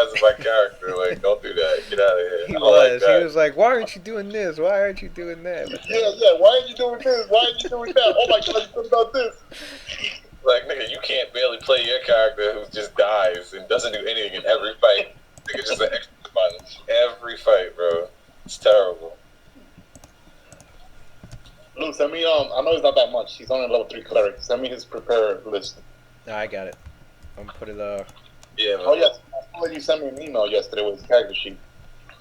customizing my character. Like, don't do that. Get out of here. He I don't like was. He that. was like, "Why aren't you doing this? Why aren't you doing that?" But Yeah. Why are you doing this? Why are you doing that? Oh my God, you about this? Like, nigga, you can't barely play your character who just dies and doesn't do anything in every fight. Nigga, just an extra fun. Every fight, bro. It's terrible. Luke, send me I know it's not that much. He's only level 3 cleric. Send me his prepare list. no, I got it. I'm gonna put it. Yeah, man. Oh yes, I saw you sent me an email yesterday with his character sheet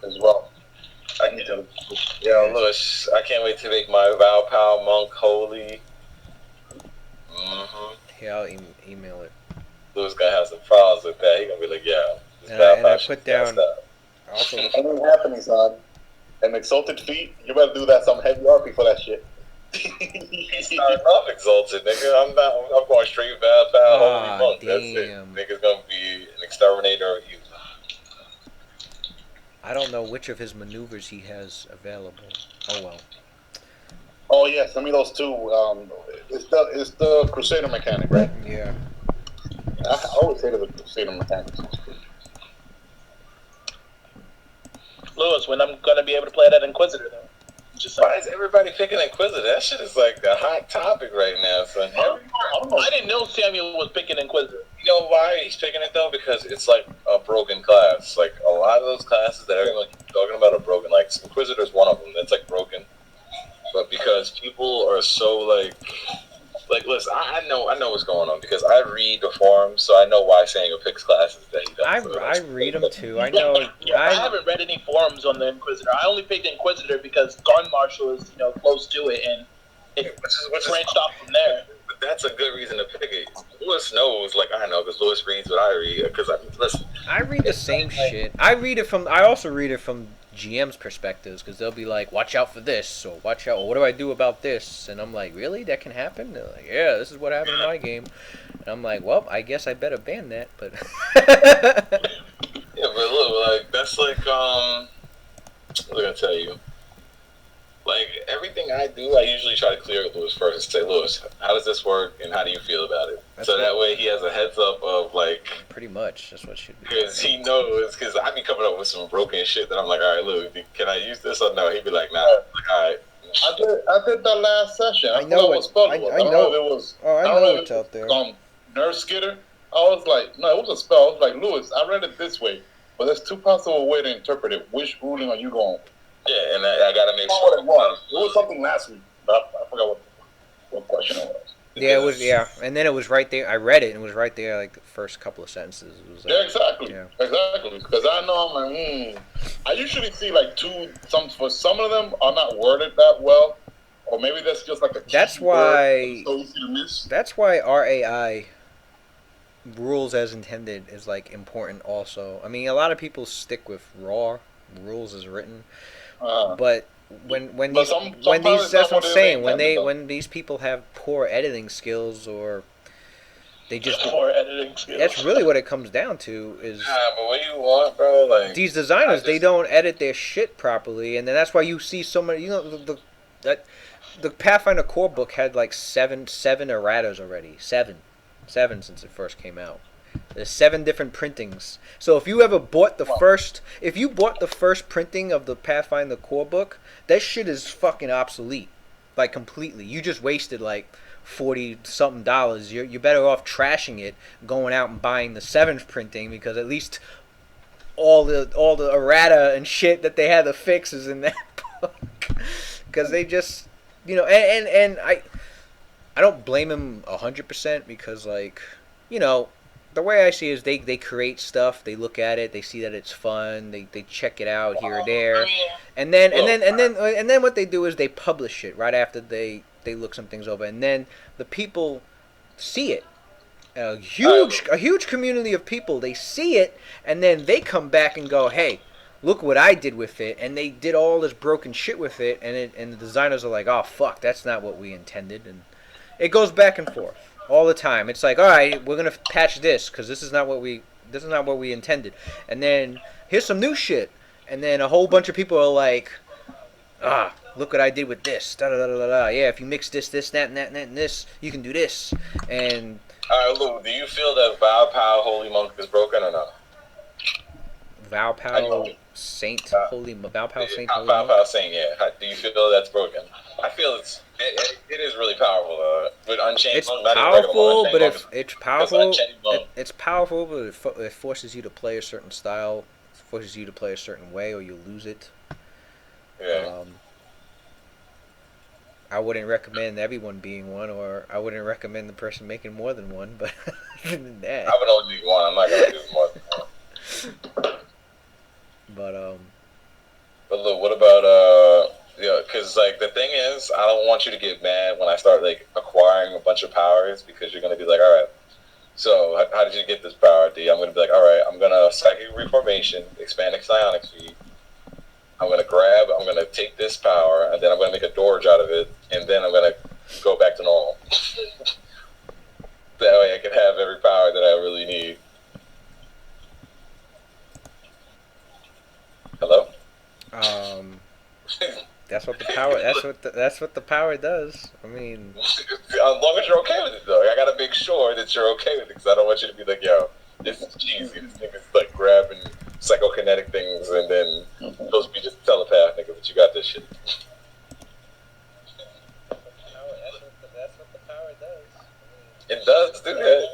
as well. I need to. Yo, Lewis, I can't wait to make my Vow Power Monk holy. Yeah, I'll email it. Lewis gonna have some problems with that. He gonna be like, yeah. And I put down. Also, Anything happening, son? An exalted feat? You better do that some heavy RP for that shit. He's starting off exalted, nigga. I'm going straight Vow Power holy monk. damn. That's it. Nigga's gonna be an exterminator of evil. I don't know which of his maneuvers he has available. Oh well. Oh yeah, send me those two. It's the Crusader mechanic, right? Yeah. I always hated the Crusader mechanic. Lewis, when I'm gonna be able to play that Inquisitor though? Just Why is everybody picking Inquisitor? That shit is like a hot topic right now, son. I don't know. I didn't know Samuel was picking Inquisitor. You know why he's picking it though? Because it's like a broken class. Like a lot of those classes that everyone keeps talking about are broken. Like Inquisitor is one of them. That's like broken. But because people are so like listen, I know what's going on because I read the forums, so I know why Samuel picks classes that he does. I read them too. I know. Yeah, I haven't read any forums on the Inquisitor. I only picked Inquisitor because Gun Marshal is close to it, and it which branched off from there. But that's a good reason to pick it. Lewis knows, like I know, because Lewis reads what I read. Because listen, I read the same shit. I also read it from GM's perspectives because they'll be like, "Watch out for this," or "Watch out, or what do I do about this?" And I'm like, "Really? That can happen?" They're like, "Yeah, this is what happened in my game." And I'm like, "Well, I guess I better ban that." But yeah, but look, like that's like what was I gonna tell you? Like everything I do, I usually try to clear with Lewis first and say, Lewis, how does this work and how do you feel about it? So that way he has a heads up of like. Pretty much, that's what should be. Because he knows, because I be coming up with some broken shit that I'm like, all right, Lou, can I use this or no? He'd be like, nah. I'm like, all right. I did that last session. I know what spell it was. I know. If it was. Oh, I know what's out there. Nurse Skitter. I was like, no, it was a spell. I was like, Lewis, I read it this way, but there's two possible ways to interpret it. Which ruling are you going with? Yeah, and I gotta make sure. sure. It was something last week, but I forgot what question it was. Yeah, it was. Yeah, and then it was right there. I read it and it was right there, like the first couple of sentences. It was like, yeah, exactly. Yeah. Exactly. Because I know I'm like, I usually see like for some of them are not worded that well, or maybe that's just like a. That's why. So easy to miss. That's why RAI rules as intended is like important. Also, I mean, a lot of people stick with raw rules as written. But when these that's what I'm saying, when these people have poor editing skills or they just poor editing skills, that's really what it comes down to is but what do you want, bro? Like these designers, they don't edit their shit properly, and then that's why you see so many. The Pathfinder core book had like seven erratas already, seven since it first came out. There's 7 different printings. So if you ever bought the first printing of the Pathfinder core book, that shit is fucking obsolete, like completely. You just wasted like $40-something. You're better off trashing it, going out and buying the 7th printing because at least all the errata and shit that they had to fix is in that book. Because they just, and I don't blame him 100% because like, the way I see it is they create stuff, they look at it, they see that it's fun, they check it out here or there, and then what they do is they publish it right after they look some things over, and then the people see it. A huge community of people, they see it, and then they come back and go, hey, look what I did with it, and they did all this broken shit with it, and the designers are like, oh fuck, that's not what we intended, and it goes back and forth all the time. It's like, all right, we're gonna patch this because this is not what we intended, and then here's some new shit, and then a whole bunch of people are like, look what I did with this, da da da da da. Yeah, if you mix this, that, and that, and this, you can do this. And all right, Lou, do you feel that Vow Power Holy Monk is broken or not? Valpal Saint, Holy Valpal Saint, Holy Pow Monk. Pow saying, yeah. Do you feel that's broken? I feel it is really powerful. With Unchained It's Monk, not even regular Monk. powerful, Unchained but Monk if it's because powerful, Unchained Monk. it's powerful, but it forces you to play a certain style. It forces you to play a certain way, or you lose it. Yeah. I wouldn't recommend everyone being one, or I wouldn't recommend the person making more than one. But other than that, I would only do one. I'm not gonna do more than one. but But look, what about yeah? Because like the thing is, I don't want you to get mad when I start like acquiring a bunch of powers because you're gonna be like, all right. So how did you get this power, D? I'm gonna be like, all right. I'm gonna psychic reformation, expanding psionic speed. I'm gonna take this power, and then I'm gonna make a Dorge out of it, and then I'm gonna go back to normal. That way I can have every power that I really need. Hello? that's what the power. That's what the power does. I mean, As long as you're okay with it, though. I gotta make sure that you're okay with it, because I don't want you to be like, yo, this is cheesy. This nigga's like grabbing psychokinetic things, and then supposed to be just a telepath, nigga, but you got this shit. That's what the power does. It does do that.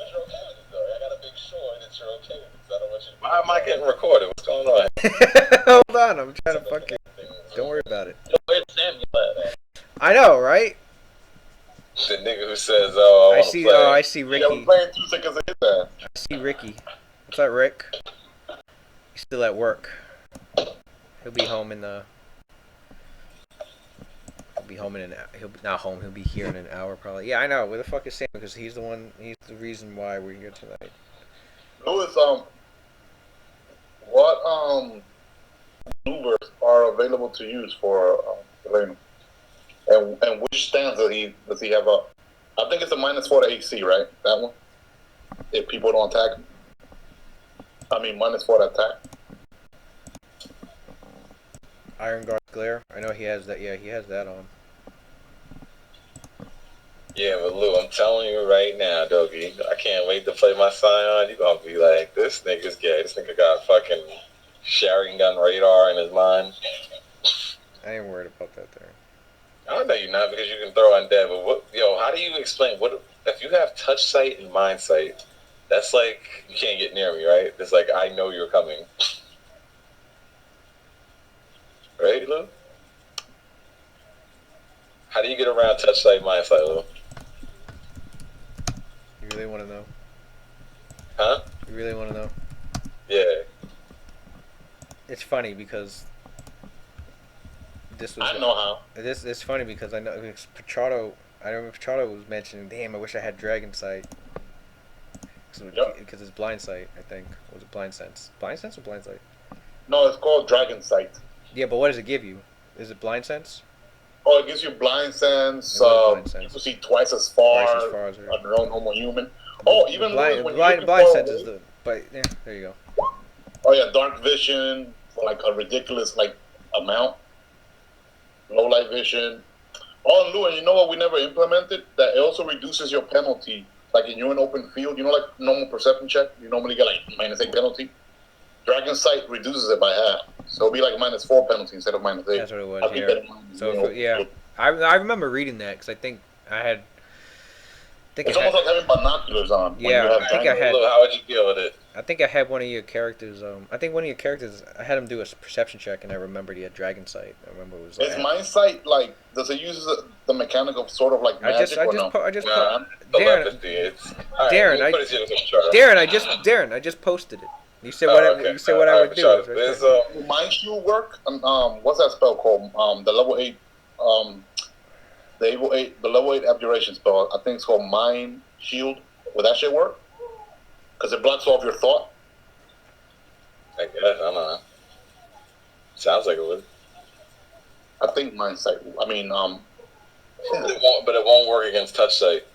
Why am I getting recorded? What's going on? Hold on, I'm trying to fucking. Don't worry about it. Where's Samuel at? I know, right? The nigga who says, "Oh, I want to play." I see Yeah, Ricky. we're playing 2 seconds of hit that. I see Ricky. What's up, Rick? He's still at work. He'll be home in the. He'll be home in an. He'll be not home. He'll be here in an hour probably. Yeah, I know. Where the fuck is Sam? Because he's the one. He's the reason why we're here tonight. Louis, what maneuvers are available to use for Elena? And which stance does he have up? I think it's a -4 to AC, right? That one. If people don't attack him. I mean -4 to attack. Iron Guard Glare. I know he has that. Yeah, he has that on. Yeah, but Lou, I'm telling you right now, Doggy, I can't wait to play my Scion. You gonna be like, this nigga's gay. This nigga got fucking Sharingan radar in his mind. I ain't worried about that there. I don't know you're not because you can throw undead, but what, yo, how do you explain what if you have touch sight and mind sight? That's like you can't get near me, right? It's like I know you're coming, right, Lou? How do you get around touch sight, mind sight, Lou? You really want to know? Huh? You really want to know? Yeah. It's funny because this was. I know how. It's funny because I know Pichardo. I remember Pichardo was mentioning, "Damn, I wish I had Dragon Sight." Because it's Blind Sight, I think. Or was it Blind Sense? Blind Sense or Blind Sight? No, it's called Dragon Sight. Yeah, but what does it give you? Is it Blind Sense? Oh, it gives you blind sense. Blind sense. You can see twice as far, Twice as far as on your own homo human. Oh, even blind, when blind, you blind sense is the. But yeah, there you go. Oh yeah, dark vision for like a ridiculous like amount. Low light vision. Oh, and Lou, and you know what we never implemented? That it also reduces your penalty. Like in an open field, you know, like normal perception check, you normally get like -8 penalty. Dragon Sight reduces it by half, so it'll be like -4 penalty instead of -8. That's what it was. I'll keep Yeah. that in mind, So you know. yeah, I remember reading that because I think I had. It's almost like having binoculars on. when Yeah, you have I think I Dragon- had. Lou, how would you deal with it? I think I had one of your characters. I think one of your characters. I had him do a perception check, and I remembered he had Dragon Sight. I remember it was like. Is mind sight like? Does it use the mechanic of sort of like magic or no? Darren, Telepathy. It's all right, Darren, we'll put it here in the chart. Darren, I just posted it. You said what? Okay. You said what I would do. It's right There's there. Will mind shield work? What's that spell called? The level 8. The level 8 abjuration spell. I think it's called mind shield. Will that shit work? Because it blocks off your thought. I guess I don't know. Sounds like it would. I think mind sight. I mean, But it won't work against touch sight.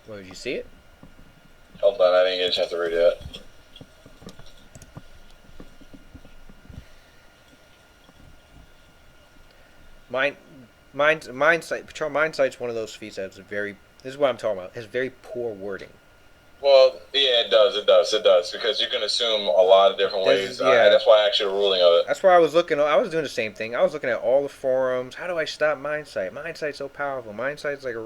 Well, did you see it? Hold on, I didn't get a chance to read it yet. Mind Sight's one of those feats that's very. This is what I'm talking about. Has very poor wording. Well, yeah, it does, because you can assume a lot of different ways. That's why I actually the ruling of it. That's why I was looking. I was doing the same thing. I was looking at all the forums. How do I stop Mind Sight? Mind Sight's so powerful. Mind Sight's like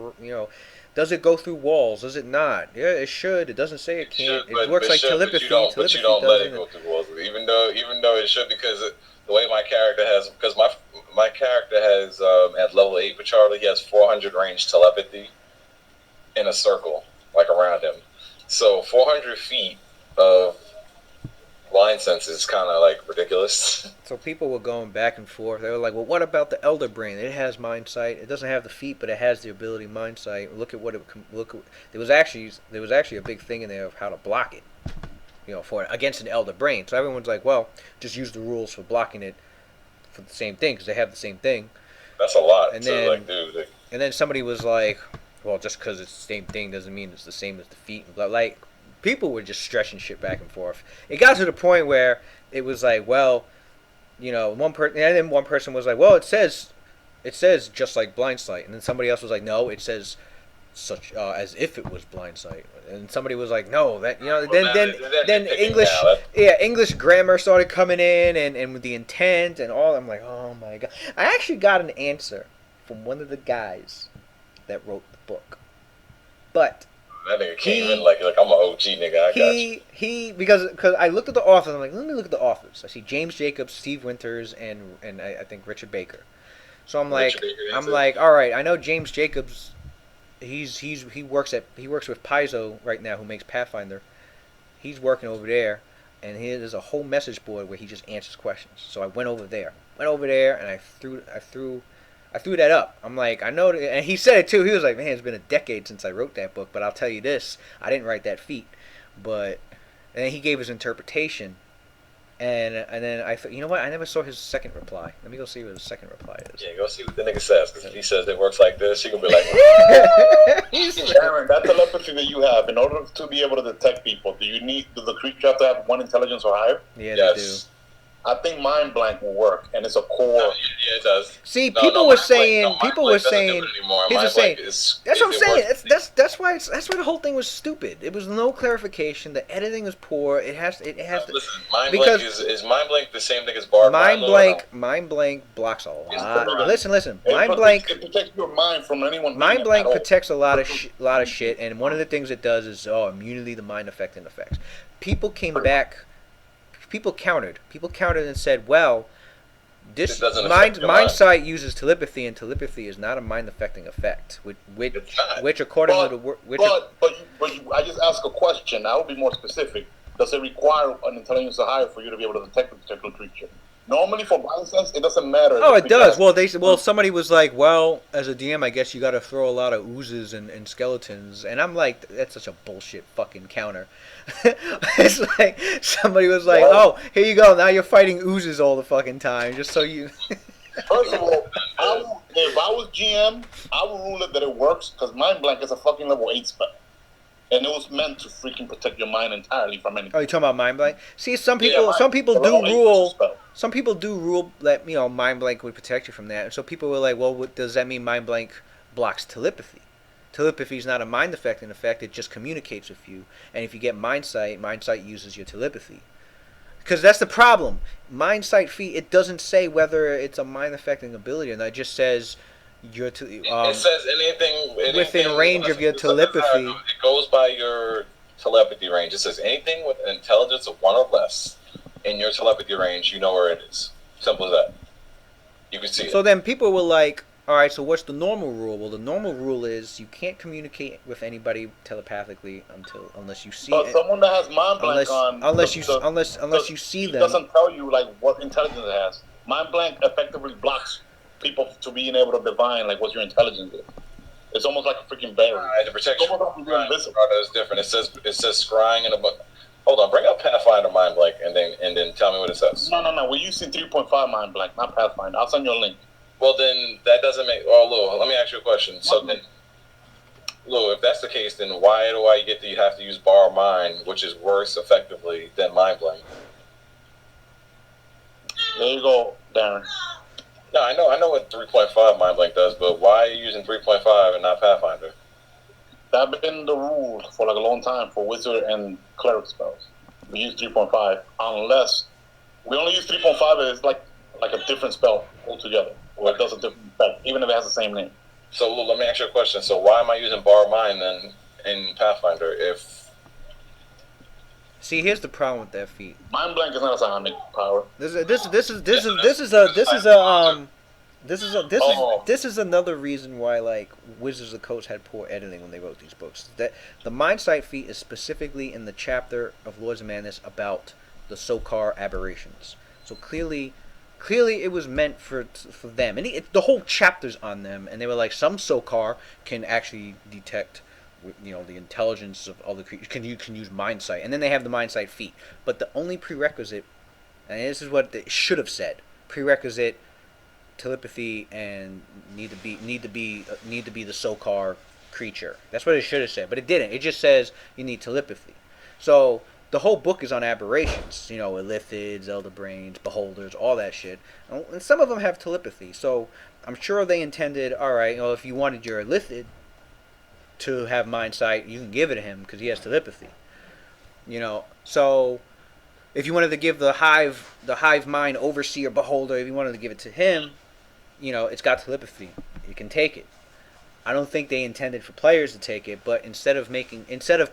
does it go through walls? Does it not? Yeah, it should. It doesn't say it can't. It works like telepathy. But you don't let it go through walls, even though it should, because the way my character has, because my character has at level 8 for Charlie, he has 400 range telepathy in a circle like around him. So 400 feet of line sense is kind of like ridiculous. So people were going back and forth. They were like, "Well, what about the Elder Brain? It has mind sight. It doesn't have the feet, but it has the ability mind sight. Look at what it look. There was actually a big thing in there of how to block it, for against an Elder Brain. So everyone's like, well, just use the rules for blocking it for the same thing because they have the same thing. That's a lot. And then somebody was like, well, just because it's the same thing doesn't mean it's the same as the feet. Like, people were just stretching shit back and forth. It got to the point where it was like, well, one person was like, well, it says just like blind sight, and then somebody else was like, no, it says such as if it was blind sight, and somebody was like, no, that then English grammar started coming in, and with the intent and all. I'm like, oh my god! I actually got an answer from one of the guys that wrote the book, but that nigga came in like I'm an OG nigga. I got you. Because I looked at the authors. I'm like, let me look at the authors. I see James Jacobs, Steve Winters, and I think Richard Baker. So I'm like, all right. I know James Jacobs. He works with Paizo right now, who makes Pathfinder. He's working over there, and there's a whole message board where he just answers questions. So I went over there, and I threw that up. I'm like, I know, and he said it too. He was like, man, it's been a decade since I wrote that book, but I'll tell you this, I didn't write that feat. And then he gave his interpretation, and then I thought, you know what? I never saw his second reply. Let me go see what his second reply is. Yeah, go see what the nigga says, because if he says it works like this, he gonna be like, Aaron, that telepathy that you have, in order to be able to detect people, do the creature have to have 1 intelligence or higher? Yeah, yes. They do. I think Mind Blank will work, and it's a core. Yeah, it does. See, people were saying. Here's what I'm saying. That's what I'm saying. That's why the whole thing was stupid. It was no clarification. The editing was poor. It has to. Listen, Mind Blank is Mind Blank the same thing as Bar? Mind Blank blocks a lot. Listen. Mind Blank. It protects your mind from anyone. Mind Blank protects a lot of shit, and one of the things it does is immunity to mind affecting effects. People came back. People countered and said, well, this mind sight uses telepathy, and telepathy is not a mind affecting effect, which according to the I just asked a question. I will be more specific. Does it require an intelligence or higher for you to be able to detect a particular creature? Normally, for blind sense, it doesn't matter. Oh, it does. Well, somebody was like, well, as a DM, I guess you got to throw a lot of oozes and skeletons. And I'm like, that's such a bullshit fucking counter. It's like, somebody was like, oh, here you go. Now you're fighting oozes all the fucking time, just so you... First of all, if I was GM, I would rule it that it works, because Mind Blank is a fucking level 8 spell. And it was meant to freaking protect your mind entirely from anything. Oh, you talking about Mind Blank? See, some people do rule that Mind Blank would protect you from that. And so people were like, well, does that mean Mind Blank blocks telepathy? Telepathy is not a mind affecting effect; it just communicates with you. And if you get Mind Sight uses your telepathy. Because that's the problem. Mind Sight feat, it doesn't say whether it's a mind affecting ability or not. It just says it says anything within range of your telepathy. It goes by your telepathy range. It says anything with an intelligence of 1 or less in your telepathy range, you know where it is. Simple as that. You can see it. So then people were like, all right, so what's the normal rule? Well, the normal rule is you can't communicate with anybody telepathically unless you see it. Someone that has Mind Blank unless you see them. It doesn't tell you like what intelligence it has. Mind Blank effectively blocks people to being able to divine like what your intelligence is. It's almost like a freaking barrier. The protection is different. It says scrying in a book. Hold on, bring up Pathfinder Mind Blank and then tell me what it says. No. We're using 3.5 Mind Blank, not Pathfinder. I'll send you a link. Well, then that doesn't make. Oh, Lou, let me ask you a question. So then, Lou, if that's the case, then why do I get that you have to use Borrow Mind, which is worse effectively than Mind Blank? There you go, Darren. No, I know what 3.5 Mind Blank does, but why are you using 3.5 and not Pathfinder? That's been the rule for like a long time for wizard and cleric spells. We use 3.5 unless we only use 3.5 as like a different spell altogether, or it does a different effect, even if it has the same name. So let me ask you a question. So why am I using Borrow Mind then in Pathfinder if See, here's the problem with that feat. Mind blank is not a psionic power. This is another reason why like Wizards of the Coast had poor editing when they wrote these books. That the Mind Sight feat is specifically in the chapter of Lords of Madness about the Sokar aberrations. So clearly it was meant for them, and the whole chapter's on them. And they were like, some Sokar can actually detect, the intelligence of other creatures. You can use Mind Sight, and then they have the Mind Sight feat. But the only prerequisite, and this is what they should have said, prerequisite telepathy and need to be the Sokar creature. That's what it should have said, but it didn't. It just says you need telepathy. So the whole book is on aberrations. Illithids, elder brains, beholders, all that shit. And some of them have telepathy. So I'm sure they intended, all right, if you wanted your illithid to have mind sight, you can give it to him because he has telepathy. So if you wanted to give the hive mind overseer beholder, if you wanted to give it to him, it's got telepathy. You can take it. I don't think they intended for players to take it, but instead of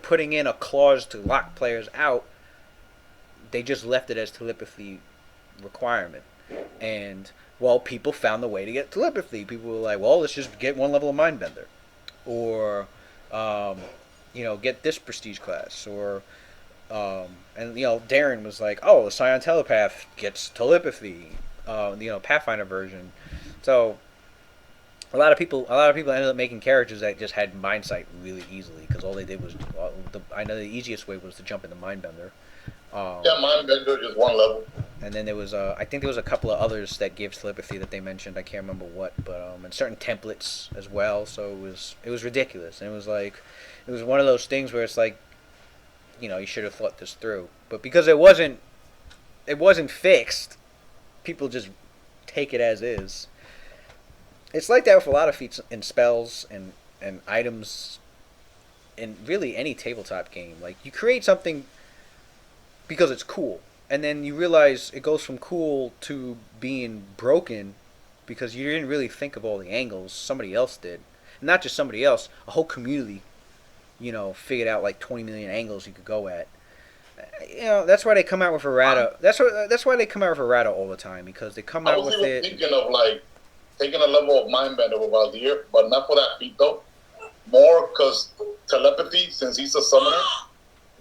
putting in a clause to lock players out, they just left it as telepathy requirement. And people found the way to get telepathy. People were like, let's just get one level of Mindbender, or get this prestige class, or Darren was like, the Scion Telepath gets telepathy, Pathfinder version. So a lot of people ended up making characters that just had mind sight really easily because all they did was I know the easiest way was to jump into Mindbender. Mindbender just one level. And then there was I think there was a couple of others that gave telepathy that they mentioned. I can't remember what, but and certain templates as well. So it was ridiculous, and it was one of those things where it's like, you should have thought this through, but because it wasn't fixed, people just take it as is. It's like that with a lot of feats and spells and items in really any tabletop game. Like, you create something because it's cool, and then you realize it goes from cool to being broken because you didn't really think of all the angles. Somebody else did. And not just somebody else, a whole community, figured out like 20 million angles you could go at. That's why they come out with errata. That's why they come out with errata all the time, because they come out with it. I was even thinking of like taking a level of Mindbender with Valdir, but not for that feat though. More because telepathy, since he's a summoner,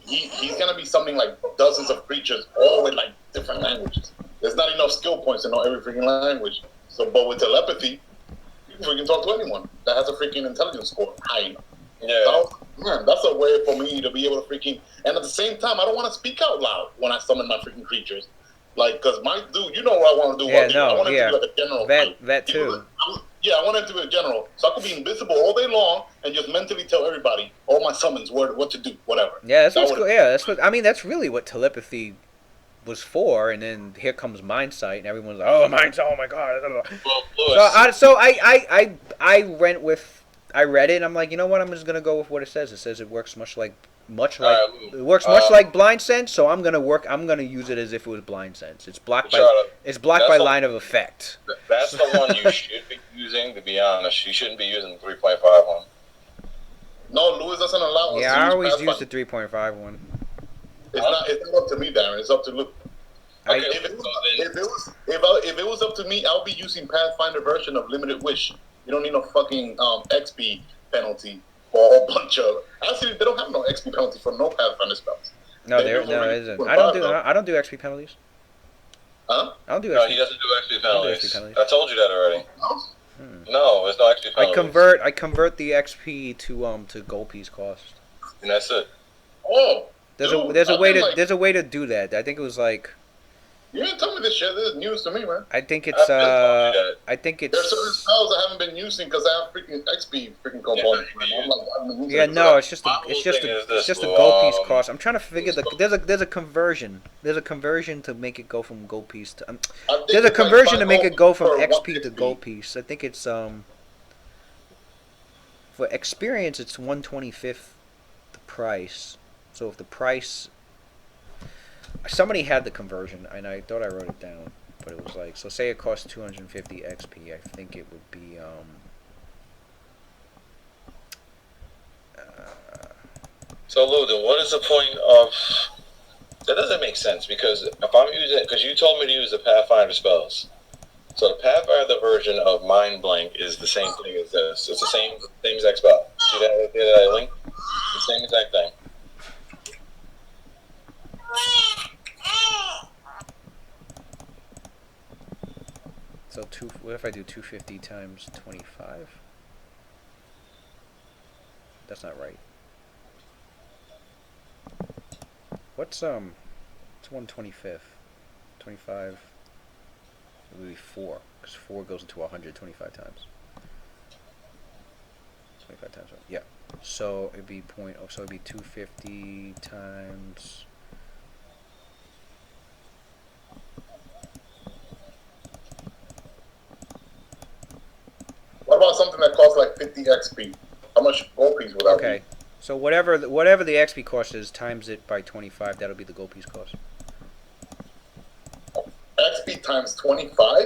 he's gonna be summoning like dozens of creatures, all with like different languages. There's not enough skill points to know every freaking language. So, but with telepathy, you can freaking talk to anyone that has a freaking intelligence score high enough. Yeah. So, man, that's a way for me to be able to freaking. And at the same time, I don't want to speak out loud when I summon my freaking creatures. Like, because my dude, what I want to do. I want him to be like a general. That too. I want him to be a general. So I could be invisible all day long and just mentally tell everybody, all my summons, what to do, whatever. Yeah, that's what's cool. Yeah, that's really what telepathy was for. And then here comes Mind Sight, and everyone's like, oh, Mind Sight, oh my god. So I went with, I read it, and I'm like, you know what? I'm just gonna go with what it says. It says it works much like Blind Sense. So I'm gonna use it as if it was Blind Sense. It's blocked by line of effect. That's the one you should be using. To be honest, you shouldn't be using the 3.5 one. No, Lewis doesn't allow us. Yeah, I always use the 3.5 one. It's not up to me, Darren. It's up to Luke. Okay, if it was up to me, I'll be using Pathfinder version of Limited Wish. You don't need no fucking XP penalty for a whole bunch of. Actually, they don't have no XP penalty for no Pathfinder spells. No, there isn't. I don't do XP penalties. Huh? I don't do. No, he doesn't do XP penalties. I told you that already. No, there's no XP penalties. I convert the XP to gold piece cost. And that's it. Oh. There's a way to do that. I think it was like. You didn't tell me this shit. This is news to me, man. I think it's I've been told you that. I think There's certain it's spells I haven't been using because I have freaking XP freaking components, man. I'm like, I've been using yeah, it for no, that. it's just My a, whole it's just thing a, is it's this, just a gold piece well, cost. I'm trying to figure let's go. there's a conversion. There's a conversion to make it go from gold piece to I think there's a it's like conversion to 5 make it go from per 1 XP to XP. gold piece. I think it's for experience it's 1/25 the price. So if the price somebody had the conversion and I thought I wrote it down, but it was like, so say it costs 250 XP, I think it would be So, Lou, then what is the point of... That doesn't make sense, because if I'm using... Because you told me to use the Pathfinder spells. So the Pathfinder version of Mind Blank is the same thing as this. It's the same exact spell. See that link? The same exact thing. so what if I do 250 times 25? That's not right. What's 1/25? 25 it would be 4, because 4 goes into 125 times. 25 times 1. Yeah. So it'd be so it'd be 250 times. What about something that costs like 50 XP? How much gold piece would that Okay. So whatever the XP cost is, times it by 25. That'll be the gold piece cost. be? XP times 25?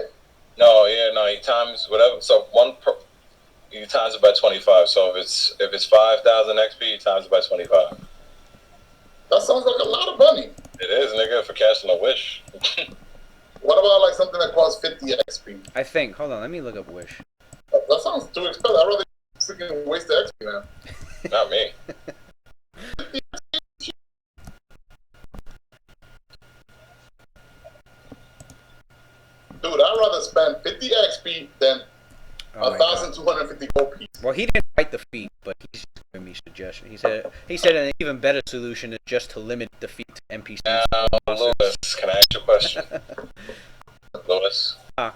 No, you times whatever. So you times it by 25. So if it's 5,000 XP, you times it by 25. That sounds like a lot of money. It is, nigga, for casting a wish. What about like something that costs 50 XP? I think. Hold on. Let me look up Wish. That sounds too expensive. I'd rather freaking waste the XP, man. Not me. Dude, I'd rather spend 50 XP than Oh my God. 1,250 gold piece. Well, he didn't write the feat, but he's giving me suggestion. He said an even better solution is just to limit the feat to NPCs. Now, Lewis, can I ask you a question? Lewis, Huh.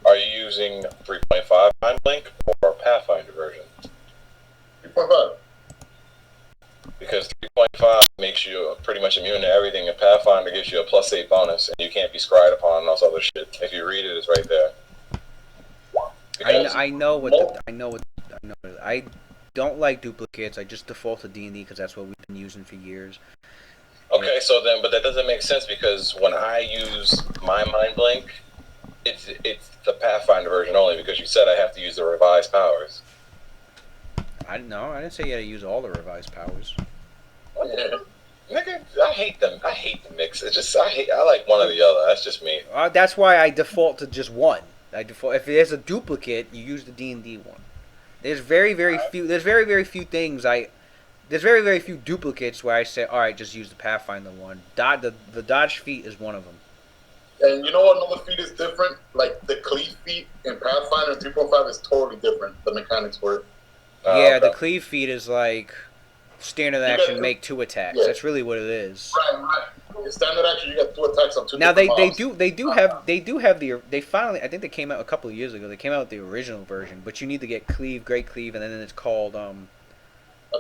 are you using 3.5 Mind Blink or Pathfinder version? 3.5. Because 3.5 makes you pretty much immune to everything, and Pathfinder gives you a +8 bonus, and you can't be scryed upon and all this other shit. If you read it, it's right there. Because I know what I don't like duplicates. I just default to D&D because that's what we've been using for years. okay, so then, but that doesn't make sense because when I use my Mind Blink, it's the Pathfinder version only because you said I have to use the revised powers. I didn't say you had to use all the revised powers. Yeah. Nigga, I hate them. I hate the mix. It's just I like one or the other. That's just me. That's why I default to just one. If there's a duplicate, you use the D&D one. There's very few. There's very few things There's very few duplicates where I say, all right, just use the Pathfinder one. The dodge feat is one of them. And you know what another feat is different? Like the cleave feat in Pathfinder 3.5 is totally different. The mechanics for it. Yeah, Okay. the cleave feat is like standard You action, got- make 2 attacks. yeah. That's really what it is. Right. In standard action, you get 2 attacks on 2 Now different they mobs. do have they finally, I think they came out a couple of years ago. They came out with the original version, but you need to get cleave, great cleave, and then it's called a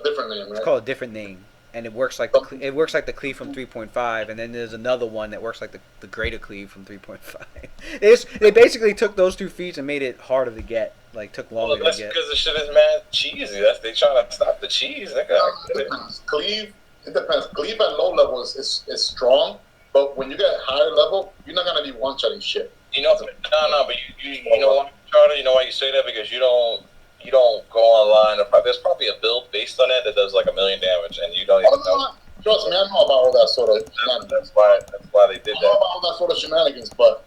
different name, right? it's called a different name, and it works like the cleave from 3.5, and then there's another one that works like the greater cleave from 3.5. They basically took those 2 feats and made it harder to get, like took Well, longer that's to get. because the shit is mad cheesy. They trying to stop the cheese. Nigga. It depends. Cleave, it depends. Cleave at low level is strong, but when you get higher level, you're not gonna be one-shotting shit. You know, no, but you know why, Charlie? You know why you say that? Because you don't go online. There's probably a build based on that does like 1 million damage, and you don't even know. Trust me, I know about all that sort of shenanigans. That's why they did I know that. about all that sort of shenanigans, but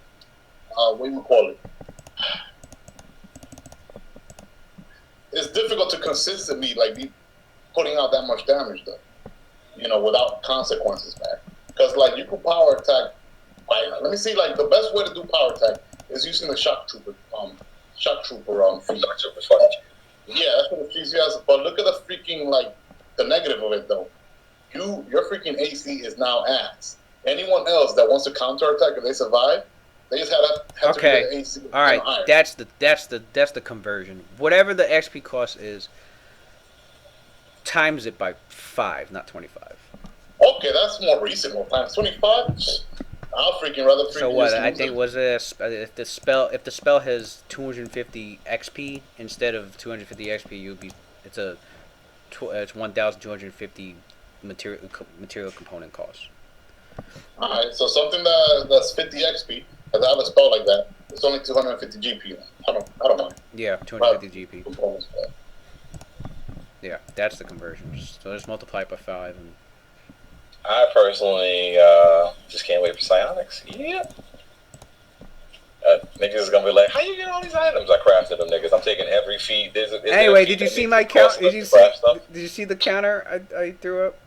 what do you call it? It's difficult to consistently be putting out that much damage, though. You know, without consequences, man. Because you could power attack. Let me see. The best way to do power attack is using the shock trooper feat. Yeah, that's what the cheesy has. But look at the freaking the negative of it, though. Your freaking AC is now ass anyone else that wants to counterattack if they survive, they just have to Okay. get the AC All right. higher. That's the conversion. Whatever the XP cost is, times it by 5, not 25. Okay, that's more reasonable. Times 25. I'll freaking rather freaking So what? just I lose think it. was it if the spell has 250 XP instead of 250 XP, you'll be it's 1,250 material component cost. Alright, so something that's 50 XP, because I have a spell like that, it's only 250 GP. I don't mind. Yeah, 250 GP. Components for that. Yeah, that's the conversion. So just multiply it by 5 and I personally just can't wait for psionics. Yep. Niggas is gonna be like, how you get all these items? I crafted them, niggas. I'm taking every feed. Anyway, did you see my count? Did you see the counter I threw up?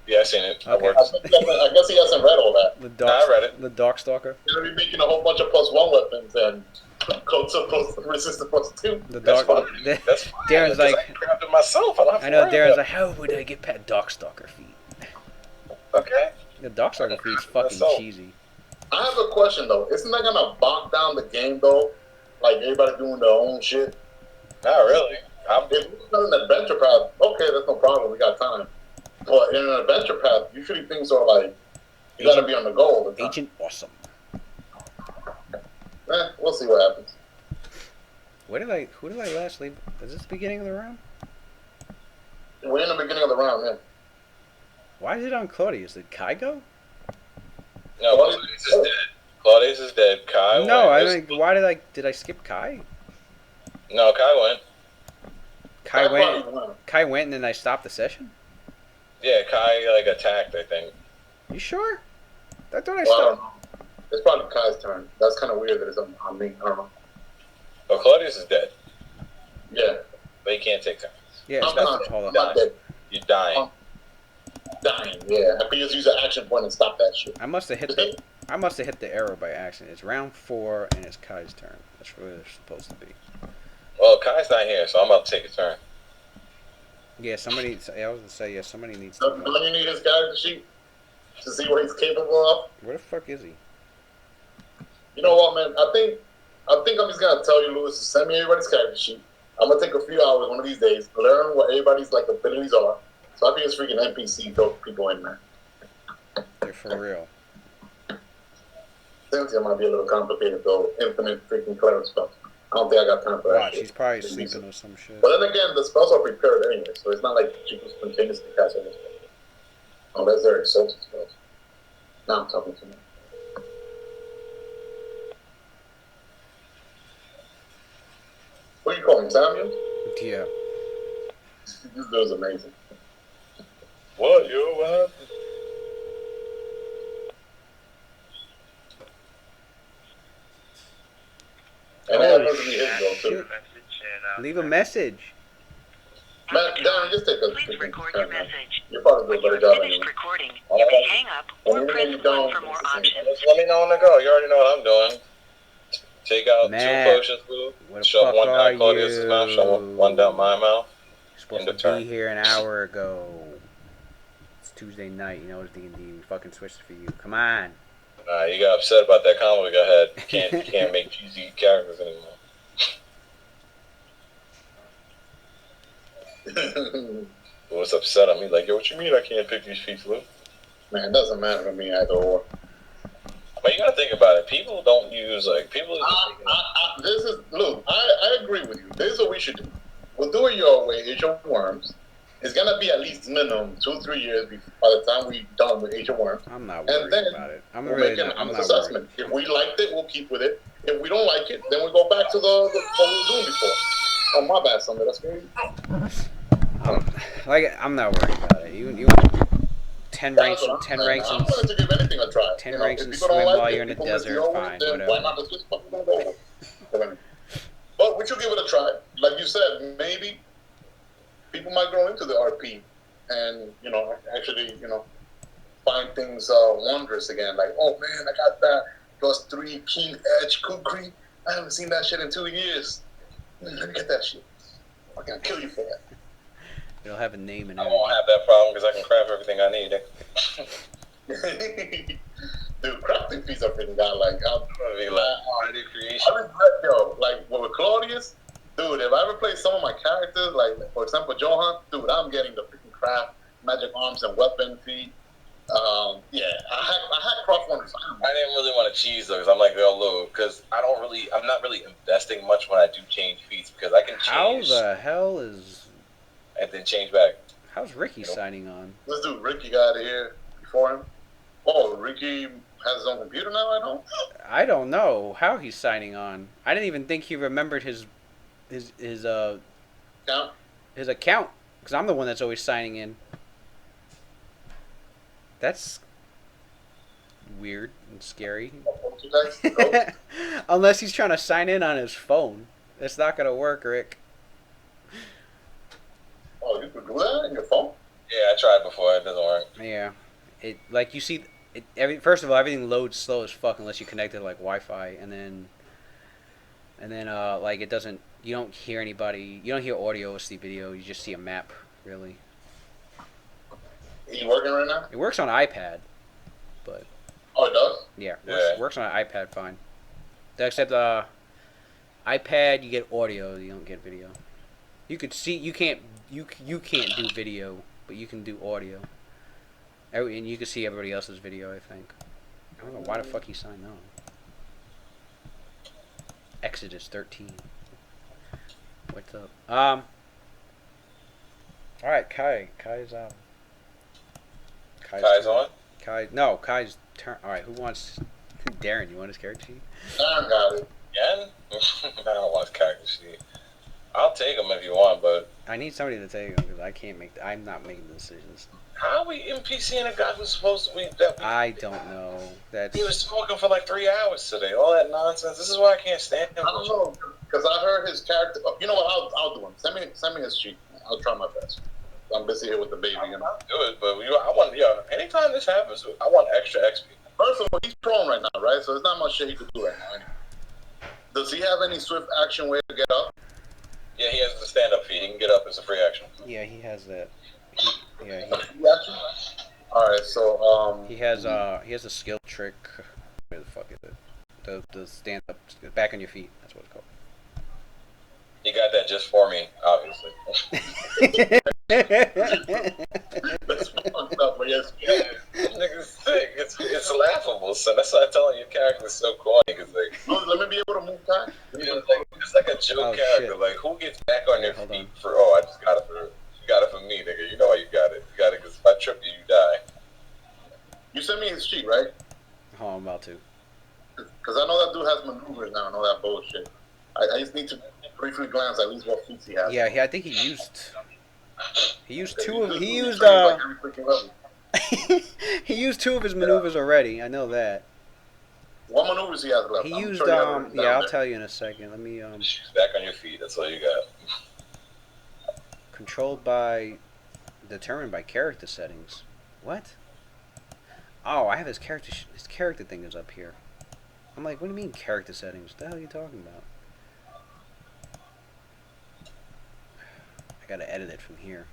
Yeah, I seen it. Okay. I guess he hasn't read all that. The I read it. The Darkstalker. You're gonna be making a whole bunch of +1 weapons and coats of resistant +2. The That's Dark. fine. The, That's fine. Darren's like, I crafted myself. I don't have I to know. worry Darren's about like, how would I get past Darkstalker feet? it. Okay. The Darkstalker feet's fucking So- cheesy. I have a question though. Isn't that gonna bog down the game though? Like everybody doing their own shit. Not really. If it's not an adventure path, okay, that's no problem. We got time. But in an adventure path, usually things are like you gotta be on the go all the time. Agent Awesome. We'll see what happens. Who did I last leave? Is this the beginning of the round? We're in the beginning of the round, yeah. Why is it on Claudius? Did Kai go? No, Claudius is dead. Claudius is dead. Kai No, went. I mean, why did I skip Kai? No, Kai went. Kai went. Probably won. Kai went, and then I stopped the session. Yeah, Kai like attacked, I think. You sure? I thought I Well, I stopped. don't know. It's probably Kai's turn. That's kind of weird that it's on me. I don't know. But Claudius is dead. Yeah. But he can't take turns. Yeah, I'm not, hold I'm on. not dead. You're dying. Dying. Yeah. I could just use an action point and stop that shit. I must have hit the arrow by accident. It's round 4, and it's Kai's turn. That's where they're supposed to be. Well, Kai's not here, so I'm about to take a turn. Yeah, somebody. I was gonna say, yeah, somebody needs Don't to. you need his character sheet to see what he's capable of? Where the fuck is he? You know what, man? I think I'm just gonna tell you, Lewis, to send me everybody's character sheet. I'm gonna take a few hours one of these days, learn what everybody's like abilities are, so I can just freaking NPC throw people in there. They're for real. Cynthia might be a little complicated though. Infinite freaking cleric spells. I don't think I got time for that. Wow, shit. she's probably sleeping or some shit. But then again, the spells are prepared anyway, so it's not like she can spontaneously cast any spell. Unless they're exalted spells. Now I'm talking to me. Who are you calling, Samuel? Yeah. This dude's amazing. What, yo? What happened? And Holy that doesn't be his though, too. shit. Leave a message. Matt, Darren, just take a Please record your message. You're probably When doing a you better are job finished anyway. recording, you may hang up or press 1 for more options. Just let me know on the go. You already know what I'm doing. Take out Matt, 2 potions, Lou. where the Shove fuck one are down Claudius's mouth, shove you? one down my mouth. You're supposed End of to turn. be here an hour ago. It's Tuesday night. You know it's D&D. We fucking switched it for you. Come on. Nah, you got upset about that comic book I had. You can't make cheesy characters anymore. Who was upset at me? Like, yo, what you mean I can't pick these feats, Lou? Man, it doesn't matter to me either or. But you gotta think about it. People don't use, like, people are just thinking, This is, look, I agree with you. This is what we should do. We'll do it your way, Age of Worms. It's gonna be at least minimum 2-3 years by the time we're done with Age of Worms. I'm not And worried then about it. I'm we'll really make an not, I'm honest not assessment. If we liked it, we'll keep with it. If we don't like it, then we go back to the what we were doing before. Oh, my bad, Sunday. That's me. worried. I'm not worried about it. You 10 ranks, That's what I'm 10 saying. ranks, I'm and willing to give anything a try. 10 You know, ranks if and people don't swim like while it, you're in the people desert, know it, fine, then whatever. why not just fucking go over? But we should give it a try. Like you said, maybe people might grow into the RP and, you know, actually, you know, find things wondrous again. Like, oh man, I got that +3 keen edge kukri. I haven't seen that shit in 2 years. Let me get that shit. I'm gonna kill you for that. It'll have a name and I everything. won't have that problem because I can craft everything I need. the freaking guy. Like, I'm gonna be like, audio creation. I regret, yo, like with Claudius, dude. If I ever play some of my characters, like for example Johan, dude, I'm getting the freaking craft, magic arms and weapon feet. Yeah, I had cross wonders. I didn't really want to cheese though, because I'm like, they'll load. Because I'm not really investing much when I do change feats, because I can change. How the hell is? And then change back. How's Ricky signing on? This dude Ricky got here before him. Oh, Ricky has his own computer now. I don't know how he's signing on. I didn't even think he remembered his Count. his account, because I'm the one that's always signing in. That's weird and scary. Unless he's trying to sign in on his phone. It's not gonna work, Rick. Oh, you could do that in your phone? Yeah, I tried before. It doesn't work. Yeah, it like you see it. First of all, everything loads slow as fuck unless you connect it to, like, Wi-Fi, and then like it doesn't. You don't hear anybody. You don't hear audio or see video. You just see a map, really. Is he working right now? It works on iPad, but Oh, it does? yeah, Yeah. works on an iPad fine. Except iPad, you get audio, you don't get video. You could see, you can't do video, but you can do audio. And you can see everybody else's video, I think. I don't know why the fuck he signed on. Exodus 13. What's up? Alright, Kai's Kai's on? Kai's turn. Alright, who wants... Darren, you want his character sheet? I got it. Again? I don't want his character sheet. I'll take him if you want, but... I need somebody to take him, because I'm not making the decisions. How are we NPCing a guy who's supposed to be... I don't know. He was talking for like 3 hours today. All that nonsense. This is why I can't stand him. I don't know, because I heard his character. Oh, you know what? I'll do him. Send me his sheet. I'll try my best. I'm busy here with the baby. I'll do it, but I want, anytime this happens, I want extra XP. First of all, he's prone right now, right? So there's not much shit he could do right now. Does he have any swift action way to get up? Yeah, he has the stand-up feed. He can get up as a free action. Yeah, he has that. He All right, so he has a skill trick. Where the fuck is it? The stand up, back on your feet. That's what it's called. He got that just for me, obviously. That's fucked up, but yes. Nigga's sick. It's laughable, son. That's why I'm telling you, your character's so corny. Cause like, Let me be able to move back. It's like a joke character. Shit. Like, who gets back on their hold feet on. for? Oh, I just got it for. You got it for me, nigga. You know how you got it. You got it because if I trip you, you die. You sent me his sheet, right? Oh, I'm about to. Because I know that dude has maneuvers now and all that bullshit. I just need to briefly glance at least what feats he has. Yeah, I think he used two of Like every freaking level. he used two of his maneuvers already. I know that. What maneuvers he has left? He I'm used sure he has it written down I'll there. tell you in a second. Let me Back on your feet. That's all you got. determined by character settings. What? Oh, I have his character thing is up here. I'm like, what do you mean character settings? What the hell are you talking about? I gotta edit it from here.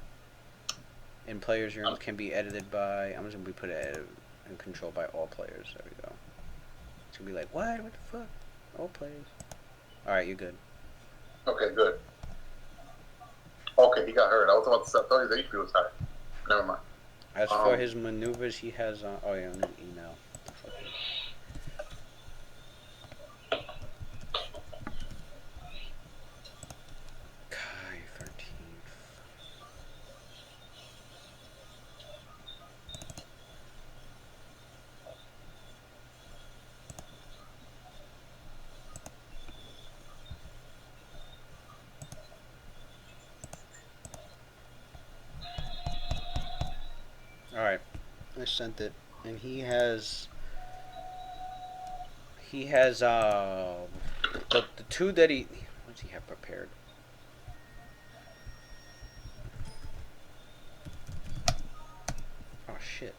In players' rooms can be edited by. I'm just gonna put it in control by all players. There we go. It's gonna be like, what? What the fuck? All players. All right, you're good. Okay, good. Okay, he got hurt. I was about to say, I thought his HP was high. Never mind. As for his maneuvers, he has. Oh yeah, I'm gonna email. Kai 13. All right, I sent it, and he has the two that he what does he have prepared? Oh shit.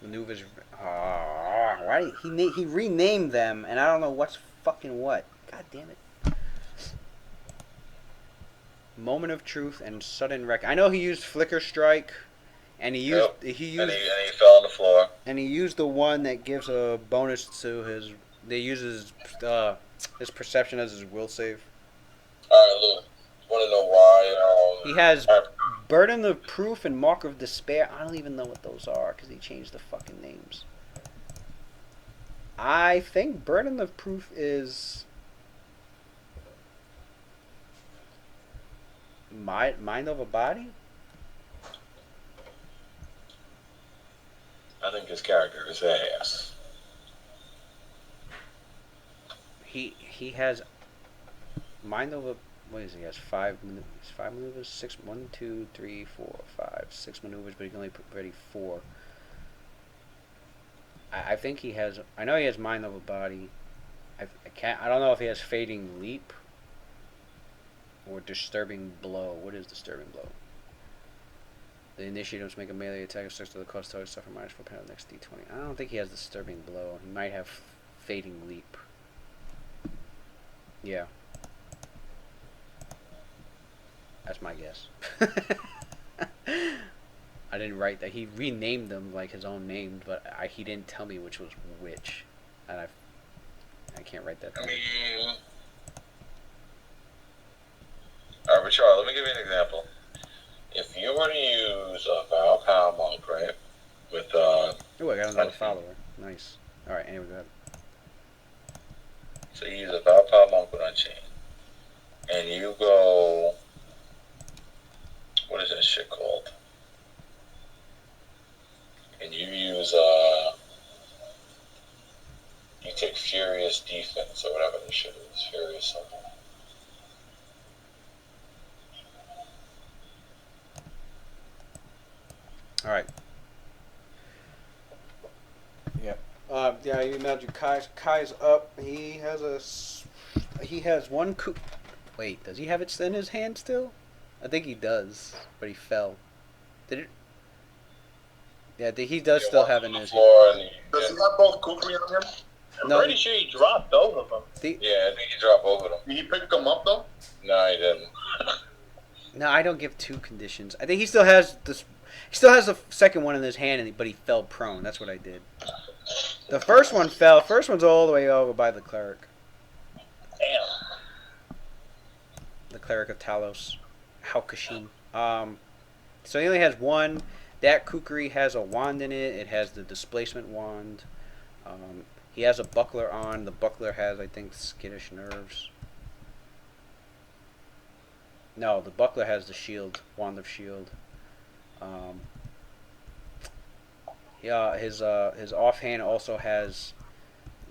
Maneuvers. Why he renamed them, and I don't know what's fucking what. God damn it. Moment of Truth, and Sudden Wreck. I know he used Flicker Strike, and he used and he fell on the floor. and he used the one that gives a bonus to his. They uses his perception as his will save. All right, look. Want to know why? He has all right, Burden of Proof and Mark of Despair. I don't even know what those are because he changed the fucking names. I think Burden of Proof is Mind of a Body. I think his character is ass. He has Mind of a. What is he? He has five maneuvers. 6, 1, 2, 3, 4, 5, 6 maneuvers, but he can only put ready 4. I think he has. I know he has Mind of a Body. I can't. I don't know if he has Fading Leap or Disturbing Blow. What is Disturbing Blow? The initiatives make a melee attack of 6 to the cost target suffer -4 penalty next D20. I don't think he has Disturbing Blow. He might have Fading Leap. Yeah. That's my guess. I didn't write that. He renamed them like his own name, but he didn't tell me which was which. And I can't write that down. I mean, all right, but Charlie, let me give you an example. If you were to use a Val Power Monk, right, with Oh, I got another follower. Nice. All right, anyway, go ahead. So you use a Val Power Monk with Unchained, and you go. What is that shit called? And you use you take Furious Defense or whatever this shit is, Furious something. All right. Yeah. Yeah, you imagine Kai's up. He has one coup. Wait, does he have it in his hand still? I think he does, but he fell. Did it? Yeah, he does still have it in his hand. Does he have both Kukri on him? I'm pretty sure he dropped both of them. Yeah, I think he dropped both of them. Did he pick them up though? No, he didn't. No, I don't give 2 conditions. I think he still has this. He still has the second one in his hand, but he fell prone. That's what I did. The first one fell. First one's all the way over by the cleric. Damn. The cleric of Talos, Halkashin. So he only has one. That kukri has a wand in it. It has the displacement wand. He has a buckler on. The buckler has, I think, skittish nerves. No, the buckler has the shield, wand of shield. Yeah, his offhand also has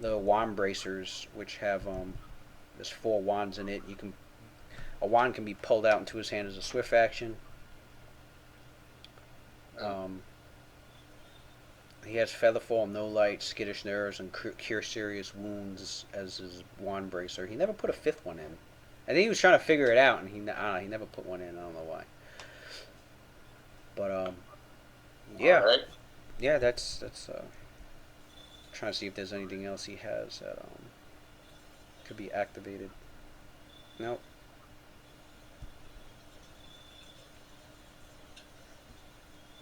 the wand bracers, which have there's 4 wands in it. A wand can be pulled out into his hand as a swift action. He has Featherfall, No Light, Skittish Nerves, and Cure Serious Wounds as his wand bracer. He never put a 5th one in. I think he was trying to figure it out, and he never put one in. I don't know why. But yeah, All right. yeah, that's trying to see if there's anything else he has that could be activated. Nope.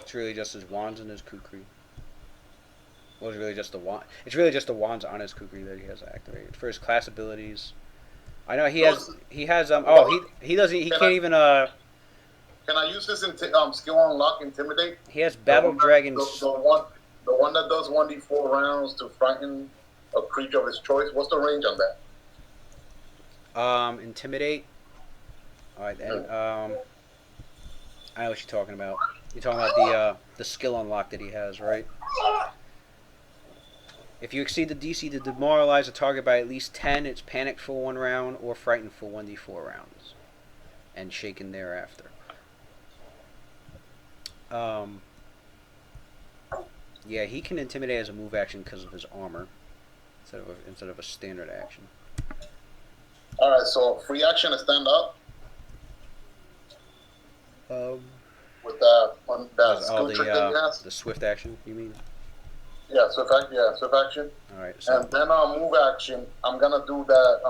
It's really just his wands and his kukri. Well, it's really just the wand. It's really just the wands on his kukri that he has activated for his class abilities. I know he has. He doesn't. He can't even. Can I use this skill unlock Intimidate? He has Battle Dragon. The one that does 1d4 rounds to frighten a creature of his choice. What's the range on that? Intimidate. All right, and I know what you're talking about. You're talking about the skill unlock that he has, right? If you exceed the DC to demoralize a target by at least 10, it's panicked for 1 round or frightened for 1d4 rounds, and shaken thereafter. Yeah, he can intimidate as a move action because of his armor, instead of a standard action. All right, so free action to stand up. With that skill trick that he has. The swift action, you mean? Yeah, swift action. All right. So and then move action. I'm gonna do that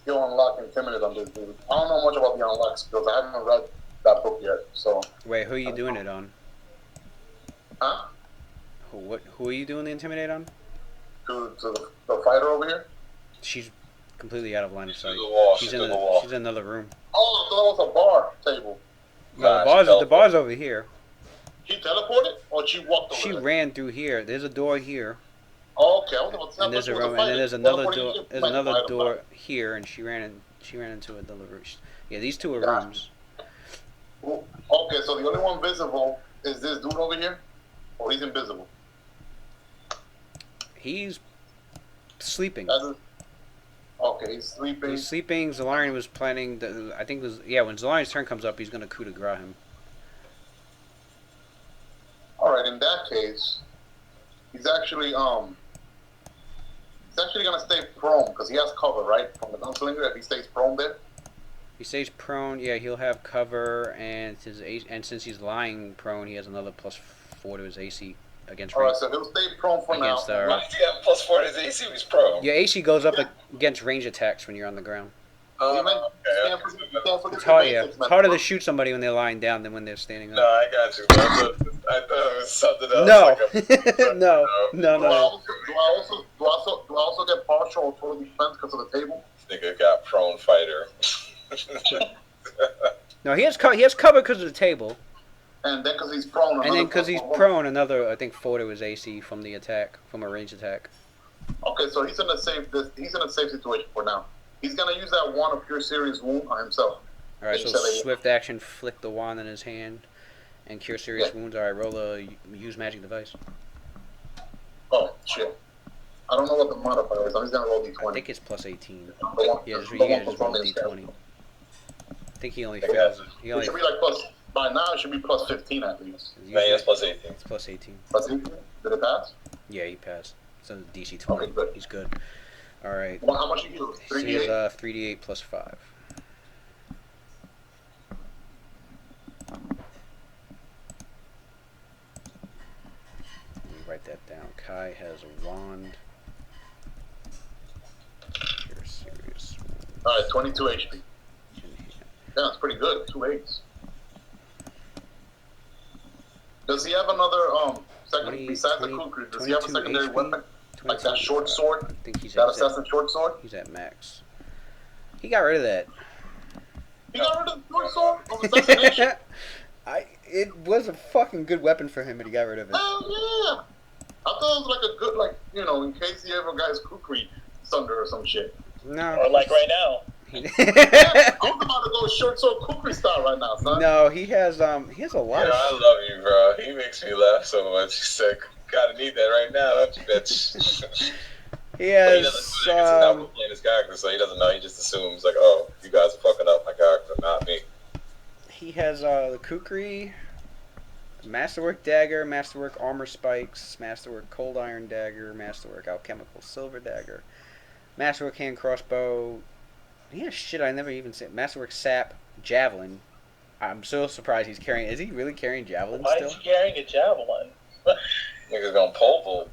Skill unlock Intimidate on this dude. I don't know much about the unlock skills. I haven't read that book yet. So. Wait, who are you doing it on? Huh? Who are you doing the Intimidate on? To the fighter over here? She's completely out of line of sight. the wall. She's She's in the wall. she's in another room. Oh, I thought it was a bar table. No, Nah, the bar's over here. She teleported, or she walked over She there? ran through here. There's a door here, Oh, okay. I was about to say, and there's a I thought she room, was and then there's fighter. another Teleported, door. you There's might another fight him, door but- here, and she ran into another room. Yeah, these two are Gotcha. rooms. Okay, so the only one visible is this dude over here, or he's invisible. He's sleeping. Okay, he's sleeping. He's sleeping. Zalarian was planning. I think it was when Zalarian's turn comes up, he's gonna coup de grace him. All right, in that case, he's actually gonna stay prone because he has cover, right, from the gunslinger. If he stays prone there. He stays prone. Yeah, he'll have cover, and since he's lying prone, he has another +4 to his AC against All right, range. so he'll stay prone for now. Against Why did he have +4 to his AC? He's pro. Your AC goes up against range attacks when you're on the ground. You can't It's forget hard, the yeah. basics, It's man. harder to shoot somebody when they're lying down than when they're standing No, up. I got you. I thought it was something else. No, Like no, Do no. I also get partial or total defense because of the table? This nigga got prone fighter. No, he has cover because of the table, And then because he's prone. and then because he's prone, another I think 4 to his AC from the attack, from a range attack. Okay, so he's in a safe situation for now. He's gonna use that one of pure serious wound on himself. All right, You so said that- swift action, flick the wand in his hand, and cure serious Yeah. wounds. All right, roll a use magic device. Oh shit! I don't know what the modifier is. I'm just gonna roll d20. I think it's +18. The one- Yeah, the you one can just roll from his d20. I think he only Yeah. fails. He It only should be like plus. By now, it should be plus 15 at least. Man, he has +18. It's +18. Plus 18? Did it pass? Yeah, he passed. It's on DC 20. Okay, good. He's good. All right. Well, how much you use? So he's 3d8? 3d8 +5. Let me write that down. Kai has a wand. Cure serious wounds All right, 22 HP. in hand. Yeah, that's pretty good. 2 8s. Does he have another second 20, besides the 20, kukri? Does he have a 22 secondary HP? weapon like that 22, short sword? I think he's That at assassin short sword? he's at max. He got rid of that. He got rid of the short sword of assassination. It was a fucking good weapon for him, but he got rid of it. Hell yeah! I thought it was like a good, like, you know, in case he ever got his kukri sunder or some shit. No. Or like right now. Yeah, I'm about to go short sword kukri style right now, son. No, he has a lot Yeah, of I love you, bro. He makes me laugh so much. He's like, gotta need that right now, don't you, bitch? he But he has doesn't know that now we're playing his character, so he doesn't know. He just assumes, like, oh, you guys are fucking up my character, not me. he has the kukri, masterwork dagger, masterwork armor spikes, masterwork cold iron dagger, masterwork alchemical silver dagger, masterwork hand crossbow. He has shit I never even said. Masterwork sap javelin. I'm so surprised he's carrying. Is he really carrying javelin Why still? is he carrying a javelin? Niggas gonna pole vault.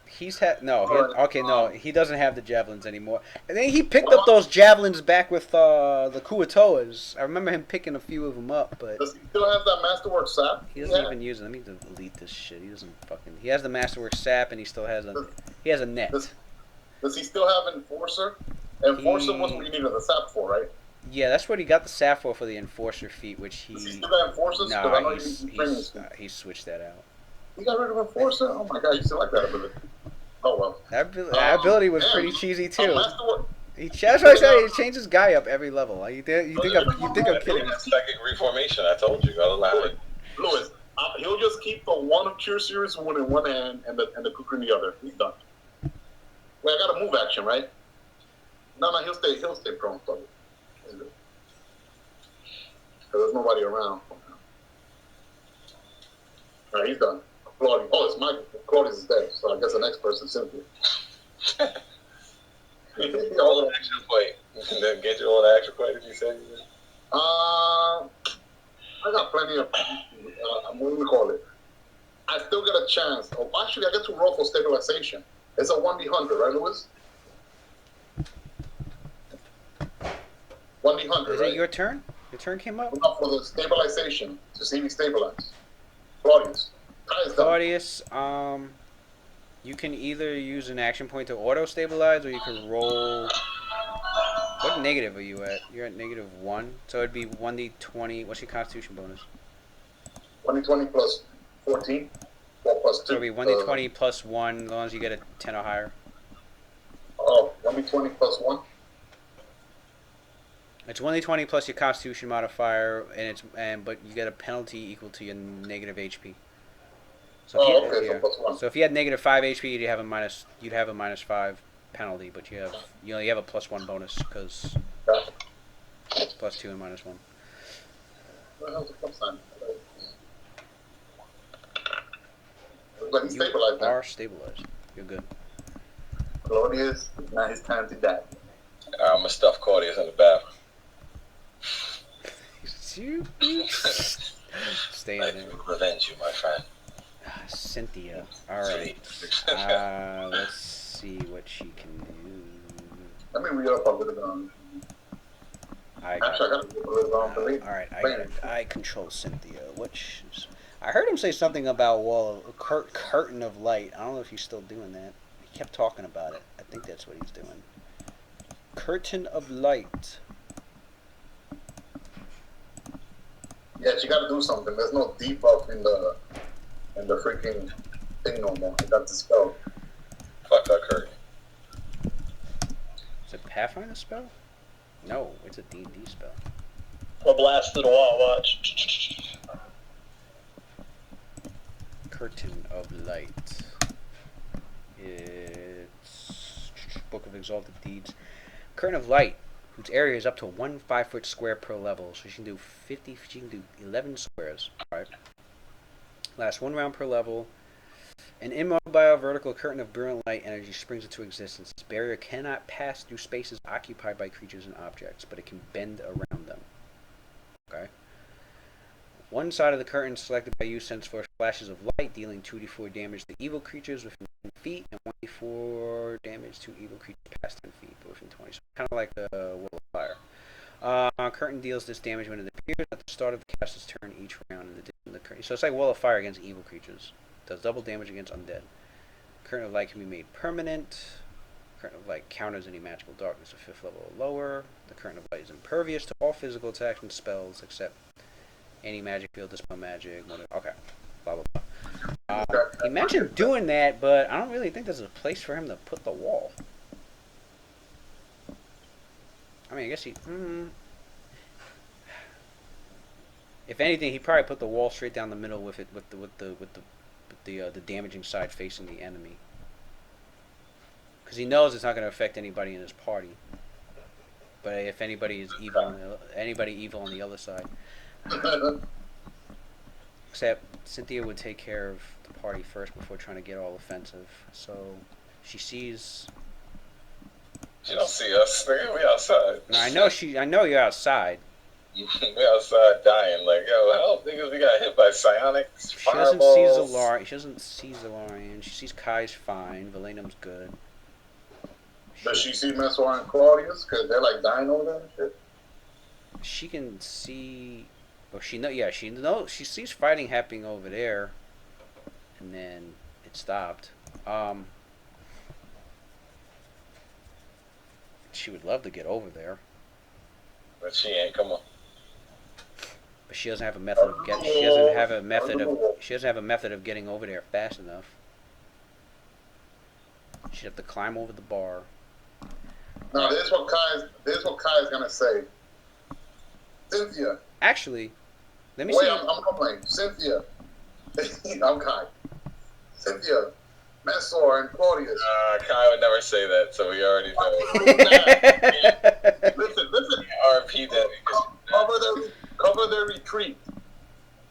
He's had no. He doesn't have the javelins anymore. And then he picked up those javelins back with the Kuatoas. I remember him picking a few of them up, but Does he still have that masterwork sap? he doesn't even use it. Let me delete this shit. He doesn't fucking. He has the masterwork sap, and he still has a net. Does he still have enforcer? Enforcer was what you needed the sap for, right? Yeah, that's what he got the sap for the enforcer feat, which he. Does he still have enforcers? 'Cause I know No, he's training school. he switched that out. He got rid of enforcer? Oh my god, you still like that ability. Oh well. That ability was Damn, pretty cheesy a too. masterwork. That's what I said. He changes guy up every level. Like, you think I'm kidding? That's psychic reformation, I told you. I lied. Louis, he'll just keep the one of Cure Series one in one hand and the kukri in the other. He's done. Wait, I got a move action, right? No, he'll stay prone. Because there's nobody around. Alright, he's done. Claudia. Oh, it's Michael. Claudius is dead, so I guess the next person is Cynthia. Roll an action point. Then get your own action point if you say. I got plenty of. What do we call it? I still get a chance. Oh, actually, I get to roll for stabilization. It's a 1D100, right, Lewis? 1D100, Is right? it your turn? Your turn came up? Enough for the stabilization to see me stabilize. Claudius. Kai's done. Claudius, you can either use an action point to auto stabilize, or you can roll. What negative are you at? You're at -1, so it'd be 1d20. What's your Constitution bonus? 2020 plus 14. Or plus 2. So it'd be 1d20 plus 1, as long as you get a 10 or higher. Oh, 1d20 plus 1? It's 1d20 plus your Constitution modifier, but you get a penalty equal to your negative HP. So okay, so plus 1. So if you had -5 HP, you'd have a -5 penalty, but you only have a +1 bonus because +2 and -1. What the hell's the plus sign? But he's stabilized You now. are stabilized. You're good. Claudius, now his time to die. I'm gonna stuff Claudius in the bathroom. Stay I in there. will revenge you, my friend. Cynthia. All right. Let's see what she can do. Let me read up a bit on. Actually, I got to read it on for me. All right. I control Cynthia. I heard him say something about curtain of light. I don't know if he's still doing that. He kept talking about it. I think that's what he's doing. Curtain of light. Yeah, she got to do something. There's no debuff in the freaking thing no more. I got the spell. Fuck that curtain. Is it Pathfinder spell? No, it's a D&D spell. A blast through the wall. Watch. Curtain of light. It's Book of Exalted Deeds. Curtain of light, whose area is up to 1 5-foot square per level. So she can do 50. She can do 11 squares. All right. Lasts 1 round per level. An immobile vertical curtain of brilliant light energy springs into existence. This barrier cannot pass through spaces occupied by creatures and objects, but it can bend around them. Okay. One side of the curtain selected by you sends forth flashes of light, dealing 2d4 damage to evil creatures within 10 feet, and 1d4 damage to evil creatures past 10 feet, but within 20. So kind of like a Wall of Fire. Curtain deals this damage when it appears at the start of the caster's turn each round. In addition to the curtain, so it's like Wall of Fire against evil creatures. Does double damage against undead. Curtain of light can be made permanent. Curtain of light counters any magical darkness at 5th level or lower. The curtain of light is impervious to all physical attacks and spells except any magic field, dispel magic, whatever. Okay. Blah, blah, blah. He mentioned doing that, but I don't really think there's a place for him to put the wall. I mean, I guess he... If anything, he probably put the wall straight down the middle with the damaging side facing the enemy. Because he knows it's not going to affect anybody in his party. But if anybody is evil, on the other side. Except Cynthia would take care of the party first before trying to get all offensive. So she sees. She don't see us. Nigga, we outside. No, I know you're outside. We outside dying. Like, yo, help, niggas, we got hit by psionics. She doesn't see Zalari. She doesn't see Zalarian. She sees Kai's fine. Valenum's good. Does she see Mesor and Claudius? Because they're like dying over there and shit. She can see. Well, she sees fighting happening over there, and then it stopped. She would love to get over there, but she ain't. Come on. but she doesn't have a method of get. She doesn't have a method of. She doesn't have a method of getting over there fast enough. She'd have to climb over the bar. No, this is what Kai's gonna say. Cynthia. Actually, let me Wait, see. I'm not playing. Cynthia. I'm Kai. Cynthia, Mesor, and Claudius. Kai would never say that, so we already know. Listen. RP that. Cover their retreat.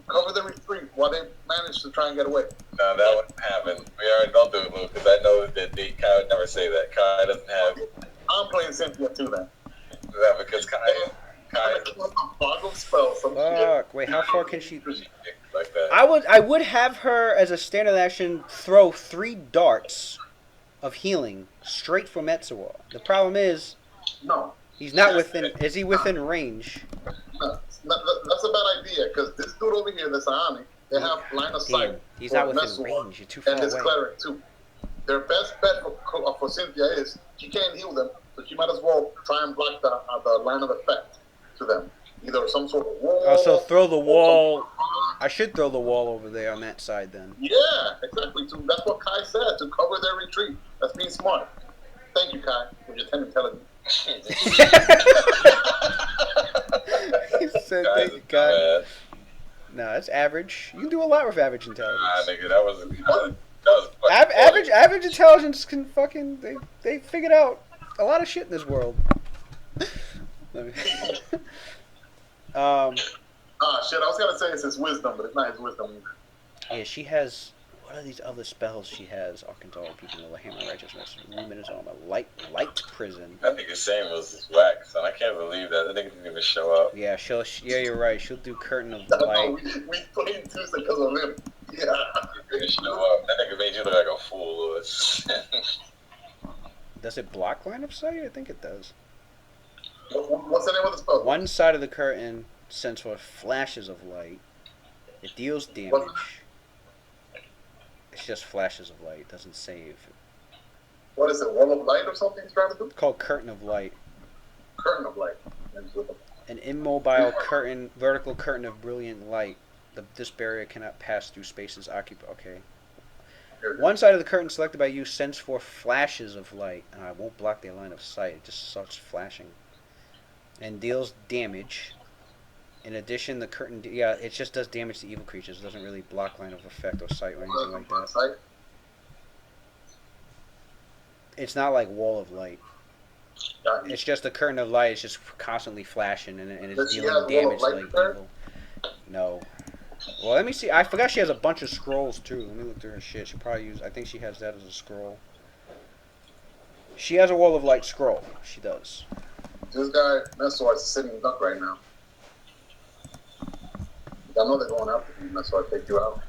Cover the retreat while they manage to try and get away. No, that wouldn't happen. We already don't do it, Lou, because I know that Kai would never say that. Kai doesn't have. I'm playing Cynthia too then. Yeah, because Kai. Boggle spell, some Fuck. shit. Wait, how far can she? Like that. I would have her as a standard action throw 3 darts of healing straight for Metsuo. The problem is No. he's not within. Is he within range? No, that's a bad idea because this dude over here, the Sahani, they have line of sight. Damn, he's for not within Metsuo range. You're too far and this away. cleric too. Their best bet for Cynthia is she can't heal them, so she might as well try and block the line of effect to them. Either some sort of wall. Also, throw the wall. I should throw the wall over there on that side then. Yeah, exactly. So that's what Kai said, to cover their retreat. That's being smart. Thank you, Kai, for your 10 intelligence. He said, "Thank you, God." No, that's average. You can do a lot with average intelligence. Nigga, that was fucking Average intelligence can fucking they figured out a lot of shit in this world. Let me- Shit, I was gonna say it's his wisdom, but it's not his wisdom either. Yeah, she has. What are these other spells she has? Arkansas, people know the Hammer Righteousness, Luminous Armor, Light Prison. I think his same was whack, son. I can't believe that. That nigga didn't even show up. Yeah, yeah, you're right. She'll do Curtain of No, Light. we played Tuesday because of him. Yeah. He didn't show up. That nigga made you look like a fool, Lewis. Does it block line of sight? I think it does. What's the name of the spell? One side of the curtain sends forth flashes of light. It deals damage. It's just flashes of light. It doesn't save. What is it? Wall of light or something he's trying to do? It's called Curtain of Light. Curtain of light. An immobile curtain, vertical curtain of brilliant light. This barrier cannot pass through spaces occupied. Okay. One side of the curtain selected by you sends forth flashes of light. It won't block their line of sight. It just starts flashing. And deals damage. In addition, the curtain... Yeah, it just does damage to evil creatures. It doesn't really block line of effect or sight or anything like that. It's not like Wall of Light. It's just a curtain of light. It's just constantly flashing and it's dealing damage like evil. No. Well, let me see. I forgot she has a bunch of scrolls too. Let me look through her shit. She probably use. I think she has that as a scroll. She has a Wall of Light scroll. She does. This guy, Messor, is sitting duck right now. I know they're going after you, that's why I take you out.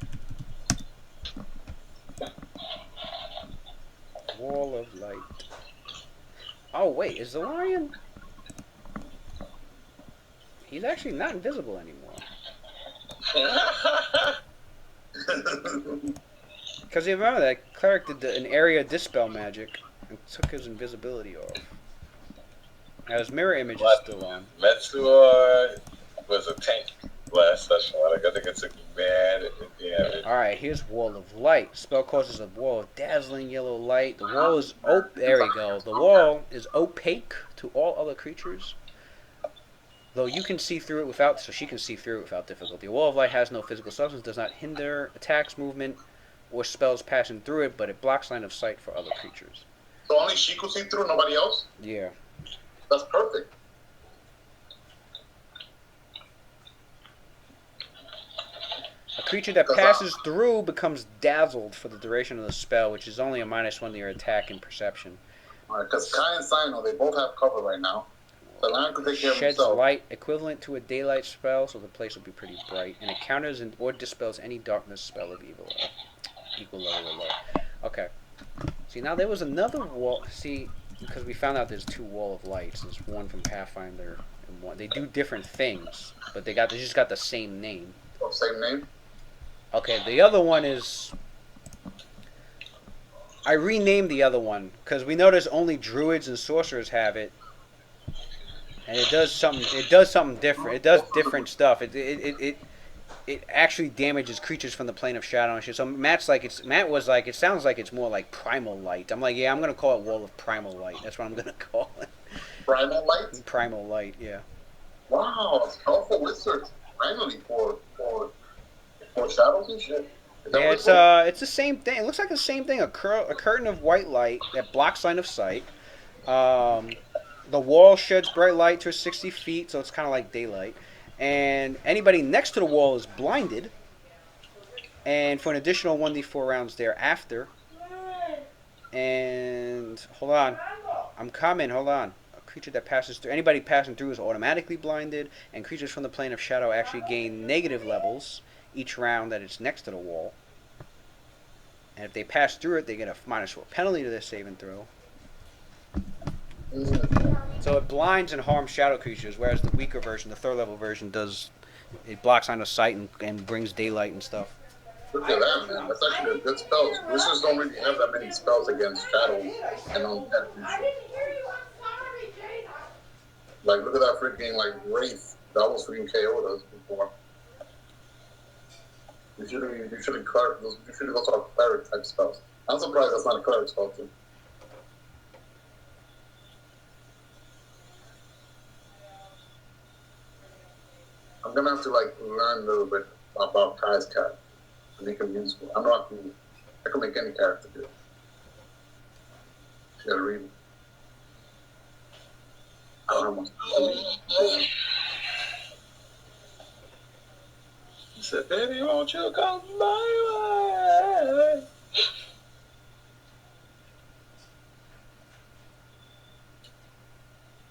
Wall of Light. Oh wait, is the lion? He's actually not invisible anymore. Because you remember that cleric did an area dispel magic and took his invisibility off. Now his mirror image is still on. Metsuo was a tank last session. I think it took mad damage. Alright, here's Wall of Light. Spell causes a wall of dazzling yellow light. The wall is there we go. The wall is opaque to all other creatures. Though you can see through it without, so she can see through it without difficulty. A Wall of Light has no physical substance, does not hinder attacks, movement, or spells passing through it, but it blocks line of sight for other creatures. So only she could see through, nobody else? Yeah. That's perfect. A creature that passes through becomes dazzled for the duration of the spell, which is only a -1 to your attack and perception. Alright, because Kai and Sino, they both have cover right now. The lion could take care of Sheds himself. light equivalent to a daylight spell, so the place will be pretty bright, and it counters or dispels any darkness spell of evil, equal level or low. Okay. See, now there was another wall. See, because we found out there's 2 Wall of Lights. There's one from Pathfinder and one. They do different things, but they just got the same name. Oh, same name? Okay, the other one is. I renamed the other one because we noticed only druids and sorcerers have it. And it does something. It does something different. It does different stuff. It actually damages creatures from the plane of shadow and shit. So Matt was like, it sounds like it's more like primal light. I'm like, yeah, I'm gonna call it Wall of Primal Light. That's what I'm gonna call it. Primal light? Primal Light, yeah. Wow, it's powerful wizards. Finally, for shadows and shit. Yeah, it's the same thing. It looks like the same thing. A curtain of white light that blocks line of sight. The wall sheds bright light to 60 feet, so it's kind of like daylight. And anybody next to the wall is blinded. And for an additional 1d4 rounds thereafter. And hold on, I'm coming. Hold on. A creature that passes through, anybody passing through is automatically blinded. And creatures from the plane of shadow actually gain negative levels each round that it's next to the wall. And if they pass through it, they get a -4 penalty to their saving throw. So it blinds and harms shadow creatures, whereas the weaker version, the third level version, does it blocks line of sight and brings daylight and stuff. Look at that, man. That's actually a good spell. Wizards don't really have that many spells against shadows and undead creatures. Like, look at that freaking, like, Wraith. That was freaking KO'd us before. Usually those are cleric type spells. I'm surprised that's not a cleric spell, too. I'm gonna have to, like, learn a little bit about Kai's cat to make him useful. I can make any character do it. You gotta read it. I don't know. He said, baby, won't you come my way?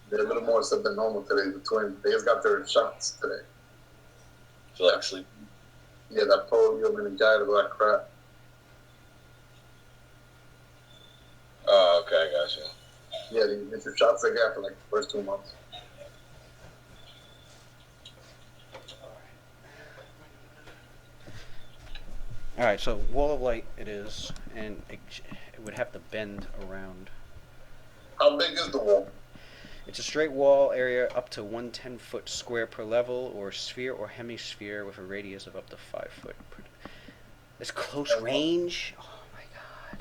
They're a little more upset than normal today. The twins, they just got their shots today. Feel like sleep. Yeah, that polio, meningitis, all that crap. Oh, okay, I got you. Yeah, they get your shots they got for like the first 2 months. All right, so wall of light it is, and it would have to bend around. How big is the wall? It's a straight wall area up to 110-foot square per level, or sphere or hemisphere with a radius of up to 5 foot. It's close range. Oh my god.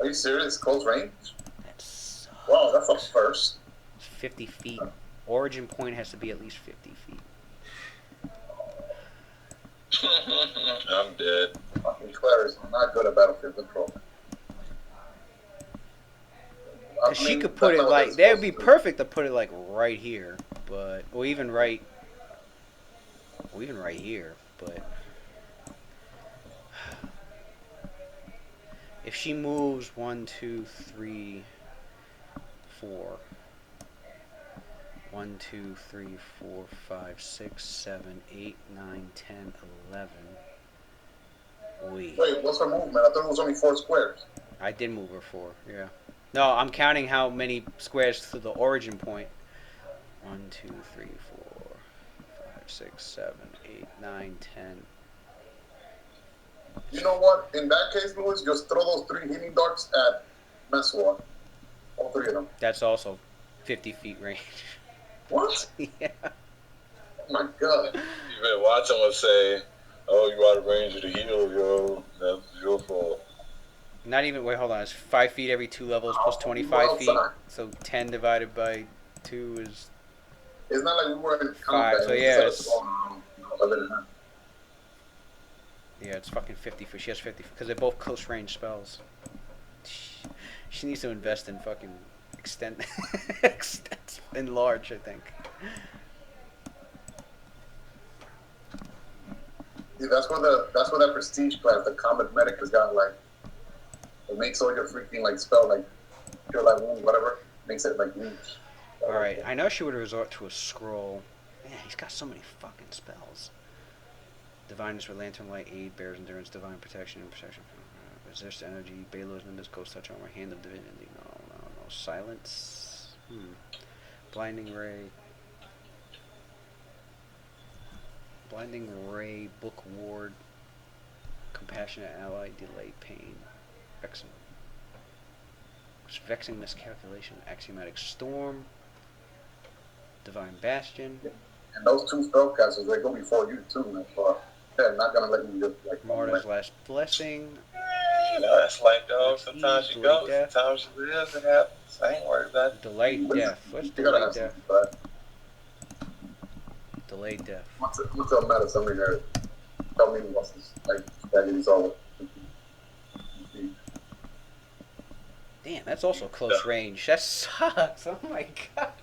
Are you serious? Close range? That's Wow, that's a first. 50 feet. Origin point has to be at least 50 feet. I'm dead. Fucking clerics are not good at battlefield control. She could put it like, that would be perfect to put it like right here, but, or even right here, but if she moves 1, 2, 3, 4, 1, 2, 3, 4, 5, 6, 7, 8, 9, 10, 11. Wait, what's her movement? I thought it was only 4 squares. I did move her 4, yeah. No, I'm counting how many squares to the origin point. 1, 2, 3, 4, 5, 6, 7, 8, 9, 10. You know what? In that case, Louis, just throw those 3 healing darts at Meswar. All 3 of them. That's also 50 feet range. What? Yeah. Oh my god. Even Watson would say, oh, you out of range of the heal, yo. That's your fault. Not even, wait, hold on. It's 5 feet every 2 levels plus 25 feet. So 10 divided by 2 is... It's not like we were in 5, so yeah, it's... 11 and a half. Yeah, it's fucking 50 feet. She has 50 feet, because they're both close range spells. She needs to invest in fucking extend enlarge, I think. Yeah, that's where that prestige class, the Comet Medic, has got like, it makes all your freaking like spell like cure that wound, whatever, makes it like reach. Alright, I know she would resort to a scroll. Man, he's got so many fucking spells. Divineness for Lantern Light, Aid, Bear's Endurance, Divine Protection, and Protection. Resist Energy, Balos, Nimbus, Ghost Touch Armor, Hand of Divinity. No. Silence. Blinding Ray. Blinding Ray, Book Ward, Compassionate Ally, Delay Pain. Vexing Miscalculation, Axiomatic Storm, Divine Bastion. And those 2 spellcasters, they go before you too, man. So they're not gonna let you just like. Martyr's Last Blessing. You know, that's like, dog. Sometimes you go, sometimes you live, it happens. I ain't worried about it. Delayed Death. What's You gotta Delayed have Death? something, but Delayed Death. what's a meta something there? Tell me what's this like that is all. Damn, that's also close range. That sucks. Oh my god.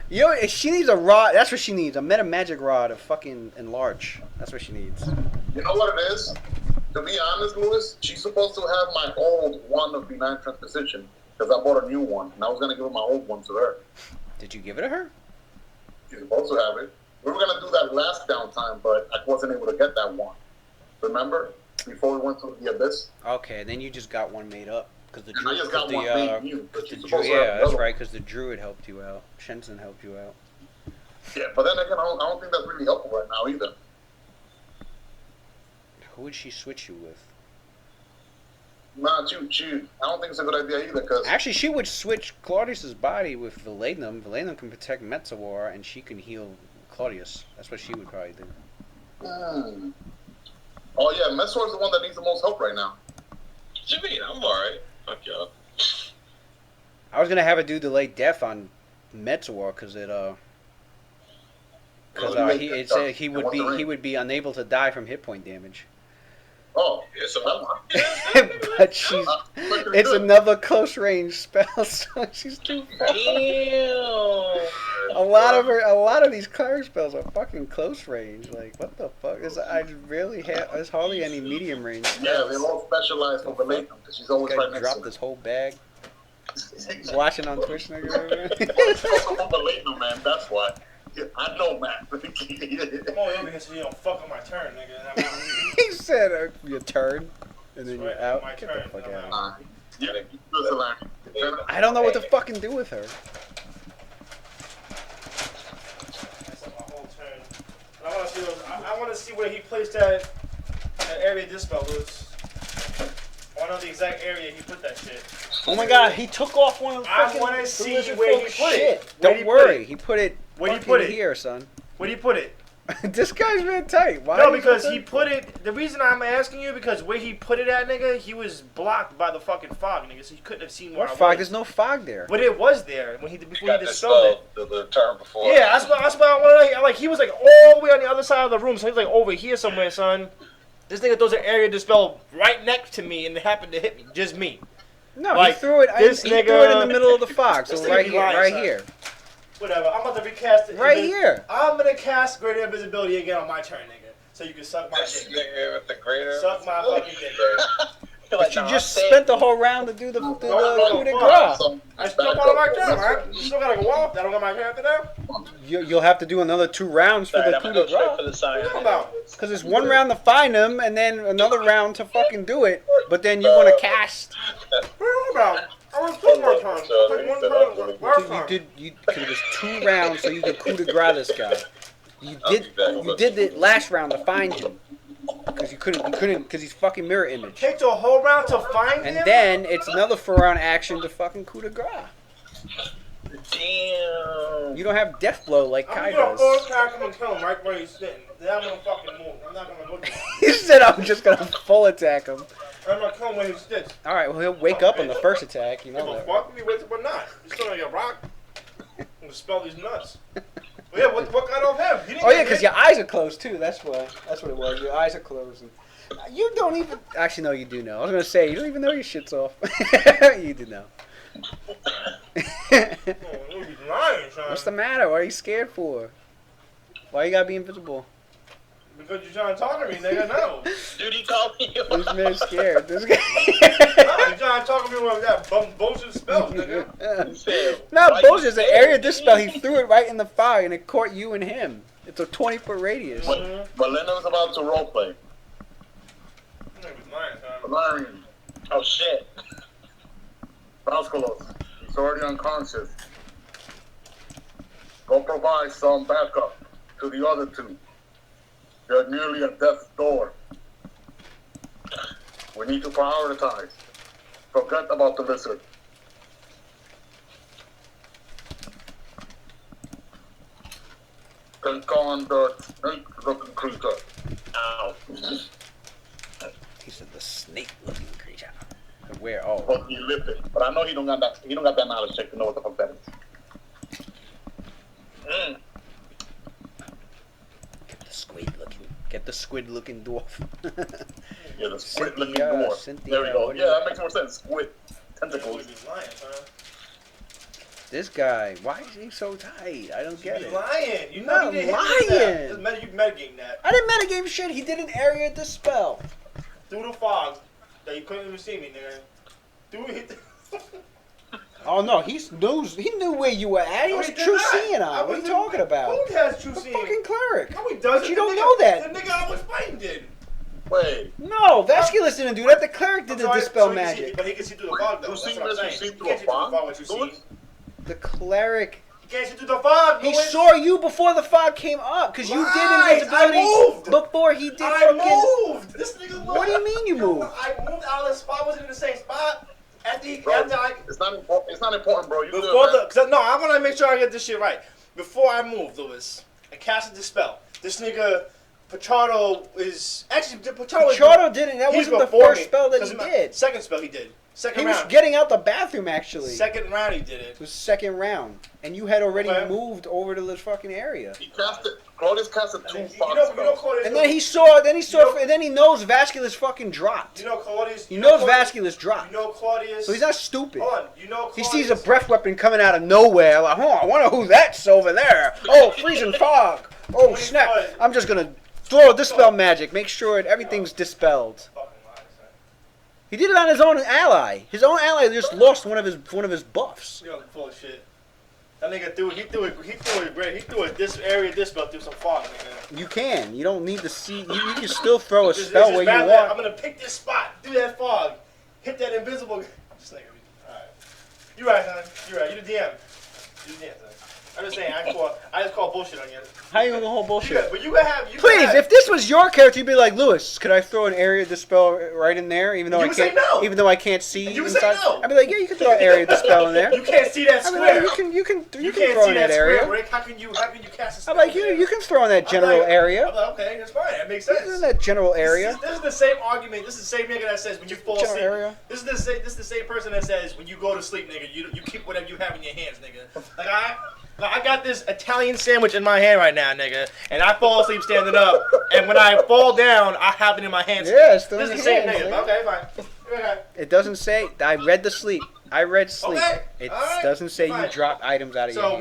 Yo, she needs a rod. That's what she needs. A meta magic rod to fucking enlarge. That's what she needs. You know what it is? To be honest, Louis, she's supposed to have my old one of Benign Transposition because I bought a new one and I was gonna give my old one to her. Did you give it to her? She's supposed to have it. We were gonna do that last downtime, but I wasn't able to get that one. Remember? before we went to the abyss. Okay, then you just got one made up because the And I druid. just got one made new, but you're supposed to have Yeah, that's another right. one. Because the druid helped you out. Shenson helped you out. Yeah, but then again, I don't think that's really helpful right now either. Who would she switch you with? Nah, she. I don't think it's a good idea either, because Actually, she would switch Claudius's body with Valenum. Valenum can protect Metzawar, and she can heal Claudius. That's what she would probably do. Oh yeah, Messor's the one that needs the most help right now. What you mean? I'm alright. Fuck y'all. I was gonna have her do delay death on Metzawar because it said he would be unable to die from hit point damage. Oh, Yeah, so But it's another close range spell, so she's too far. Damn. A lot of these cleric spells are fucking close range. Like, what the fuck? There's hardly any medium range spells. Yeah, they're all specialized for Valenum, because she's always right next dropped to this her. whole bag. Watching on Twitch, nigga. It's also for Valenum, man, that's why. Yeah, I know, man. I'm only over here so you don't fuck on my turn, nigga. He said your turn, and then That's you're right, out. my Get turn, the fuck and I'm out. Yeah, I don't know what to fucking do with her. That's like my whole turn. And I want to see where he placed that area dispel was. I know the exact area he put that shit. Oh my god, he took off one of the I fucking wanna see Blizzard where folk he put it. shit. Where Don't he put worry, it? he put it Where he fucking put it? here, son. Where do you put it? This guy's been tight. Why? No, is because he he put it. The reason I'm asking you because where he put it at, nigga, he was blocked by the fucking fog, nigga. So he couldn't have seen where What I fog? was. There's no fog there. But it was there when before got he this dispelled it. the term before. Yeah, that's what I want to like. He was like all the way on the other side of the room, so he was like over here somewhere, son. This nigga throws an area dispel right next to me, and it happened to hit me, just me. No, Like, he threw it. this He threw it nigga- in the middle of the fog. So This nigga right be here, lying, right son. here, Whatever. I'm about to recast it. right here. I'm gonna cast greater invisibility again on my turn, nigga. So you can suck my This dick. nigga with the greater. Suck my fucking dick. But you just spent the whole round to do the coup de fuck. grace. I still on my turn, right? You still gotta go off. I don't got my character now. You'll have to do another 2 rounds for Alright, the I'm coup gonna de go straight grace. for the sign. What about? Because it's 1 round to find him, and then another round to fucking do it. But then you want to cast. What about? I was two more times. Like one turn. Last time. Because it was 2 rounds, so you could coup de grace this guy. You did it last round to find him. Because you couldn't, because he's fucking mirror image. Takes a whole round to find him. And then it's another 4 round action to fucking coup de grace. Damn. You don't have death blow like I'm Kai gonna full does. attack him and kill him right where he's sitting. Then I'm gonna fucking move. I'm not gonna look at him. He said I'm just gonna full attack him. I'm gonna kill him when he sits. Alright, well he'll wake up on the first attack, you Give know a that. fuck if he wakes up or not. He's still gonna get rocked. I'm gonna spell these nuts. But yeah, what got off him? He didn't Oh yeah, get because hit. your eyes are closed too, that's why. That's what it was, your eyes are closed. And you don't even, actually no you do know. I was gonna say, you don't even know your shit's off. You do know. Oh, you be lying, son. What's the matter? What are you scared for? Why you gotta be invisible? Because you're trying to talk to me, nigga. No. Dude, he called me. This man's scared. This guy. No, you're trying to talk to me with that bullshit spells, nigga. No, Why bullshit. you It's an scared? area dispel. He threw it right in the fire and it caught you and him. It's a 20-foot radius. Valenum's about to roleplay. You nigga be lying, son. Valerian, Oh shit. Vascolos, he's already unconscious. Go provide some backup to the other 2. They're nearly at death's door. We need to prioritize. Forget about the lizard. Take on the snake-looking creature. Ow. He said the snake-looking creature. Where? Oh. But he lived it. But I know he don't got that. He don't got that knowledge check to know what the fuck that is. Mm. Get the squid-looking dwarf. Yeah, the squid-looking Cynthia, dwarf. Cynthia, There we go. what do Yeah, you- that makes more sense. Squid. You Tentacles. be lying, son. This guy, why is he so tight? I don't You get be it. lying. You I'm know not he didn't lying. hit that. You metagame that. I didn't metagame shit. He did an area dispel. Through the fog that you couldn't even see me, nigga. Through it. Oh no, he knew where you were at. He No, was he a did true not. seeing I eye. What are you wasn't- talking about? Who has true The seeing? fucking cleric. No, he doesn't. But you The don't nigga- know that. The nigga I was fighting did. Wait. No, Vasculus didn't do that. The cleric did the dispel So magic. but he can see through the fog, though. You That's seen what I'm this? You saying. see You through a can't see through the fog? fog what you see. Louis? The cleric. You can't see through the fog, He Louis. saw you before the fog came up, because you did Lies! invisibility I moved! before he did I fucking... moved! This nigga moved. What do you mean you moved? I moved out of the spot. I wasn't in the same spot. Bro, it's not important. It's not important, bro. You Before good, man. no, I want to make sure I get this shit right. Before I moved, Louis, I casted the spell. This nigga, Pachardo is... Actually, Pachardo didn't. That he's wasn't the before first me. spell that he did. Second spell he did. Second He round. was getting out the bathroom, actually. Second round he did it. It was second round. And you had already Okay. moved over to this fucking area. He casted. Claudius casted 2 You fox know, spells. Claudius... And then he saw, and then he knows Vasculus fucking dropped. You know Claudius... He you know knows Vasculus dropped. You know Claudius... So he's not stupid. Hold on. You know He Claudius... sees a breath weapon coming out of nowhere. Like, I wonder who that's over there. Oh, freezing fog. Oh, snap. I'm just going to throw a dispel magic. Make sure everything's dispelled. Fucking lies, man. He did it on his own ally. His own ally just lost one of his buffs. You're full of shit. That nigga threw it great. He threw it this area dispel through some fog, nigga. You can. You don't need to see. You can still throw a This spell is where you bad. want. I'm gonna pick this spot, through that fog, hit that invisible. This nigga. Alright. You right, son. You right. You the DM. You the DM, son. I'm just saying. I just call bullshit on you. How you gonna hold bullshit? But you gonna have. Please, if this was your character, you'd be like, Lewis, could I throw an area dispel right in there, even though You I would say can't, no. even though I can't see You would inside? say no. I'd be like, yeah, you can throw an area dispel in there. You can't see that I'd be square. like, you can You throw can't see in that that square, area. Rick. How can you cast a spell? I'm like, you can throw in that general area. I'm like, okay, that's fine. That makes sense. In that general area. This is the same argument. This is the same nigga that says when you fall General asleep. area. This is the same person that says when you go to sleep, nigga, you keep whatever you have in your hands, nigga. Like I got this Italian sandwich in my hand right now, nigga, and I fall asleep standing up, and when I fall down, I have it in my hands. Yeah, it's still this in is the your same hands, nigga. nigga. Okay, fine. Okay. It doesn't say. I read the sleep. I read sleep. Okay, It alright, doesn't say you fine. drop items out of your So hand.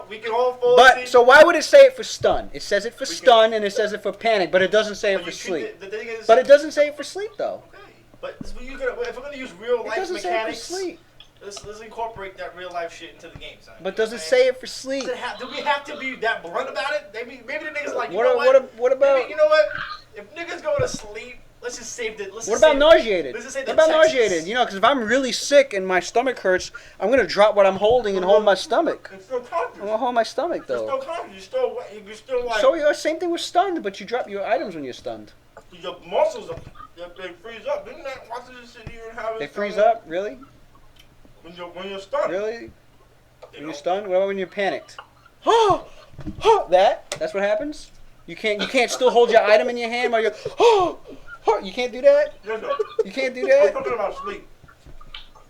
we can all fall But asleep. so why would it say it for stun? It says it for We can- stun and it says it for panic, but it doesn't say it But for you keep sleep. The thing is, But it doesn't say it for sleep though. okay. But if we're gonna use real It life doesn't say it for mechanics, sleep. let's incorporate that real life shit into the game, son. But does it say it for sleep? Do we have to be that blunt about it? Maybe the niggas like, you What know what? what about Maybe, you know what? If niggas go to sleep, let's just save the. what about nauseated? Let's just say What the about Texas. nauseated? You know, because if I'm really sick and my stomach hurts, I'm gonna drop what I'm holding and hold my stomach. It's still conscious. I'm gonna hold my stomach You're still though. conscious. You're still like. So same thing with stunned, but you drop your items when you're stunned. Your muscles they freeze up. Didn't that watch this shit here and have it? They freeze up, really? When you're stunned. Really? They When you're don't. stunned? What about when you're panicked? That's what happens? You can't still hold your item in your hand while you're you can't do that? No. You can't do I'm that? talking about sleep.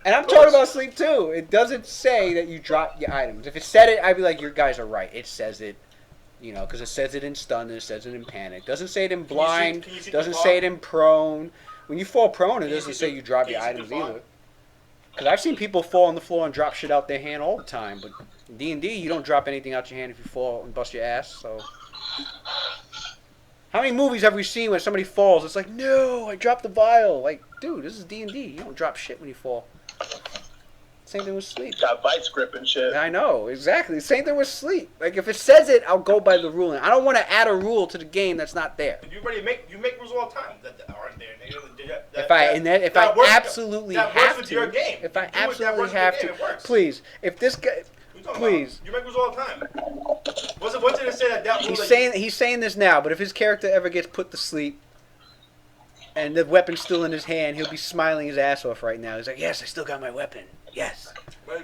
And I'm talking about sleep too. It doesn't say that you drop your items. If it said it, I'd be like, your guys are right. It says it, because it says it in stun and it says it in panic. Doesn't say it in blind. can you see the Doesn't fog? say it in prone. When you fall prone, it Can you doesn't see say the- you drop can your you see items the fog? either. Because I've seen people fall on the floor and drop shit out their hand all the time. But in D&D, you don't drop anything out your hand if you fall and bust your ass. So, how many movies have we seen when somebody falls? It's like, no, I dropped the vial. Like, dude, this is D&D. You don't drop shit when you fall. Same thing with sleep. Got vice grip and shit. I know, exactly. Same thing with sleep. Like, if it says it, I'll go by the ruling. I don't want to add a rule to the game that's not there. You make rules all the time that aren't there, nigga. If I works- absolutely that works have with to, your game. if I You do it, that absolutely works with have your to, game, it works. please, if this guy, What you talking please. about? You make rules all the time. What's it say that rule? He's saying this now, but if his character ever gets put to sleep and the weapon's still in his hand, he'll be smiling his ass off right now. He's like, yes, I still got my weapon. Yes.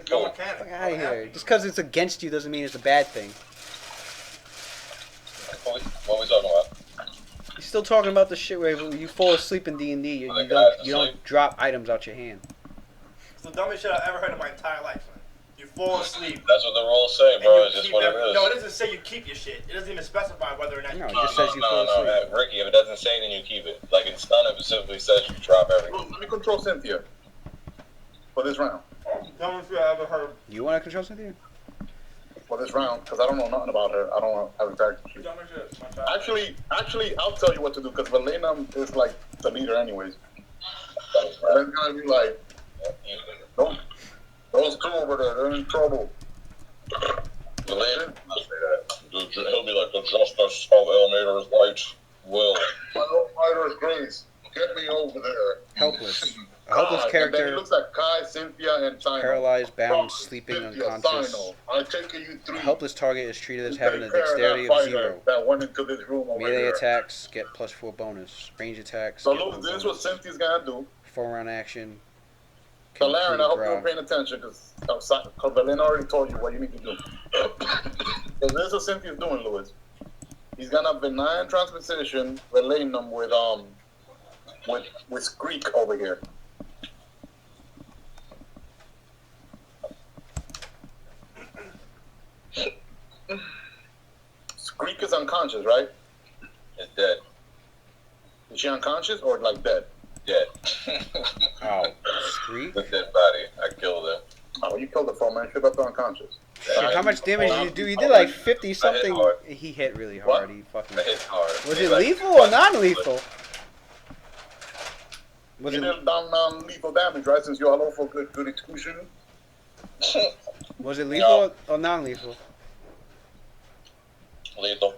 Go mechanic. Fuck out of here. Just because it's against you doesn't mean it's a bad thing. What are we talking about? He's still talking about the shit where you fall asleep in D&D, you Like don't asleep? drop items out your hand. It's the dumbest shit I've ever heard in my entire life. Man. You fall asleep. That's what the rules say, and bro. you It's just keep what it every- is. No, it doesn't say you keep your shit. It doesn't even specify whether or not No, you it keep just says you fall asleep. man. Ricky, if it doesn't say it, then you keep it. Like in stun, it specifically says you drop everything. Let me control Cynthia for this round. Dumbest shit I ever heard. You want to control something? For this round, because I don't know nothing about her. I don't have a character sheet. Dumbest shit. My child. Actually, I'll tell you what to do because Valena is like the leader, anyways. And it's gonna be like, those two over there, they're in trouble. He'll be like, the justice of Elmater is light. Will. Final Fighter's Grace. Get me over there. Helpless. A helpless And then he character, looks at Kai, Cynthia, and Sino. paralyzed, bound, Kai, sleeping, Cynthia, unconscious. Sino. I take you A three. helpless target is treated as to having a take care dexterity that of fighter 0. that went into this room over Melee here. attacks get +4 bonus. Range attacks So get look, 1 this is what bonus. Cynthia's gonna do. 4-round action. So Laren, I hope you draw. were paying attention because Berlin already told you what you need to do. So this is what Cynthia's doing, Louis. He's gonna benign transposition, relating them with Greek over here. Greek is unconscious, right? It's dead. Is she unconscious or like dead? Dead. Oh, Screek? The dead body. I killed him. Oh, you killed the four man. Should have done unconscious. Shit, how much damage did you do? You did like 50 something. hard. He hit really hard. What? He fucking. I hit hard. Was He's it like, lethal or non-lethal? Was You it did non-lethal damage, right? Since you're all over for good execution. was it lethal or non-lethal? Lethal.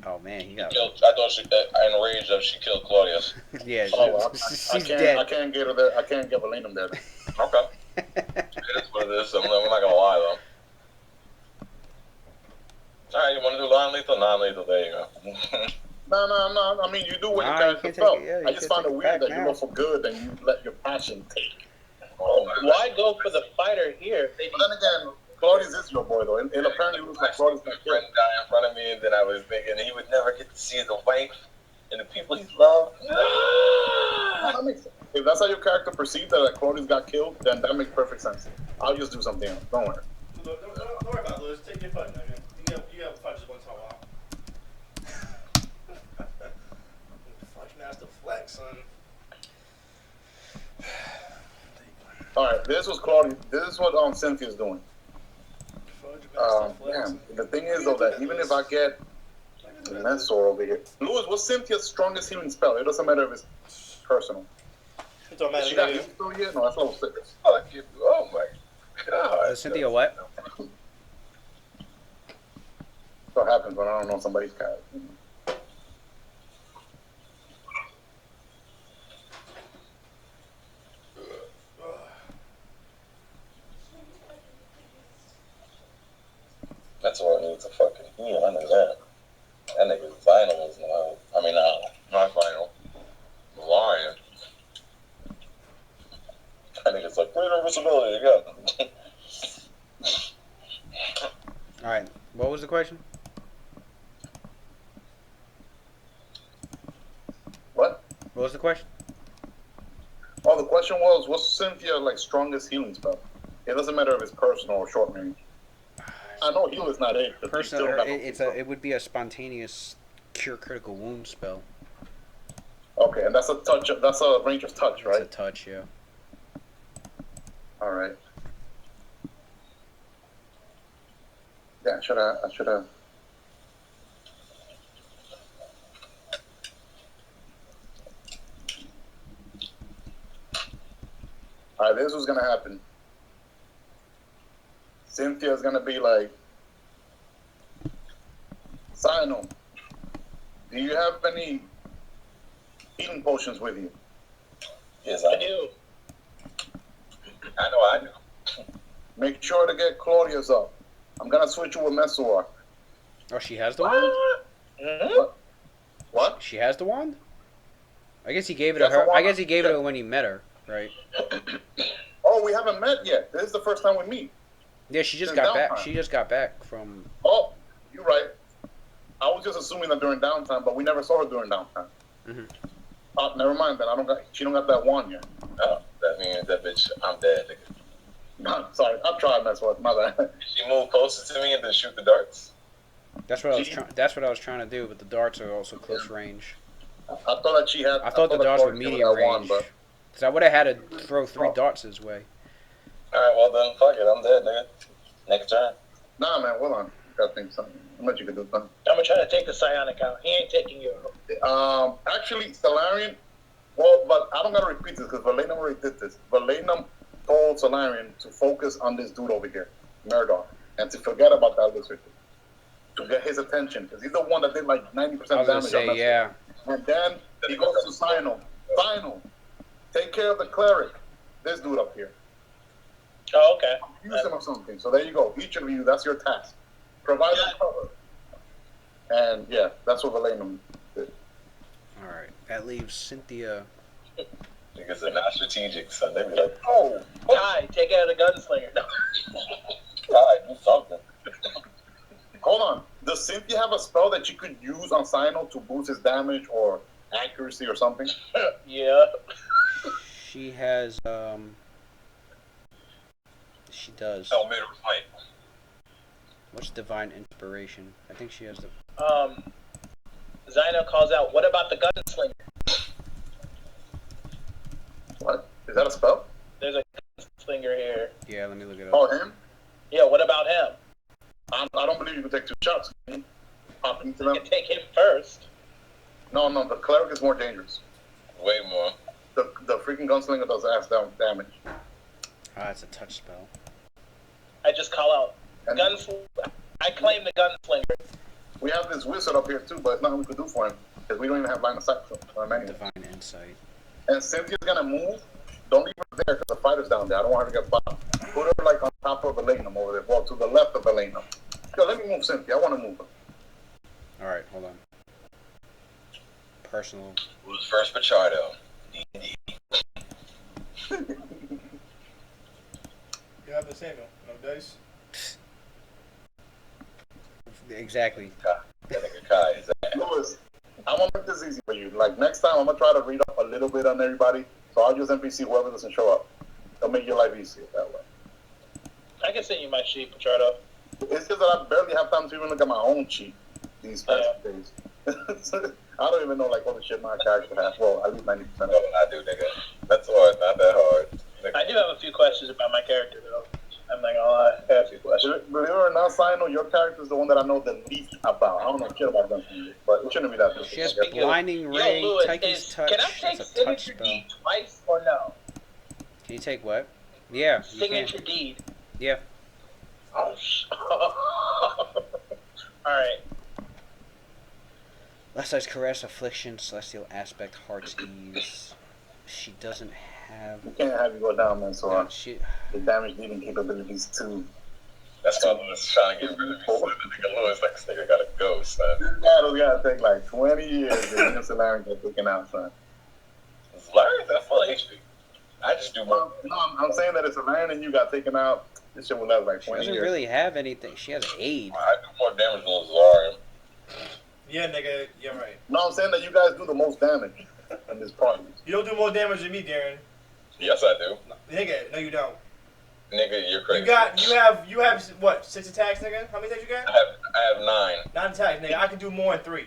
Oh man, he got. Killed, I thought she, enraged that she killed Claudius. Yeah, Oh, I she's can't. dead. I can't get her there. I can't get Valenum there. Okay. It is what it is. We're not gonna lie though. Alright, you wanna do non-lethal? Non-lethal, there you go. No. I mean, you do what Nah, your you character can't take felt. it, yeah, you I just can't find it take it weird back that you now. go for good and you let your passion take. Oh my Why go for the fighter here? But then again, Claudius is your boy though. It apparently looks like Claudius got friend killed. die in front of me, and then I was thinking he would never get to see the wife and the people he loved. That makes sense. If that's how your character perceived that Claudius got killed, then that makes perfect sense. I'll just do something else. Don't worry. Don't worry about it, Lewis. Take your fun, nigga. You got fudges once in a while. Fudge master flex, son. All right, this was Claudius. This is what Cynthia's doing. Fudge master flex. Damn. The thing is though that even if I get the Mensor over here, Louis, what's Cynthia's strongest healing spell? It doesn't matter if it's personal. It don't matter. She got nigga. healing spell yet? No, that's level 6. Fuck you. Oh my god. Cynthia, what? That's what happens when I don't know somebody's character. That's what I need to fucking heal. I know that. That nigga's vinyl is now. I mean, not vinyl. Lion. That nigga's like, great invisibility again. All right. What was the question? What? What was the question? Oh, the question was, what's Cynthia like strongest healing spell? It doesn't matter if it's personal or short range. I know heal is not it. But Personal. still got It would be a spontaneous cure critical wound spell. Okay, and that's a touch. That's a ranger's touch, right? It's a touch, yeah. All right. Yeah, I should have. All right, this was gonna happen. Cynthia's gonna be like, Sino, do you have any healing potions with you? Yes, I I do. do. I do. Make sure to get Claudius up. I'm gonna switch you with Messuar. Oh, she has the wand? Mhm. What? She has the wand? I guess he gave it to That's the her. I wand? guess he gave it to her when he met her, right? Oh, we haven't met yet. This is the first time we meet. Yeah, she just Since got back. downtime. She just got back from. Oh, you're right. I was just assuming that during downtime, but we never saw her during downtime. Mhm. Never mind that. She don't got that wand yet. Oh, that means that bitch, I'm dead, nigga. No, sorry, I'll try and mess with my bad. Did she move closer to me and then shoot the darts? That's what I was She- trying. That's what I was trying to do, but the darts are also close range. I thought that she had. I thought the that darts were Claudius gave her medium that wand, range. but Cause I would have had to throw 3 Oh. darts his way. Alright, well then, fuck it, I'm dead, nigga. Next turn. nah, man, hold on. Gotta think something. How much you could do something. I'm gonna try to take the psionic out. He ain't taking you. Actually, Solarian. Well, but I don't gotta repeat this because Valenum already did this. Valenum told Solarian to focus on this dude over here, Murdar, and to forget about that lizard. to get his attention because he's the one that did like 90% I was gonna damage. say, yeah. And then he goes to Sinal. Sinal, take care of the cleric. This dude up here. Oh, okay. Use him or something. So there you go. Each of you, that's your task. Provide the cover. And yeah, that's what Valena did. Alright. That leaves Cynthia. Because they're not strategic, so they be like, oh, Kai, take out the gunslinger. No. God, do something. Hold on. Does Cynthia have a spell that you could use on Sinal to boost his damage or accuracy or something? Yeah. She has, she does. Helmet or fight. What's Divine Inspiration? I think she has the. Zyno calls out, what about the gunslinger? What? Is that a spell? There's a gunslinger here. Yeah, let me look it up. Oh, him? Yeah, what about him? I don't believe you can take 2 shots. Pop into them. You can take him first. No, the cleric is more dangerous. Way more. The freaking gunslinger does ass down damage. Ah, it's a touch spell. I just call out, And I claim the gunslinger. we have this wizard up here too, but it's nothing we could do for him because we don't even have line of sight for him anyway. Divine Insight. And Cynthia's gonna move. Don't leave her there because the fighter's down there. I don't want her to get bombed. Put her like on top of Valenum over there. Well, to the left of Valenum. Yo, let me move Cynthia. I want to move her. Alright, hold on. Personal. Who's first Machado? D&D. You have the same, no dice. Exactly. That nigga Kai is that. Louis, I'm gonna make this easy for you. Like next time, I'm gonna try to read up a little bit on everybody. So I'll use NPC whoever doesn't show up. It'll make your life easier that way. I can send you my sheet, Pichardo. It's just that I barely have time to even look at my own cheat these past days. I don't even know like all the shit my character has. Well, at least 90% of No, it. I do, nigga. That's hard. Not that hard. Nigga. I do have a few questions about my character, though. I'm not gonna lie. I have a few questions. Believe it or not, Sino, your character is the one that I know the least about. I don't know shit about them, but it shouldn't be that She has difficult. Blinding Ray, Yo, Louis, Tyke's Touch. can I take That's a touch Signature spell. Deed twice or no? Can you take what? Yeah, you can. Signature Deed. Yeah. Oh, Alright. Last Eyes Caress, Affliction, Celestial Aspect, Heart's Ease. She doesn't have. We can't have you go down, man. So No, she. the damage dealing capabilities too. That's why Lewis trying to get rid of me. So the nigga Lewis like, this nigga gotta go, son. This battle's gotta take like 20 years to get Solarian get taken out, son. Larry's at full HP. I just do more. No, I'm saying that if Solarian and you got taken out, this shit will last like She 20 doesn't years. really have anything. She has aid. I do more damage than Lazarian. Yeah, nigga, you're right. No, I'm saying that you guys do the most damage in this party. You don't do more damage than me, Darren. Yes, I do. Nigga, no, you don't. Nigga, you're crazy. You have what? 6 attacks, nigga? How many attacks you got? I have 9. 9 attacks, nigga. I can do more in 3.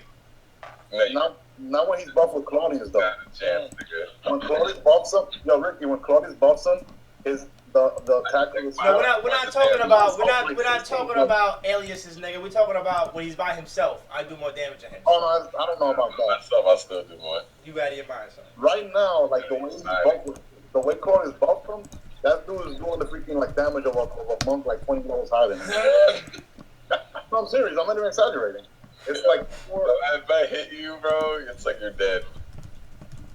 No, you Not when he's buffed with Claudius, though. got a chance, nigga. When Claudius buffs him, yo, Ricky, when Claudius buffs him, the attack is. No, we're not talking about aliases, nigga. We're talking about when he's by himself. I do more damage than him. Oh no, I don't know about that. Myself, I still do more. You out of your mind, son. Right now, like the way he's buffed, the way Claudius buffed him, that dude is doing the freaking like damage of a monk like 20 levels higher than him. No, I'm serious. I'm not even exaggerating. It's like If I hit you, bro, it's like you're dead.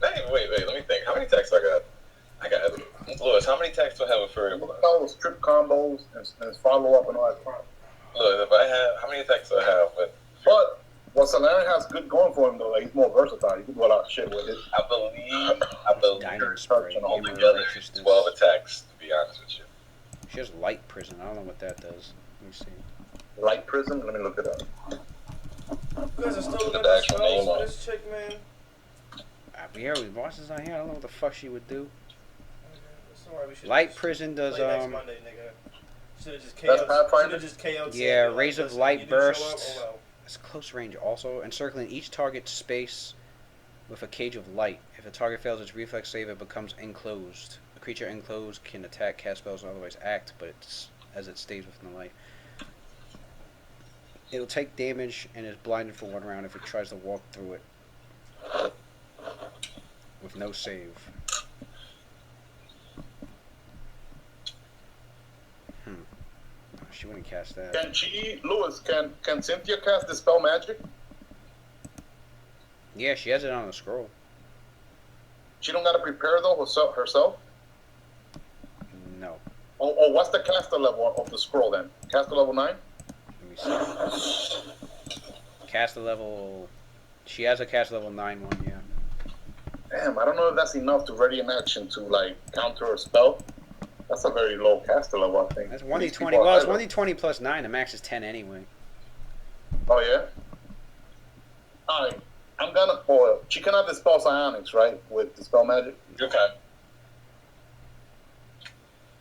Hey, wait, let me think. How many attacks I got? Lewis, how many attacks do I have with Fury? those trip combos and follow up and all that crap. Look, if I have, how many attacks do I have with? But what Solarian has good going for him though, like he's more versatile. He can do a lot of shit with it. I believe Dynamo Spray, and all Hammer of together Righteousness. 12 attacks. To be honest with you. She has Light Prison. I don't know what that does. Let me see. Light Prism, let me look it up. You guys are still looking The at the actual name spells for on it. this chick, man. We hear with bosses on here. I don't know what the fuck she would do. It's alright, we should Light just Prison does play next Monday, nigga. Should've just That's KO'd. Pathfinder? Should've just KO'd. Yeah, Samuel. Rays of Listen, Light you didn't show up? Burst. Oh, well. It's close range also, encircling each target's space with a cage of light. If a target fails its reflex save, it becomes enclosed. A creature enclosed can attack, cast spells, and otherwise act, but it's as it stays within the light. It'll take damage and is blinded for 1 round if it tries to walk through it with no save. she wouldn't cast that. Can she, Lewis? Can Cynthia cast Dispel Magic? Yeah, she has it on the scroll. She don't gotta prepare though herself. No. Oh, what's the caster level of the scroll then? Caster level 9? Let me see. Caster level. She has a caster level 9 one, yeah. Damn, I don't know if that's enough to ready an action to like counter a spell. That's a very low caster level, I think. That's These 1d20. people are Well, it's high 1d20 plus 9. The max is 10 anyway. level. Oh yeah. Alright, I'm gonna foil. She cannot dispel psionics, right? With Dispel Magic? You can.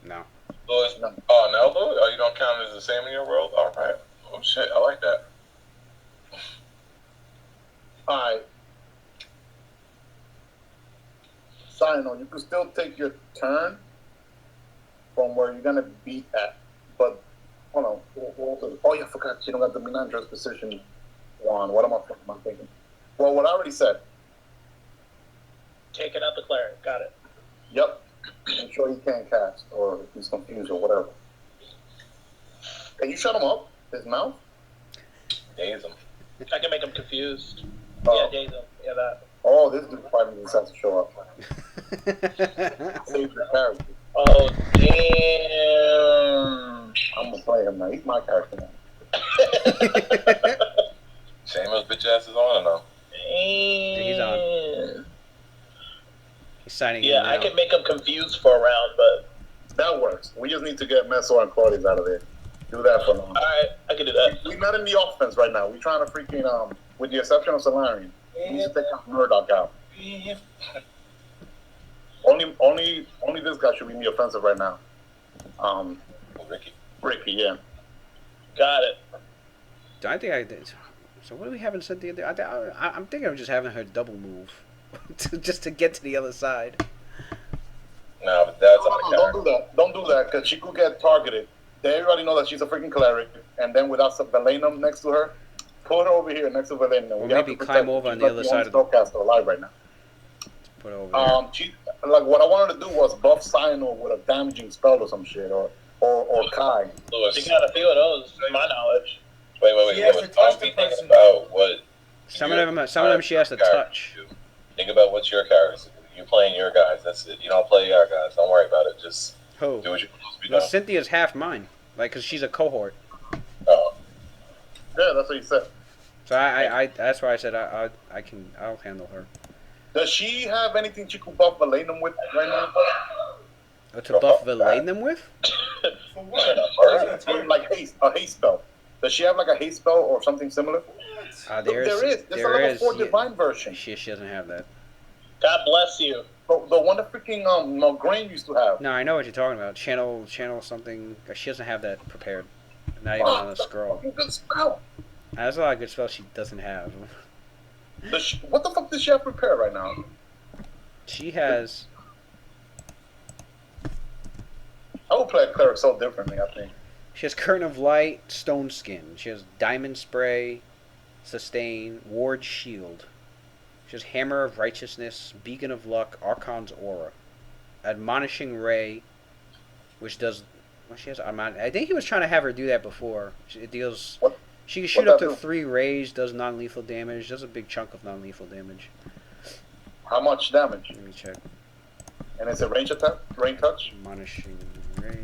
No. Louis, No. oh, no, Louis? Oh, you don't count it as the same in your world? All right. Oh, shit. I like that. Alright. Sino, you can still take your turn from where you're gonna beat at. But, hold on. Oh, yeah, I forgot. You don't got the Menandre's position one. What am I thinking? Well, what I already said. Taking out the cleric. Got it. Yep. Make sure he can't cast, or if he's confused or whatever. Can you shut him up? His mouth? Daze him. I can make him confused. Oh. Yeah, Dazo. Yeah, that. Oh, this dude finally decides to show up. Save the character. Oh, damn. I'm gonna play him now. He's my character now. Seamus bitch ass is on or no? He's on. He's signing in Yeah, now. I can make him confused for a round, but That works. We just need to get Meso and Claudius out of there. Do that for now. alright, I can do that. We're not in the offense right now. We're trying to freaking, with the exception of Solarian, we need to take Murdoch out. Only this guy should be in the offensive right now. Ricky, yeah. Got it. I think I did. So what do we have in Cynthia? I'm thinking of just having her double move, just to get to the other side. No, but that's No, on the don't character. do that. Don't do that, because she could get targeted. Everybody knows that she's a freaking cleric, and then without some Valenum next to her, put her over here next to Valenum. Or We have maybe to climb protect her. over on She's the like other the side only of the. spellcaster alive right now. Put it over there. She like what I wanted to do was buff Cyno with a damaging spell or some shit, or Kai. Louis. She got a few of those, to my knowledge. Wait. She has Louis, to touch don't the be thinking person. about what. Some of them she has to character touch. do. Think about what's your character. You're playing your guys. That's it. You don't play our guys. Don't worry about it. Just Who? do what you're supposed to be No, doing. Cynthia's half mine, like, cause she's a cohort. Oh. Yeah, that's what you said. So I that's why I said I'll handle her. Does she have anything she could buff Valenum with right now? To buff Valenum with? For what? Like a haste spell. Does she have like a haste spell or something similar? There is. There's a There level is. 4 Yeah. divine version. She doesn't have that. God bless you. The one that freaking Grain used to have. No, I know what you're talking about. Channel something. She doesn't have that prepared. Not even on the scroll. Fucking good spell. There's a lot of good spells she doesn't have. What the fuck does she have prepared right now? She has. I would play a cleric so differently, I think. She has Curtain of Light, Stone Skin. She has Diamond Spray, Sustain, Ward Shield. She has Hammer of Righteousness, Beacon of Luck, Archon's Aura, Admonishing Ray, which does. Well, she has. I think he was trying to have her do that before. It deals. What? She can shoot What up that to do? 3 rays, does non-lethal damage, does a big chunk of non-lethal damage. How much damage? Let me check. And it's a range attack? Range touch? Admonishing Ray.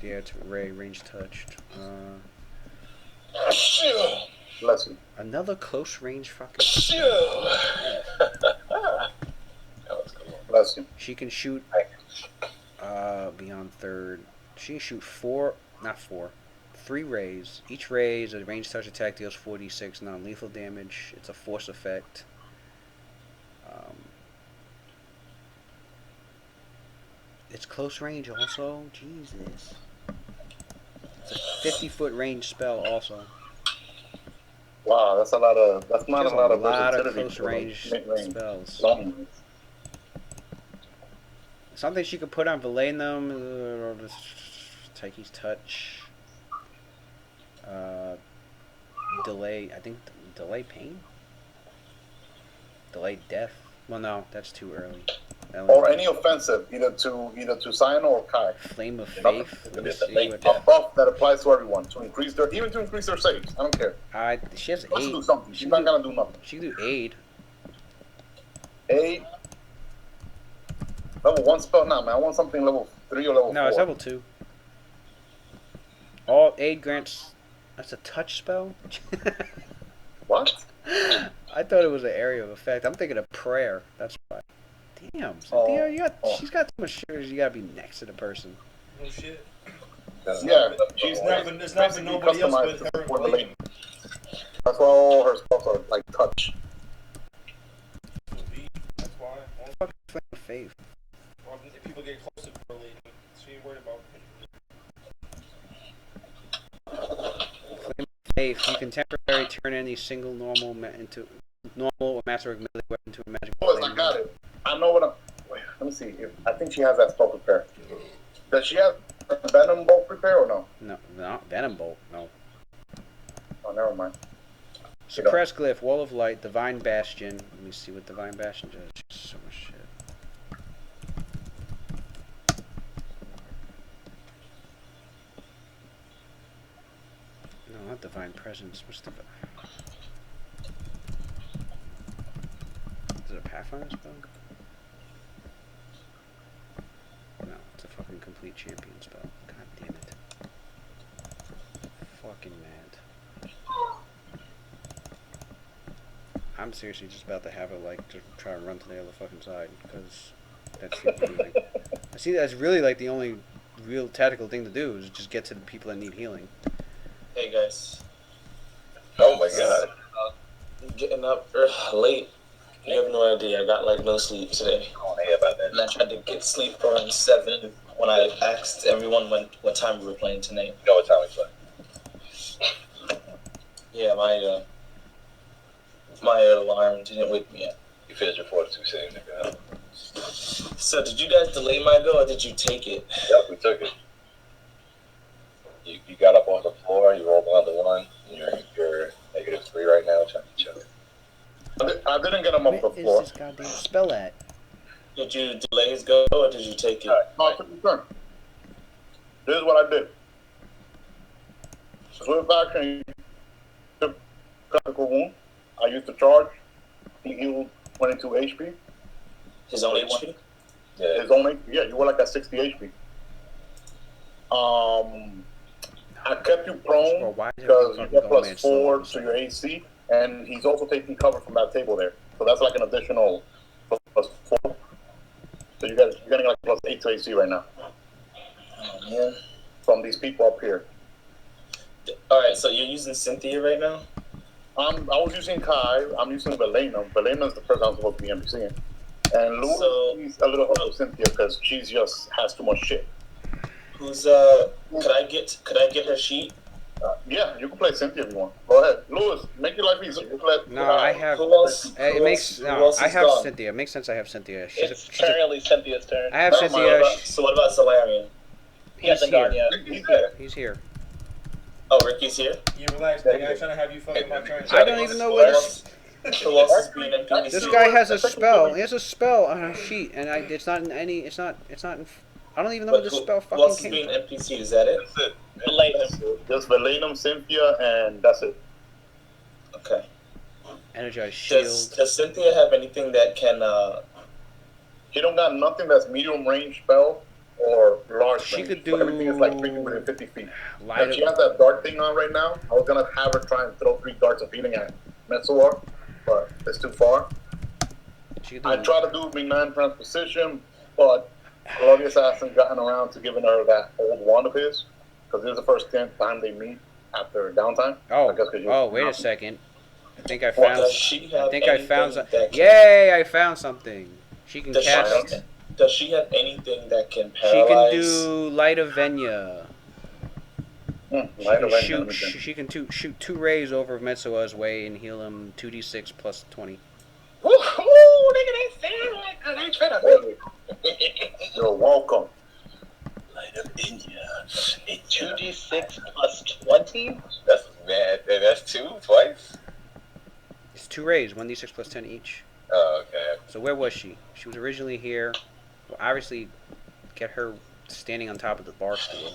Yeah, it's Ray, range touched. Bless you. Another close range fucking. That was cool. Bless you. She can shoot beyond third. She can shoot 3 rays. Each ray is a range touch attack, deals 46 non-lethal damage. It's a force effect. It's close range also. Jesus. It's a 50-foot range spell also. Wow, that's a lot of. That's not There's a lot of of versatility close for range mid-range. spells. Long range. Something she could put on Valenum, or Taiki's Touch. Delay, I think, delay pain? Delay death? Well, no, that's too early. Or any offensive, either to Cyan or Kai. Flame of Nothing. Faith. Let me It's a see late what A buff that applies to everyone to increase their saves. I don't care. she has Let's 8. do something. She's not gonna do nothing. She can do aid. 8. Level 1 spell? Nah, man. I want something level 3 or level 4. No, it's level 2. All aid grants. That's a touch spell? What? I thought it was an area of effect. I'm thinking of prayer. That's why. Damn, Cynthia, she's got too much sugars. You gotta be next to the person. Oh shit. Yeah, she's It's not for nobody else customized but to her. support the lady. That's why all her spells are like touch. That's why. Fucking Flame of Faith. Well, if people get closer to her lady, she ain't worried about Flame of Faith. You can temporarily turn any single normal or masterwork melee weapon into a magic. Boys, I got it. I know what I'm. Wait, let me see. I think she has that spell prepared. Does she have a Venom Bolt prepared or no? No, not Venom Bolt. No. Oh, never mind. Suppress Glyph, Wall of Light, Divine Bastion. Let me see what Divine Bastion does. So much shit. No, not Divine Presence. What's the... Is it a Pathfinder spell? No, it's a fucking complete champion spell. God damn it. Fucking mad. I'm seriously just about to have it like to try and run to the other fucking side because that's I see that's really like the only real tactical thing to do is just get to the people that need healing. Hey guys. Oh my god. I'm getting up late. You have no idea. I got like no sleep today. I want to hear about that. And I tried to get sleep around 7 when I asked everyone what time we were playing tonight. You know what time we play? Yeah, my alarm didn't wake me up. You finished your 42 saves, nigga. So did you guys delay my go or did you take it? Yep, we took it. You got up off the floor, you rolled on the 1, you're -3 right now, trying to chill. I didn't get him off the Where floor. is this goddamn spell at? Did you delay his go or did you take it? No, I took the turn. This is what I did. Swift action, critical wound. I used the charge. He healed 22 HP. His own HP? Yeah. His own HP. Yeah, you were like at 60 HP. I kept you prone Well, why is because you everything get fucking going +4 slow? to your AC, and he's also taking cover from that table there. So that's like an additional +4. So you're getting like +8 to AC right now Oh man. from these people up here. Alright, so you're using Cynthia right now? I was using Kai. I'm using Velena. Velena's the person I'm supposed to be NPCing. And Louis, he's a little help Cynthia because she just has too much shit. Who's could I get her sheet? Yeah, you can play Cynthia if you want. Go ahead. Louis, make your life easier. You can let, No, I have. Who else? It makes no. I have Cynthia. It makes sense. I have Cynthia. It's currently Cynthia's turn. I have Never mind, Cynthia. So what about Solarian? He hasn't gone yet. He's there. He's here. Oh, Ricky's here? You relax, nigga. I ain't trying to have you fucking my turn. I don't even know what this. Who else is being NPC? This guy has a spell. He has a spell on a sheet, and it's not in any. It's not. It's not in. I don't even know where this spell Who else fucking is being came. NPC? Is that it? That's it. Velena. Just Velena, Cynthia, and that's it. Okay. Energized shield. Does Cynthia have anything that can She don't got nothing that's medium range spell or large She range. could But everything is like freaking do within 50 feet. light If she of, has that dart thing on right now, I was gonna have her try and throw 3 darts of healing at Metsuar, but it's too far. she could do, I tried to do Big9 transposition, but Claudius hasn't gotten around to giving her that old wand of his, because this is the first time they meet after downtime. oh, I guess 'cause you- oh, wait a second. I think I What, found. does she have I think I found anything something. that can- Yay! I found something. She can Does cast. does she have anything that can She can paralyze? do light of Venya. She Light can of Venya, shoot. let me think. She can shoot 2 rays over Metsua's way and heal him 2d6 plus 20. Woohoo! Nigga, they sound like an infinity. You're welcome. Light of India. 2d6 plus 20? That's mad. And that's 2 twice? It's 2 rays, 1d6 plus 10 each. Oh, okay. So where was she? She was originally here. Well, obviously, get her standing on top of the bar stool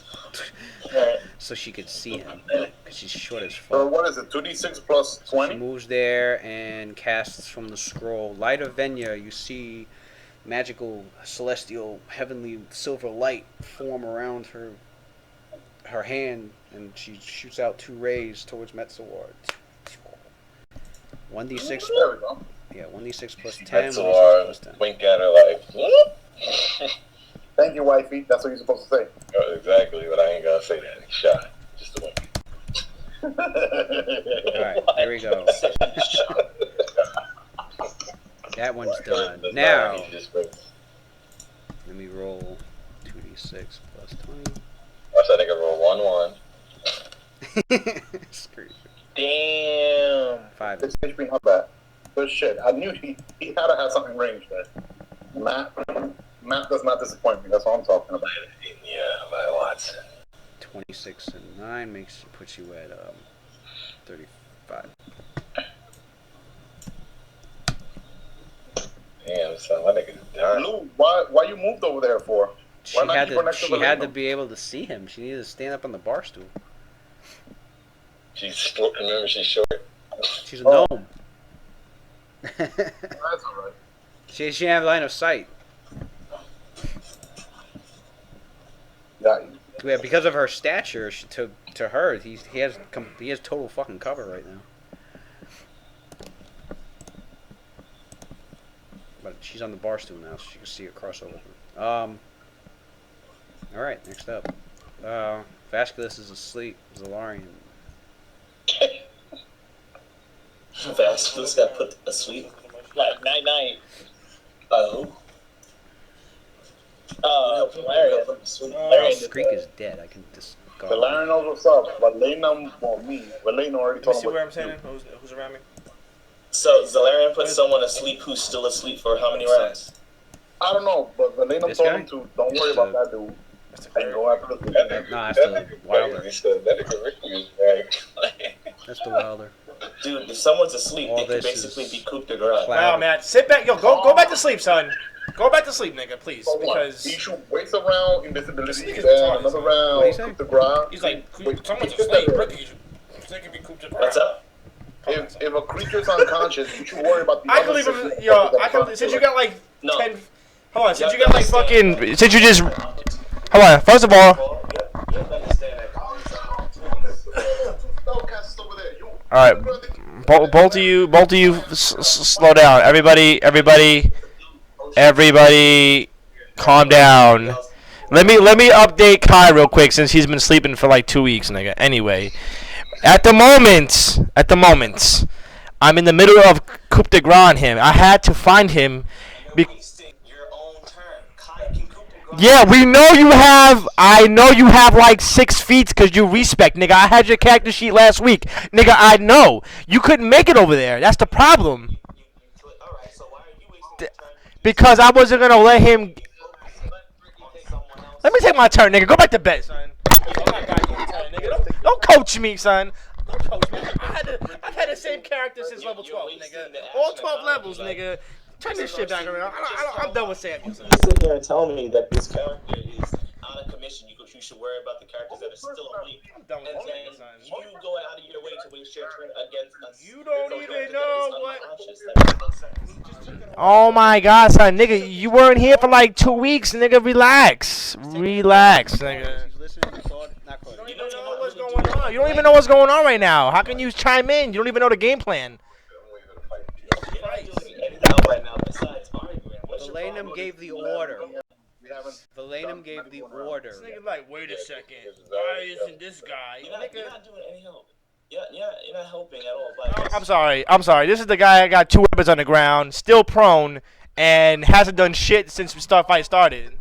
so she could see him because she's short as So fuck. what is it? 2d6 plus She 20. moves there and casts from the scroll. Light of Venya, you see magical, celestial, heavenly silver light form around her hand, and she shoots out 2 rays towards Metzawar. 1d6. There we go. Yeah, 1d6 plus 10. That's 1d6 plus 10. wink at her like, whoop. Thank you, wifey. That's what you're supposed to say. Exactly, but I ain't gonna say that. Shot. Just a wink. Alright, there we go. That one's done. That's Now, not- he just went- let me roll 2d6 plus 20. Watch that nigga roll 1-1. Screw you. Damn. 5 This HP not bad. But shit, I knew he had to have something ranged there. Matt does not disappoint me. That's what I'm talking about. Yeah, by lots. 26 and 9 puts you at 35. Damn, son, that nigga's done. Lou, why you moved over there for? She Why not had keep her to. next to She had to Valeno? be able to see him. She needed to stand up on the bar stool. She's short. Remember, she's short. She's a gnome. That's alright. She didn't have line of sight. Yeah, Yeah, because of her stature, to her, he has total fucking cover right now. But she's on the bar stool now, so she can see her crossover. All right, next up, Vasculus is asleep. Zalarian. Vasculus got put asleep. Like night night. Oh. Hilarious. Oh, Greek is dead. I can just go. the Larry knows what's up, but Valeno, well, Valeno already Let me told see him where what I'm saying. Who's around me? So Zalarian put someone asleep who's still asleep for how many rounds? I don't know, but Valeno This told guy? him to don't worry about that dude That's the and cleric. go after the That dude. nigga, Nah, it's that the nigga Wilder. crazy. He said that nigga Ricky was like, That's the Wilder. Dude, if someone's asleep, All they could this basically is be cooped to ground. cloud. Wow, Matt, sit back. Yo, go back to sleep, son. Go back to sleep, nigga, please. So what? Because He shoot waits around, invisibility, This nigga's then retarded, another son. round, What'd he say? cook the ground. he's like, Wait, someone's get asleep. that- Ricky, they could be cooped to What's up? If a creature's unconscious, you should worry about the I other can leave six him. people Yo, that I can. fuck Since you. you got like No. 10. Hold on. Since You you have got to like understand fucking. Since you just. Hold on. First of all. You have to understand that. All right. Both of you, slow down. Everybody, calm down. Let me update Kai real quick since he's been sleeping for like 2 weeks, nigga. Anyway, at the moment, I'm in the middle of coup de grace on him. I had to find him. You're wasting your own turn. Kai can coop to ground. Yeah, we know you have. I know you have like 6 feet because you respec, nigga. I had your character sheet last week, nigga. I know you couldn't make it over there. That's the problem. Alright, so why are you wasting your turn? Because I wasn't gonna let him. Let me take my turn, nigga. Go back to bed, son. Don't coach me, son. Don't coach me. I've had the same character since level 12, nigga. All 12 levels, nigga. Turn this shit back around. I'm done with Samuel, son. You sit here and tell me that this character is out of commission. You should worry about the characters that are still awake. I'm done with And this then nigga, son. you go out of your way to waste your turn against us. You don't for a even character know that is what- unconscious. That makes no sense. Oh my god, son, nigga, you weren't here for like 2 weeks, nigga. Relax, nigga. She's listening, not You caught. don't even know what's going on. You don't even know what's going on right now. How can you chime in? You don't even know the game plan. You're not doing anything right now besides arguing. What's your Valenum problem? gave the order. We haven't. Valenum gave the order. This nigga like, wait a second. Why isn't this guy? You're not doing any help. You're not helping at all. Like, I'm sorry. This is the guy that got 2 weapons on the ground, still prone, and hasn't done shit since the fight started.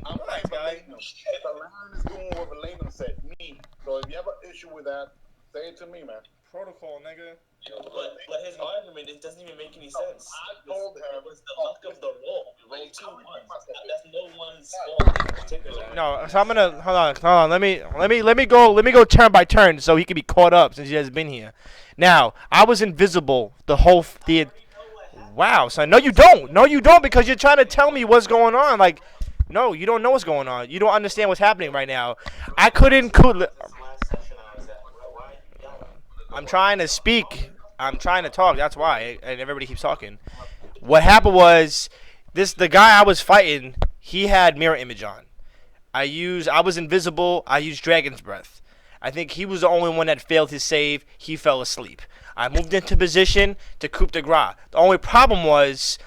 I'm nice, guy. The Lion is doing what Valeno said. Me. So if you have an issue with that, say it to me, man. Protocol, nigga. But his argument, it doesn't even make any sense. I told him. It was the luck of the roll. We rolled 2 ones. That's no one's fault in particular. No, so I'm gonna hold on. Let me go turn by turn so he can be caught up since he hasn't been here. Now, I was invisible the whole Wow, son. No, you don't. No, you don't, because you're trying to tell me what's going on. Like, no, you don't know what's going on. You don't understand what's happening right now. I couldn't. I'm trying to speak. I'm trying to talk. That's why, and everybody keeps talking. What happened was, the guy I was fighting. He had mirror image on. I was invisible. I used Dragon's Breath. I think he was the only one that failed his save. He fell asleep. I moved into position to coup de grace. The only problem was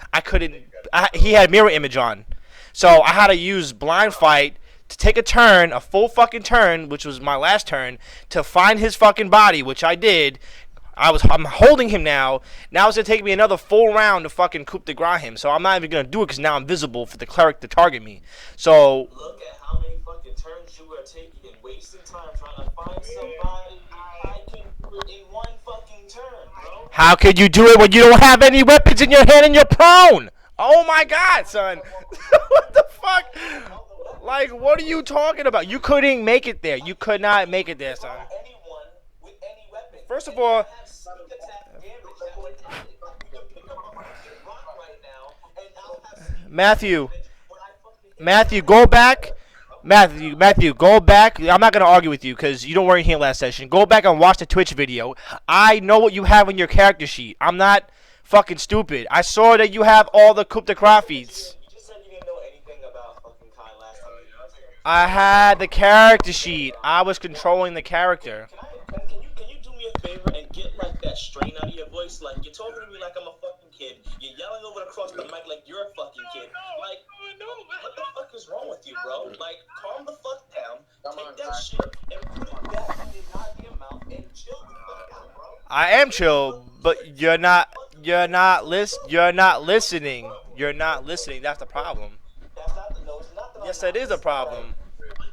he had mirror image on. So I had to use blind fight to take a turn, a full fucking turn, which was my last turn, to find his fucking body, which I did. I'm holding him now. Now it's gonna take me another full round to fucking coup de grace him. So I'm not even gonna do it because now I'm visible for the cleric to target me. So look at how many fucking turns you are taking and wasting time trying to find somebody I can put in one fucking turn, bro. how could you do it when you don't have any weapons in your hand and you're prone? Oh my god, son. What the fuck? Like, what are you talking about? You couldn't make it there. You could not make it there, son. First of all, Matthew, go back. Matthew, go back. I'm not gonna argue with you because you don't weren't here last session. Go back and watch the Twitch video. I know what you have on your character sheet. I'm not fucking stupid. I saw that you have all the coup de grace feats. I had the character sheet. I was controlling the character. Can you do me a favor and get like that strain out of your voice? Like you're talking to me like I'm a fucking kid. You're yelling over across the mic like you're a fucking kid. Like, what the fuck is wrong with you, bro? Like, calm the fuck down. Take that shit and put it back in your goddamn mouth and chill the fuck out, bro. I am chill, but you're not listening. You're not listening. That's the problem. Yes, that is a problem.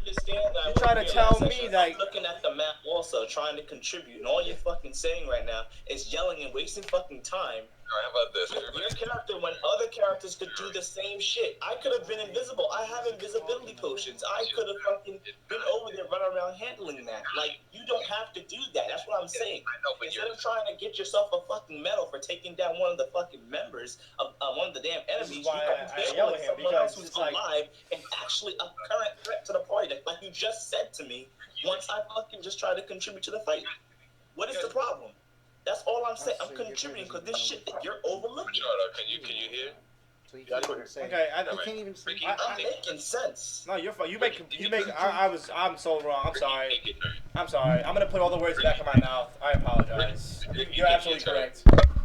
You're trying to tell me, like, I'm looking at the map also, trying to contribute, and all you're fucking saying right now is yelling and wasting fucking time. Alright, how about this? Your character, when other characters could do the same shit. I could have been invisible. I have invisibility potions. I could have fucking been over there running around handling that. Like, you don't have to do that. That's what I'm saying. I know, but Instead of trying to get yourself a fucking medal for taking down one of the fucking members of one of the damn enemies, you can yell at him, someone else because who's it's like, alive and actually a current threat to the party. Like you just said to me, once I fucking just tried to contribute to the fight. What is the problem? That's all I'm saying. I'm contributing because this shit that you're overlooking. Can you hear? Okay, I can't even say. I'm making sense. No, you're fine. You make. I'm so wrong. I'm sorry. I'm sorry. I'm gonna put all the words back in my mouth. I apologize. You're absolutely correct.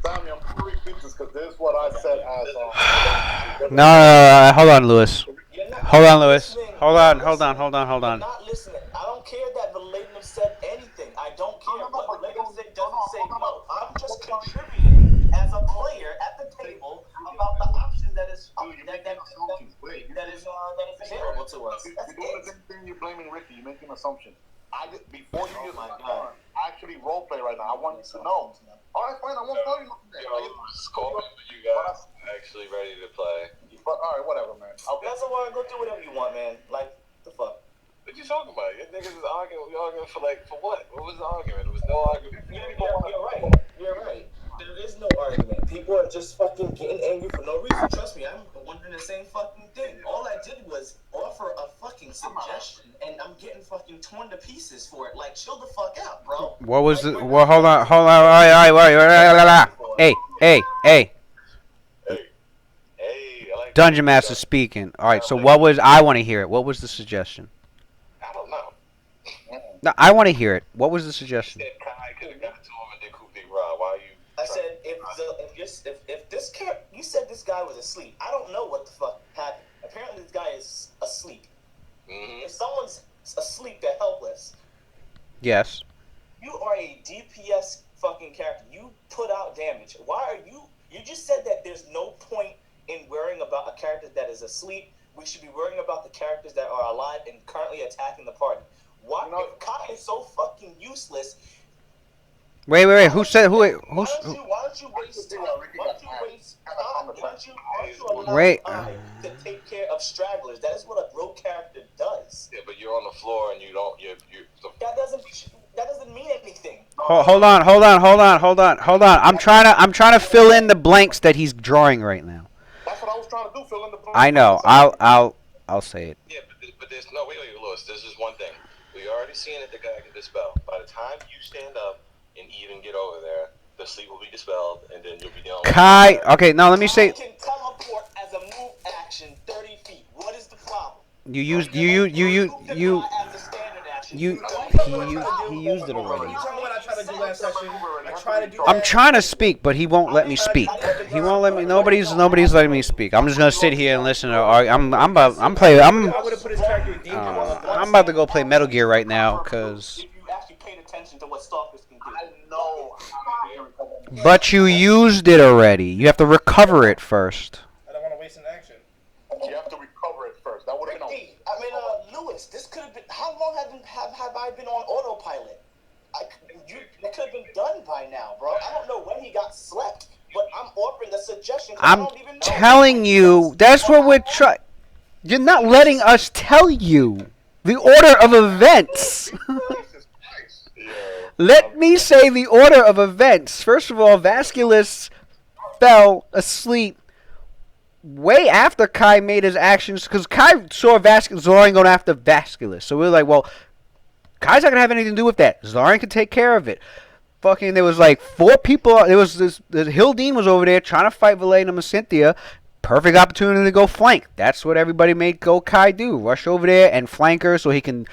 Sammy, I'm gonna repeat this because this is what I said as No, hold on, Lewis. Hold on, Lewis. Hold on. You're not listening. I don't care that Valadim said anything. I don't care what Valadim said doesn't say no. I'm just contributing as a player at the table about the options that is available to us. You're doing the same thing. You're blaming Ricky. You're making assumptions. Before you use my gun, actually roleplay right now. I want you to know. All right, fine. I won't tell you nothing. Call me when you guys actually ready to play. But all right, whatever, man. Okay. That's why I go do whatever you want, man. Like the fuck. What you talking about? You niggas is arguing. We arguing for what? What was the argument? There was no argument. You're right. There is no argument. People are just fucking getting angry for no reason. Trust me, I'm wondering the same fucking thing. All I did was offer a fucking suggestion, and I'm getting fucking torn to pieces for it. Like, chill the fuck out, bro. What was the? Well, hold on. All right. Hey. Hey, I like Dungeon Master speaking. All right. So what was? I want to hear it. What was the suggestion? I don't know. No, I want to hear it. What was the suggestion? Said Kai could have got to him and did coup de grace. Why you? I said if this character, you said this guy was asleep. I don't know what the fuck happened. Apparently this guy is asleep. Mm-hmm. If someone's asleep, they're helpless. Yes. You are a DPS fucking character. You put out damage. Why are you? You just said that there's no point in worrying about a character that is asleep. We should be worrying about the characters that are alive and currently attacking the party. Why? If Kai is so fucking useless. Wait. Who said? Why don't you waste time? Why don't you allow Wait. to take care of stragglers? That is what a rogue character does. Yeah, but you're on the floor and you don't. You. That doesn't. That doesn't mean anything. Hold on. I'm trying to fill in the blanks that he's drawing right now. That's what I was trying to do, fill in the blanks. I know. I'll say it. Yeah, but there's no wait, Lewis. This is one thing. We already seen that the guy can dispel. By the time you stand up and even get over there, the sleep will be dispelled, and then you'll be down. Kai. Okay, now let me say. Can teleport as a move action 30 feet. What is the problem? He used it already. You tell me what I tried to do last session. I tried to do I'm trying to speak, but he won't let me speak. He won't let me. Nobody's letting me speak. I'm just gonna sit here and listen to. I'm about to go play Metal Gear right now, cause. If you actually paid attention to what stalkers can do. I know. But you used it already. You have to recover it first. I don't want to waste an action. You have to recover it first. That would have been. Lewis, this could have been. How long have I been on autopilot? It could have been done by now, bro. I don't know when he got slept, but I'm offering a suggestion. I'm telling you. That's what we're trying. You're not letting us tell you the order of events. Let me say the order of events. First of all, Vasculus fell asleep way after Kai made his actions, because Kai saw Zorian going after Vasculus. So we were like, well, Kai's not going to have anything to do with that. Zorian can take care of it. Fucking, there was like 4 people. There was this Hildine was over there trying to fight Valenum and Cynthia. Perfect opportunity to go flank. That's what everybody made Kai do. Rush over there and flank her so he can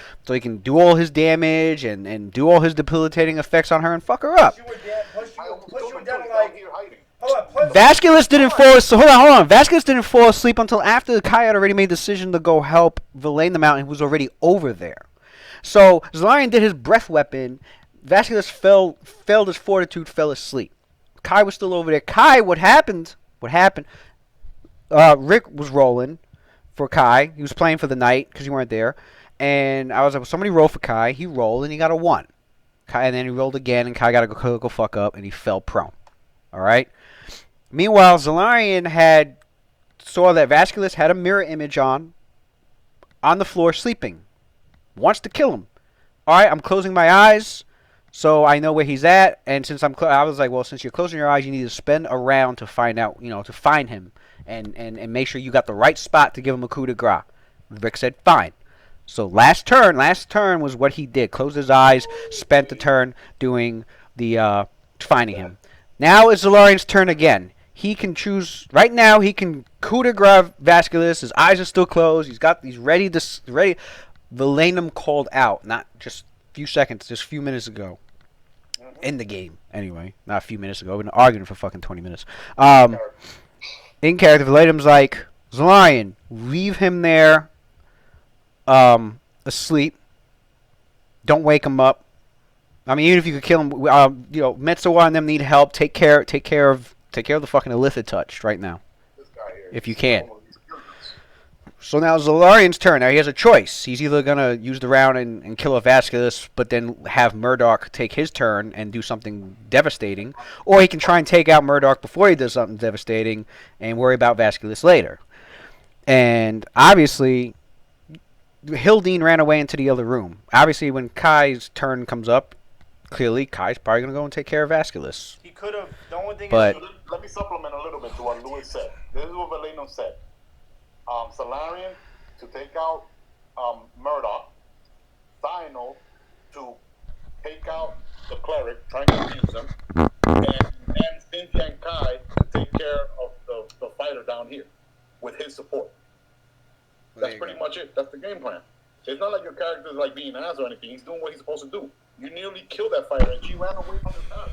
do all his damage and do all his debilitating effects on her and fuck her up. Vasculus didn't fall asleep. Hold on. Vasculus didn't fall asleep until after Kai had already made the decision to go help Verlaine the Mountain, who was already over there. So Zarian did his breath weapon. Vasculus failed his fortitude, fell asleep. Kai was still over there. Kai, what happened? Rick was rolling for Kai. He was playing for the night because you weren't there. And I was like, well, somebody roll for Kai. He rolled and he got a 1. And then he rolled again and Kai got to go fuck up and he fell prone. Alright? Meanwhile, Zalarian saw that Vasculus had a mirror image on the floor sleeping. Wants to kill him. Alright, I'm closing my eyes so I know where he's at. And since I was like, well, since you're closing your eyes, you need to spend a round to find out, to find him. And make sure you got the right spot to give him a coup de grace. Rick said, fine. So last turn was what he did. Closed his eyes, spent the turn doing the finding him. Now it's Zalarian's turn again. He can choose, right now he can coup de grace Vasculus. His eyes are still closed. He's ready. Valenum called out, not just a few seconds, just a few minutes ago. In the game, anyway. Not a few minutes ago. We've been arguing for fucking 20 minutes. In character, Valenum's like, Zalarian, leave him there, asleep. Don't wake him up. I mean, even if you could kill him, Metsuwa and them need help. Take care of the fucking Illithid touch right now, if you can. So now Zalarian's turn. Now he has a choice. He's either gonna use the round and kill a Vasculus, but then have Murdoch take his turn and do something devastating, or he can try and take out Murdoch before he does something devastating and worry about Vasculus later. And obviously, Hildine ran away into the other room. Obviously, when Kai's turn comes up, clearly Kai's probably gonna go and take care of Vasculus. He could have. The only thing Let me supplement a little bit to what Louis said. This is what Valenum said. Salarian to take out Murdoch, Thino to take out the cleric, trying to confuse him, and Cynthia and Kai to take care of the fighter down here with his support. That's pretty much it. That's the game plan. It's not like your character is like being ass or anything. He's doing what he's supposed to do. You nearly killed that fighter, and she ran away from the town.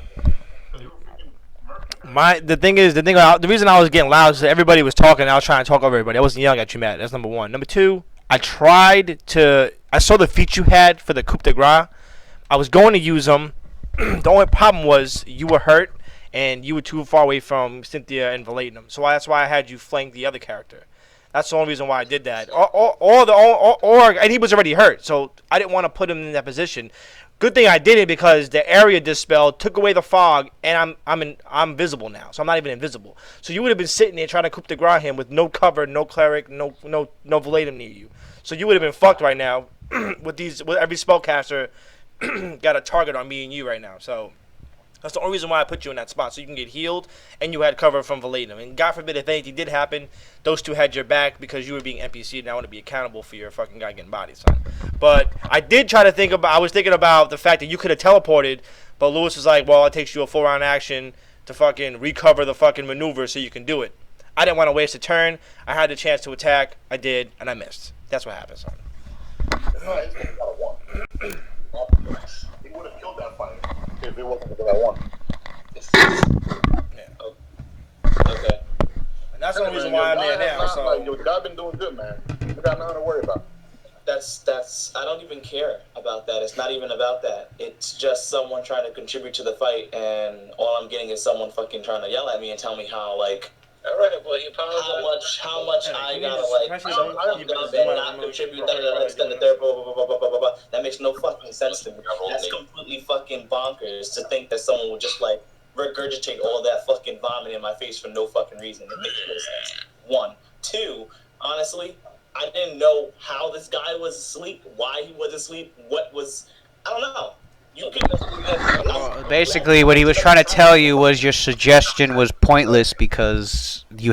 The reason I was getting loud is that everybody was talking and I was trying to talk over everybody. I wasn't yelling at you, Matt. That's number 1. Number 2, I saw the feat you had for the coup de grace. I was going to use them. The only problem was you were hurt and you were too far away from Cynthia and Valenum. So that's why I had you flank the other character. That's the only reason why I did that. And he was already hurt, so I didn't want to put him in that position. Good thing I did it because the area dispelled, took away the fog, and I'm visible now, so I'm not even invisible. So you would have been sitting there trying to coup de grace him with no cover, no cleric, no Valenum near you. So you would have been fucked right now with every spellcaster got a target on me and you right now. So that's the only reason why I put you in that spot, so you can get healed and you had cover from Valadin. And God forbid if anything did happen, those two had your back because you were being NPC'd and I want to be accountable for your fucking guy getting bodied, son. But I was thinking about the fact that you could have teleported, but Lewis was like, well, it takes you a 4-round action to fucking recover the fucking maneuver so you can do it. I didn't want to waste a turn. I had the chance to attack. I did, and I missed. That's what happened, son. No, it's got a 1. He would have killed that fight if it wasn't because I won. Yeah. Okay. And that's the only reason why I'm here now. So Like, your guy been doing good, man. You got nothing to worry about. That's I don't even care about that. It's not even about that. It's just someone trying to contribute to the fight, and all I'm getting is someone fucking trying to yell at me and tell me how, like, All right, well, you probably how much I gotta, like, Actually, jump up and not contribute, extend the third, blah, blah, blah, blah, blah, blah, blah. That makes no fucking sense to me. That's completely fucking bonkers to think that someone would just, like, regurgitate all that fucking vomit in my face for no fucking reason. It makes no sense. 1. 2, honestly, I didn't know how this guy was asleep, why he was asleep, what was, I don't know. You can Basically, what he was trying to tell you was your suggestion was pointless because there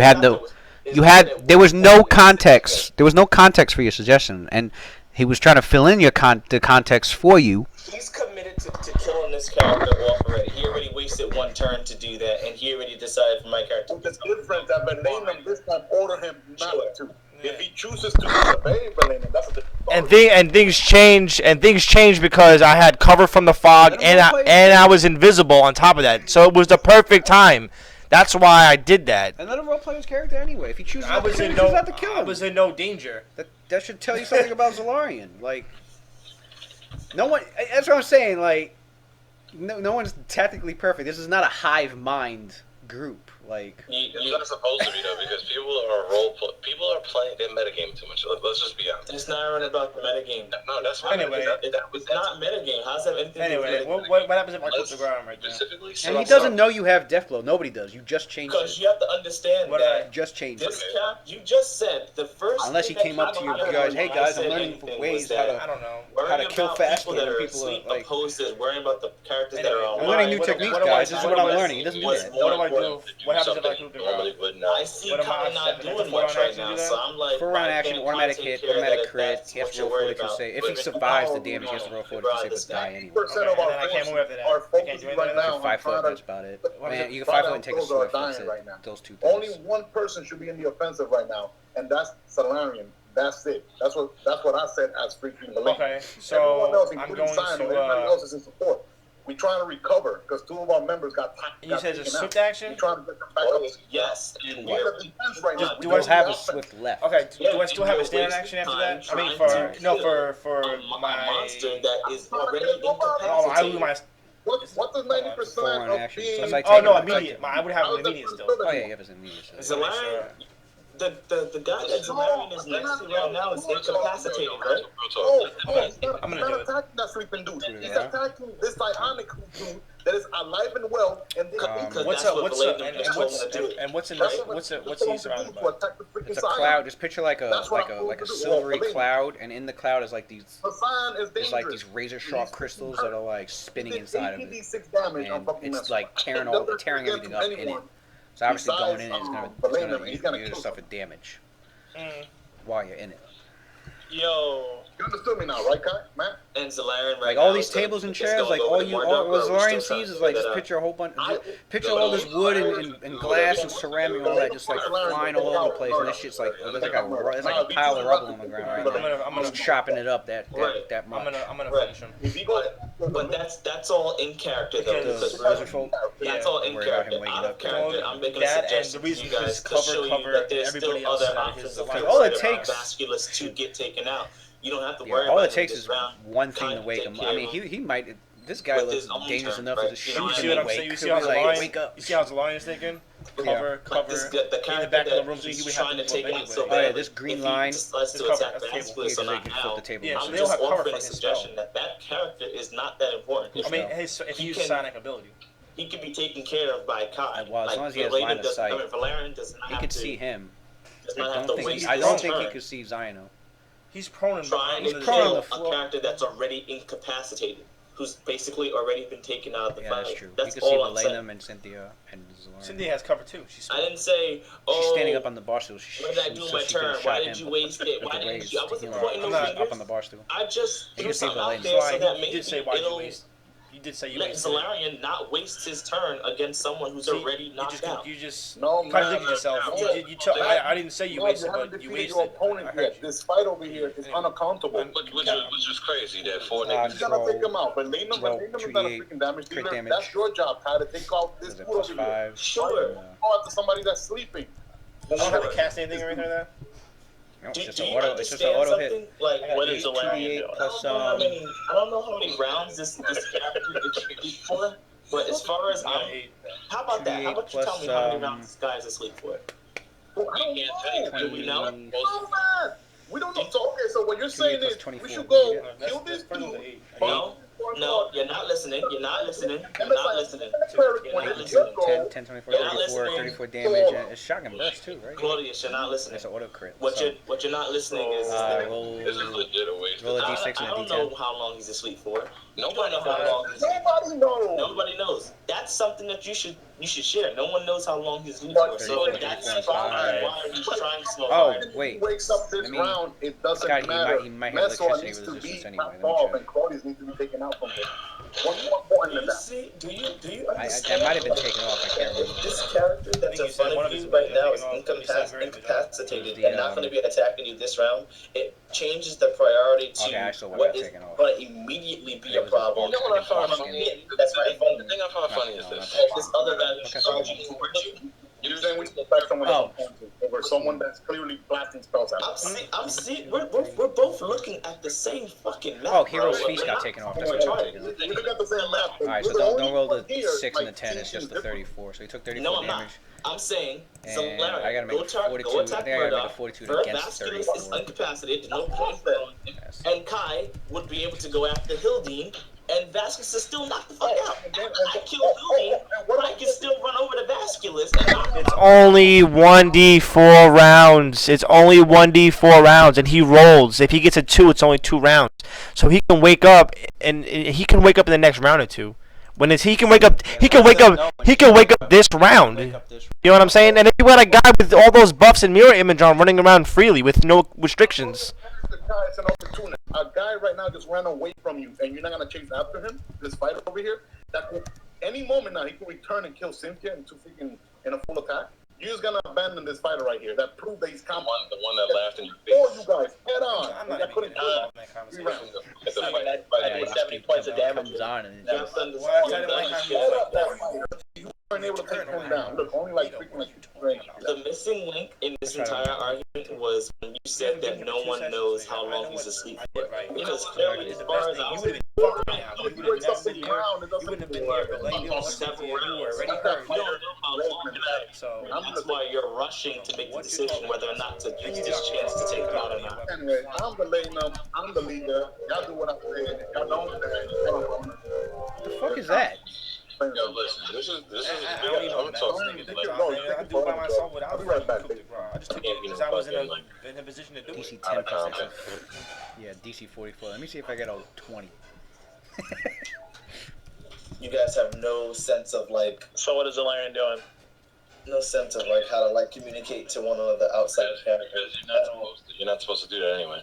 was no context. There was no context for your suggestion, and he was trying to fill in the context for you. He's committed to killing this character off already. He already wasted 1 turn to do that, and he already decided for my character. It's different that Valenum this time order him not to. If he chooses to disobey Valenum, that's a different story. and things changed because I had cover from the fog and I was invisible on top of that. So it was the perfect time. That's why I did that. And let him roleplay his character anyway. If he chooses I not to was kill in him, no he chooses not to kill him. I was in no danger. That should tell you something about Zalarian. Like, no one. That's what I'm saying. Like, no one's tactically perfect. This is not a hive mind group. Like, It's not supposed to be though, because people are playing their metagame too much. Let's just be honest. It's not really about the metagame. No, that's right. Anyway, It's not metagame. How's that anything to do with Anyway, metagame? what happens if I click the ground right now? Specifically, and he doesn't know you have Deathblow. Nobody does. You just changed Because it. you have to understand What that Just changed it. this cap, you just said the first. Unless he thing came that up to came you out of guys, my hey mouth guys, when I'm I said learning anything ways was that I don't know. how to kill about faster. people that are People asleep like. opposed to worrying about the characters that are Anyway, online. I'm learning new What- techniques, what do I- guys. This is what I'm learning. He doesn't do What's that. more What do I do? important? What happens if I something click the you ground? normally would not. I see What am I Kyle not set? doing That's a much 4-round right action, now, do that? so I'm like, 4-round why action, can't automatic Kyle hit, take care of automatic that? crit. That's He has what to you're roll 40 worried to about. save. If he But survives the now, damage, he has to roll 40 to bro, save this his die guy- anyway. 50% of Okay, our and then I can't move after that. are I can't focused do anything right else? now on 5 foot, trying that's to. about it. What is Man, it? you can 5 foot and take a Those are swift. That's dying it. right now. Those two Only things. one person should be in the offensive right now, and that's Solarian. That's it. That's what I said as freaking Valenum. Okay, Everyone so else, I'm including going Sino, to. everybody else is in support. We're trying to recover because 2 of our members got You said it's a swift We're action? trying to get them back up. Yes, and We're we're in defense right now. Do We I don't have a offense. swift left. Okay, do I Yeah, still have a you're standing wasting action after time that? I mean, trying to no, kill for a my monster that is already Oh, I lose incapacitated. my. What does 90% 4-round of action. being? So it's like Oh no, taking a immediate. I would have an immediate still. Oh yeah, you have his immediate. So. Zalarian, the guy that Zalarian is next to right now is incapacitated, right? Oh, Okay, he's not, I'm gonna he's do not it. attacking that sleeping dude. He's Yeah. attacking this Ionic dude that is alive and well, and this Because What's that's up? what Valenum is told him to do. What's he surrounded by? It's a cloud. Just picture like a silvery cloud, and in the cloud is like these. There's like these razor sharp crystals that are like spinning inside of it, and it's like tearing everything up in it. So obviously going in, it's gonna you suffer damage while you're in it. Yo. You understood me now, right, Kai? Matt? And Zalarian right Like all now these is gonna tables and just chairs, going like over all to you, more all dark, bro. Zalarian We're still sees trying is to like figure just that picture a whole bunch, I- picture all this wood and glass and ceramic and all that just like flying all over the place, and that shit's like there's like a pile of rubble on the ground right now. I'm gonna Just chopping it up that I'm much. gonna Right. finish him. If he goes, But that's all in character though. Because Because The lizard folk. that's all Don't in worry about him character. waking Out of up. character, I'm making a That and suggestion the reason to you guys his to cover show you covered that there's everybody still else other that options his of life- all it ways takes- for Vasculus to get taken out. You don't have to Yeah, worry all about it takes this is round. one thing to Kind wake take him. care I of mean, him. he might. This guy With looks his own dangerous turn, enough right? to just You shoot know, him You see and what I'm wake. saying? You see He'll how be like, Zalarian, wake up. you see how Zalarian's thinking? Cover, Like this, the in the character back of the that room, so he's he would trying have to to take move out so Oh yeah, badly. this green If line. he decides His to cover, attack that's the table. Vasculus Yeah, or 'cause they not can flip now, the table. Yeah, so I'm they don't just have cover offering for a his suggestion spell. that that character is not that important. I mean, if he He used can- Sonic ability. He can be taken care of by Kai. Well, as long as he has Valenum line of doesn't- sight. I mean, Valerian does not He have could to. see him. Does I not have don't to think. waste I his don't think he turn could see Zino. He's prone trying to under the prone on kill the a floor. character that's already incapacitated. who's basically already been taken out of the Yeah, fight. that's true. That's you can see all I'm saying. Valenum and Cynthia and Zalora. Cynthia has cover too. She's I didn't say, oh, She's standing up on the bar stool. when did I do my turn? Why did you waste it? Why didn't you? I wasn't pointing no up fingers. on the bar stool. I just You threw can see something out Valenum. there so that you maybe did say why you it'll waste. You did say you let wasted. Zalarian not waste his turn against someone who's already knocked out. You just No, man. contradicted yourself. I didn't say you No, wasted, you haven't but you defeated wasted. your opponent I heard yet. you. This fight over here is unaccountable. Which is crazy that 4 Uh, niggas. You gotta take him out. But Lenum roll is not a 2d8 freaking damage crit dealer. damage. That's your job, Ty, to take out this Was it fool plus over here. 5? Sure. Go after somebody that's sleeping. You don't have to cast anything or anything like that? No, Do, it's just do an you auto. It's just an understand auto hit. something? Like, What is 2d8 Zalarian plus I don't know how many rounds this character is asleep for, but as far as how about that? How about you tell me how many rounds this guy is asleep for? Well, I don't know. Do we know? Oh, man. We don't know. So, okay, so what you're 28 saying plus is 24. we should go That's- kill this that's dude. No, no, you're not listening. You're not listening. And You're it's not like, listening. cleric, You're when not it's listening. your goal, 10, 24, You're not 34, listening. 34 damage, and it's shotgun burst too, right? Claudius, you're not listening. It's an auto crit. What So, you're not listening is roll, This is legit a waste. roll a of time. d6 I and a don't d10. know how long he's asleep for. Nobody know how long he's nobody knows. Nobody knows. That's something that you should share. No one knows how long he's asleep for. So 34, that's 34, probably 5. why he's trying so Oh, hard. wait. He wakes up this Let me- round, it doesn't Scott, matter. he might have Messor electricity needs to resistance be anyway. knocked Let me off, check. and Claudius needs to be taken out from this. What's more important Do than you that? see? Do you That understand? might have been taken off. I can't remember. This character that's think in you said front one of of you his right now is taken off, but he said very good. incapacitated The, and not going to be attacking you this round. It changes the priority to Okay, I saw what what got is taken off. going to immediately be It a was a problem. You know what I found Box funny? skin. That's right. The thing I found funny is No, this. not This other guy Okay. charging towards you. You're saying we should attack someone Oh. that's over someone that's clearly blasting spells at us. I'm seeing. We're both looking at the same fucking map. Oh, Hero's bro. Feast We're got not taken off. fucking That's what retarded. got taken off. We look at the same map. Alright, so don't roll the 6 and the 10. It's just the 34. So he took 34 No, I'm not. damage. I'm saying, And Zalarian, I gotta make go a attack 42. I think I gotta make a Murdoch. 42 Bird against Vasculus is 34. incapacitated. No point for him. Yes. And Kai would be able to go after Hildine, and Vasculus is still knocked the fuck out. I kill Hildine, but I can still run over to Vasculus and knock him It's out. only 1d4 rounds. It's only 1d4 rounds, and he rolls. If he gets a 2, it's only 2 rounds. So he can wake up, and he can wake up in the next round or two. When it's, he can wake up this round. You know what I'm saying? And then you got a guy with all those buffs and mirror image on running around freely with no restrictions. The guy is an opportunity. A guy right now just ran away from you, and you're not gonna chase after him. This fighter over here, that could, any moment now he could return and kill Cynthia in a full attack. You're just gonna abandon this fighter right here. That proved that he's competent. The one that laughed in your All face. you guys, head on. I'm not That even couldn't getting kill involved in that three conversation. rounds. At the fight. Yeah, he just 70 points of damage. comes on and You have to understand Why is that like that Hold up that fighter. You weren't able to take him down. Look, only like freaking like 2 range. the missing link in this entire argument was when you said that no one knows how long he's asleep for. Because clearly, as far as I was You wakes up the ground. It doesn't wouldn't have been here, but like you were already hurt. you don't know how long that is. So That's why you're rushing to make the decision whether or not to use this chance to take him out or not. Anyway, I'm the Lenum. I'm the leader. Y'all do what I say. Y'all don't. what the fuck is that? Yo, listen, this is. I don't even know. I'm talking I like. do it by myself without I'll be right back, cooked it, bro. I just took Can't it be because no I was fucking, like, in a position to do DC it. 10 Out of plus combat. Yeah, DC 44. Let me see if I get a 20. You guys have no sense of like, So what is Zalarian doing? no sense of like how to like communicate to one another outside of character. Because you're not supposed to do that anyway.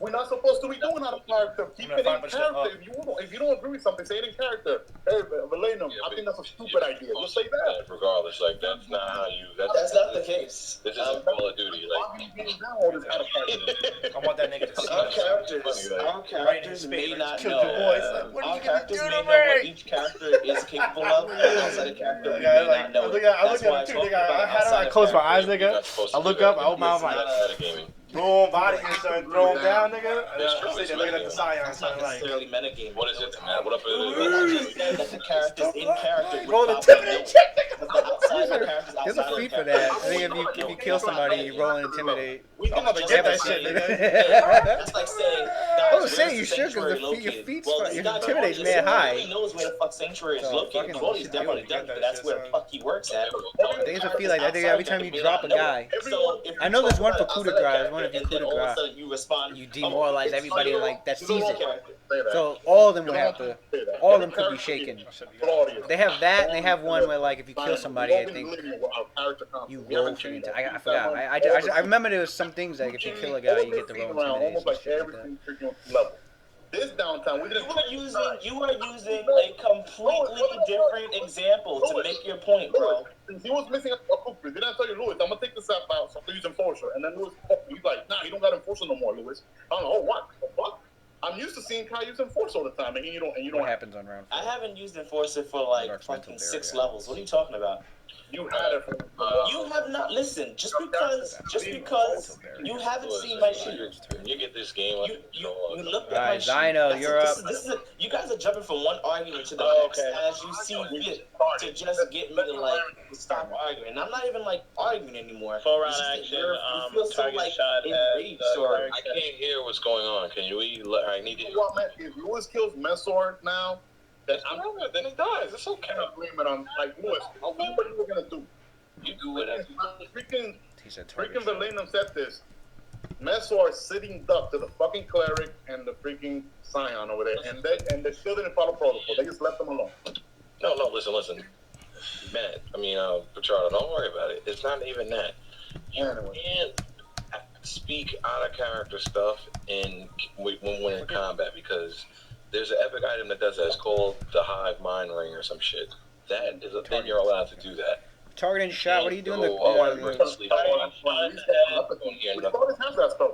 We're not supposed to be doing out of character. Keep it in 5% character. up. If you don't agree with something, say it in character. Hey, Valenum, I think that's a stupid idea. Just say that. Regardless, like that's not how you. That's not the case. This isn't Call of Duty. Why Like are you beating down all this out of character? I want that nigga to see Our us. characters may not Killed know. your boys. Like, what are Our you gonna characters do may to know what me? each character is capable of. Outside of character, we Yeah, may like, not know. I look it. at That's him why I too, talk nigga. about How do outside I of close my character. eyes, you're nigga? not supposed I to look do up, that. I open my It's mouth, not like, outside of gaming. boom, body and start throw him down, nigga. It's true, I say it's that nigga at the metagaming. scion, That's not something like. necessarily metagaming. What is it, man? What up I is just said that the characters in character would Roll the probably know. intimidate check, nigga. But the outside of characters There's a outside of feat for character, that. I think if you kill somebody, you roll and intimidate. we I'm can about to just get that say- shit, nigga. That's like saying, I guys, was saying where's you should, 'cause sanctuary the feet- your located? feet's Well, fine. this Your guy intimidate's Claudius, mad high. He knows where the fuck sanctuary is So, located. fucking Claudius should definitely do does, it. because that's where the fuck he works at. I think it's a feel like I think every time you drop a guy, So if I you know there's talk one for about coup an de outside grace. There's one character, if you and coup then de all of a grace. sudden you respond, You demoralize it's everybody your- like that it's sees your it. character. Say that. So all of them would You have don't to. say that. All of Every them could be character shaken. Claudius. They have that, and they have one where like if you kill somebody, I think you roll for the entire. I forgot. I remember there was some things like if you kill a guy, you get to roll intimidate almost and like shit like every that. single freaking level. This downtown, we didn't. You are using a completely different example to make your point, bro. Since he was missing a Cooper, didn't I tell you, Lewis? I'm gonna take this app out, so I'm gonna use Enforcer. And then Lewis, he's like, nah, you don't got Enforcer no more, Lewis. I'm like, oh, what? The fuck? I'm used to seeing Kai use Enforcer all the time, and you don't. What happens on round 4? I haven't used Enforcer for like fucking 6 levels. What are you talking about? You had it. You have not listened. Just because you haven't seen my shit. When you get this game, You looked at my shit. Zino, you're up. You guys are jumping from one argument to the next as you see fit to just get me to like stop arguing. And I'm not even like arguing anymore. Full round It's just that action. you feel so Target like shot. enraged or I can't hear what's going on. Can you? I need to. What, man? If Lewis kills Messor now, Then he dies. It's okay. I'm blaming on like Lewis. I'll do what you were gonna do. You do whatever. Freaking He said target. Velenum said this. Messor sitting duck to the fucking cleric and the freaking scion over there, and they still didn't follow protocol. They just left them alone. No, listen. Matt, Pichardo, don't worry about it. It's not even that. You can't speak out of character stuff when we're in combat because there's an epic item that does that. It's called the Hive Mind Ring or some shit. That is then you're allowed to do that. Targeting shot. What are you doing?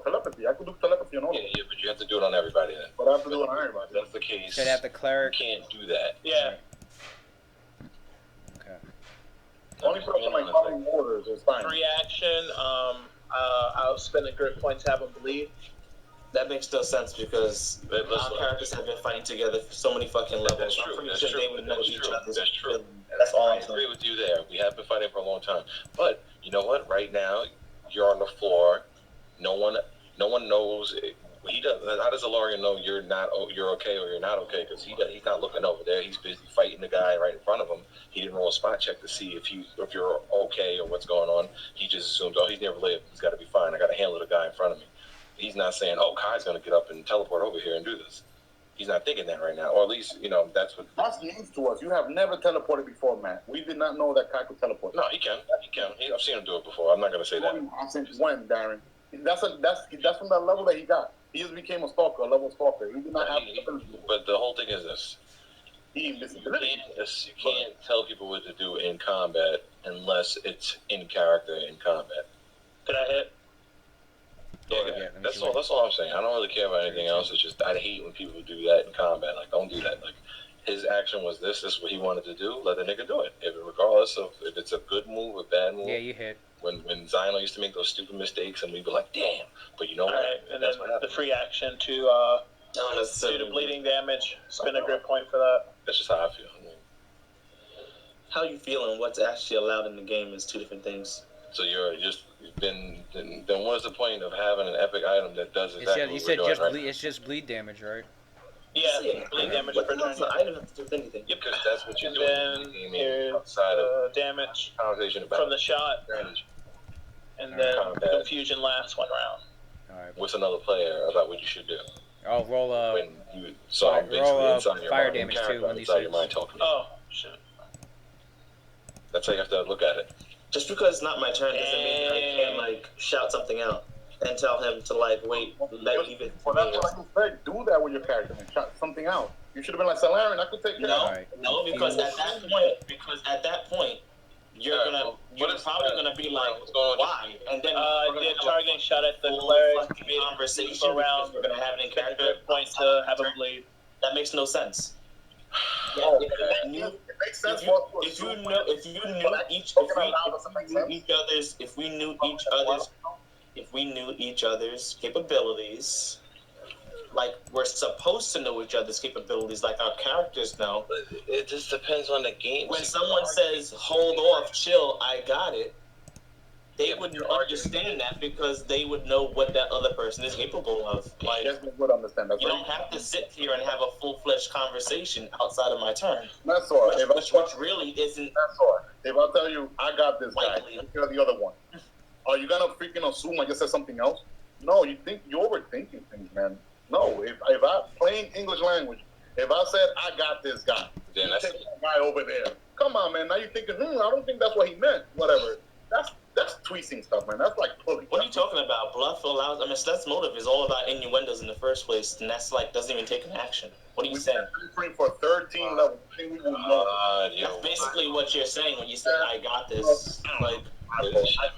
Telepathy. I could do telepathy on all of them. Yeah, but you have to do it on everybody then. But I have to do it on everybody. If that's the case. Should have the cleric. You can't do that. Yeah. Okay. Only person like following orders is fine. Free action. I'll spend a grip point to have him bleed. that makes no sense because our characters have been fighting together for so many fucking levels. That's true. I'm pretty That's sure true. they would know That's each true. other's That's true. That's all I I'm saying. agree with you there. We have been fighting for a long time. But you know what? Right now, you're on the floor. No one knows. He does. How does Alarian know you're okay or you're not okay? Because he's not looking over there. He's busy fighting the guy right in front of him. He didn't roll a spot check to see if you're okay or what's going on. He just assumes, oh, he's never late. He's got to be fine. I got to handle the guy in front of me. He's not saying, oh, Kai's going to get up and teleport over here and do this. He's not thinking that right now, or at least that's what. That's news to us. You have never teleported before, Matt. We did not know that Kai could teleport. No, he can. I've seen him do it before. I'm not going to say that. I'm saying when, Darren. That's from that level that he got. He just became a stalker, a level stalker. He did not have. But the whole thing is this: you can't tell people what to do in combat unless it's in character in combat. Can I hit? Yeah, that's all I'm saying. I don't really care about anything else. It's just I hate when people do that in combat. Like, don't do that. Like, his action was this. This is what he wanted to do. Let the nigga do it. Regardless of if it's a good move or bad move. Yeah, you hit. When Zino used to make those stupid mistakes and we'd be like, damn. But you know what? Right, and then the free action to do the bleeding damage. Spin a grip point for that. That's just how I feel. How you feel and what's actually allowed in the game is two different things. So then what's the point of having an epic item that does exactly you said what we're just doing bleed. It's just bleed damage, right? Yeah, bleed damage per turn. I didn't have to do anything. Yep, because that's what you're And doing. then here's outside of damage conversation about from the shot, damage. and then confusion lasts one round. All right. What's another player about what you should do? Oh, roll When you saw basically roll, inside your fire mind, damage character too, when inside D6. your mind talking. Oh shit! That's how you have to look at it. Just because it's not my turn doesn't mean I can't shout something out and tell him to wait, leave it. Well, that's what I said. Do that with your character and shout something out. You should have been like Salarian. I could take care of it. No, because at that point, you're probably gonna be like, why? And then did targeting shot at the cleric made conversation around. we're gonna have it in character Grip point to have him bleed. That makes no sense. It makes sense. If we knew each other's capabilities, like we're supposed to know each other's capabilities, like our characters know. It just depends on the game. When someone says, "Hold off, chill, I got it," they wouldn't understand that because they would know what that other person is capable of. Like, Yes, we would understand that. you don't have to sit here and have a full-fledged conversation outside of my turn. That's all. Which really isn't. That's all. If I tell you, I got this guy, Likely. you kill the other one. Are are you gonna freaking assume I just said something else? No, you're overthinking things, man. No, if I plain English language, if I said I got this guy, then you take that guy over there. Come on, man. Now you're thinking, I don't think that's what he meant. Whatever. That's tweeting stuff, man. That's like pulling. What are you talking about? Bluff allows. I mean, Seth's motive is all about innuendos in the first place, and that's like doesn't even take an action. What are you saying? We're for 13 level. That's basically what you're saying when you say I got this. Like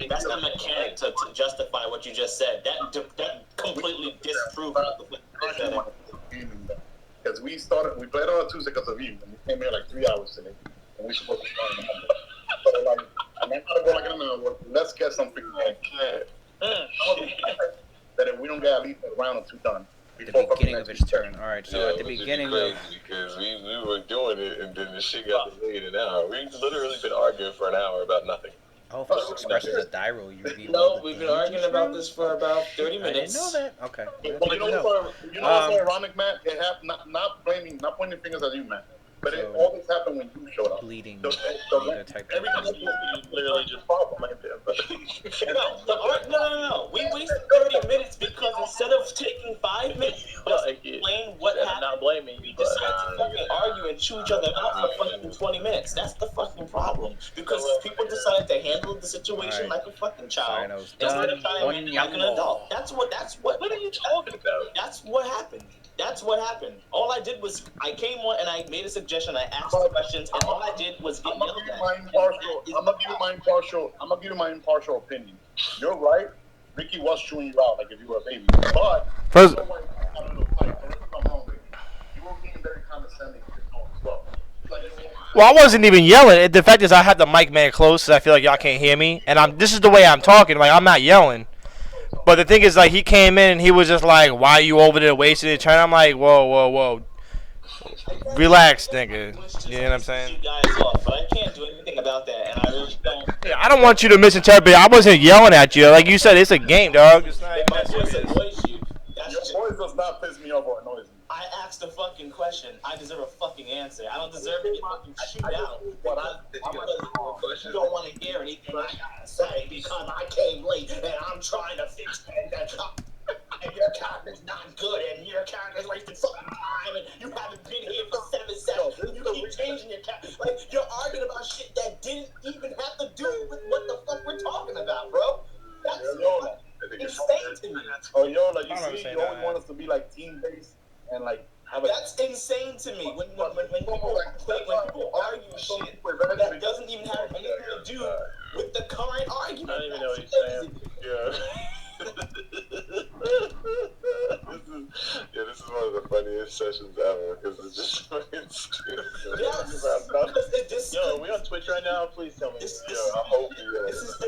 that's the mechanic to justify what you just said. That completely disproves what the fuck you said. Because we played on a Tuesday because of you, and we came here like 3 hours today, and we supposed to start in the Monday. So like, I'm not gonna go like an hour. Let's get some freaking that if we don't get at least a round or two done. At the beginning of its turn. All right, so at the beginning of because we were doing it and then the shit got delayed an hour. We've literally been arguing for an hour about nothing. Oh, if this expresses a die roll, you reveal. No, we've been arguing about this for about 30 minutes. I didn't know that. Okay. Well, you know what's ironic, Matt? It happened not pointing fingers at you, Matt. But it always happened when you showed up. Bleeding. Every time you literally just problem right there. No. We wasted 30 minutes because instead of taking 5 minutes to explain what happened, not blaming we decided to fucking argue and chew each other out for fucking 20 minutes. That's the fucking problem. Because people decided to handle the situation like a fucking child instead of trying to like an adult. That's what. What are you talking about? That's what happened. That's what happened. All I did was I came on and I made a suggestion. I asked questions, and all I did was get yelled at. I'm gonna give you my impartial opinion. You're right. Ricky was chewing you out like if you were a baby, but First, you were being very condescending to your tone as well. well, I wasn't even yelling. The fact is, I had the mic man close, so I feel like y'all can't hear me, and this is the way I'm talking. Like I'm not yelling. But the thing is, like, he came in and he was just like, why are you over there wasting your turn? I'm like, whoa. Relax, nigga. You know what I'm saying? You guys off, but I can't do anything about that, and I really don't. Yeah, I don't want you to misinterpret. I wasn't yelling at you. Like you said, it's a game, dog. It's not My voice annoys you. Your voice does not piss me off or annoys me. I asked a fucking question. I deserve a fucking answer. I don't deserve to get fucking chewed out. You don't want to hear anything I gotta say because I came late and I'm trying to fix that. And your character's not good, and your character's wasting fucking time, and you haven't been here for 7 seconds, and you keep changing your character. Like, you're arguing about shit that didn't even have to do with what the fuck we're talking about, bro. That's insane to me. Oh, Yola, you see, you always want us to be like team-based and like have a... That's insane to me. When people argue shit that doesn't even have anything to do with the current argument. I don't even know what you're saying. Yeah. This is one of the funniest sessions ever because it's just fucking stupid. Yo, are we on Twitch right now? Please tell me. I hope you This is the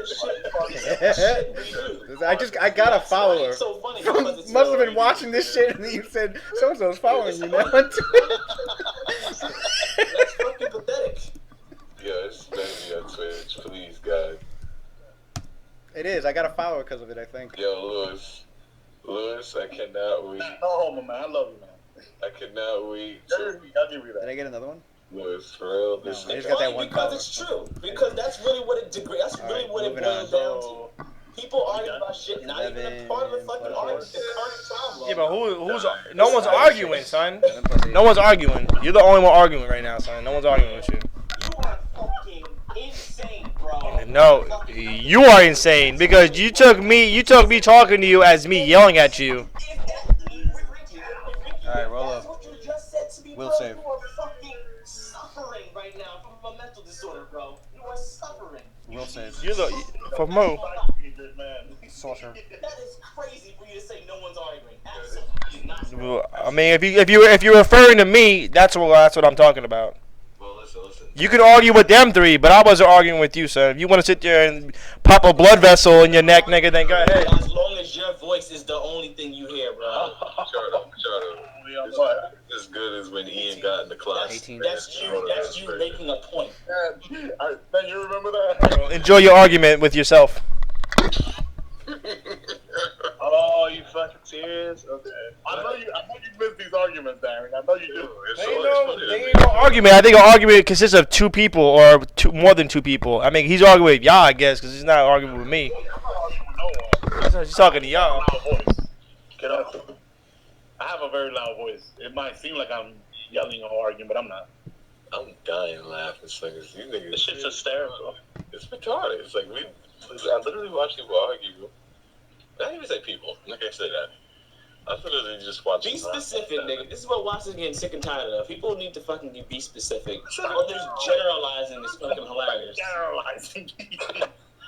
shit. I got a follower. It's so funny Must have been watching this shit and you said so-and-so's following you now on Twitter. That's fucking pathetic. Yeah, it's better on Twitch, please, guys. It is. I got a follower because of it, I think. Yo, Lewis, I cannot wait. No homo, man. I love you, man. I cannot wait. I'll give you that. Did I get another one? Lewis, for real, this I is just got that one because follower. it's true. Because that's really what it degrades. That's really what it boils down to. People argue about shit, not even a part of the fucking argument. The current problem. Yeah, but who's? No one's arguing, son. No one's arguing. You're the only one arguing right now, son. No one's arguing with you. You are fucking insane, bro. No, you are insane because you took me talking to you as me yelling at you. Alright, roll up. What you just said to me, Will bro. save. You are fucking suffering right now from a mental disorder, bro. You are suffering. Will save. You're the from Mo. Saucer. That is crazy for you to say no one's arguing. Absolutely not. Well, I mean, if you're referring to me, that's what I'm talking about. Well, listen. You can argue with them three, but I wasn't arguing with you, son. If you want to sit there and pop a blood vessel in your neck, nigga, then go ahead. As long as your voice is the only thing you hear, bro. Shut up. As good as when Ian got in the class. 18. That's you making a point. Man, you remember that? Enjoy your argument with yourself. Oh, you fucking serious? Okay. I know you miss these arguments, Darren. I know you do. They ain't no argument. I think an argument consists of two people or more than two people. I mean, he's arguing with y'all, I guess, because he's not arguing with me. I'm not arguing no one. She's talking to y'all. Loud voice. Get up. I have a very loud voice. It might seem like I'm yelling or arguing, but I'm not. I'm dying laughing, singers. You niggas. This shit's hysterical. It's retarded. It's like I literally watch people argue. I didn't even say people. I'm not gonna say that. I literally just watch. Be specific, nigga. This is what Watson's getting sick and tired of. People need to fucking be specific. All this generalizing is fucking hilarious. Generalizing.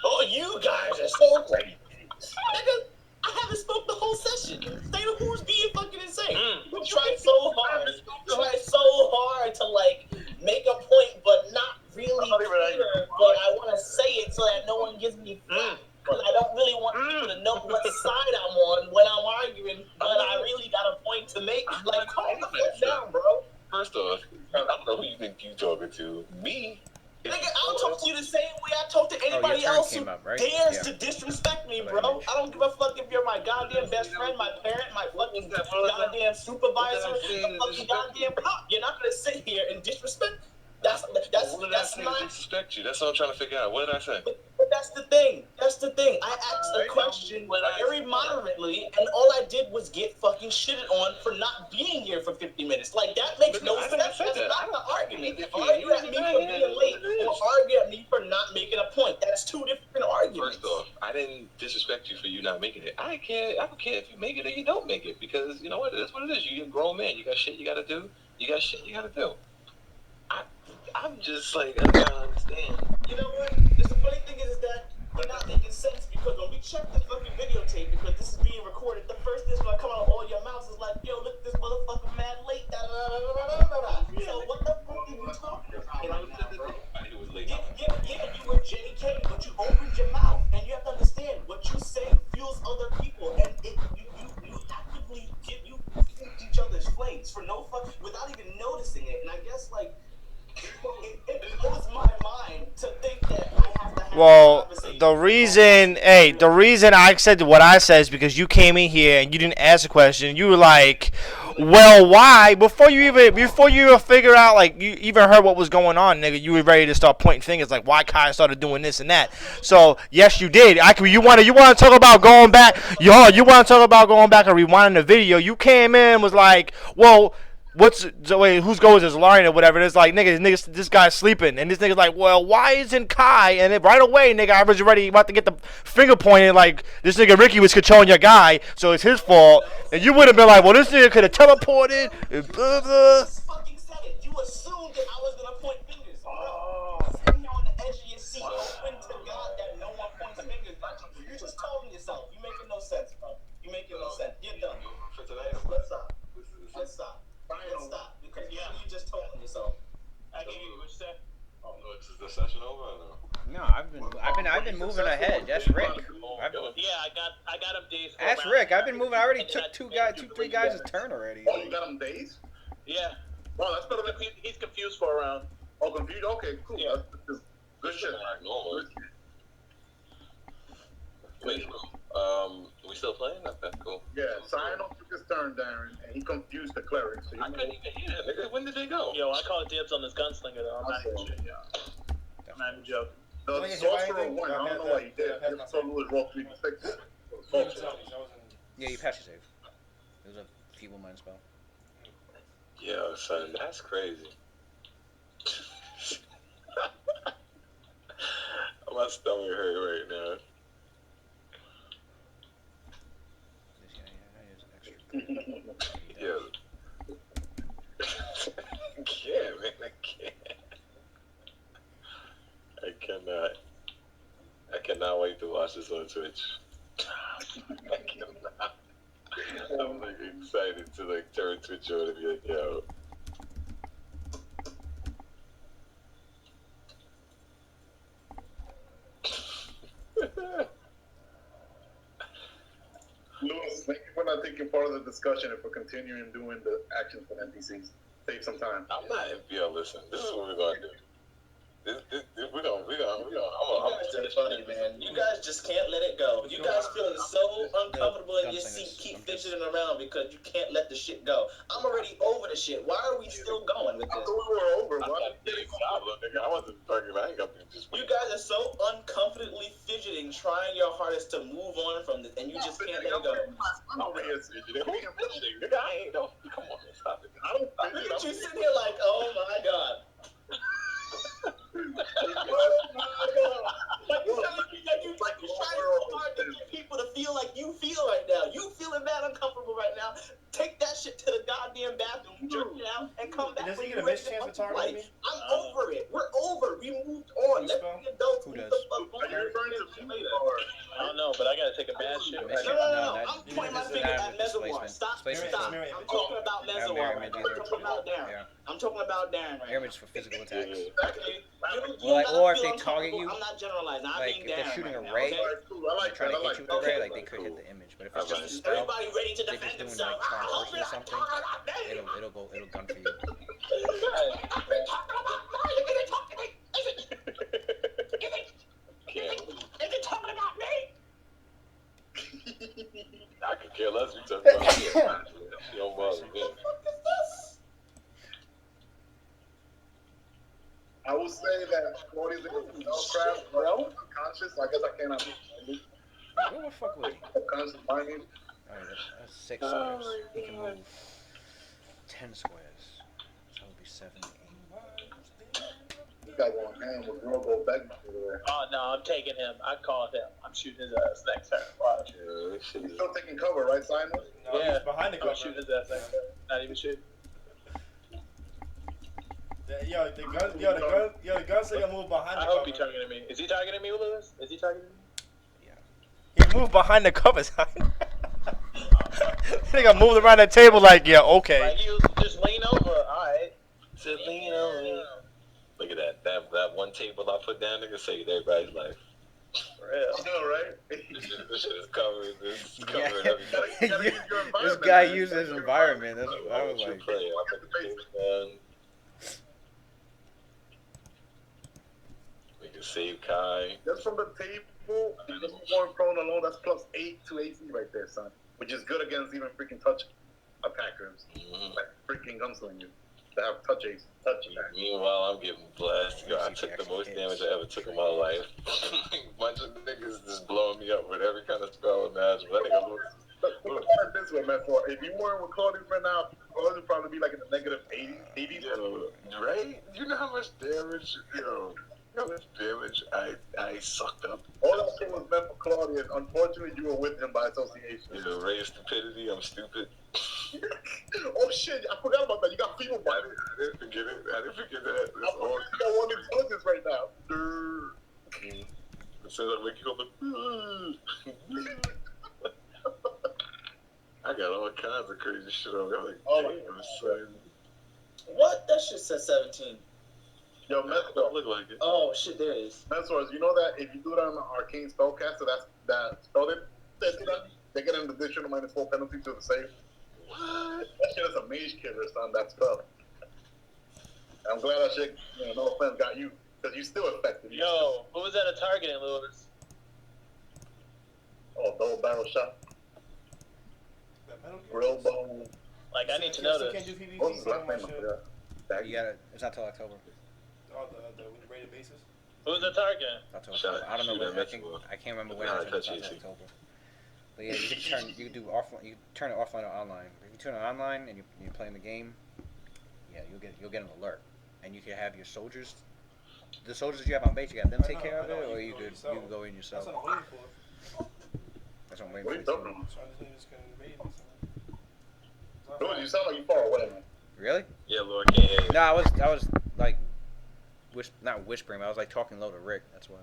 Oh, you guys are so crazy. Nigga, I haven't spoke the whole session. Say the who's being fucking insane. You tried so hard. You tried so hard to like make a point, but not really clear. But I want to say it so that no one gives me flack. Because I don't really want people to know what side I'm on when I'm arguing, but I really got a point to make. Like, calm the fuck down, bro. First off, I don't know who you think you talking to. Me? Nigga, I'll talk to you the same way I talk to anybody else who dares to disrespect me, bro. I don't give a fuck if you're my goddamn best friend, my parent, my fucking goddamn supervisor, the fucking goddamn cop. You're not gonna sit here and disrespect. That's not disrespect you. That's what I'm trying to figure out. What did I say? But that's the thing. That's the thing. I asked a question very moderately, and all I did was get fucking shitted on for not being here for 50 minutes. Like, that makes no sense. That's not the argument. Argue at me for being late, or argue at me for not making a point. That's two different arguments. First off, I didn't disrespect you for you not making it. I don't care if you make it or you don't make it, because you know what? That's what it is. You're a grown man. You got shit you gotta do. You got shit you gotta do. I'm just like, I don't understand. You know what? The funny thing is that you're not making sense, because when we check the fucking videotape, because this is being recorded, the first thing that's gonna come out of all your mouths is like, yo, look, this motherfucker mad late. Da, da, da, da, da, da, da. So what the fuck are you talking about? It was late. Yeah, you were JK, but you opened your mouth, and you have to understand what you say fuels other people, and you actively give each other's flames for no fuck without even noticing it. And I guess like. It blows my mind to think that I have to have Well, the reason I said what I said is because you came in here and you didn't ask a question. You were like, "Well, why?" Before you even figure out, like, you even heard what was going on, nigga, you were ready to start pointing fingers, like, why Kai started doing this and that. So yes, you did. You want to talk about going back? You want to talk about going back and rewinding the video? You came in and was like, "Well, whose goes is Lauren or whatever?" It's like, nigga, this guy's sleeping, and this nigga's like, "Well, why isn't Kai?" And right away, nigga, I was already about to get the finger pointed, like, this nigga Ricky was controlling your guy, so it's his fault. And you would have been like, "Well, this nigga could have teleported." And blah blah. Fucking said it. You assumed that I was gonna point fingers. Sitting here on the edge of your seat, hoping to God that no one points fingers. You just told yourself. You making no sense, bro. You making no sense. You're done. Let's stop. Let's stop. Let's stop. Because you just told yourself. I gave you what you said. Oh, no, is the session over or no? No, I've been moving ahead. That's Rick. Yeah, I got him days. That's Rick. I've been moving. I already took three guys a turn already. Oh, you got him days? Yeah. Wow, that's better than He's confused for a round. Oh, confused? Okay, cool. Yeah. That's good shit. Normal. Wait, we still playing? Okay, cool. Yeah, Cyanide took his turn, Darren, and he confused the cleric. So I couldn't even hear that, nigga. When did they go? Yo, I call it dibs on this gunslinger though. I'm not even joking. I'm not even joking. The sorcerer won. I don't know why he did. His solo was roll 3d6. Yeah, you passed your save. It was a feeble mind spell. Yeah, son, that's crazy. My stomach hurt right now. Yeah. I can't, man. I can't. I cannot wait to watch this on Twitch. I cannot. I'm like excited to like turn Twitch on and be like, yo. Lewis, thank you for not taking part of the discussion and for continuing doing the actions for NPCs. Save some time. I'm not NPL. Listen, this is what we're gonna do. We're gonna. I'm It's funny, man. You guys just can't let it go. You guys feeling so uncomfortable in your seat, keep fidgeting around because you can't let the shit go. I'm already over the shit. Why are we still going with I this? thought we were over. not Why? being sober, nigga. I wasn't talking about. I ain't got to just. You guys are so uncomfortably fidgeting trying your hardest to move on from this, and you just can't let it go. I'm over here saying, nigga, I ain't no. Come on, man, stop it. I don't Look at you sitting here like, oh my god. Like you trying so hard to get people to feel like you feel right now. You feeling bad uncomfortable right now. Take that shit to the goddamn bathroom, jerk it out, and come back. Does he when get a you ready missed chance to to target play. me? I'm over it. We're over. We moved on. Let's be adults. Who Move does? the fuck on. Are you referring to me or? I don't know, but I gotta take a bad shit. Missed No, chance. no, no, no. that- I'm pointing my this is finger not at with Mesoir. displacement. Stop. Displacement Stop. mirror I'm image. talking about Yeah, Mesoir mirror right now. image I'm talking about Darren. Yeah. I'm talking about Darren right Air now. image for physical attacks. Okay. Well, like, gotta or if feel they target uncomfortable. you, I'm not generalizing. I'm like being if they're Darren shooting right a now, ray, okay? I like trying that. to I hit you like with the that. ray, like they could hit the image. But if it's just a spell, Everybody ready to they're defend just doing themselves. like charm person or something. It'll gun for you. I could care less if you talk about it. You don't bother me. I will say that Cody's in spellcraft, but unconscious. I guess I cannot be Where the fuck was he? unconscious by me. Alright, that's 6 squares. You can move 10 squares. So it'll be 7, 8. This guy going ham with girl go back over there. Oh no, I'm taking him. I called him. I'm shooting his ass next turn. Watch. Yeah, this shit He's is. still taking cover, right, Simon? No, Yeah. he's behind the I'm cover. shooting his ass next turn. Not even shooting. Yo, the gunslinger moved behind the I cover. hope he targeting me. Is he targeting me, Lewis? Is he targeting me? He moved behind the cover. Nigga moved around the table like, yeah, okay. Like he was just lean over. Alright. Just lean over. Look at that. That one table I put down, nigga, saved everybody's life. For real. I know, right? This shit is covered. This is Yeah. covered everything. This guy used his environment. That's what I was like. Play. I put the table down. We can save Kai. Just from the table, just more prone alone, that's +8 to AC right there, son. Which is good against even freaking touch attackers. Mm-hmm. Like freaking gunslingers that have touch ace, touch attack. Meanwhile, I'm getting blasted. Yo, I took the most damage I ever took in my life. A bunch of niggas just blowing me up with every kind of spell imaginable. That nigga looks. Look at this way, man. For if you weren't with Claudius right now, Claudius would probably be like in the negative 80s. Yo, right? You know how much damage, yo, how much damage I sucked up? All that shit was meant for Claudius. Unfortunately, you were with him by association. You know, raise stupidity, I'm stupid. Oh shit, I forgot about that. You got feeble I body. didn't forget it. I didn't forget that. I That's all. forgot you got one intelligence right now. As soon as I wake you up, I got all kinds of crazy shit on me. I'm like, Oh my damn, son. What? That shit says 17. Yo, Don't Mesor, look like it. Oh shit, there it is. you know that if you do it on an arcane spellcaster, that's that spell it, they get an additional -4 penalty to the save. What? That shit is a mage killer, son. That spell. I'm glad that shit, no offense, got you because you still effective. Yo, who was that a targeting, Lewis? Oh, double barrel shot, real bone. Like I need to know Can't this. do PvP. What's the so last much name? I shit. forgot. You gotta. It's not till October. Oh, the rated basis. Who's the targeting? Not till Shot- October. I don't know shoot when. at I can't remember when. Nah, It's touch not AC. till October. But yeah, you can turn. You can do offline. You can turn it offline or online. If you turn it online and you're playing the game, yeah, you'll get an alert, and you can have your soldiers. The soldiers you have on base, you got them take care of it, or you could go in yourself. That's what I'm waiting for. That's what I'm What are you waiting for. talking about? So I just need to can raid me. Dude, you sound like you far away, man. Really? Yeah, Lord, I can't hear you. No, I was like, not whispering. But I was like talking low to Rick. That's why.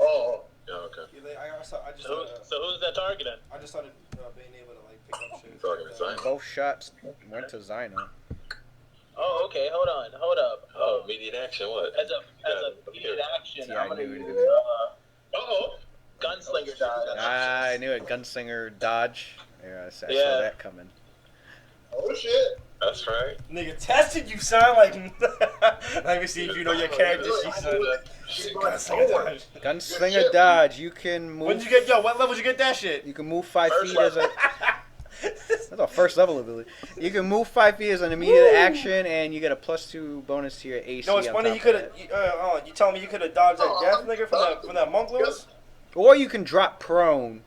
Oh, Yeah, okay. I just So who's that targeting? I just started being able to like pick up shit. You talking to Zion? Both shots went to Zyno. Oh, okay. Hold up. Oh, immediate action, what? As a immediate action, Yeah, I'm I gonna knew it. use gunslinger dodge. I knew it. Gunslinger dodge. Yeah, I saw Yeah. that coming. oh shit. That's right. Nigga tested you, son. Like, let me see if you know your character. She said, Gunslinger dodge. You can move. When did you get, what level did you get that shit? You can move 5 feet as a. That's a first level ability. You can move 5 feet as an immediate action, and you get a +2 bonus to your AC. No, it's on funny. top You could of have. You telling me you could have dodged that death nigga from that monk, Lewis? Or you can drop prone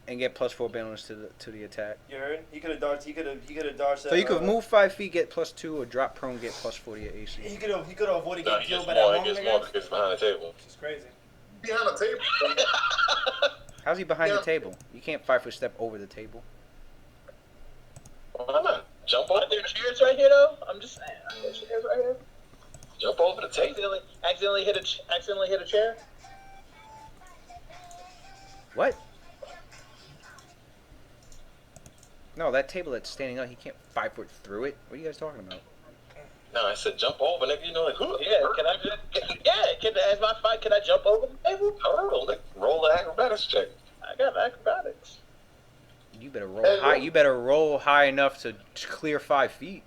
and get +4 balance to the attack. You heard? He could have dodged. He could have dodged. So you could move 5 feet, get +2, or drop prone, get +4 to your AC. He could have avoided No, getting he killed gets by more. that He long gets nigga. more because he's behind the table. It's crazy. Behind the table. How's he behind Yeah. the table? You can't 5-foot step over the table. Why not? Jump over. Are there chairs right here though? I'm just saying. Are there chairs right here? Jump over the table. Accidentally hit a chair. What? No, that table that's standing up, he can't 5-foot through it. What are you guys talking about? No, I said jump over, nigga. You know, like who? Yeah, as my fight, can I jump over the table? Roll the acrobatics check. I got acrobatics. You better roll high. You better roll high enough to clear 5 feet.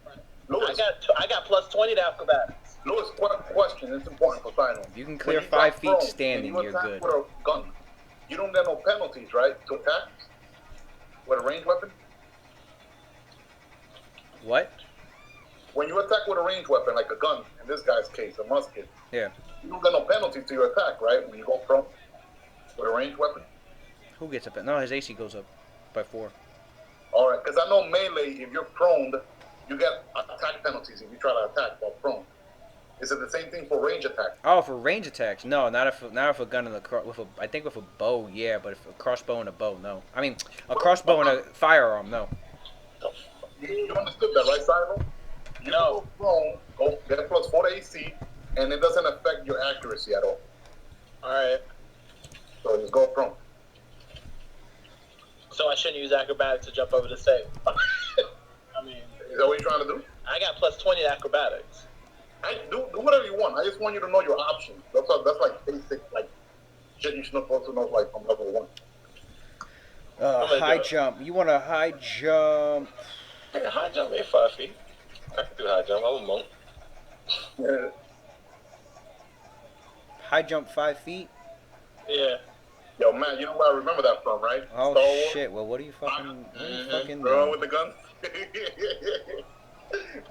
Louis, I got +20 to acrobatics. Louis, question. It's important for final. If you can clear 5 feet standing, you're good. With a gun, you don't get no penalties, right? To attack with a ranged weapon. What? When you attack with a ranged weapon, like a gun, in this guy's case, a musket, Yeah. you don't get no penalty to your attack, right? When you go prone with a ranged weapon. Who gets up? No, his AC goes up by 4. All right, because I know melee, if you're prone, you get attack penalties if you try to attack while prone. Is it the same thing for range attack? Oh, for range attacks? No, not if a gun and I think with a bow, yeah, but if a crossbow and a bow, no. I mean, a crossbow and a firearm, no. You understood that, right, Simon? You No. go prone, go get a +4 to AC, and it doesn't affect your accuracy at all. Alright. So just go prone. So I shouldn't use acrobatics to jump over the table. I mean, Is that what you're trying to do? I got +20 to acrobatics. Do whatever you want. I just want you to know your options. That's like basic, like shit you should supposed to know, like from level 1. High jump. You want a high jump? Nigga, high jump ain't 5 feet. I can do high jump. I'm a monk. Yeah. High jump 5 feet? Yeah. Yo, man, you know where I remember that from, right? Oh Star Wars. shit! Well, what are you fucking? The one with the gun.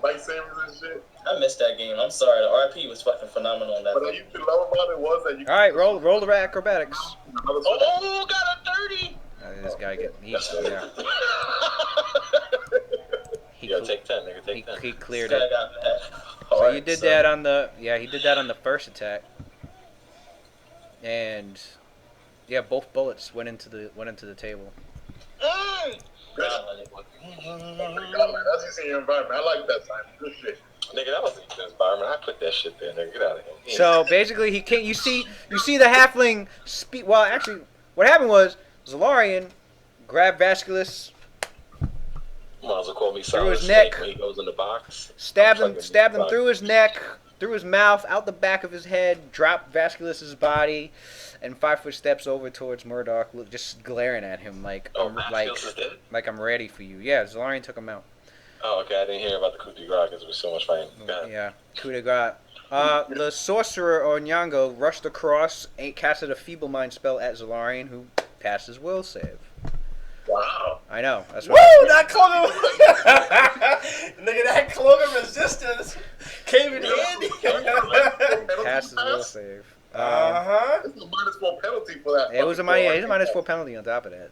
Lightsabers and shit. I missed that game. I'm sorry. The RP was fucking phenomenal on that. But what you could love about it was that you. All right, roll the acrobatics. Oh, got a 30! This guy yeah. Yo, take 10, nigga. Take 10. He cleared This guy it. got mad. So Alright, you did that on the he did that on the first attack, and yeah, both bullets went into the table. Mm. That's just in your environment. I like that, Simon. Good shit. Nigga, that was the environment. I put that shit there, nigga. Get out of here. So basically, he can't. You see the halfling speed. Well, actually, what happened was Zalarian grabbed Vasculus, Might as well call me through Solid his Snake neck. when he goes in the box. stabbed I'm him plugging the through box. his neck, through his mouth, out the back of his head, dropped Vasculus's body, and 5 foot steps over towards Murdoch, just glaring at him like Oh, Vasquez is dead? like I'm ready for you. Yeah, Zalarian took him out. Oh, okay. I didn't hear about the coup de grace because there was so much fighting. Go ahead. Yeah, coup de grace. The sorcerer Onyango rushed across, casted a feeble mind spell at Zalarian, who passed his will save. Wow. I know. That's Woo! right. That cloak of nigga, that cloak of resistance came in handy. Passed his will save. Uh-huh. It's a -4 penalty for that. It was a fucking -4 penalty on top of that.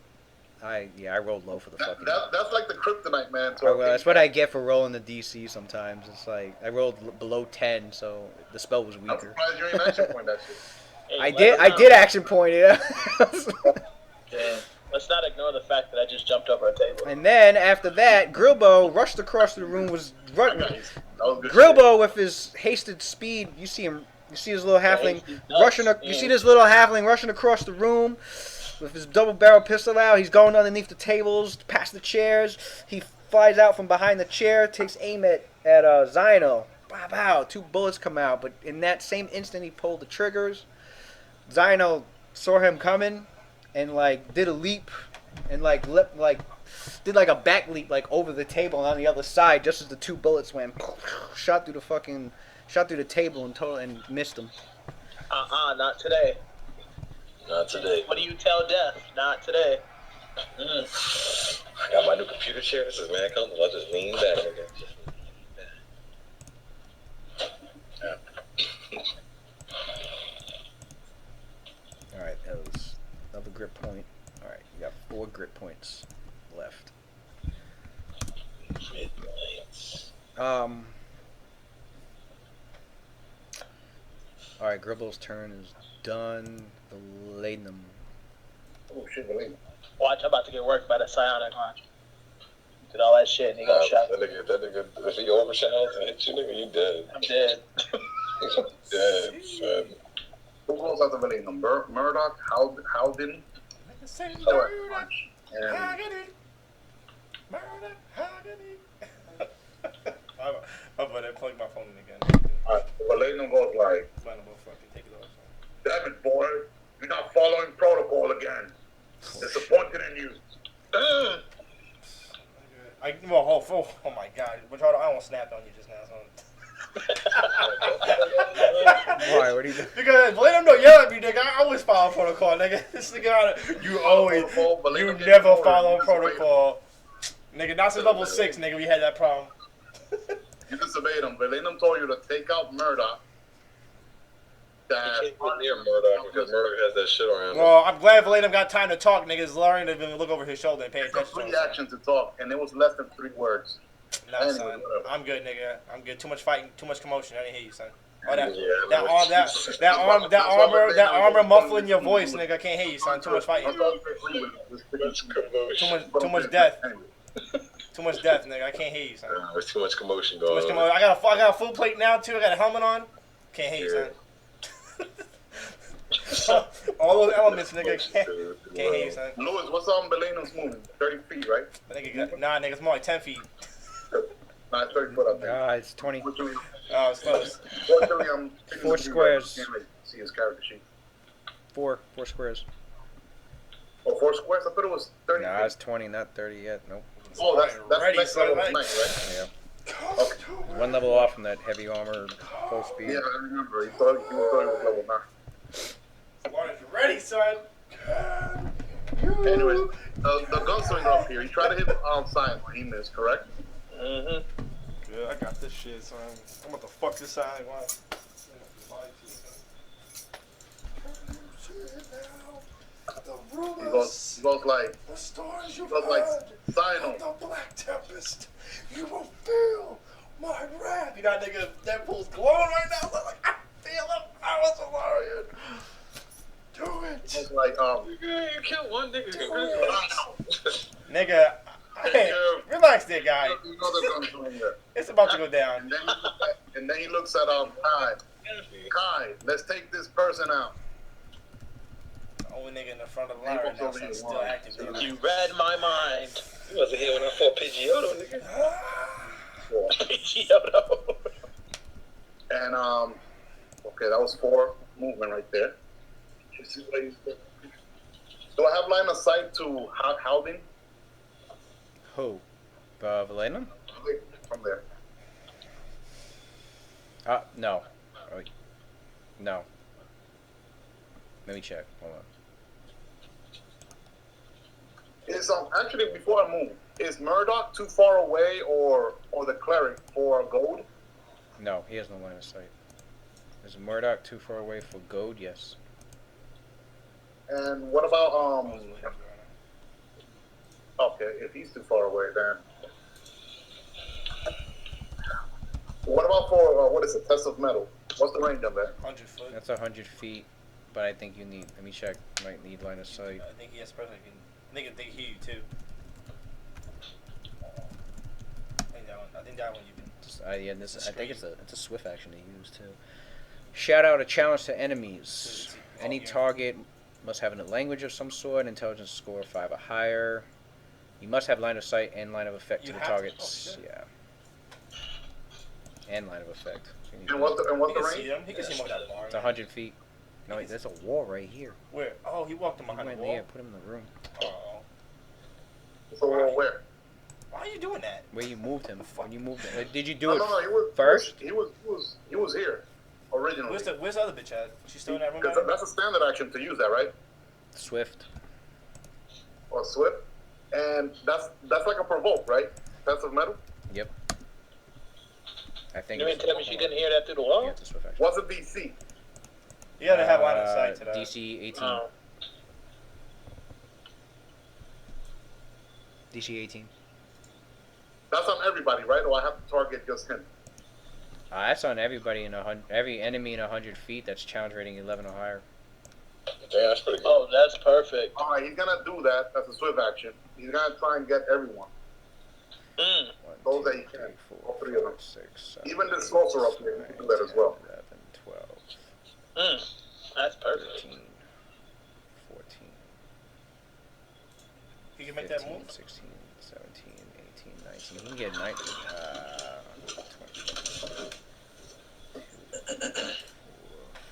I rolled low for the fucking. That's like the kryptonite, man. Well, that's what I get for rolling the DC sometimes. It's like I rolled below 10, so the spell was I'm weaker. surprised you ain't action point that shit. Hey, I did action point it. Yeah. Let's not ignore the fact that I just jumped over a table. And then after that, Grilbo rushed across the room. Was running. Nice. That was good Grilbo with his hasted speed. You see him. You see his little halfling rushing. You see this little halfling rushing across the room with his double barrel pistol out. He's going underneath the tables, past the chairs. He flies out from behind the chair, takes aim at Zino. Bow, bow. 2 bullets come out, but in that same instant, he pulled the triggers. Zino saw him coming and like did a leap and did like a back leap like over the table and on the other side just as the 2 bullets went shot through the table and missed him. Not today. Not today. What do you tell death? Not today. I got my new computer chair. This is mad comfortable. I just lean back again. All right, that was grip point. All right, you got 4 grip points left. All right, Gribble's turn is done. Valenum. Oh shit, believe me. Watch, I'm about to get worked by the psionic. Watch. Did all that shit and he got shot. That nigga, if he overshadows and hits you, nigga, you dead. I'm dead. Dead, son. Who goes after Valenum? Murdoch, Howden, and I'm gonna plug my phone in again. Valenum goes like, Take it off. damn it, boy, you're not following protocol again. Disappointed in you. Oh my god. Which I almost snapped on you just now. So. Why? What are you doing? Because let him know, yell at me, nigga. I always follow protocol, nigga. This nigga, you never follow protocol. Nigga, not since level 6, nigga, we had that problem. You disobeyed him. Valenum told you to take out Murdoch. You can't go near Murdoch because Murdoch has that shit around him. Well, I'm glad Valenum got time to talk, niggas. Learning to look over his shoulder and pay It's attention. a free action to talk, and it was less than 3 words. Nah, Anyway, son. whatever. I'm good, nigga. I'm good. Too much fighting, too much commotion. I didn't hear you, son. Oh, that armor muffling your voice, nigga. I can't hear you, son. Too much fighting. Too much death. Too much death, nigga. I can't hear you, son. There's too much commotion Too going much on. commotion. I got a full plate now too. I got a helmet on. Can't hear you, son. All those elements, nigga. Can't hear you, son. Louis, what's on Valenum's moving? 30 feet, right? Nah, nigga, it's more like 10 feet. Nah, it's 30 foot up there. It's 20. Oh, it's close. Fortunately, I'm 4 squares. Can't really see his character sheet. 4 squares. Oh, 4 squares? I thought it was 30 Nah, feet. it's 20, not 30 yet. Nope. Oh, that's Ready, next son, level of ready. 9, right? Yeah. Okay. 1 level off from that heavy armor, full speed. Yeah, I remember. He thought it was level 9. Ready, son. Anyways, the gunslinger up here, he tried to hit Science when he missed, correct? Mm-hmm. Yeah, I got this shit, son. I'm about to fuck this side. He goes like, sign him. The Black Tempest. You will feel my wrath. You know, nigga, Deadpool's glowing right now. So like, I feel it. I was hilarious. Do it. He's like, You killed one nigga. Nigga, hey, relax there, guy. Another gunslinger. It's about to go down. And then he looks at Kai. Kai, let's take this person out. Only nigga in the front of the line right now, so it's still active. Nigga. You read my mind. You wasn't here when I fought Pidgeotto, nigga. Pidgeotto. And okay, that was 4 movement right there. Do I have line of sight to Howden? Who? Valenum? From there. No. Oh, no. Let me check. Hold on. Is actually before I move, is Murdoch too far away or the cleric for gold? No, he has no line of sight. Is Murdoch too far away for gold? Yes. And what about okay, if he's too far away then. What about for what is it, test of metal? What's the range on that? 100 foot. That's 100 feet, but I think you need. Let me check. Might need line of sight. I think he has person. Nigga, they hear you too. I think that one you can. Yeah, I think it's a swift action to use too. Shout out a challenge to enemies. Any target must have a language of some sort, intelligence score 5 or higher. You must have line of sight and line of effect to the targets. Yeah. And line of effect. And what's the range? He can see him up that bar. It's 100 feet. No, wait, there's a wall right here. Where? Oh, he walked him behind the wall. Yeah, put him in the room. Oh. So where? Why are you doing that? Where you moved him? When you moved him? Did you do No, it he was first? He was here originally. Where's the other bitch at? She's still in that room. That's a standard action to use that, right? Swift. Or swift, and that's like a provoke, right? That's of metal. Yep. I think. You mean tell me she didn't hear that through the wall? Yeah, it's a swift action. What's a DC? You gotta have line of sight to that. DC 18. DC 18. That's on everybody, right? Or I have to target just him? That's on everybody every enemy in 100 feet that's challenge rating 11 or higher. Yeah, that's pretty good. Oh, that's perfect. All right, he's gonna do that. That's a swift action. He's gonna try and get everyone. Mm. Those that he can. All three of them. Even the sorcerer up here can do that as well. 11, 12, That's perfect. 13, 14, You can make that 15, move. 16, 17, 18, 19. He can get 19. 20, 4,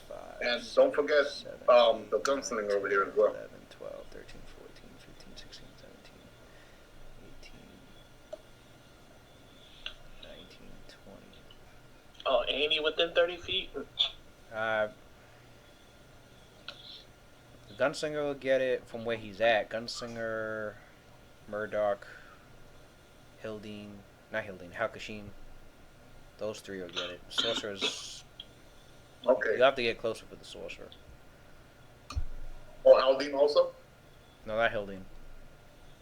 5, And don't forget 7, the gunslinger over here as well. 11, 12, 13, 14, 15, 16, 17, 18, 19, 20. Oh, ain't he within 30 feet? The Gunslinger will get it from where he's at. Gunslinger, Murdoch, Halkashin. Those three will get it. Sorcerer's. Okay. You'll have to get closer for the Sorcerer. Oh, Haldane also? No, not Hildine.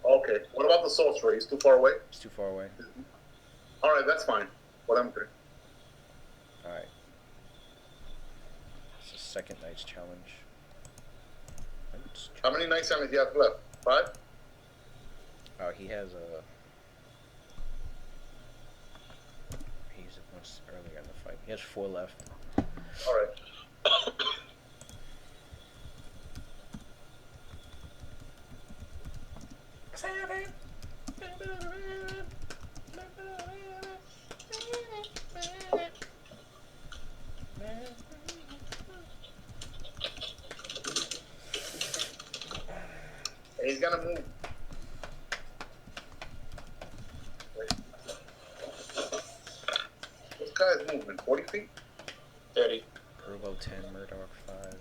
Okay. What about the sorcerer? He's too far away? It's too far away. Alright, that's fine. What I'm doing. Alright. It's the second night's challenge. How many night challenges do you have left? 5? Oh, he has a. He's once earlier in the fight. He has 4 left. Alright. He's gonna move. This guy's moving 40 feet? 30. Turbo 10, Murdoch 5. You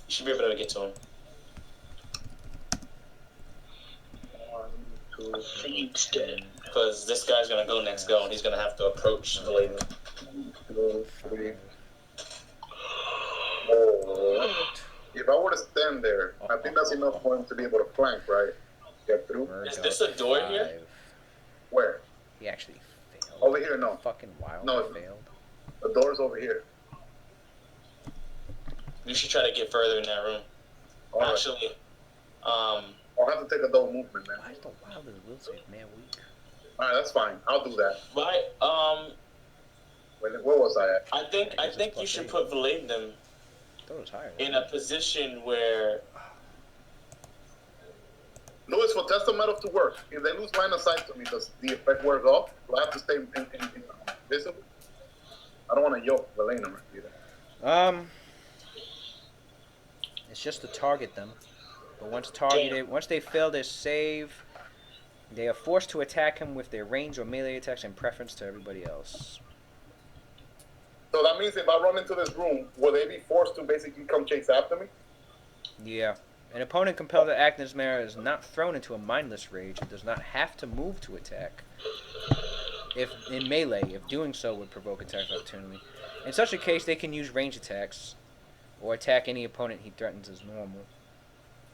should be able to get to him. 1, 2, Seems dead. Because this guy's going to go next go, and he's going to have to approach the lady. 2, 3. Oh. If I were to stand there, I think that's enough for him to be able to flank, right? Get through. Is this a door here? 5. Where? He actually failed. Over here, no. Fucking wild. No, He failed. The door's over here. You should try to get further in that room. All right. Actually, I'll have to take a double movement, man. Why is the wildest will save man weak? All right, that's fine. I'll do that. right, Where was I at? I think you should put Valadin Thought it was higher. in a position where Louis, for test of metal to work, if they lose line of sight to me, does the effect wear off? Do I have to stay visible? I don't want to yoke Valena either. It's just to target them. But once targeted, once they fail their save, they are forced to attack him with their range or melee attacks in preference to everybody else. So that means if I run into this room, will they be forced to basically come chase after me? Yeah. An opponent compelled to act in this manner is not thrown into a mindless rage and does not have to move to attack. If in melee, if doing so would provoke attack of opportunity. In such a case, they can use range attacks or attack any opponent he threatens as normal.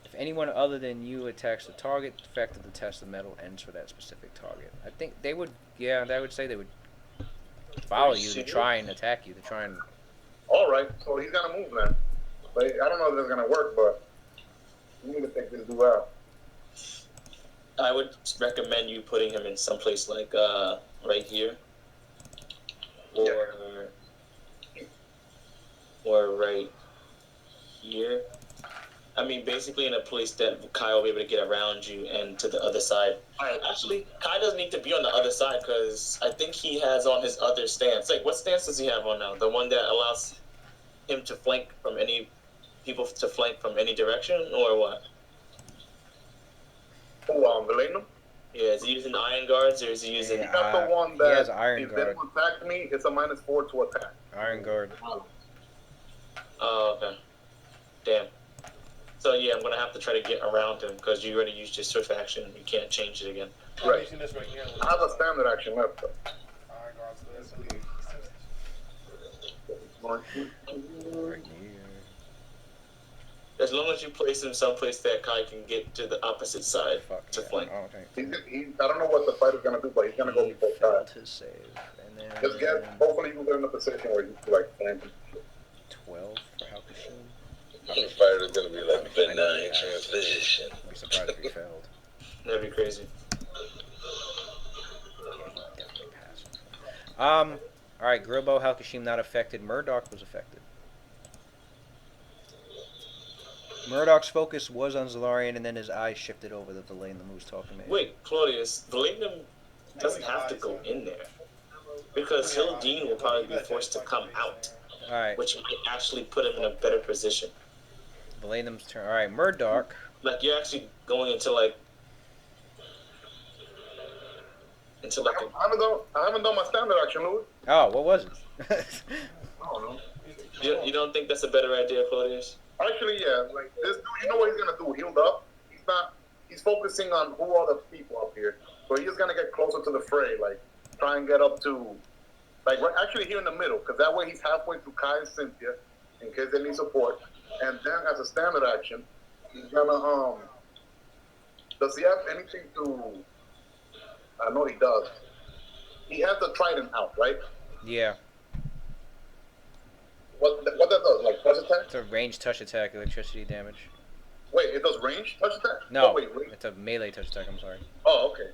If anyone other than you attacks the target, the effect of the test of metal ends for that specific target. I think they would, yeah, I would say they would follow you to try and attack you, to try and... Alright, so he's gonna move then. But I don't know if it's gonna work, but we need to take this dude out. I would recommend you putting him in someplace like right here, or right here. I mean, basically in a place that Kai will be able to get around you and to the other side. Actually, Kai doesn't need to be on the other side because I think he has on his other stance. Like, what stance does he have on now? The one that allows him to flank from any people to flank from any direction, or what? Valena? Yeah, is he using Iron Guards or is he using? He's not the one he that has Iron if Guard. they don't attack me, it's a -4 to attack. Iron Guard. Oh, okay. Damn. So yeah, I'm gonna have to try to get around him because you already used your swift action. You can't change it again. Right. Using this right here. I have a standard action left though. Alright, guys, Right here. As long as you place him someplace that Kai can get to the opposite side to flank. Oh, okay. I don't know what the fighter's gonna do, but he's gonna go He before Kai. failed his save, and then Just get. Hopefully, you can get in a position where you can like flank him. 12 for Hakushim. The fighter's gonna be like benign transition. I'm surprised if he failed. That'd be crazy. Yeah, he definitely passed. All right, Grilbo, Hakushim not affected. Murdoch was affected. Murdoch's focus was on Zalarian, and then his eyes shifted over the Valenum was talking to him. Wait, Claudius, Valenum doesn't have to go in there. Because Hildine will probably be forced to come out. Alright. Which might actually put him in a better position. Valenum's turn. Alright, Murdoch. Like, you're actually going into, like... I haven't done my standard action, Louis. Oh, what was it? I don't know. You don't think that's a better idea, Claudius? Actually, yeah. Like, this dude, you know what he's gonna do? Healed up. He's focusing on who are the people up here. So he's gonna get closer to the fray, like, try and get up to... Like, we're actually here in the middle, because that way he's halfway to Kai and Cynthia, in case they need support. And then, as a standard action, he's gonna, does he have anything to... I know he does. He has the trident out, right? Yeah. What that does? Like, touch attack? It's a ranged touch attack, electricity damage. Wait, it does range touch attack? No, Oh, wait. it's a melee touch attack, I'm sorry. Oh, okay.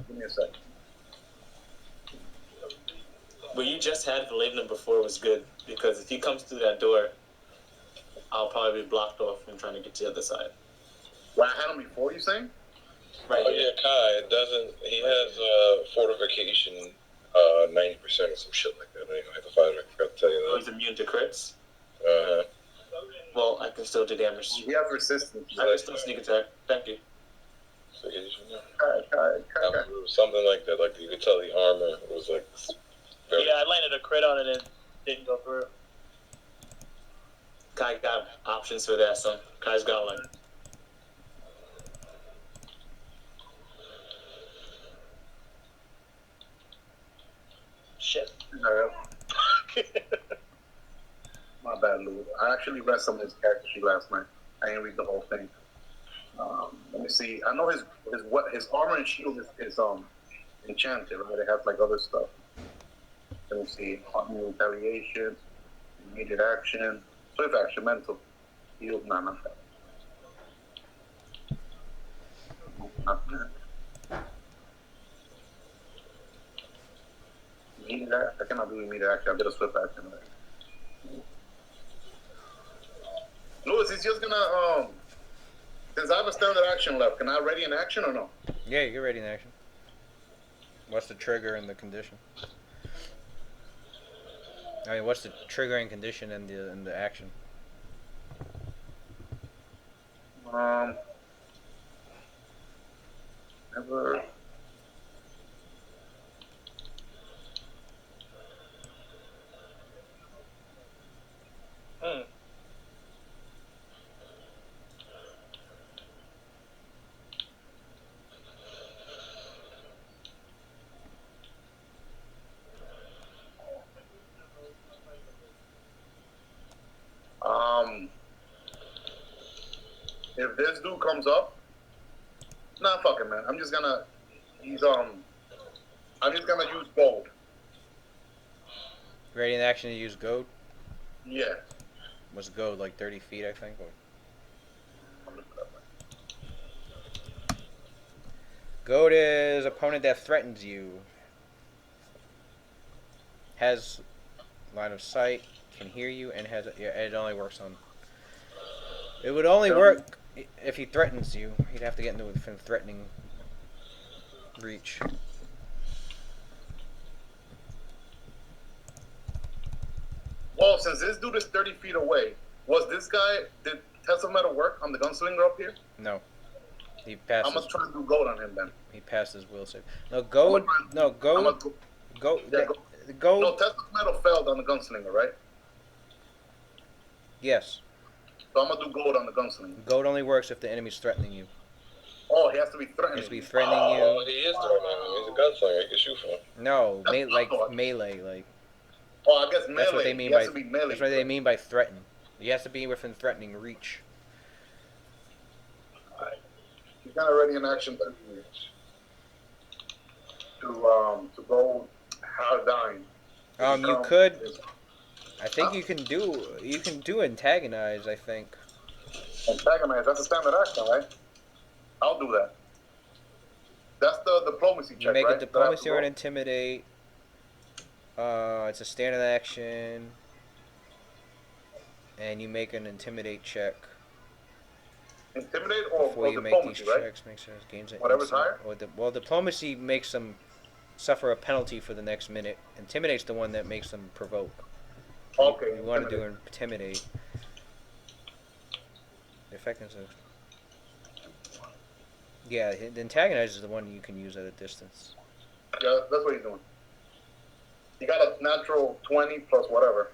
Give me a second. What you just had Valenum before was good, because if he comes through that door, I'll probably be blocked off from trying to get to the other side. Well, I had him before, you saying? Right. Oh yeah, Kai, it doesn't, he has fortification 90% or some shit like that. I have to find it, I forgot to tell you He's immune to crits? that. Well, I can still do damage. He has resistance. I can still sneak attack. Thank you. Something like that, like you could tell the armor was like very... Yeah, I landed a crit on it and it didn't go through. Kai got options for that, so Kai's got one. Shit. My bad, Lou. I actually read some of his character sheet last night. I didn't read the whole thing. Let me see. I know his armor and shield is enchanted, right? It has like other stuff. Let me see. Haunting retaliation, immediate action, swift action, mental, heal. Nah, not that. Not that. Immediate action. I cannot do immediate action. I did a swift action. Right? Louis, he's just gonna since I have a standard action left, can I ready an action or no? Yeah, you're ready in action. What's the trigger and the condition? I mean, what's the triggering condition and the action? Never. If this dude comes up, nah, fuck it, man. I'm just gonna use gold. Ready in action to use goad? Yeah. What's goad, like 30 feet, I think? Or... Goad is opponent that threatens you. Has line of sight, can hear you, and has it only works on... It would only work if he threatens you. He'd have to get into within threatening reach. Well, since this dude is 30 feet away, did Test of Metal work on the gunslinger up here? No. He passed. I'm gonna try and do gold on him then. He passed his will save. No, gold. No, gold. Gold. Yeah, gold. No, Test of Metal failed on the gunslinger, right? Yes. So I'm gonna do gold on the gunslinger. Gold only works if the enemy's threatening you. Oh, he has to be threatening. He has to be threatening you. Oh, he is threatening him. He's a gunslinger. He can shoot for him. No, melee, like. Oh, I guess melee. That's what they mean he has by. to be melee. That's what they mean by threaten. He has to be within threatening reach. He's not already in action to go hard dying. You could. I think you can do antagonize. I think. Antagonize. That's a standard action, right? I'll do that. That's the diplomacy check, You make right? a diplomacy or an intimidate. It's a standard action. And you make an intimidate check. Intimidate or before you make diplomacy, these right? checks, make sure gains an Whatever's insight. higher? Well, diplomacy makes them suffer a penalty for the next minute. Intimidate's the one that makes them provoke. Okay. You want to do intimidate. The effectiveness of... Yeah, the antagonize is the one you can use at a distance. Yeah, that's what he's doing. You got a natural 20 plus whatever.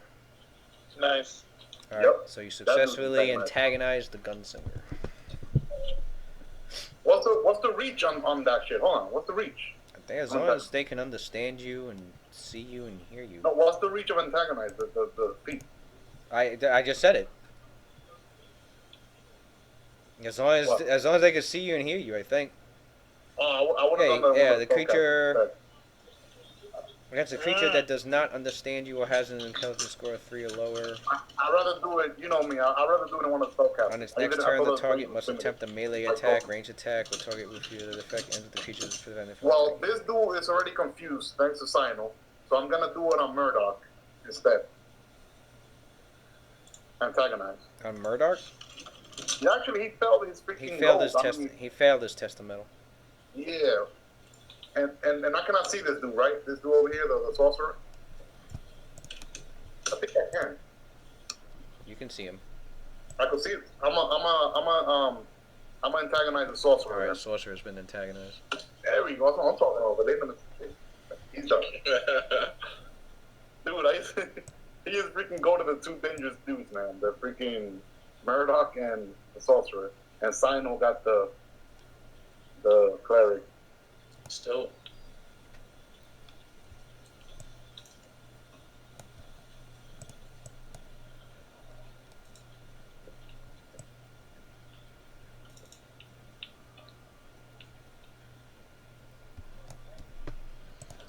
Nice. Alright, Yep. so you successfully That antagonize the gunslinger. What's the reach on that shit? Hold on. What's the reach? I think as long as they can understand you and see you and hear you. No, what's the reach of antagonize? The feet. I just said it. As long as they can see you and hear you, I think. Oh, I would have done that. The creature. Against a creature that does not understand you or has an intelligence score of 3 or lower. I'd rather do it, you know me, I'd rather do it in one of the spellcasters. On its next turn, the target must attempt a melee attack, range attack, or target with you. The effect ends with the creature's prevented. Well, this dude is already confused thanks to Sino, so I'm gonna do it on Murdoch instead. Antagonize. On Murdoch? Yeah, actually, he failed his freaking He failed his test of metal. Yeah. And I cannot see this dude, right? This dude over here, the sorcerer. I think I can. You can see him. I can see it. I'm antagonize the sorcerer. Alright, sorcerer has been antagonized. There we go. That's what I'm talking about. But they're gonna. He's done. Dude, he just freaking go to the two dangerous dudes, man. The freaking Murdoch and the sorcerer, and Sino got the cleric. Still.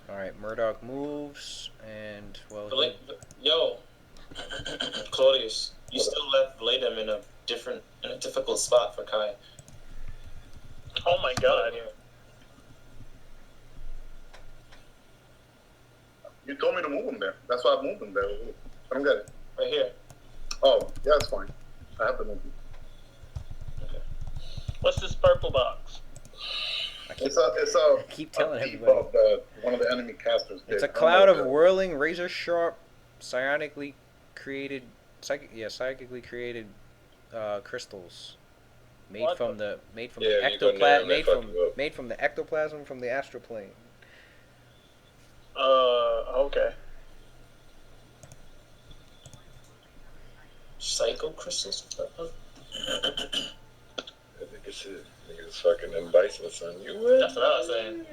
Alright, Murdoch moves, and, well... Yo, Claudius, you still left Vladim in a difficult spot for Kai. Oh my god. You told me to move him there. That's why I moved him there. I don't get it. Right here. Oh, yeah, that's fine. I have to move him. Okay. What's this purple box? It's a keep telling peep everybody. of one of the enemy casters. It's a cloud of whirling, razor-sharp, psychically created crystals made from the ectoplasm from the astral plane. Okay. Psycho crystals? I think it's it. Niggas fucking them bison son. You win. That's what I was saying.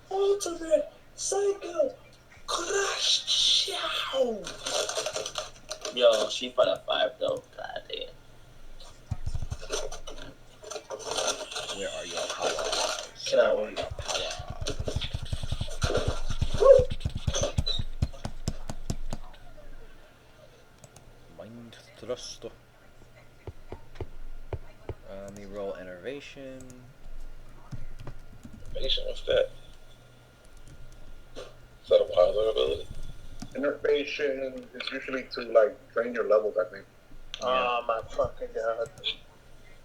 Ultimate Psycho Crash! Yo, she put a 5 though. God damn. Where are your powers? Cannot wait. Mind thruster. Let me roll enervation. Innovation, what's that? Is that a wilder ability? Innovation is usually to like train your levels, I think. Oh my fucking god.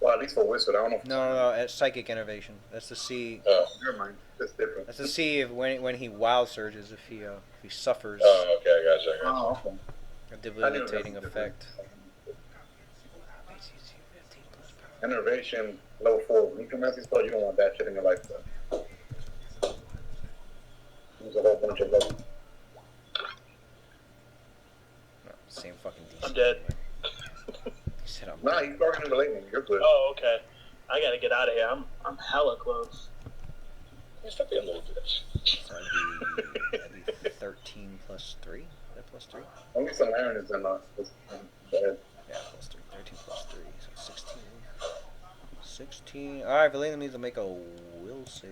Well, at least for wizard, I don't know. No, it's psychic innovation. That's to see. Oh, never mind. That's different. That's to see if when he wild surges, if he suffers Oh, okay, I gotcha. Oh, okay. a debilitating effect. Innovation, level 4. When you commence this spell, you don't want that shit in your lifestyle. Use a whole bunch of levels. No, same fucking DC. I'm dead. He said I'm Nah, he's targeting the lightning. You're good. Oh, okay. I gotta get out of here. I'm hella close. Stop being a little bitch. That'd be 13 plus 3. plus 3. Only Solarian is in bad. Yeah, plus 3. 13 plus 3, so 16. 16. Alright, Valena needs to make a will save.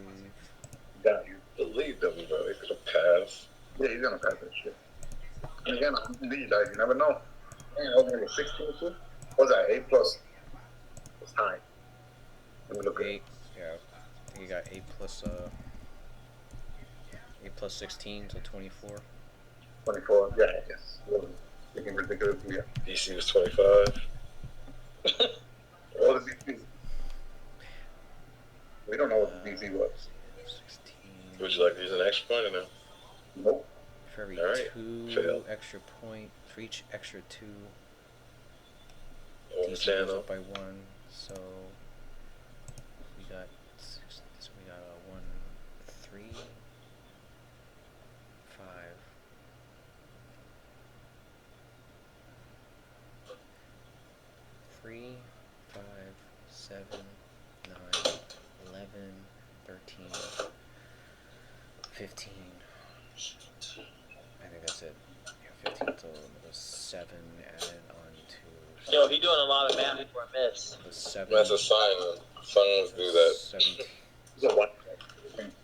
Got you. Believe them, bro. They could have passed. Yeah, he's gonna pass that shit. And again, these guys, you never know. Man, I was gonna get 16 too. What's that? 8 plus. It's high. Let me look at 8. it. Yeah. I think you got 8 plus 8 plus 16, so 24. 24. Yeah, I guess. Thinking ridiculous. Yeah. DC was 25. What is DC? We don't know what the DC was. 16. Would you like to use an extra point or no? Nope. For every Alright, 2 fail. extra point, for each extra 2, On the DC goes channel. up by 1. So we got 6, so we got 1, 3, 5. 3, 5, 7, 9, 11, 13, 15. I think that's it. Yeah, 15 total. The 7 added on to. Yo, he doing a lot of math for a miss. The 7. That's a sign. Signs do that. 17. So what?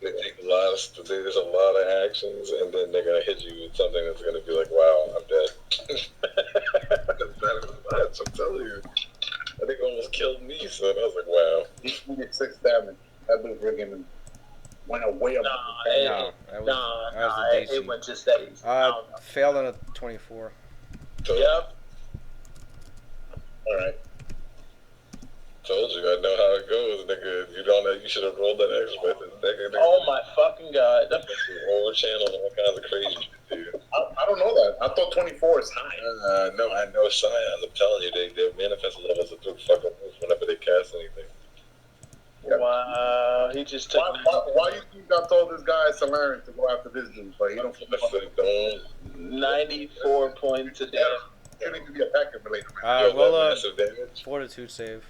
They take a lot of. There's a lot of actions, and then they're gonna hit you with something that's gonna be like, "Wow, I'm dead." That's I'm telling you. I think it almost killed me, son. I was like, "Wow." He did 6 damage. That dude freaking went away up. No, that was the DC. It went just that easy. Failed on a 24. So, Yep. Alright. Told you, I know how it goes, nigga. You don't know. You should have rolled that extra. Nigga. Oh my fucking god. Over channels and all kinds of crazy shit, dude. I don't know that. I thought 24 is high. No, I know science. I'm telling you, their manifest levels are through fucking roof whenever they cast anything. Yeah. Wow, he just took. Why you think I told this guy Solarian to go after this dude? But he don't. Don't. 94 points a day. Shouldn't even be attacking related. Roll a massive damage. fortitude save.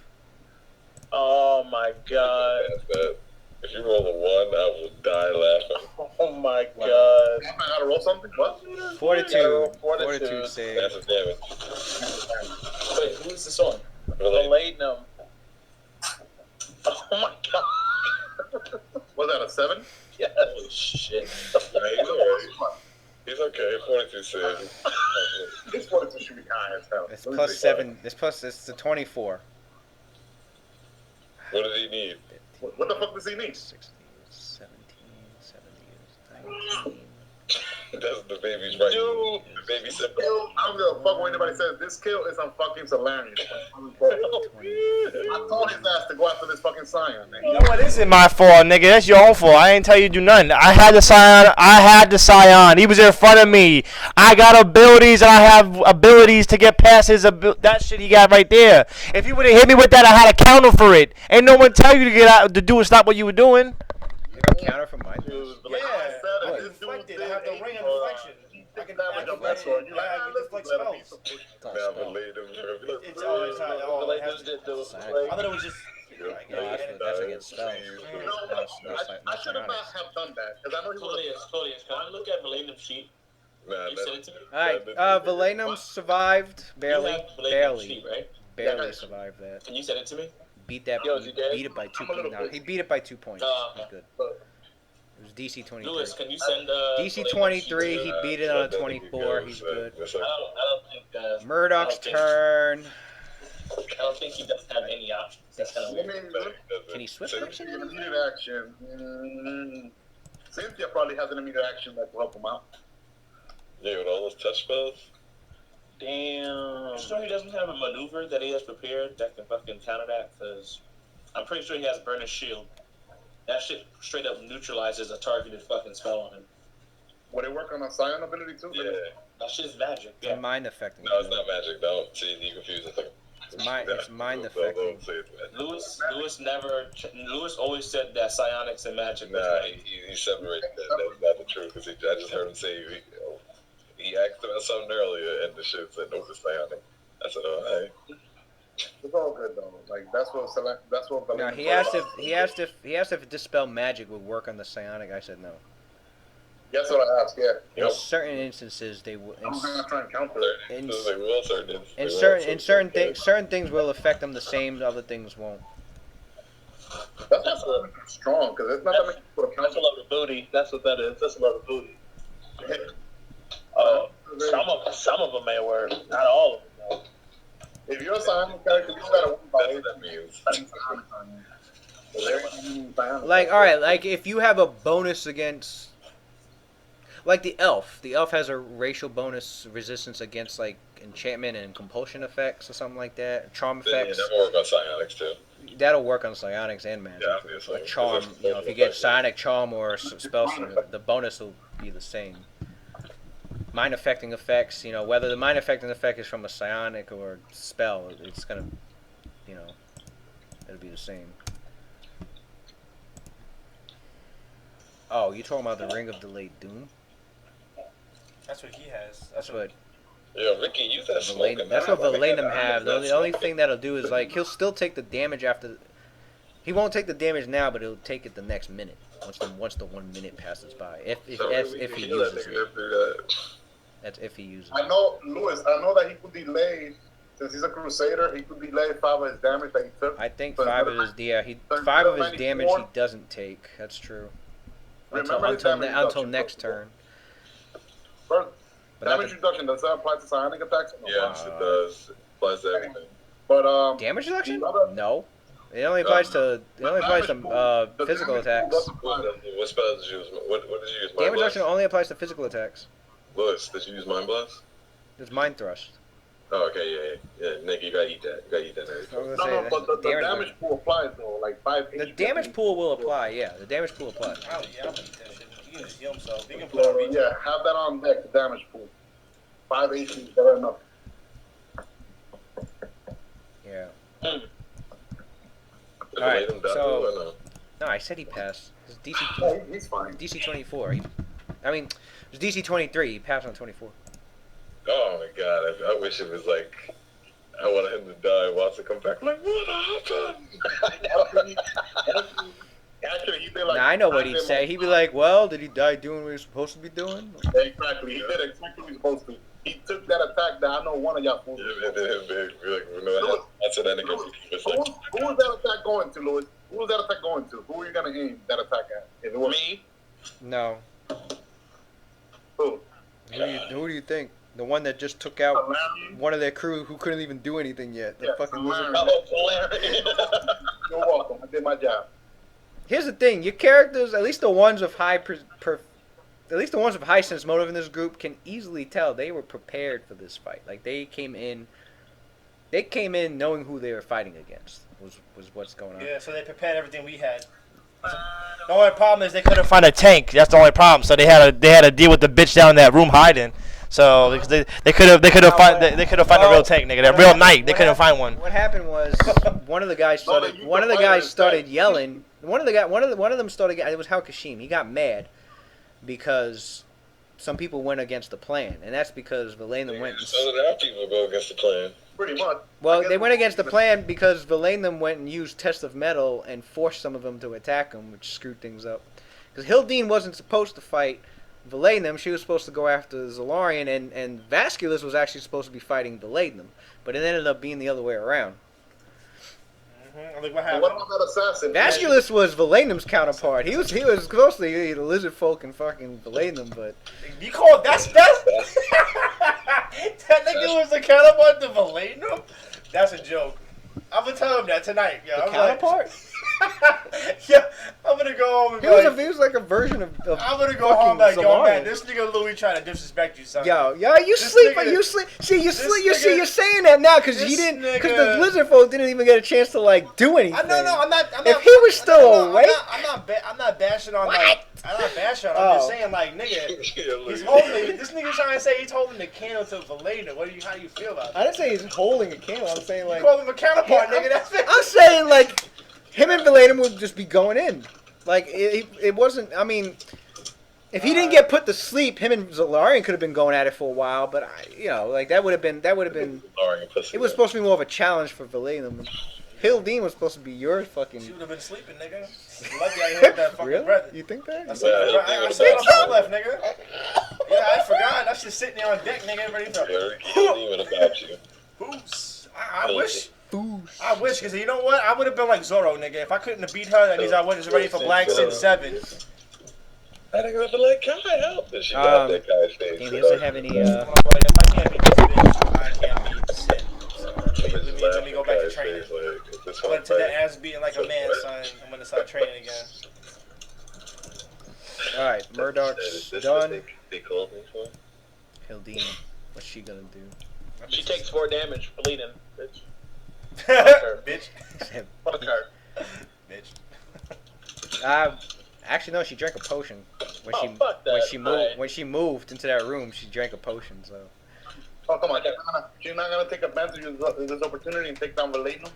Oh my god. If you roll a 1, I will die laughing. Oh my god. I gotta roll something? What? Fortitude save. Massive damage. Wait, who's this on? Palladium. Oh my god. Was that a 7? Yes. Holy shit. He's alright. He's okay. 42 save. This 42 should be high as hell. It's plus 7. It's the 24. What does he need? What the fuck does he need? 16, 17, 17, 19. That's the baby's right. Dude. The baby said, I don't give a fuck what anybody says. This kill is on fucking Solarian. I told his ass to go after this fucking Scion, man. You know what? This isn't my fault, nigga. That's your own fault. I ain't tell you to do nothing. I had the Scion. He was in front of me. I got abilities, and I have abilities to get past his that shit he got right there. If he would have hit me with that, I had a counter for it. Ain't no one tell you to get out to do and stop what you were doing. You got a counter from mine? Yeah, What? this dude Deflected. did I have the ring of deflection. I can damage on that sword. You like, I can deflect spells. now believe him. It's always high. Oh, it has to. I thought it was just. No, that's against spells. I should have not have done that because I know he was. Claudius, can I look at Millennium's sheet? Nah, You sent it to me? Alright, Valenum survived. Barely. You have Millennium's Barely. sheet, right? Barely survived that. Can you send it to me? Beat that. Yo, is he dead? Beat it by 2 I'm a little points. No, pissed. he beat it by 2 points. Okay. He's good. It was DC 23. Lewis, can you send DC Millennium's 23, sheet? he beat it on a 24. He's good. I don't think. Murdoch's I don't think- turn. I don't think he doesn't have any options. That's kind of I weird. mean, Can he switch an action? immediate action. Cynthia probably has an immediate action that will help him out. Yeah, with all those touch spells. Damn. I'm sure he doesn't have a maneuver that he has prepared that can fucking counter that, because I'm pretty sure he has Burnish Shield. That shit straight up neutralizes a targeted fucking spell on him. Would it work on a Scion ability too? Yeah. That shit's magic. It's Yeah. mind affecting. No, it's not magic. Don't see. You confuse it. It's mind Don't affecting. say it's magic. Lewis always said that psionics and magic was Nah, like, he separated that. That's not the truth. Cause I just heard him say he asked about something earlier, and the shit said no, it's psionic. I said, all right. It's all good though. Like that's what. No, he asked if dispel magic would work on the psionic. I said no. Guess what I asked? Yeah. In certain instances, they will. I'm gonna try and counter it. In, They will certain. certain things will affect them the same. Other things won't. That's not strong because it's not that many people to That's a counter. load of booty. That's what that is. That's a load of booty. Some of them may work. Not all of them. Though. If you're a psionic character, you gotta win by That's what that means. Like, all right, like if you have a bonus against, like the elf has a racial bonus resistance against like enchantment and compulsion effects or something like that, charm Yeah, effects. that will work on psionics too. That'll work on psionics and magic. Yeah, obviously. A charm, you know, if you get psionic charm or spellslinger, the bonus will be the same. Mind affecting effects, you know, whether the mind affecting effect is from a psionic or spell, it's gonna, you know, it'll be the same. Oh, you talking about the Ring of Delayed Doom? That's what he has. That's what Yeah, Ricky, use that smoke. That's what Valenum have. The only thing that'll do is like he'll still take the damage after. He won't take the damage now, but he'll take it the next minute once the 1 minute passes by. If he uses it. That's if he uses it. I know, Lewis. I know that he could delay. Since he's a crusader, he could delay 5 of his damage that he took. I think So 5 of his five of his damage 94. he doesn't take. That's true. Remember his Until damage until reduction. next turn. First, But damage reduction, does that apply to psionic attacks? Yes, it does. Plus everything. But damage reduction? another- No. It only applies to physical attacks. What spell did you use? What did you use? Mind Damage reduction Blast? only applies to physical attacks. Lewis, did you use Mind Blast? It's mind thrust. Oh, okay, yeah. Nick, you gotta eat that. You gotta eat that. I was No, gonna no, say, but the damage damage pool applies though, like 5. The damage pool will apply, yeah. The damage pool applies. I don't eat that shit. He can just heal himself. He can put on So, regen. yeah, have that on deck. The damage pool. 5 HP is better enough. Yeah. Did Alright, Valenum die so- or no? No, I said he passed. It's Yeah, he's fine. DC 24. It was DC 23. He passed on 24. Oh my god, I wish it was like, I wanted him to die, watch it come back. Like, what happened? Actually, he did like. Now I know what he'd say. He'd be like, "Well, did he die doing what he was supposed to be doing?" Exactly, he did exactly what he was supposed to. He took that attack that I know one of y'all fools. Yeah, and then he'll be like, no, that's what that nigga was Who like. was that attack going to, Louis? Who was that attack going to? Who were you gonna aim that attack at? If it was Me? No. who? Who do you think? The one that just took out Valerian? one of their crew who couldn't even do anything yet. The Yeah, fucking Valerian. wizard. Oh, Valerian. You're welcome. I did my job. Here's the thing: your characters, at least the ones of high sense motive in this group, can easily tell they were prepared for this fight. Like they came in knowing who they were fighting against. Was what's going on. Yeah, so they prepared everything we had. The only problem is they couldn't find a tank. That's the only problem. So they had to deal with the bitch down in that room hiding. So because they could have found a real tank, nigga. That real knight. They couldn't find one. What happened was one of the guys started yelling. One of them started. It was Kashim. He got mad because some people went against the plan, and that's because Valenum went. So did our people go against the plan. Pretty much. Well, they went against the plan because Valenum went and used Test of Metal and forced some of them to attack him, which screwed things up. Because Hildine wasn't supposed to fight Valenum. She was supposed to go after Zolarian, and Vasculus was actually supposed to be fighting Valenum. But it ended up being the other way around. Like what And happened? what about that assassin? Vasculus was Valenum's counterpart. He was supposed to be the lizard folk and fucking Valenum, but You called that's that nigga was the counterpart to Valenum? That's a joke. I'm gonna tell him that tonight. Yeah, the counterpart. Yeah, I'm gonna go home and He be like, was like a version of I'm gonna go home fucking like, yo, man, Zolarian. this nigga Louis trying to disrespect you, son. Yo, you This sleep, nigga- you sleep. See, you this sleep. nigga- You're saying that now because this he didn't, because nigga- the lizard folk didn't even get a chance to like do anything. I'm not. If he was still awake- I'm not bashing on What? like. I'm not bashing on. I'm just Oh. saying like, nigga, Yeah, he's look. holding. This nigga trying to say he's holding the candle to Valenum. How do you feel about that? I didn't say he's holding a candle. I'm saying like, You call him a counterpart, Yeah, nigga. That's it. I'm saying like, him and Valenum would just be going in. Like it wasn't. I mean, if he didn't get put to sleep, him and Zolarian could have been going at it for a while. But like that would have been. Lowering a pussy. It was supposed to be more of a challenge for Valenum. Hildine was supposed to be your She fucking. would have been sleeping, nigga. Lucky I heard that fucking Really? breath. You think that? I said on top left, nigga. Yeah, I forgot. That shit's sitting there on deck, nigga. Ready to. Even about you. Boost. I wish. Boosh. I wish, because you know what? I would have been like Zoro, nigga. If I couldn't have beat her, that means I wasn't ready for Black Sin 7. I think I'm like, Kai, help. And she got that guy's face. He doesn't have any. If I can't beat this bitch, I can't beat Sin. So, let me go back to training. I'm going to take that ass beating like a man, son. I'm going to start training again. Alright, Murdoch's done. They called me for? Hildine, what's she gonna do? She takes 4 damage for leading, bitch. Bitch. Fuck her. Bitch. Actually no, she drank a potion when fuck that. when she moved into that room. She drank a potion, so. Oh, come on. You're not going to take advantage of this opportunity and take down Valeno?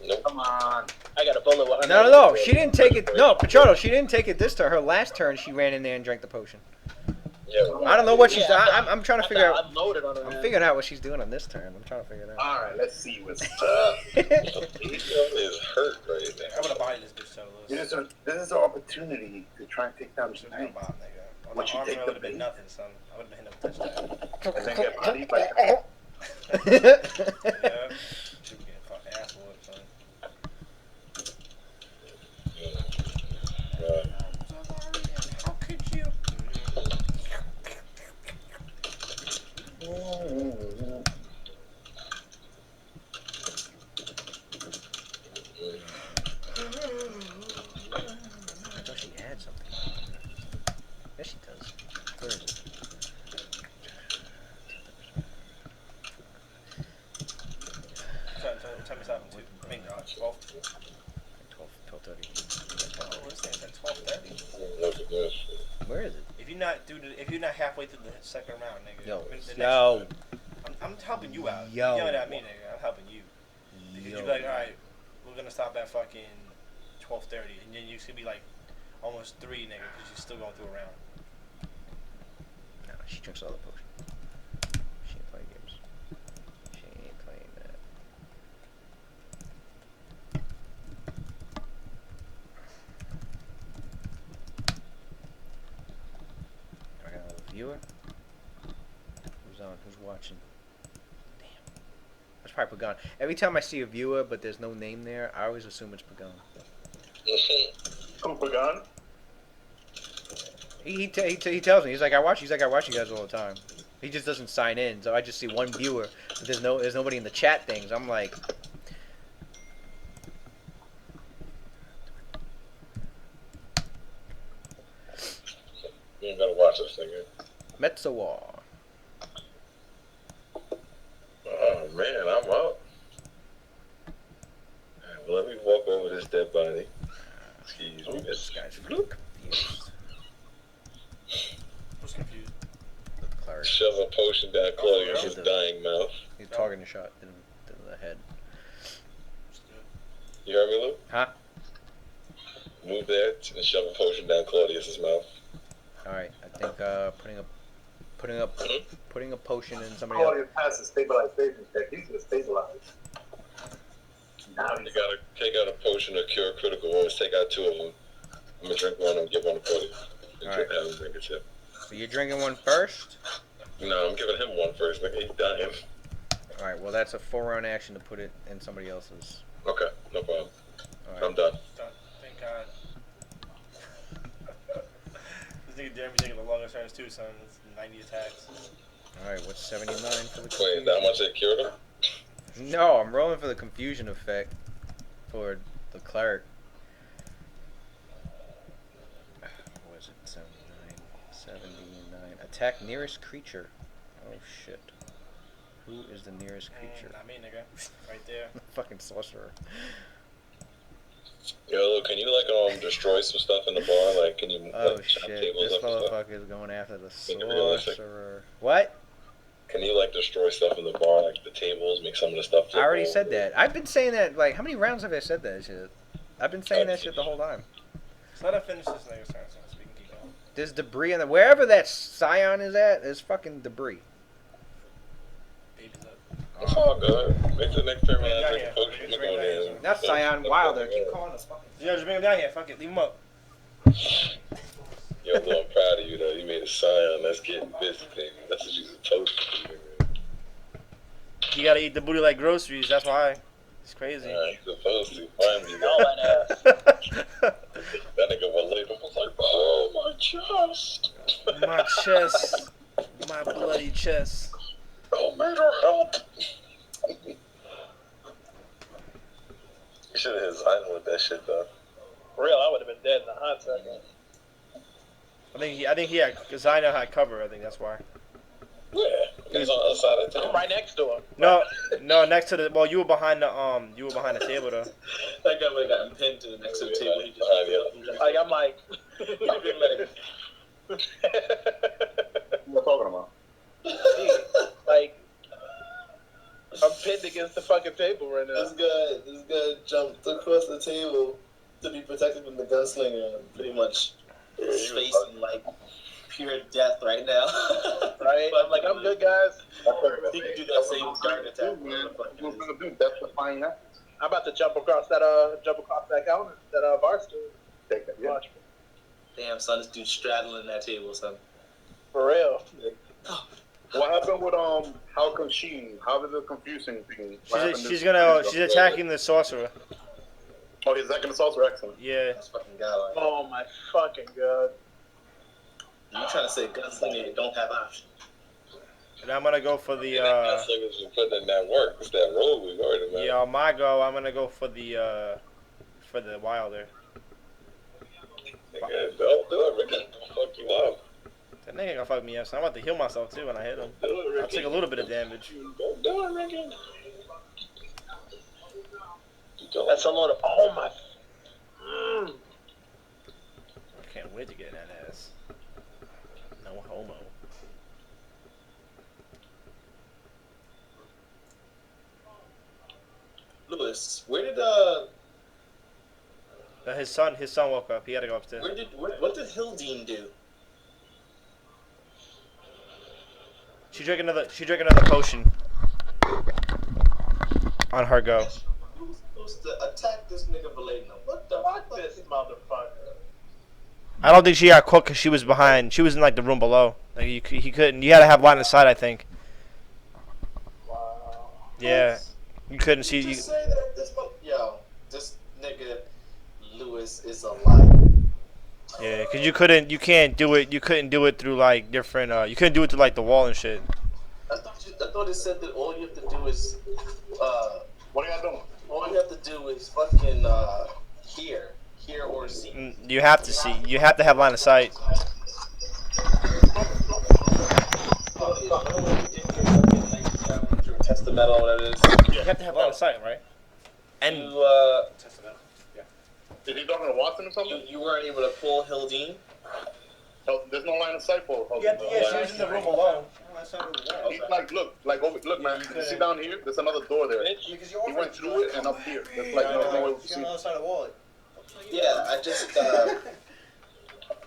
Nope. Come on. I got a bullet with her. No, she didn't take it. No, Pachordo, she didn't take it this turn. Her last turn, she ran in there and drank the potion. Yeah. I don't know what she's. I'm trying to figure out. I'm loaded on her. I'm figuring out what she's doing on this turn. I'm trying to figure it out. All right, let's see what's up. is hurt right now. I'm going to buy this bitch, so This is our opportunity to try and take down Should tonight. have bought, nigga. On What the you armor, take it the would have been bait? nothing, son. I would have been hitting a touchdown. And then get bodied by Yeah. Should be getting fucking ass whooped, son. How could you? I thought she had something. Yes, she does. Where is it? Tell me something, too. I mean, 12. 12:30. Oh, what's that? At 12:30. Look at this. Where is it? If you're not halfway through the second round, nigga. Yo, the next yo, one, I'm helping you out. Yo. You know what I mean, nigga. I'm helping you. Because you be like, all right, we're gonna stop at fucking 12:30, and then you should be like almost 3, nigga, because you're still going through a round. No, she drinks all the potion. She ain't playing games. She ain't playing that. I got a viewer. Who's on? Who's watching? Damn. That's probably Pagan. Every time I see a viewer, but there's no name there, I always assume it's Pagan. Pagan? He tells me, he's like I watch you guys all the time. He just doesn't sign in, so I just see one viewer, but there's nobody in the chat things. I'm like, You ain't gotta watch this thing. Metzawa. Oh man, I'm up. Alright, well, let me walk over this dead body. Excuse me, This guy's confused. Who's confused? The cleric. Shove a potion down Claudius's dying mouth. He's targeting a shot in the head. You heard me, Lou? Huh? Move there and shove a potion down Claudius's mouth. All right. I think putting a potion in somebody Claudia else. passed the stabilization check. He's gonna stabilize. Now You gotta take out a potion to cure critical wounds. Take out 2 of them. I'm gonna drink one and give one to Claudius. And Alright. have him drink a chip. So you're drinking one first. No, I'm giving him one first. Nigga, he's dying. All right. Well, that's a 4-round action to put it in somebody else's. Okay, no problem. All right. I'm done. Thank God. This nigga Jeremy taking the longest turns too, son. It's 90 attacks. All right. What's 79 for the Wait, confusion? that much they cured him? No, I'm rolling for the confusion effect for the cleric. What was it? 79. 79. Attack nearest creature. Oh shit. Who is the nearest creature? Not me, nigga. Right there. Fucking sorcerer. Yo, can you destroy some stuff in the bar? Like, can you Oh chop shit. tables This up and stuff? motherfucker is going after the Make it realistic. sorcerer. What? Can you destroy stuff in the bar, like the tables, make some of the stuff? I already said that. I've been saying that. Like, how many rounds have I said that shit? I've been saying that shit the whole time. So let her finish this nigga's turn, so we can keep going. There's debris in the wherever that scion is at. There's fucking debris. Baby's up. It's all good. Make the next turn Yeah, around, yeah, drink yeah. a potion, It's we're going right in. Not on Wilder. Keep calling us. Yo, just bring him down here. Fuck it, leave him up. Yo, Lou, I'm proud of you, though. You made a sign. Let's get busy, baby. That's what you're supposed to do, man. You gotta eat the booty like groceries. That's why. It's crazy. You're supposed to. Finally, No, though. and That nigga was late. I was like, oh, my chest. My chest. My bloody chest. Oh, Major, help. You should have hit Zion with that shit, though. for real, I would have been dead in a hot second. I think he had, because I know how to cover. I think that's why. Yeah, he's on the other side of the I'm table. right next to him. No, next to the. Well, you were behind the table though. That guy would have gotten pinned to the next to the table. He just Like I'm like, What are you talking about? like I'm pinned against the fucking table right now. This guy jumped across the table to be protected from the gunslinger and pretty much is facing like pure death right now. Right? I'm like, I'm good, guys. He can do that same guard attack. What's gonna do? That's the fine act. I'm about to jump across that counter, that bar stool. Take that. Yeah. Watch me. Damn, son, this dude straddling that table, son. For real. What happened with How come she? How did the confusing thing? She's attacking the sorcerer. Oh, he's attacking the saucer. Excellent. Yeah. This fucking guy, like, Oh my fucking god. you trying to say gunslinger don't have options? And I'm gonna go for the That's niggas been putting in that work. It's that role we've already made. on my go. I'm gonna go for the Wilder. Nigga, don't do it, Ricky. Don't fuck you up. That nigga gonna fuck me up. So I'm about to heal myself too when I hit him. Do it, Ricky. I'll take a little bit of damage. Don't do it, Ricky. Don't. That's a lot of. Oh my. I can't wait to get in that ass. No homo. Lewis, where did His son woke up. He had to go upstairs. what did Hildine do? She drank another potion. On her go. Who's to attack this nigga Valena? What the fuck? This motherfucker. I don't think she got caught because she was behind. She was in like the room below. Like he couldn't. You had to have line of sight, I think. Wow. Yeah, you couldn't see. Just say that this nigga Lewis is a liar. Yeah, because you can't do it. You couldn't do it through like different. You couldn't do it through like the wall and shit. I thought it said that all you have to do is What are y'all doing? all you have to do is fucking hear or see. You have to see. You have to have line of sight. Testament or whatever it is. You have to have line of sight, right? And You Is he talking to Watson or something? you weren't able to pull Hildine. Oh, there's no line of sight for. she was in the room alone. He's like, look, man. You see down here? There's another door there. He went through it and up here. There's like no way to see. Yeah, I just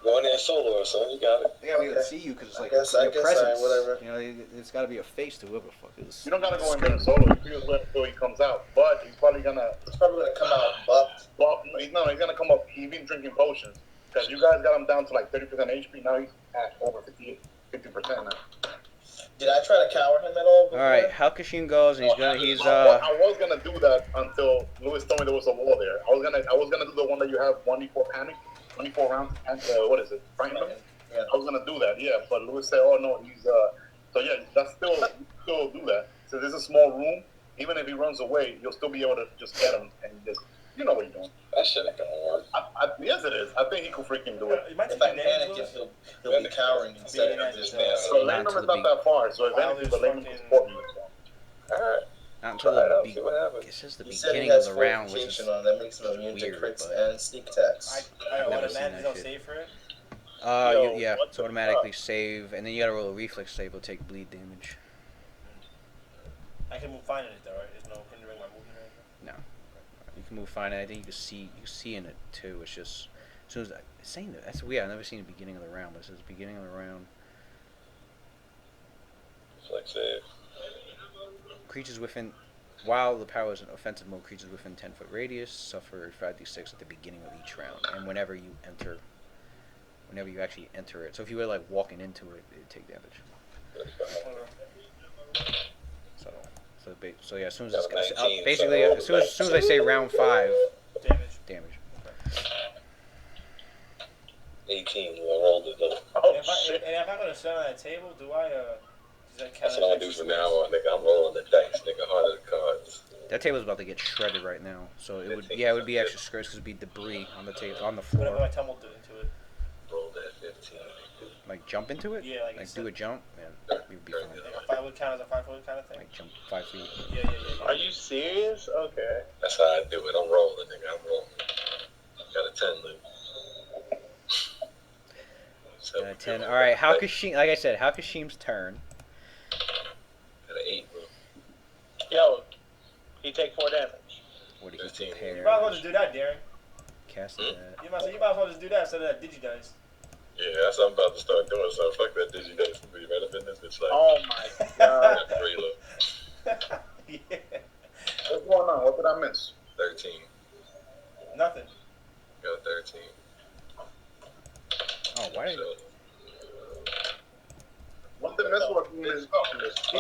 Go in there solo or something. You got it. They gotta be able to see you because it's like I guess, your alright, presence. whatever. You know, it's gotta be a face to whoever the fuck is. You don't gotta go in there solo. You can just wait until he comes out. But he's probably gonna. it's probably gonna come out buffed. Well, he's gonna come up. He's been drinking potions because you guys got him down to like 30% HP. Now he's at over 50% now. Did I try to cower him at all? All right, Halkashin goes and he's I was gonna do that until Lewis told me there was a wall there. I was gonna do the one that you have 1d4 panic, 24 rounds. And what is it? Frighten him. Yeah. I was gonna do that, yeah. But Lewis said, "Oh no, he's So yeah, that's still do that. So there's a small room. Even if he runs away, you'll still be able to just get him and just what you're doing. That shit ain't gonna work. Yes, it is. I think he could freaking do it. If I panic, he'll be cowering instead of just So Lanham is not that far. So if anything, the Lanham can support you. Alright. not until Try it out, the see what happens. it says the He said he beginning of has the round, which is fortification on that makes him immune to weird, crits but- and sneak attacks. I never automatically seen that don't shit. save for it. yeah, what it's the automatically save, and then you gotta roll a reflex save. Will take bleed damage. I can move fine in it though, right? There's no hindering my movement or anything. You can move fine. I think you can see in it too. It's just as soon as it's saying that. That's weird. I've never seen the beginning of the round, but it says beginning of the round. Flex save. Creatures within While the power is in offensive mode, creatures within 10-foot radius suffer 5d6 at the beginning of each round, and whenever you actually enter it. So if you were like walking into it, it'd take damage. So yeah, as soon as it's basically as soon as I say round 5, damage. 18. I rolled it though. And if I'm gonna sit on that table, do I does that count? That's what I'm gonna do from now on, nigga. I'm rolling the dice, nigga. 100 cards. That table's about to get shredded right now, so it would be extra squares because it'd be debris on the table on the floor. Whatever I tumbled into it. Roll that 15. Like jump into it? Yeah, like do a jump? Man, you'd be fine. Like a 5 would count as a 5 foot kind of thing. Like jump 5 feet. Yeah. Are you serious? Okay. That's how I do it. I'm rolling, nigga. I'm rolling. Got a 10, Luke. 10. All right, Hakashim. Like I said, Hakashim's turn. Got an 8, bro. Yo, he take 4 damage. What did he 15. prepare? You might as well just do that, Darren. Cast that. You might as well just do that instead of that Digidice. Yeah, that's what I'm about to start doing. So fuck that Digidice. Be right up in this bitch like. Oh my god. Yeah. What's going on? What did I miss? 13. Nothing. Got a 13. Oh, why? So, What the miss was in his He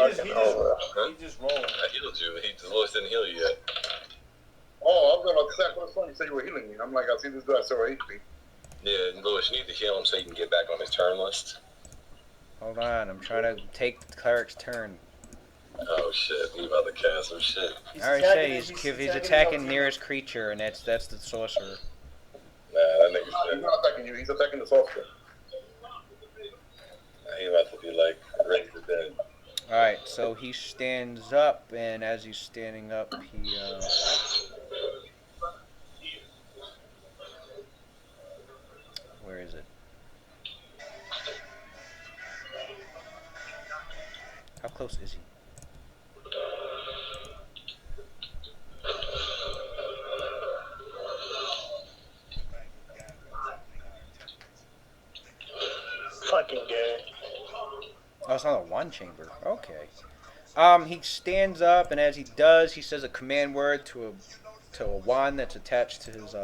just rolled. I healed you. Lewis didn't heal you yet. Oh, I was about to say, what the fuck you said you were healing me? I'm like, I see this guy still HP. Yeah, and Lewis, you need to heal him so you can get back on his turn list. Hold on, I'm trying to take the cleric's turn. Oh shit, he about to cast some shit. I already say he's attacking nearest creature, and that's the sorcerer. Nah, that nigga's He's dead. not attacking you, he's attacking the sorcerer. He about to be like raised to dead. Alright, so he stands up, and as he's standing up, he, where is it? How close is he? Fucking gay. Oh, it's not a wand chamber. Okay. He stands up, and as he does, he says a command word to a wand that's attached to his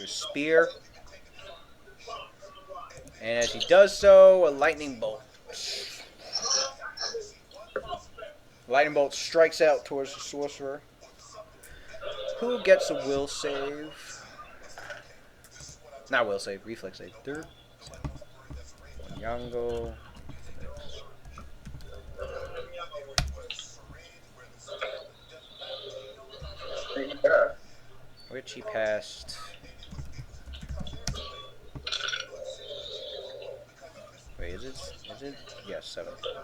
spear. And as he does so, a lightning bolt strikes out towards the sorcerer, who gets a will save. Not will save, reflex save. Yango. Which he passed. Wait, is it? Yes, 7. Okay.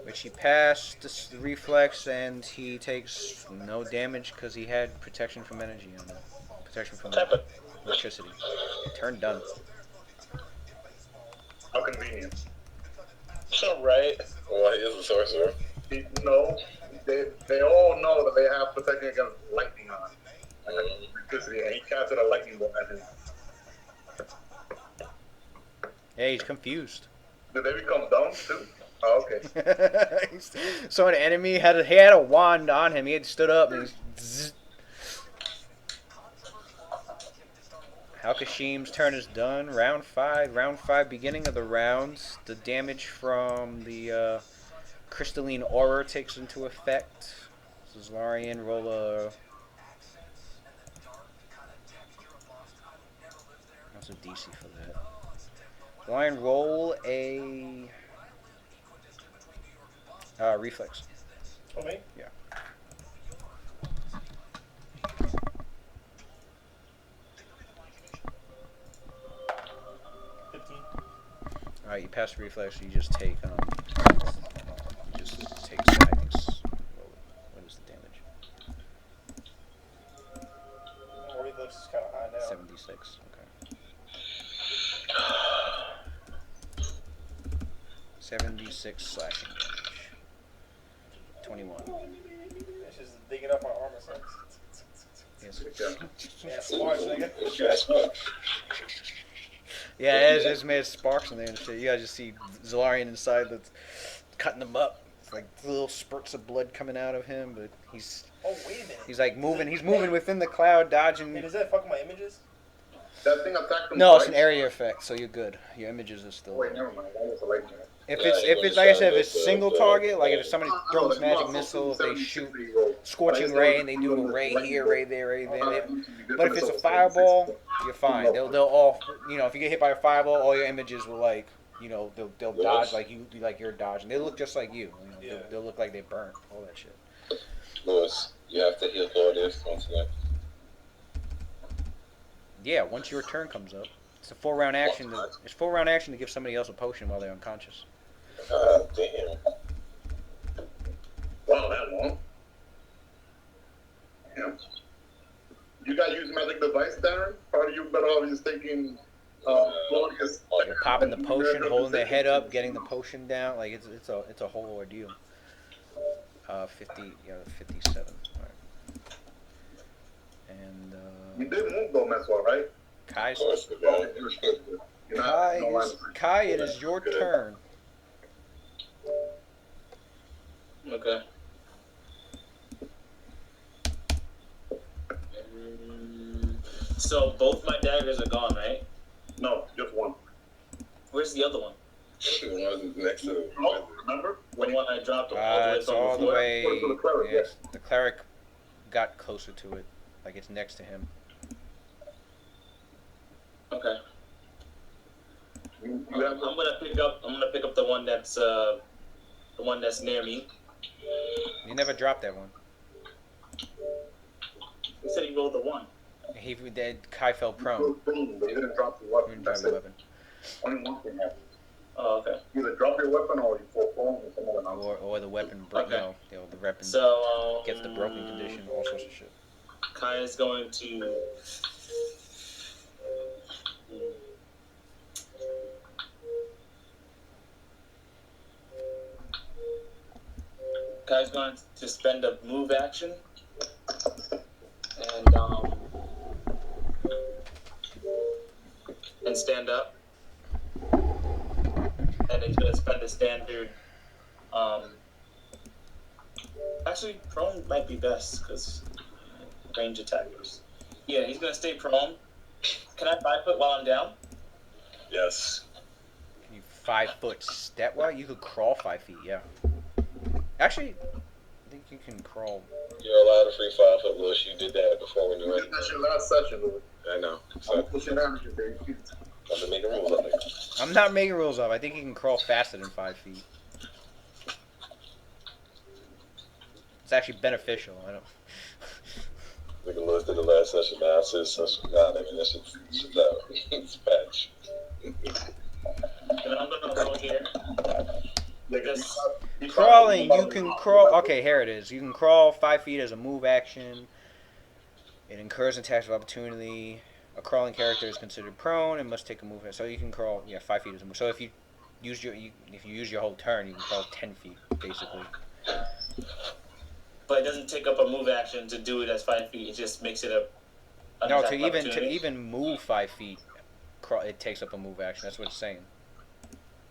Which he passed the reflex, and he takes no damage because he had protection from energy on him. Protection from electricity. Turn done. How convenient. Right. Well, he is a sorcerer. No, they all know that they have protection against lightning on. Like electricity, and he casted a lightning bolt at him. Yeah, he's confused. Did they become dumb too? Oh, okay. So an enemy had a wand on him. He had stood up and he's Hakashim's turn is done. Round 5, beginning of the rounds. The damage from the crystalline aura takes into effect. This is Larian, roll a... What's a DC for that? Lion, roll a... reflex. Oh, me? Yeah. Alright, you pass reflex, so you just take slidings. What is the damage? Reflex is kind of high now. 76. Okay. 76 slashing damage. 21. It's just digging up my armor. Yes. Yeah, smart nigga. Yeah, there's mad sparks in there and shit. You guys just see Zalarian inside that's cutting them up. It's like little spurts of blood coming out of him, but he's Oh, wait a minute. he's like moving. He's moving within the cloud, dodging. And is that fucking my images? That thing attacked him No, it's twice. an area effect, so you're good. Your images are still. Wait, never mind. That was a light man. If it's like I said, if it's single target, like if somebody throws magic missile, if they shoot scorching ray and they do a ray here, ray there, ray there. But if it's a fireball, you're fine. They'll all, if you get hit by a fireball, all your images will like, they'll dodge like you're dodging. They look just like you. They'll look like they burnt, all that shit. Lewis, you have to heal Claudius once again. Yeah, once your turn comes up, it's a 4-round action. It's 4-round action to give somebody else a potion while they're unconscious. God damn. Wow, that long. Damn. You got used magic device, Darren? Or are you better off just taking Claudius? You're popping the potion, holding their head up, getting the potion down. Like it's a whole ordeal. 57. All right. And You did move though, Maxwell, right? Kai's. Kai, it is your turn. Okay. So both my daggers are gone, right? No, just one. Where's the other one? Next to Oh, remember? The one I dropped all the way It's from all the before? way. To the cleric, Yeah, the cleric got closer to it, like it's next to him. Okay. You I'm gonna pick up the one that's near me. You never dropped that one. He said he rolled the one. Kai fell prone. They didn't drop the He weapon. didn't drop That's the it. weapon. Only one thing happened. Oh, okay. Either drop your weapon or you fall prone or someone else. Or the weapon Okay. the weapon So gets the broken condition, all sorts of shit. Kai is going to. Kai's going to spend a move action and stand up, and he's going to spend a standard. Actually, prone might be best because range attackers. Yeah, he's going to stay prone. Can I 5 foot while I'm down? Yes. Can you 5 foot step? Well, you could crawl 5 feet. Yeah. Actually, I think you can crawl. You're allowed a free 5 foot, Lewis. You did that before when you were. That's your last session, Louis. I know. I'm So pushing averages, baby. I'm gonna make a rules up there. I'm not making rules up. I think you can crawl faster than 5 feet. It's actually beneficial. I don't. Look at Lewis did the last session. Now it's his session. God, I mean, that shit's out. It's patch. And I'm going to go here. Just Crawling, you can crawl. Okay, here it is. You can crawl 5 feet as a move action. It incurs attacks of opportunity. A crawling character is considered prone and must take a move. So you can crawl, 5 feet as a move. So if you use your whole turn, you can crawl 10 feet basically. But it doesn't take up a move action to do it as 5 feet. It just makes it a. No, attack to opportunity. even move 5 feet, it takes up a move action. That's what it's saying.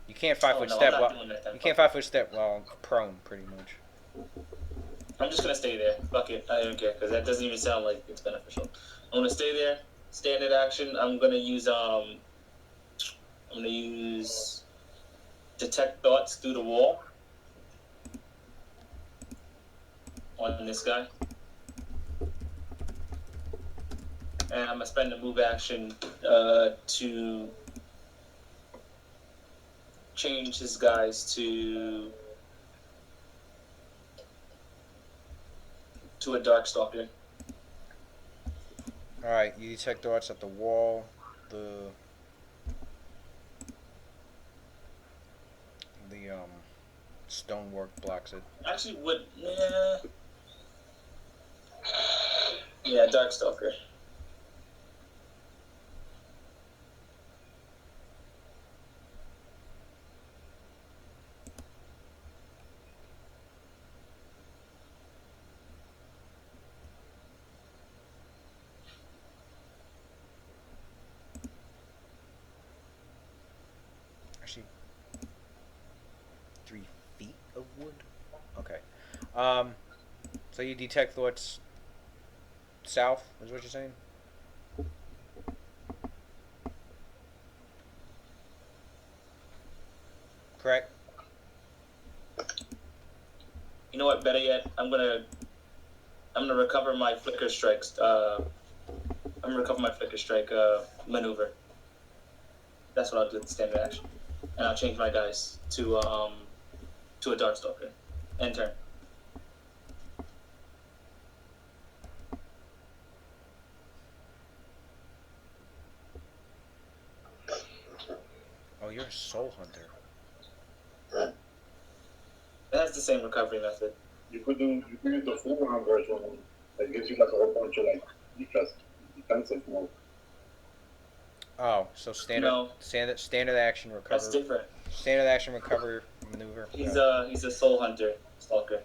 You can't 5 foot no, step. I'm not While, doing that then. you can't 5 foot step while prone, pretty much. I'm just gonna stay there. Fuck it, I don't care because that doesn't even sound like it's beneficial. I'm gonna stay there. Standard action. I'm gonna use detect thoughts through the wall on this guy, and I'm gonna spend a move action to change his guys to a Darkstalker. Alright, you detect darts at the wall. The stonework blocks it. Actually, yeah, Darkstalker. Actually, 3 feet of wood. Okay. So you detect thoughts south, is what you're saying? Correct? You know what? Better yet, I'm gonna recover my flicker strikes. I'm gonna recover my flicker strike maneuver. That's what I'll do with the standard action, and I'll change my dice to a Darkstalker. End turn. Oh, you're a soul hunter. It has the same recovery method. You could use the full round version that gives you like a whole bunch of like defensive mode. Oh, so standard action recover. That's different. Standard action recover maneuver. He's a soul hunter stalker.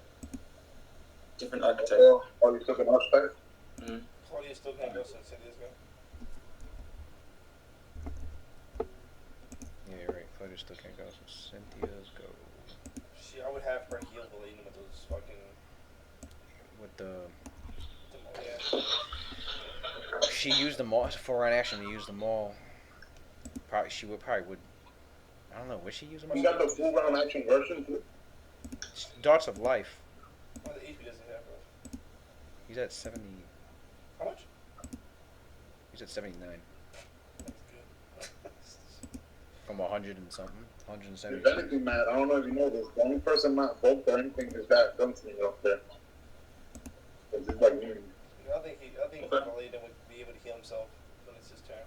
Different archetype. Oh, you took an archetype? Mm-hmm. Claudia still can't go since it is go. Yeah, you're right. Claudia still can't go. So Cynthia's go. I would have her heal the lady with those fucking. With the. Yeah. She used them all for round action to use them all. Probably would. I don't know. Would she use them all? You got the full round action version too? Darts of Life. What the HP does it have, bro? He's at 70. How much? He's at 79. That's good. From 100 and something. 170. If anything, Matt, I don't know if you know this. The only person not both or anything is that gunslinger up there. It's just like me. I think Valedin would be able to heal himself when it's his turn.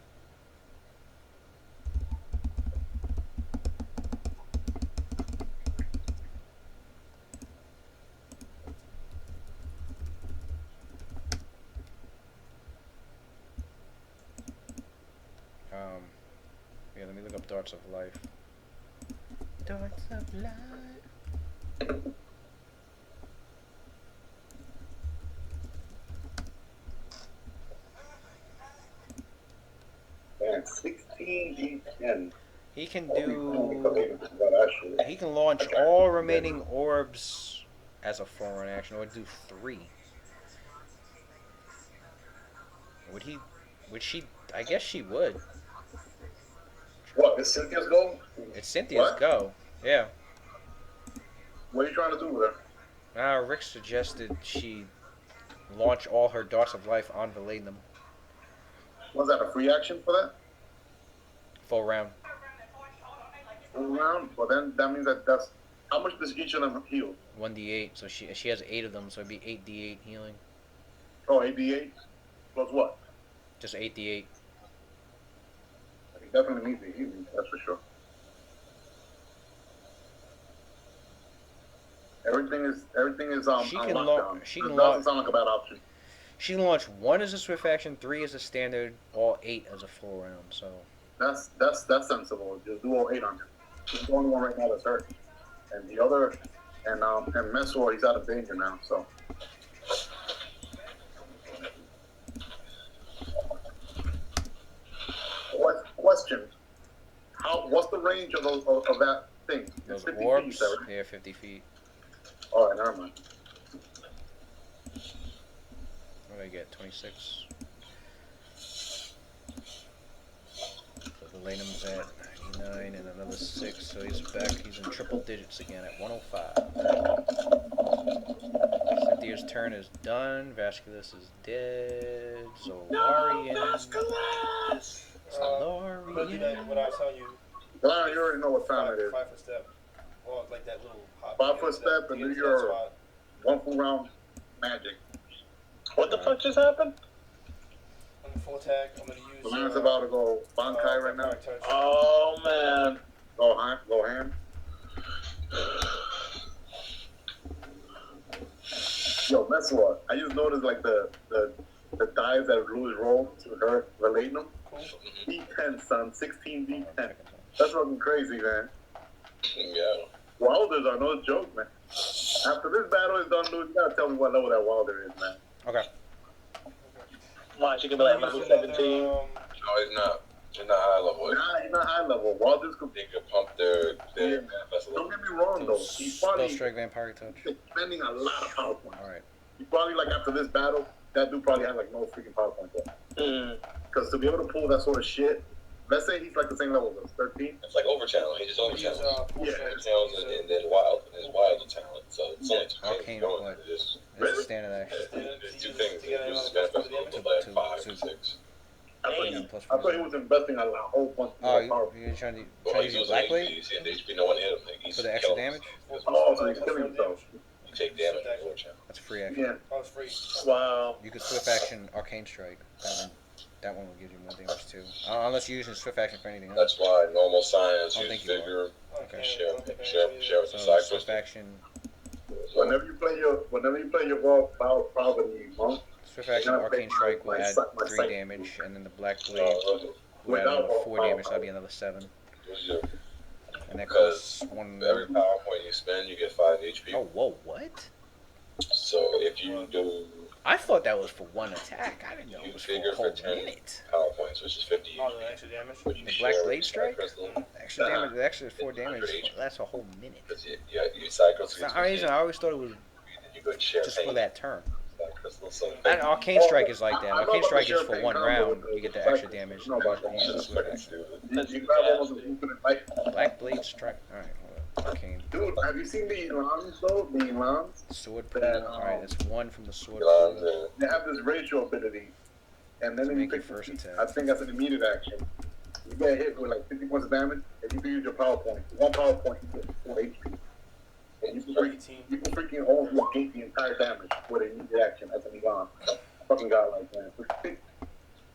Yeah, let me look up Darts of Life. Darts of Life. Man, 16 D10. He can launch all remaining orbs as a full-round action, or do 3. Would she? I guess she would. What, is Cynthia's go? It's Cynthia's go. Yeah. What are you trying to do with her? Rick suggested she launch all her Darts of Life on Valenum. Was that a free action for that? Full round. Full round? Well, then that means that's... How much does each of them heal? 1d8, so she has 8 of them, so it'd be 8d8 healing. Oh, 8d8? Plus what? Just 8d8. I think definitely needs the healing, that's for sure. Everything is She on can lockdown. she It can doesn't sound like a bad option. She can launch 1 as a swift action, 3 as a standard, all 8 as a full round. So That's sensible. Just do all 8 on him. He's the only one right now that's hurt, and the other, and Mesor, he's out of danger now. So. Question: what's the range of that thing? those 50 orbs, feet, right? they're 50 feet. All right, never mind. What did I get? 26. So Valenum's at 99 and another 6, so he's back. He's in triple digits again at 105. Cynthia's turn is done. Vasculus is dead. Zolarian. Zolarian. What I was telling you. Well, you already know what time it is. 5 foot step. Well, like that little hop. 5 foot step, and do your 1 full round magic. What the fuck just happened? On the full attack, I'm gonna use. The man's about to go Bankai right now. Oh man. Go hand. Yo, that's what I just noticed. Like the dice that Louis rolled to her relating them. Cool. D10, son, 16 D10. That's fucking crazy, man. Yeah. Wilders are no joke, man. After this battle is done, Louis, you gotta tell me what level that Wilder is, man. Okay. Watch, you can be like level 17. No, he's not. They're not high level. Nah, he's not high level. Walters could They could pump their Yeah. manifest a Don't little. get me wrong though. He's Spell probably strike vampire touch. spending a lot of power points. All right. He probably like after this battle, that dude probably had like no freaking power points left. Because to be able to pull that sort of shit, let's say he's like the same level as 13. It's like overchannel. He just Use, overchannels. full Yeah. strength. Overchannels and then wild. His wild talent. So it's only two Arcane things going. what? It's just This is standard action. there's two things. To get He uses another manifest damage. to like Two- 5 two- or 6. I thought, And plus I thought he four. was investing a whole bunch Oh, of power. you're trying to Well, use he's your using black blade HP. Yeah, the HP, no one hit him. Like, he's for the extra killing damage? himself. Oh, so he's killing himself. You take damage with overchannel. That's a free action. Yeah. Oh, it's free. Wow. You could swift action arcane strike. That one will give you more damage too. Unless you're using swift action for anything else. That's why normal science Oh, use thank you, vigor, Okay. share with the So cycles. swift action, Whenever you play your raw power poverty monk, swift action gonna arcane make strike will my add psych- my 3 psych- damage, and then the black blade No, will add Without another 4 power damage. So that'd power. be another 7, those are- and that Because costs 1. every power point you spend, you get 5 HP. Oh, whoa, what? So if you do I thought that was for 1 attack. I didn't know You it was for a figure for whole 10. minute. power points, which is 50 Oh, HP. the extra damage. But you The share black with blade the strike? crystal, Extra damage. The extra 4 damage. 100 HP. That's a whole minute. because you cycle For through some reason, I always thought it was then you go share just for pain. that turn. Crystal, so And arcane strike is like that. I know Arcane about strike the is share for pain 1 combo round. with You get the cycle. extra damage. No, about You that. use shit the is swift fucking action. stupid. You grab almost an infinite life. Black blade strike. All right, hold up. Arcane. Dude, have you seen the Elans though? The Elans? Sword pool. That, All right, that's 1 from the sword Elans, pool. They have this ratio ability. And then To if you make your pick first attack. I think that's an immediate action. You get hit with like 50 points of damage, and you can use your power point. 1 power point equals 4 HP. And you can freaking almost negate the entire damage with an immediate action as an Elan. Fucking godlike, man.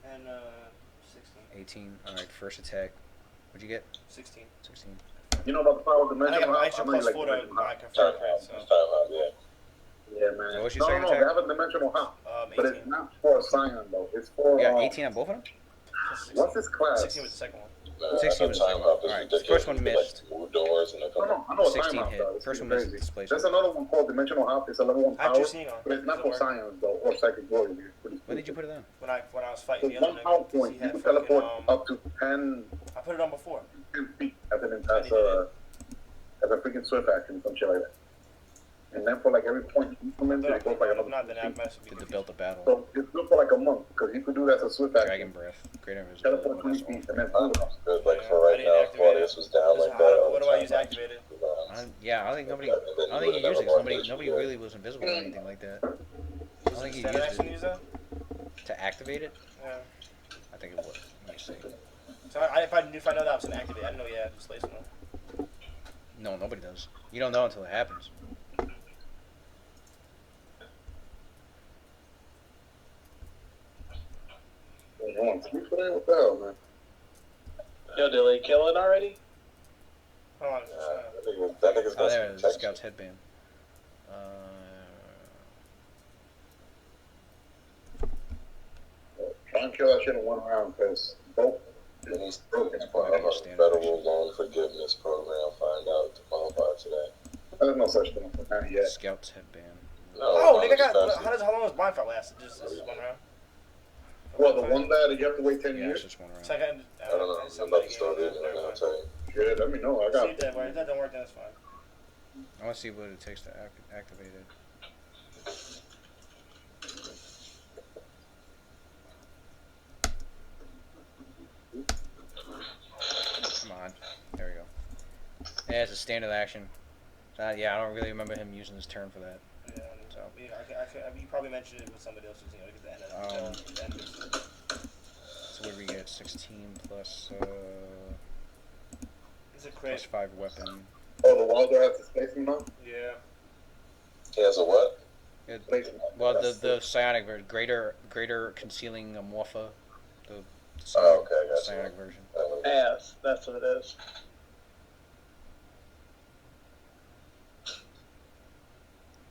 And 16. 18. All right, first attack. What'd you get? 16. 16. You know about the power of I dimension? got an extra I know you plus like 4 to dimensional my hop. confirmed crit, so. yeah. Yeah, man. So what's your no, second no, attack? they have a dimensional hop. 18. But it's not for Scion, though. It's for. You got 18 on both of them? What's his class? 16 was the second one. 16 was the second one. Alright, the first one missed. Like, move doors and No, I know what 16 Scion hit. does. First It's one missed crazy. displacement. There's another one called Dimensional Hop. It's a level 1 I have power, your seeing on. but it's not Does for it work? Scions, though, or Psychic Glory. It's pretty When did you put it on? When I was fighting With the 1 other power nigga, 'cause point, he you had can fucking, teleport up to 10 I put it on before. feet as a freaking swift action, some shit like that. And then for like every point you implement, it goes like another Not that I 2 feet. messed Did with the build the battle. So it's good for like a month, because you could do that as a swift action. Dragon breath. Greater Teleport invisibility. 20 That's feet, and then all. Good, like Yeah, for I right didn't now, activate Claudius was down like that. What do I use activated? Yeah, I don't think nobody. I don't think he used it. 'Cause nobody really was invisible or anything like that. I don't think he Standard used action it use that? to activate it. Yeah. I think it would. Let me see. So if I know that I was gonna activate, I didn't know you had displacement. No, nobody does. You don't know until it happens. What the hell, man? Yo, did they kill it already? Hold on. That nigga's Oh, got there some it is. text. Scout's headband. Try and kill that shit in 1 round, because both And he's broken. part of a federal loan forgiveness program. Find out to qualify today. There's no such thing for now yet. Scout's headband. Oh, mine nigga is got. faster. How long was Bonfire last? Just 1 round. Well, the one that you have to wait 10 Yeah, it's years? just 1 round. Second. I don't know. I'm about to start it, and I'll tell you. Yeah, let me know. I See got if that works. If that don't work, then it's fine. I want to see what it takes to activate it. Come on. There we go. Yeah, it's a standard action. Yeah, I don't really remember him using his turn for that. Yeah. So. You probably mentioned it with somebody else, you know, to get the end of the end of this. So what do we get? 16 plus, It's a plus crit. 5 weapon. Oh, the Waldo has displacement now? Yeah. He has a what? Displacement. Well, the psionic version, greater concealing morpha, the Oh, okay, I got you. psionic version. Ass. That's what it is.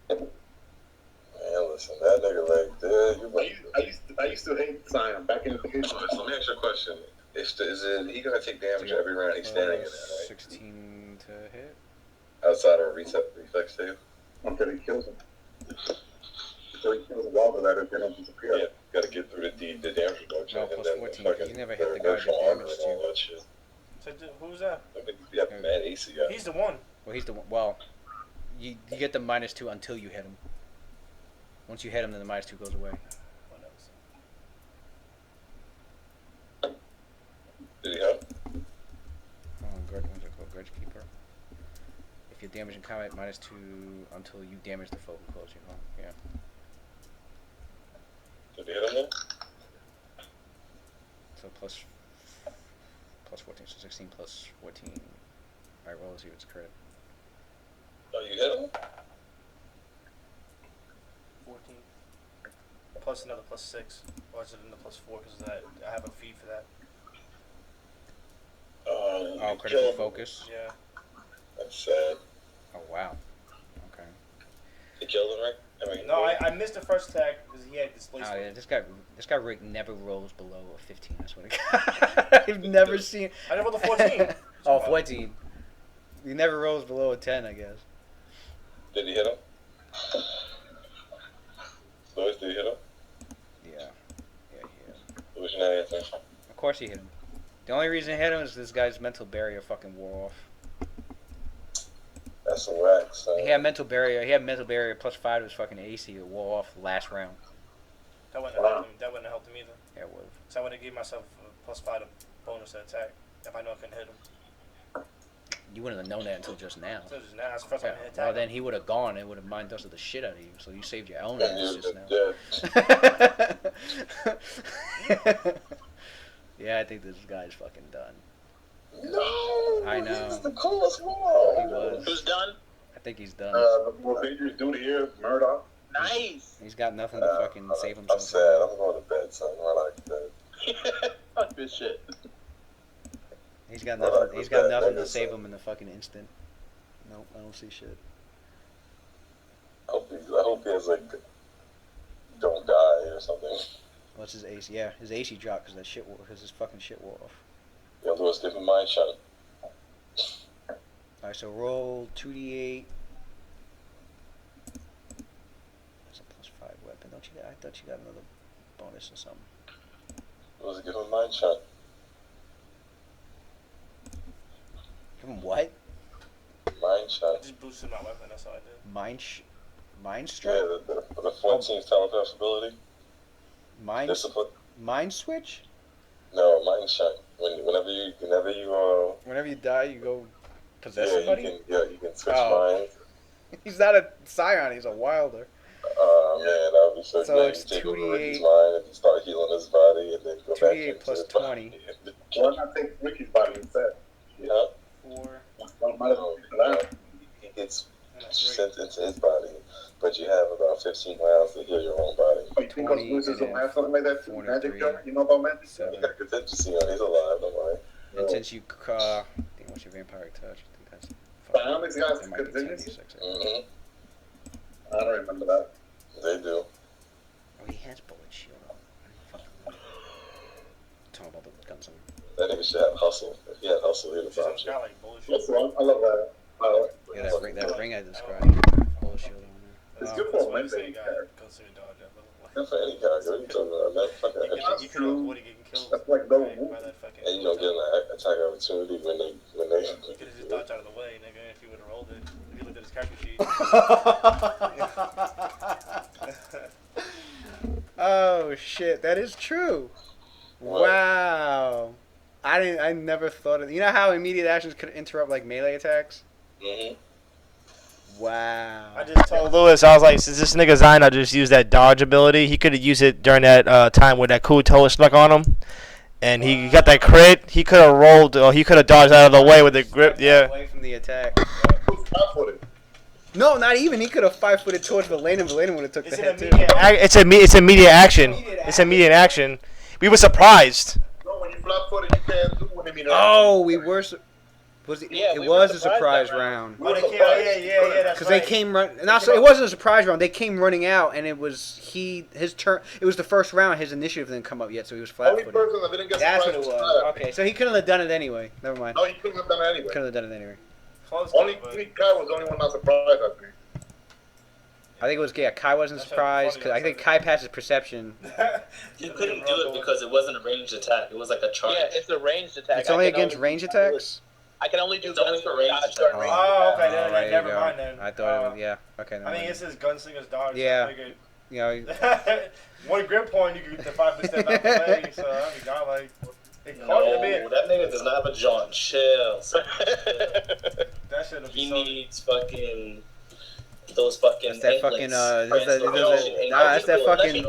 Man, listen, that nigga like, dude, you I used to hate Scion back in the day. Let me ask you a question. Is it he gonna take damage every round he's standing in there, right? 16 to hit. Outside of reflex save? Until he kills him. Until he kills the Waldo, that if they don't disappear. Yeah. Gotta get through the damage reduction. No, and plus then 14. fucking You never hit the guy inertial that armor damaged and all you. that shit. So, who's that? I think we have mad AC guy. He's the one. Well, he's the one. Well, you get the -2 until you hit him. Once you hit him, then the -2 goes away. Did he have? What's it called? Grudge Keeper. If you damage in combat, -2 until you damage the foe who calls you home. Yeah. Did he hit him then? So plus 14, so 16 plus 14. Alright, roll to see if it's crit. Oh, you hit him? 14. Plus another +6. Or is it in the +4 because of that? I have a fee for that. Oh, critical focus. Yeah. That's sad. Oh wow. Okay. He killed him, right? I mean, No, I missed the first attack because he had displacement. Oh yeah, this guy Rick never rolls below a 15. I swear to God. I've never seen. I never rolled a 14. Oh, 14. He never rolls below a 10, I guess. Did he hit him? Louis, did he hit him? Yeah, he hit. Louis, you're not answering. Of course he hit him. The only reason he hit him is this guy's mental barrier fucking wore off. That's some whack, son. He had mental barrier. He had mental barrier +5 to his fucking AC. It wore off last round. That wouldn't have helped him. That wouldn't have helped him either. Yeah, it would. So I would have given myself a +5 to bonus to attack if I know I couldn't hit him. You wouldn't have known that until just now. So just now, that's the first time I hit Well, attack. then he would have gone and would have mind dusted the shit out of you. So you saved your own And ass you're just now. dead. Yeah, I think this guy's fucking done. No! I know. He's the coolest one! He was. Who's done? I think he's done. The most dangerous dude here, Murdoch. Nice. He's got nothing to fucking save I'm himself. sad. I'm going to bed, son. I like that. Fuck this shit. He's got nothing. He's got nothing to save him in the fucking instant. Nope, I don't see shit. I hope he has, like, don't die or something. What's his AC? Yeah, his AC dropped because his fucking shit wore off. Yeah, Louis, give him mind shot. Alright, so roll 2d8. That's a +5 weapon. Don't you? I thought you got another bonus or something. Louis, give him mind shot. Give him what? Mind shot. I just boosted my weapon, that's all I did. Mind Yeah, strike? the 14th telepath ability. Mind Discipline. Mind switch? No, mind shot. Whenever you Whenever you die, you go possess yeah, somebody? you can switch Oh. minds. He's not a scion, he's a wilder. Man, that would be so So good. it's You take over 2d8 Ricky's mind and you start healing his body and then go back 2d8 into plus his 20. body. Why not take Ricky's body instead? Yeah. 4. Well, might as well do that. He gets And that's sent into his body, but you have about 15 rounds to heal your own body. Oh, you think those 20 wizards and don't have something like that too? 4 Magic and jar? 3. You know about magic jar? 7. You got contingency on. He's alive. Don't worry. And since you, I think what's your vampiric touch? I think that's. Bionics guys That might be contingency? 10d6. Mm-hmm. I don't remember that. They do. Oh, he has bullet shield. Fuck. Talking about the guns on. That nigga should have hustle. If he had hustle, he'd have She's bombed you. got like bullshit. That's wrong. I love that. Yeah, that ring I described. Bullet shield on It's there. good That's for why a you say you Wednesday. gotta consider dodge that little. Good for any character. What are you talking about? That fucking You could have avoided getting killed. That's like no by move. that fucking. and you don't get an attack opportunity when they. You could have just dodged out of the way, nigga, if you would have rolled it. If you looked at his character sheet. Oh shit, that is true. What? Wow. I never thought of. You know how immediate actions could interrupt like melee attacks? Mm-hmm. Wow. I just told Lewis, I was like, since this nigga Zyna just used that dodge ability, he could have used it during that time with that cool toe stuck on him. And he got that crit. He could have rolled, or he could have dodged out of the way with the grip. Yeah. Away from the attack. Who's flat-footed? No, not even. He could have 5-footed towards Valena. Valena would have took the head too. It's immediate action. It's immediate action. We were surprised. No, when you flat-footed, you can't do what they mean. Oh, we were. Was it? Yeah, It we was were a surprised surprise that round. We were Yeah, surprised. that's Because they came run. No, so it wasn't a surprise round. They came running out, and it was his turn. It was the first round. His initiative didn't come up yet, so he was Only flat-footed. person that didn't get That's what surprised it was was. Kai. Okay, so he couldn't have done it anyway. Never mind. No, he couldn't have done it anyway. Couldn't have done it anyway. Only Kai was the only one not surprised, I think. I think it was Kai wasn't That's surprised funny, because I think that's Kai passed his perception. You couldn't do it because it wasn't a ranged attack. It was like a charge. Yeah, it's a ranged attack. It's only I can against only range do- attacks. I can only do It's only for ranged dodge attacks. during range. Oh, okay. there Then, you never go. mind then. I thought it was, yeah. Okay. I mean, it says gunslinger's dodge. Yeah. So I figured You know, one grip point, you can get the 5 step out the way. So I mean, not like it No, caught you a bit. that nigga does not have a jaunt. Chill. That should have He been so. needs fucking those fucking. That's that fucking, anklets. that's that fucking-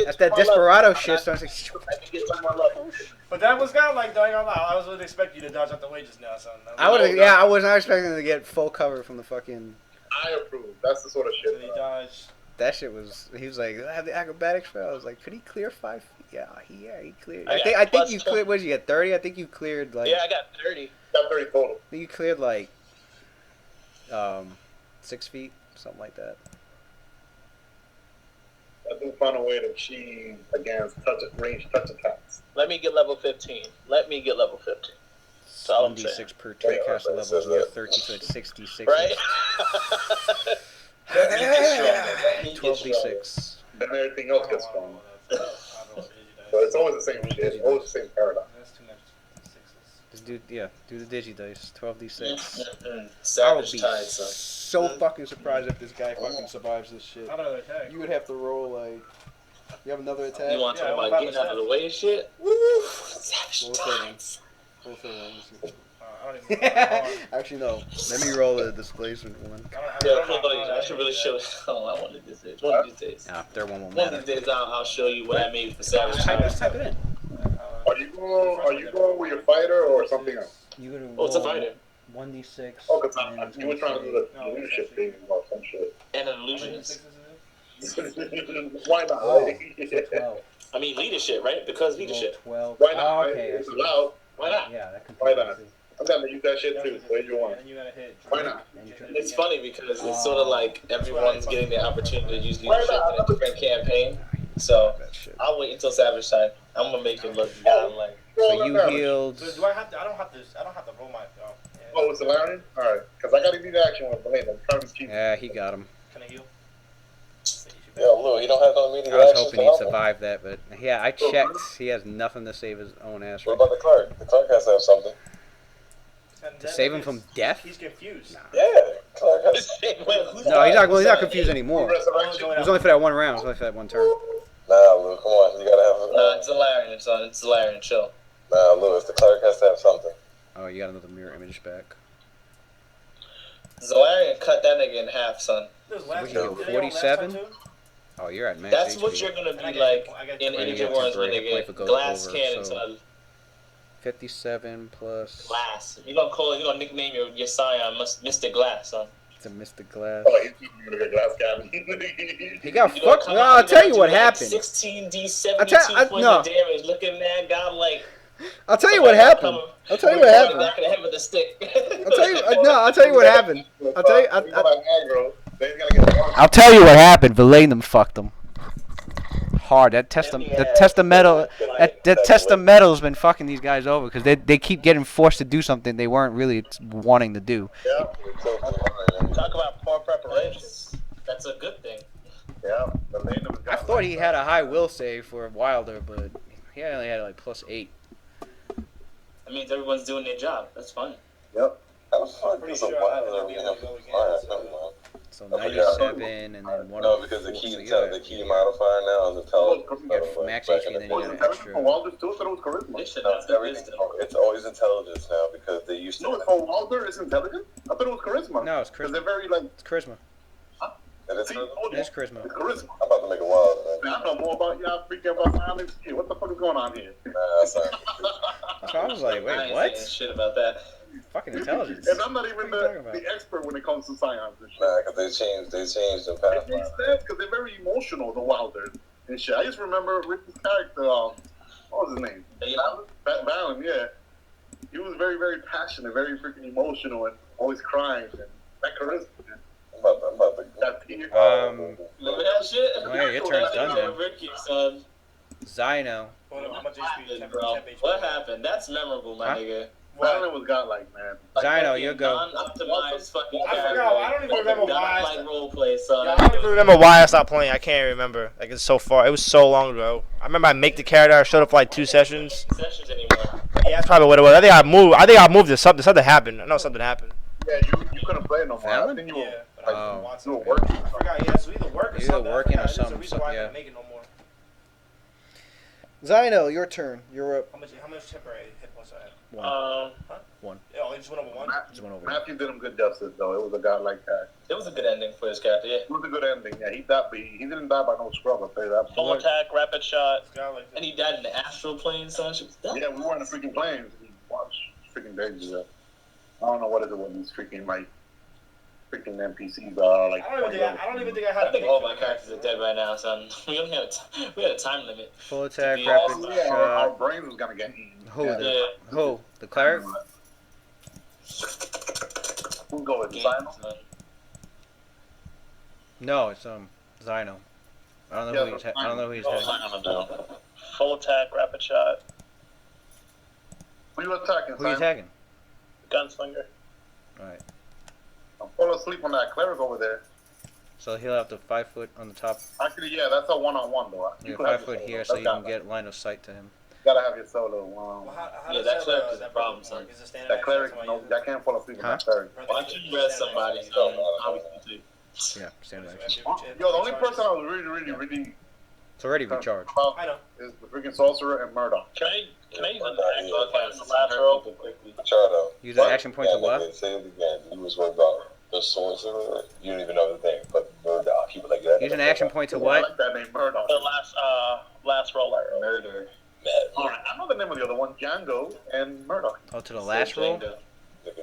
that's that desperado shit. So I was like, Let me get some more level. But that was kind of like, don't lie. I was really expecting you to dodge out the way just now, son. I would, yeah, I was not expecting to get full cover from the fucking. I approve. That's the sort of shit. Did he dodge? That shit was. He was like, I have the acrobatics for. I was like, could he clear 5 feet? Yeah, he cleared. I I got think plus you 20. cleared. What did you get? 30. I think you cleared like. Yeah, I got 30. Got 30 total. I think you cleared like 6 feet, something like that. I do find a way to cheese against range touch attacks. Let me get level 15. Let me get level 15. That's all I'm saying. 1d6 per turn cast level. You're 30, so it's 66. Right? That he gets stronger. 12d6. Then everything else gets strong. I So it's always the same shit. Always the same paradigm. That's too much sixes. Just do the digi dice. 12d6. I would Savage be tide, son. so fucking surprised if this guy fucking survives this shit. I don't know the attack. You would have to roll like. You have another attack. You want to Yeah, talk what about about getting out of the way and shit? Woo! Savage Roll third one. tides. Roll third one. Let me see. I don't even know. Actually, no. Let me roll a displacement one. Yeah, I should really show. Oh, I wanted this days. One of these days. Nah, third one won't One of matter. these days, I'll show you what I made for Savage Just Tides. type it in. Are you going with your fighter or something else? You gonna Oh, it's a fighter. 1d6. Oh, because you were trying to do the leadership thing or some shit. And an illusionist. Why not? Oh, Right? so 12. I mean, leadership, right? Because Roll leadership. 12. Why not? Oh, Right? okay. I It's see. allowed. Why not? Yeah, that Why completely not? makes sense. I'm down to use that shit too. Where you want? And you gotta hit. Why not? And you try- It's funny because it's sort of like everyone's getting the opportunity to use leadership in a different campaign. So that shit. I'll wait until Savage Time. I'm gonna make it look godlike. So you healed. So do I have to? I don't have to roll my. Oh, yeah. Oh, it's allowed? Alright. Because I got to do the action with Blaine. I'm trying to keep. Yeah, he got him. Can I heal? Yo, Lou, you don't have no immediate I was actions hoping to he'd help him. survive that, but yeah, I checked. He has nothing to save his own ass. What Right about the Clark? The Clark has to have something. And To that save him nigga's- from death? He's confused. Nah. Yeah, Clark has. Wait, who's No, he's not. Well, he's not that? confused anymore. Resurrection. It was only for that one round. It was only for that one turn. Nah, Lou, come on. You gotta have. Nah, it's Valerian, son. It's Valerian. Chill. Nah, Lou, if the Clark has to have something. Oh, you got another mirror image back. Zalarian cut that nigga in half, son. This we last can time- go did they go last 47? time too? Oh, you're at max That's HP. what you're gonna And I be got- like I got in three Agent hits Wars for when every they point get that goes glass over, cannon, so- son. 57 plus. Glass. You gonna nickname your scion Mr. Glass, son. It's a Mr. Glass. Oh, he's going to get glass cabin. He got You gonna fucked. come No, out, I'll you tell gonna you do what like happened. 16d I tell- 72 points no. of damage. Looking mad, God, like. I'll tell you what happened. I'll tell you what Back happened. of the head with a stick. I'll tell you. No, I'll tell you what happened. I'll tell you. He's like aggro. Then he's going to get one. I'll tell you what happened. Villain them fucked him. Hard. That testamental. That testamentals been fucking these guys over because they keep getting forced to do something they weren't really wanting to do. Yeah. Talk about poor preparation. That's a good thing. Yeah. The lane of I thought he had a high will save for Wilder, but he only had like +8. That means everyone's doing their job. That's fine. Yep. How the fuck Pretty is a sure I wild have to over be here? able to go again, Alright, so- never mind. So I forgot. 97 and then one. No, because the key modifier now is Yeah, intelligence. max Back HP, in the then day. you Was got it an intelligence extra. for Wilder too? I thought it was charisma. They should No, not it's do everything. this. It's always intelligence now because they used No, to. for Wilder, it's intelligent? I thought it was charisma. No, it's Because charisma. they're very, like, It's charisma. And it's, see, I'm told It you. is charisma. It's charisma. about to make a wild, man. Man, I know more about y'all freaking about silence. Shit, what the fuck is going on here? Nah, son. So I was like, I wait, ain't what? saying shit about that. Fucking intelligence. And I'm not even What are you talking the expert when it comes to science and shit. Nah, because they changed the It path. makes sense because they're very emotional, the Wilders and shit. I just remember Ricky's character, what was his name? Valen, yeah. He was very, very passionate, very freaking emotional, and always crying. And that charisma, man. I'm about to. That tear. Remember that shit? Oh, yeah, your turn's done now. Ricky, son. Zino. Hold on, how much What HP? happened, 10 bro? 10 HP. What happened? That's memorable, my Huh? nigga. Valen was godlike, man. Zino, you go. Non-optimized fucking I character. forgot. I don't even remember why I Like said- roleplay, son. Yeah, even remember why I stopped playing. I can't remember. Like it's so far. It was so long ago. I remember I make the character. I showed up for like 2 sessions. Sessions anymore. Yeah, that's probably what it was. I think I moved to something. Something happened. I know something happened. Yeah, you couldn't play no more. I think you were Yeah. you were working. I forgot. Yeah, so either work or Either something. working or There's something, a reason why I yeah. couldn't make it no more. Zyno, your turn. You're up. How much temporary hit points I had? One. Yeah, oh, they just went over one. Just went over. Matthew did him good justice though. It was a guy like that. It was a good ending for his character. Yeah. It was a good ending. Yeah, he died. But he didn't die by no scrub. I'll tell you that. Full attack, rapid shot. And he died in the astral plane, son. She was done. Yeah, we were in the freaking planes. We watched freaking dangerous. I don't know what it is with these freaking freaking NPCs are like. I don't even think I had. I think all my characters are dead by now, son. We only had a time limit. Full attack, Yeah, rapid Yeah, our shot. brains was gonna get eaten. Who? Yeah. The cleric? Who's going? Games, Final? man. No, it's Zyno. I don't know Yeah, I don't know who he's Oh, heading. I don't know. Full attack, rapid shot. Who you attacking? Who you Simon? attacking? Gunslinger. Alright. I'm falling asleep on that cleric over there. So he'll have to 5 foot on the top. Actually, yeah, that's a one-on-one though. Yeah, could have 5 foot your here solo. so you That's can get line of sight to him. Gotta have your solo. Well, how Yeah, does that cleric is a problem, work? son. Is it standard That action? cleric, That's why no, you- I can't fall asleep on Huh? that cleric. Why don't you read somebody's obviously too? Yeah, standard action. Yo, the only person I was really It's already recharged. about I know. is the freaking sorcerer and Murdoch. Can I use an Yeah, action point as the last roll? Quickly. Chardo. Use an action point to what? Say it again. You was worried about the sorcerer. You don't even know the thing, but Murdoch. Keep it like that. Use an action point to I what? like that name, Murdoch. The last roll I rolled. Murder. Alright, I know the name of the other one, Django and Murdoch. Oh, to the last roll?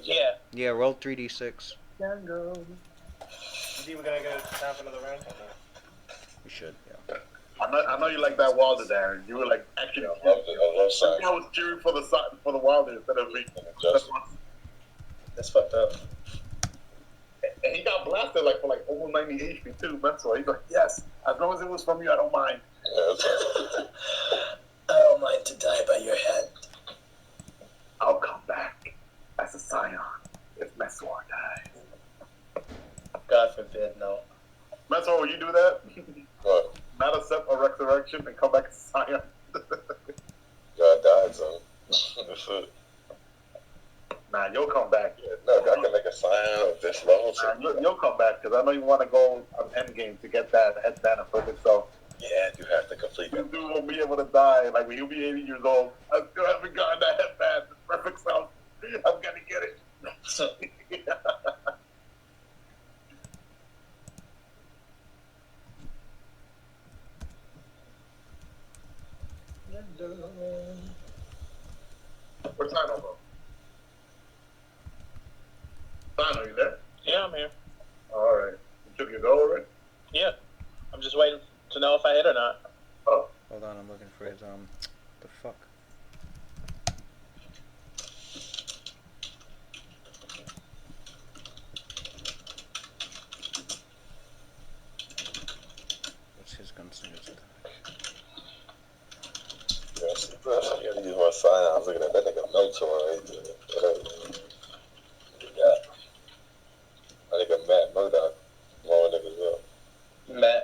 Yeah. Yeah, roll 3d6. Django. You think we're gonna get time for another round? We should, yeah. I know you like that Wilder, Darren. You were like actually. I love it. I love I Simon. was cheering for the Wilder instead of me. Just That's fucked up. And he got blasted for almost 90 HP too. That's why he's like, yes, as long as it was from you, I don't mind. yeah, I don't mind to die by your hand. I'll come back as a scion if Mesor dies. God forbid, no. Mesor, will you do that? what? Not accept a resurrection and come back as a scion. God died, son. That's it. Nah, you'll come back. No, I can make a sign of this level. You'll come back because I know you want to go on Endgame to get that headband perfect. So Yeah, you have to complete this it. dude won't be able to die. Like when he'll be 80 years old, I still haven't gotten that headband. It's perfect sound. I'm gonna get it. Where's Sino, bro? Sino, you there? Yeah, I'm here. All right. You took your go already? Yeah. I'm just waiting to know if I hit or not. Oh. Hold on, I'm looking for his, the fuck? What's his gunslinger's attack? Yes, I gotta use my sign. I was looking at that nigga Meltor right there. Yeah. I think a Matt Murdoch. More niggas up. Matt.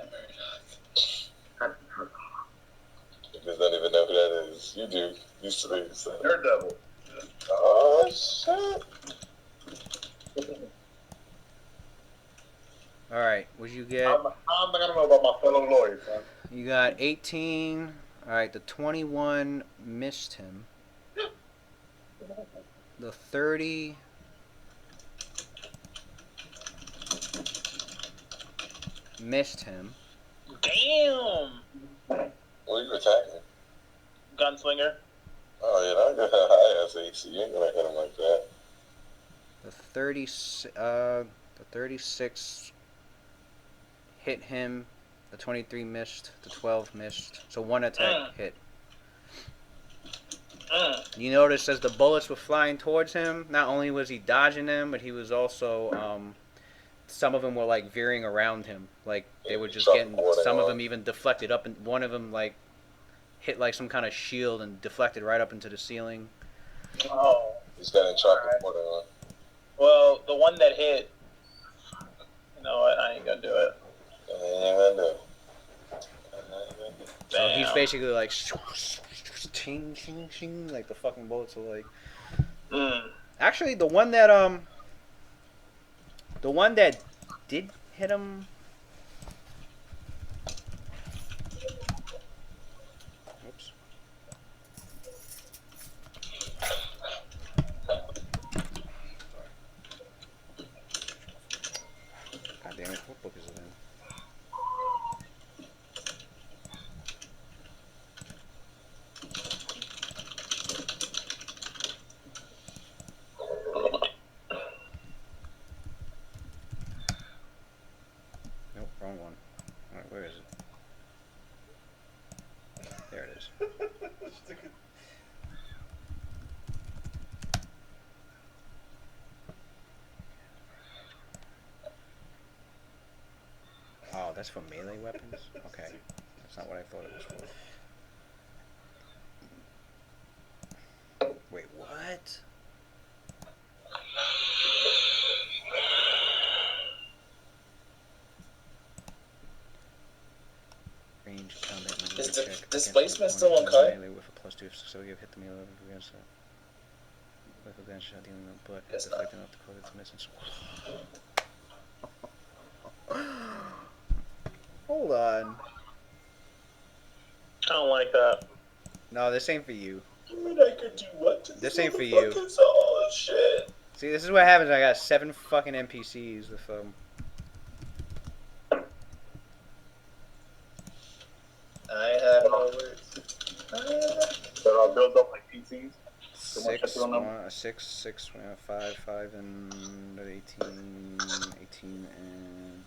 Niggas don't even know who that is. You do. These three. So. Daredevil. Oh, shit. Alright, what'd you get? I'm not gonna know about my fellow lawyers, man. You got 18. Alright, the 21 missed him. The 30 missed him. Damn! What are you attacking? Gunslinger. Oh, yeah, I got a high ass AC. You ain't gonna hit him like that. The 36 hit him. The 23 missed. The 12 missed. So one attack hit. You notice as the bullets were flying towards him, not only was he dodging them, but he was also, some of them were like veering around him. Like they were just getting, some of them even deflected up, and one of them like hit like some kind of shield and deflected right up into the ceiling. Oh. He's got in chocolate water on. Well, the one that hit, you know what? I ain't gonna do it. basically like ching ching ching, like the fucking bullets are like. Actually, the one that did hit him. Oops. God damn it! What book is it in? Nope, wrong one. Alright, where is it? There it is. Oh, that's for melee weapons? Okay. That's not what I thought it was for. Wait, what? Range combat maneuver Is check the against displacement opponent still on with Kai? melee with a +2, so you have hit the melee weapon against it. With a gunshot dealing with butt, Yes, deflecting off the cause it's missing. Hold on. I don't like that. No, this ain't for you. You mean I could do what to This these ain't for you. motherfuckers? Oh, shit. See, this is what happens when I got 7 fucking NPCs with I have no words. That are built up like PCs. Someone check 6, your number. 5, 5, and 18, 18, and...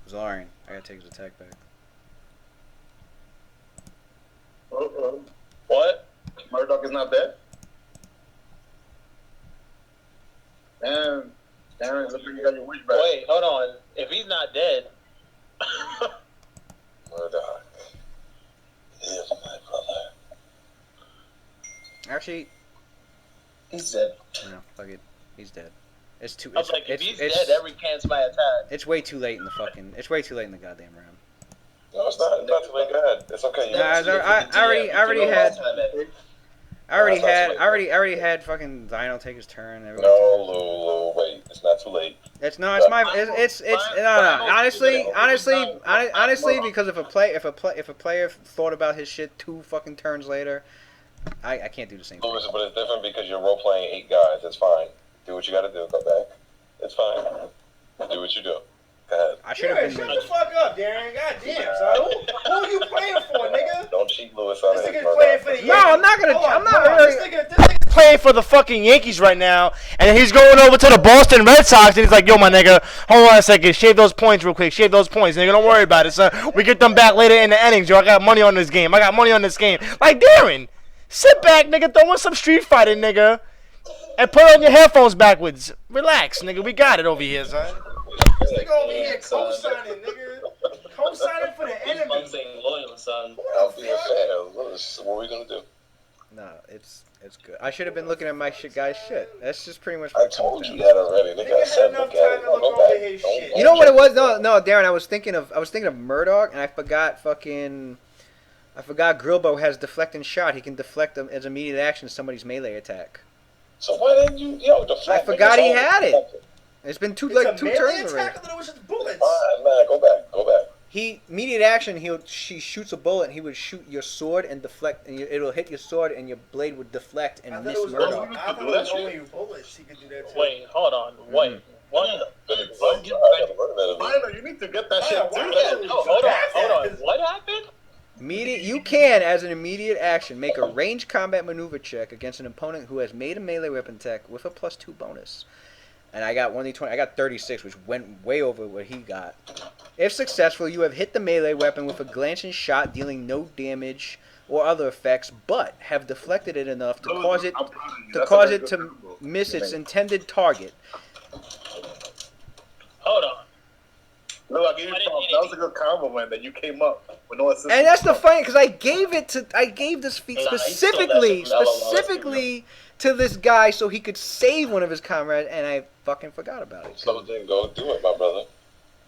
Zarian, I gotta take his attack back. What? Murdoch is not dead? Damn. Darren, looks like you got your wish back. Wait, hold on. If he's not dead, Murdoch is my brother. Actually, He's dead. no, fuck it. He's dead. It's too. I was like, if it's, he's it's, dead, every cancels my attack. it's way too late in the fucking. It's way too late in the goddamn round. No, it's not. It's not too late. Go ahead. It's okay. You Nah, I already had fucking Dino take his turn. Everyone No, Lulu, wait. It's not too late. It's no, it's my, it's no. Honestly, because if a player thought about his shit 2 fucking turns later, I can't do the same thing. Lewis, but it's different because you're role playing 8 guys. It's fine. Do what you gotta do. Go back. It's fine. Do what you do. Go ahead. I should have been. Shut the fuck up, Darren. God damn, son. Who are you playing for, nigga? Don't cheat Lewis on This it. nigga's playing for the Yankees. No, I'm not gonna. Hold on, I'm not hold on. really. This nigga playing for the fucking Yankees right now, and he's going over to the Boston Red Sox, and he's like, yo, my nigga, hold on a second. Shave those points real quick. Shave those points, nigga. Don't worry about it, son. We get them back later in the innings, yo. I got money on this game. Like, Darren, sit back, nigga. Throw in some Street Fighter, nigga. And put on your headphones backwards. Relax, nigga. We got it over here, son. This nigga over here co-signing, nigga. Co-signing for the He's enemy. saying loyal, son. I'll be a fan. Lewis, what are we gonna do? No, it's good. I should have been looking at my guy's shit. That's just pretty much. I told you that already. Nigga, I Nigga said had enough look at time it. to look Go over back. his Don't- shit. You know what it was? No, Darren. I was thinking of Murdoch, and I forgot Grilbo has deflecting shot. He can deflect them as immediate action to somebody's melee attack. So why didn't you, deflect? I forgot he had it. It's been two It's a turns melee already. attack, or it was just bullets? Man, go back. He immediate action. She shoots a bullet. And he would shoot your sword and deflect, and it'll hit your sword, and your blade would deflect and I thought miss it was Murdoch. only, I thought it was only bullets. He could do that too. Wait, hold on. Wait. What? Minor, you need to get that shit too. Hold on. What happened? You can, as an immediate action, make a ranged combat maneuver check against an opponent who has made a melee weapon attack with a +2 bonus. And I got 1d20. I got 36, which went way over what he got. If successful, you have hit the melee weapon with a glancing shot, dealing no damage or other effects, but have deflected it enough to cause it to miss its intended target. Hold on. Look, I gave you props. That was a good compliment that you came up with no assistance. And that's the funny, because I gave this feat Nah, he specifically stole that shit from Ella. to this guy so he could save one of his comrades, and I fucking forgot about it. So then go do it, my brother.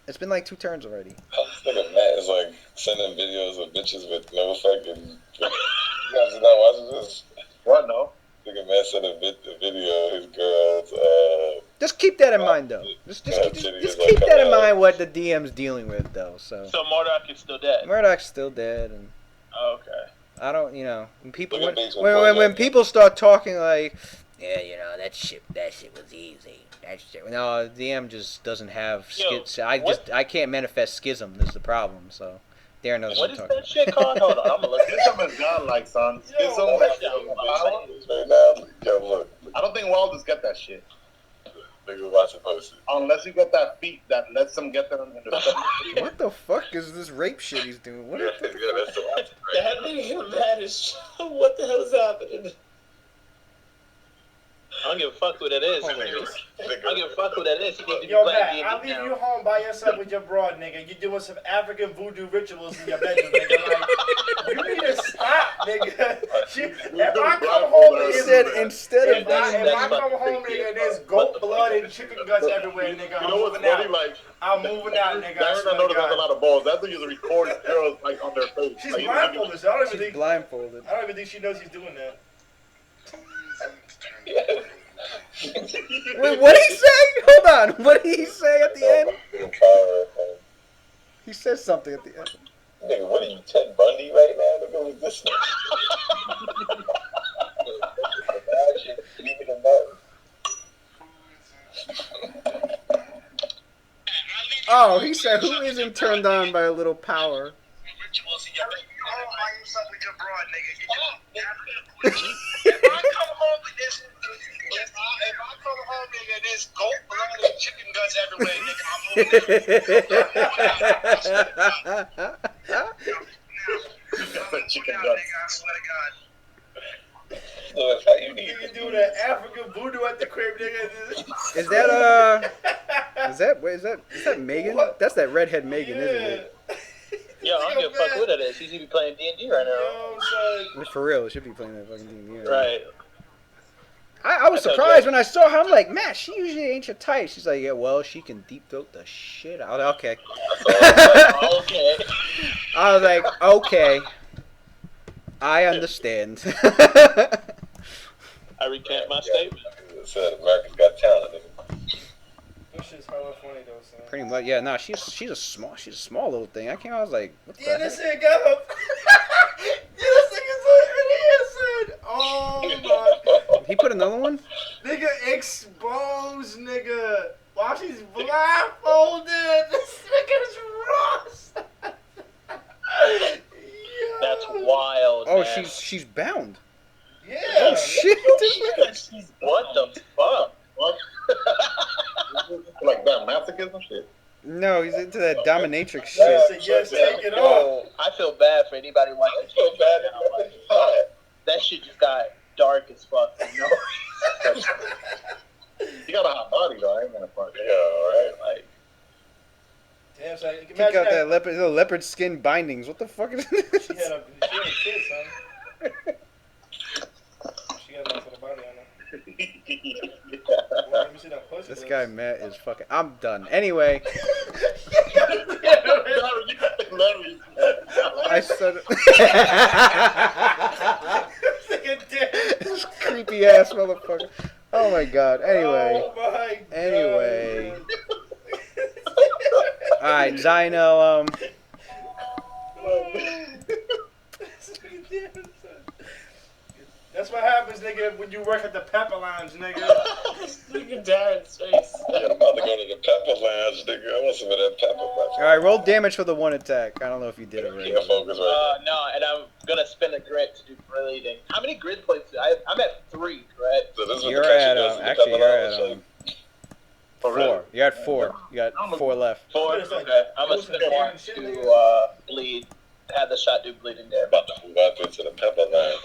It's been like 2 turns already. This nigga Matt is like sending videos of bitches with no fucking. You guys are not watching this? What, no? Nigga Matt sent a video of his girls. Just keep that in mind, though. Just keep that in mind what the DM's dealing with, though. So Murdoch is still dead. Murdoch's still dead, and Oh, okay. I don't, when people Look at when people start talking like, yeah, that shit was easy. That shit. No, DM just doesn't have skits. I can't manifest schism. Is the problem. So Darren knows What what is I'm that talking shit called? Hold on, I'm gonna look it Schism is godlike, son. Schism Yo, is yo, right now. Yo, look. I don't think Wilders get that shit. Nigga watching posted. Unless you get that feat that lets them get them in the about. What the fuck is this rape shit he's doing? What? That's the watch. That nigga mad as what the hell is happening? I don't give a fuck who that is. I don't give a fuck who that is. He needs to be Yo, playing Matt, D&D I'll leave now. you home by yourself with your broad, nigga. You doing some African voodoo rituals in your bedroom, nigga. Like, you need to stop, nigga. If I come home and Instead if I come home, nigga, and there's goat blood and chicken guts everywhere, nigga, You I'm know what's moving funny? out. Like, I'm moving out, nigga. I Darren, swear I know to that has a God. lot of balls. That thing is record girls like on their face. She's Like, blindfolded, so I don't even think Blindfolded. she knows he's doing that. Wait, what did he say? Hold on. What did he say at the end? He says something at the end. Nigga, what are you, Ted Bundy right now? Nigga, with this Leave it alone. Oh, he said, who isn't turned on by a little power? If I come home with this, if I come home, nigga, there's goat blood and chicken guts everywhere, nigga, I'm moving. chicken guts. I swear to God. So that's how you need Nigga do the African voodoo at the crib, nigga. Is that Megan? That's that redhead Megan, isn't it? Yo, I don't give a fuck who that is. He's even playing D&D right now. Yo, son. For real, it should be playing that fucking thing. Right. I was surprised when I saw her. I'm like, Matt, she usually ain't your type. She's like, yeah, well, she can deep throat the shit out. Okay. Okay. I was like, okay. I understand. I recant my statement. It said America's Got Talent. This shit's hella funny though, son. Pretty much, yeah. No, she's a small little thing. I was like, what the Yeah, heck? this nigga got him. Yeah, this nigga's an idiot, son. Oh my. He put another one? Nigga exposed, nigga. While she's blindfolded. This nigga's Ross. That's wild. Oh, man. she's bound. Yeah. Oh shit! What the fuck? What? Like that masochism shit. No, he's into that dominatrix She shit. said, yes, take it off. Yo, I feel bad for anybody watching. I feel bad now. Like, at that shit just got dark as fuck. You know? You got a hot body though. I ain't gonna front. Yeah, right. Like, Damn, son. He got that leopard skin bindings. What the fuck is this? She had a kid, son. She got a nice little body on her. Well, let me see that pussy. This guy Matt is fucking. I'm done. Anyway, I said. This creepy ass motherfucker. Oh my god. Anyway. Oh my God. Anyway. All right, Zino. That's what happens, nigga, when you work at the Pepper Lounge, nigga. Look at Darren's face. Yeah, I'm about to go to the Pepper Lounge, nigga. I want some of that pepper. All right, roll damage for the one attack. I don't know if you did it already. Yeah, focus right no, and I'm gonna spend a grit to do bleeding. How many grit points? I'm at 3, correct? So this is what You're the country at does to the actually Pepper you're Lounge. at 4. You're at 4. You got 4 left. 4. It's like- Okay. I'm gonna spend 1 shit, to bleed. Have the shot do bleeding damage. About to move out into the Pepper Lounge.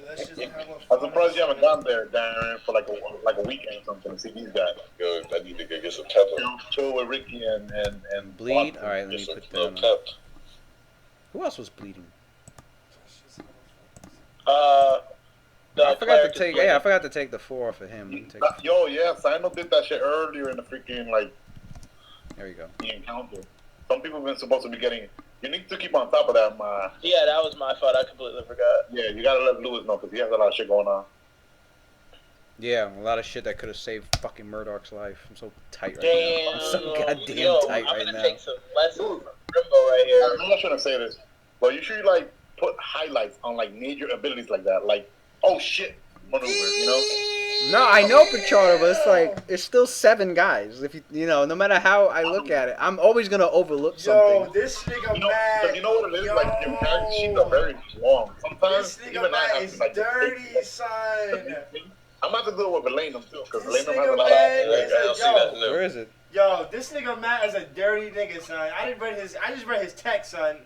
That's just how much I'm fun surprised you it is. haven't gone there, Darren, for like a weekend or something to see these guys. Yo, I need to go get some pepper. Chill with Ricky and Bleed. Watson. All right, let me Get some put that on. pep. Who else was bleeding? The I forgot to cleric is take. bleeding. Yeah, I forgot to take the 4 off of him. Let me take the- Yo, yeah, Sino did that shit earlier in the freaking like There you go. the encounter. Some people have been supposed to be getting. You need to keep on top of that, man. Yeah, that was my fault. I completely forgot. Yeah, you gotta let Lewis know because he has a lot of shit going on. Yeah, a lot of shit that could have saved fucking Murdoch's life. I'm so tight right Damn. now. I'm so goddamn Yo, tight I'm right gonna now. take some lessons from Grimbo right here. I'm not trying to say this, but you should like put highlights on like major abilities like that, like oh shit maneuver, you know? No, I know Pichardo, but it's like it's still 7 guys. If you know, no matter how I look at it, I'm always gonna overlook Yo, something. this nigga You know, Matt. because you know what it is, like your character sheets are very long. Sometimes This nigga even I Matt have is to like dirty, son. I'm about to do it with Valenum too, because This Valenum has a nigga lot of. Matt Like, is I don't a see that. yo. No. Where is it? Yo, this nigga Matt is a dirty nigga, son. I just read his text, son.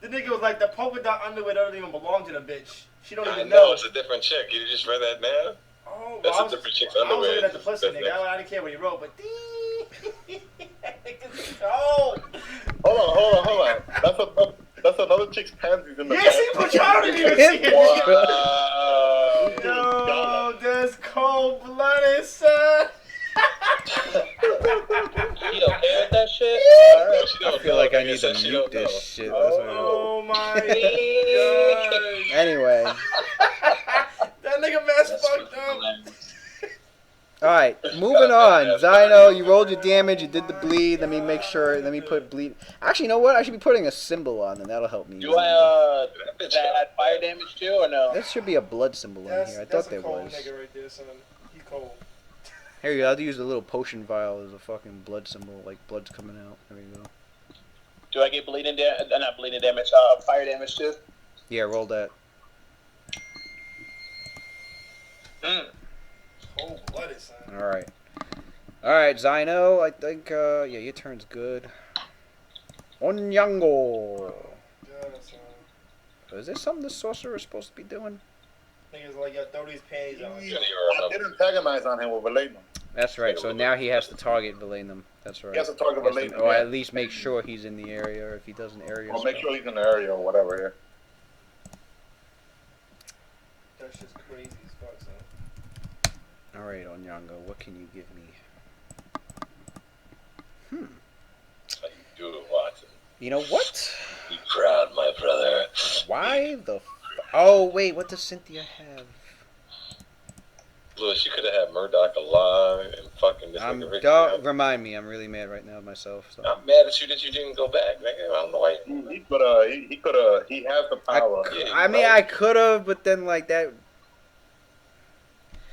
The nigga was like, the polka dot underwear don't even belong to the bitch. She don't I even know know. it's a different chick. You just read that now. Oh, That's well, a different chick's I was underwear. looking at the pussy, That's nigga. I didn't care what he wrote, but oh, Hold on. That's another chick's panties in the yes, he put you out of here. Wow. Yo, that's cold blooded, son. You okay with that shit? I feel like I need to mute this shit. That's what I know. Oh my god. Anyway, That nigga Matt's fucked up. all right, moving on. Zino, you rolled your damage. You did the bleed. Let me make sure. Let me put bleed. Actually, you know what? I should be putting a symbol on, and that'll help me. Do I does that add fire damage too or no? There should be a blood symbol in here. I thought there was. Nigga right there, son. He cold. Here you go. I'll use the little potion vial as a fucking blood symbol, like blood's coming out. There you go. Do I get bleeding damage? Not bleeding damage. Fire damage too. Yeah, roll that. Cold blooded, son. All right. All right, Zino. I think yeah, your turn's good. Onyango. God, son. Is this something the sorcerer is supposed to be doing? Niggas like, yo, throw these panties on. I did antagonize on him with Valenum. That's right. So now he has to target Valenum. That's right. He has to target He has to- Valenum. or yeah. at least make sure he's in the area, or if he does an area. Or make spell. sure he's in the area or whatever here. That's just crazy as fuck, son. All right, Onyango, what can you give me? How you doing, Watson? You know what? Be proud, my brother. Why the? Oh wait, what does Cynthia have? Lewis, you could have had Murdoch alive and fucking this nigga Ricky. Don't remind me. I'm really mad right now with myself. So. I'm mad at you that you didn't go back, nigga. I don't know why. He has the power. I mean, I could have, but then like that.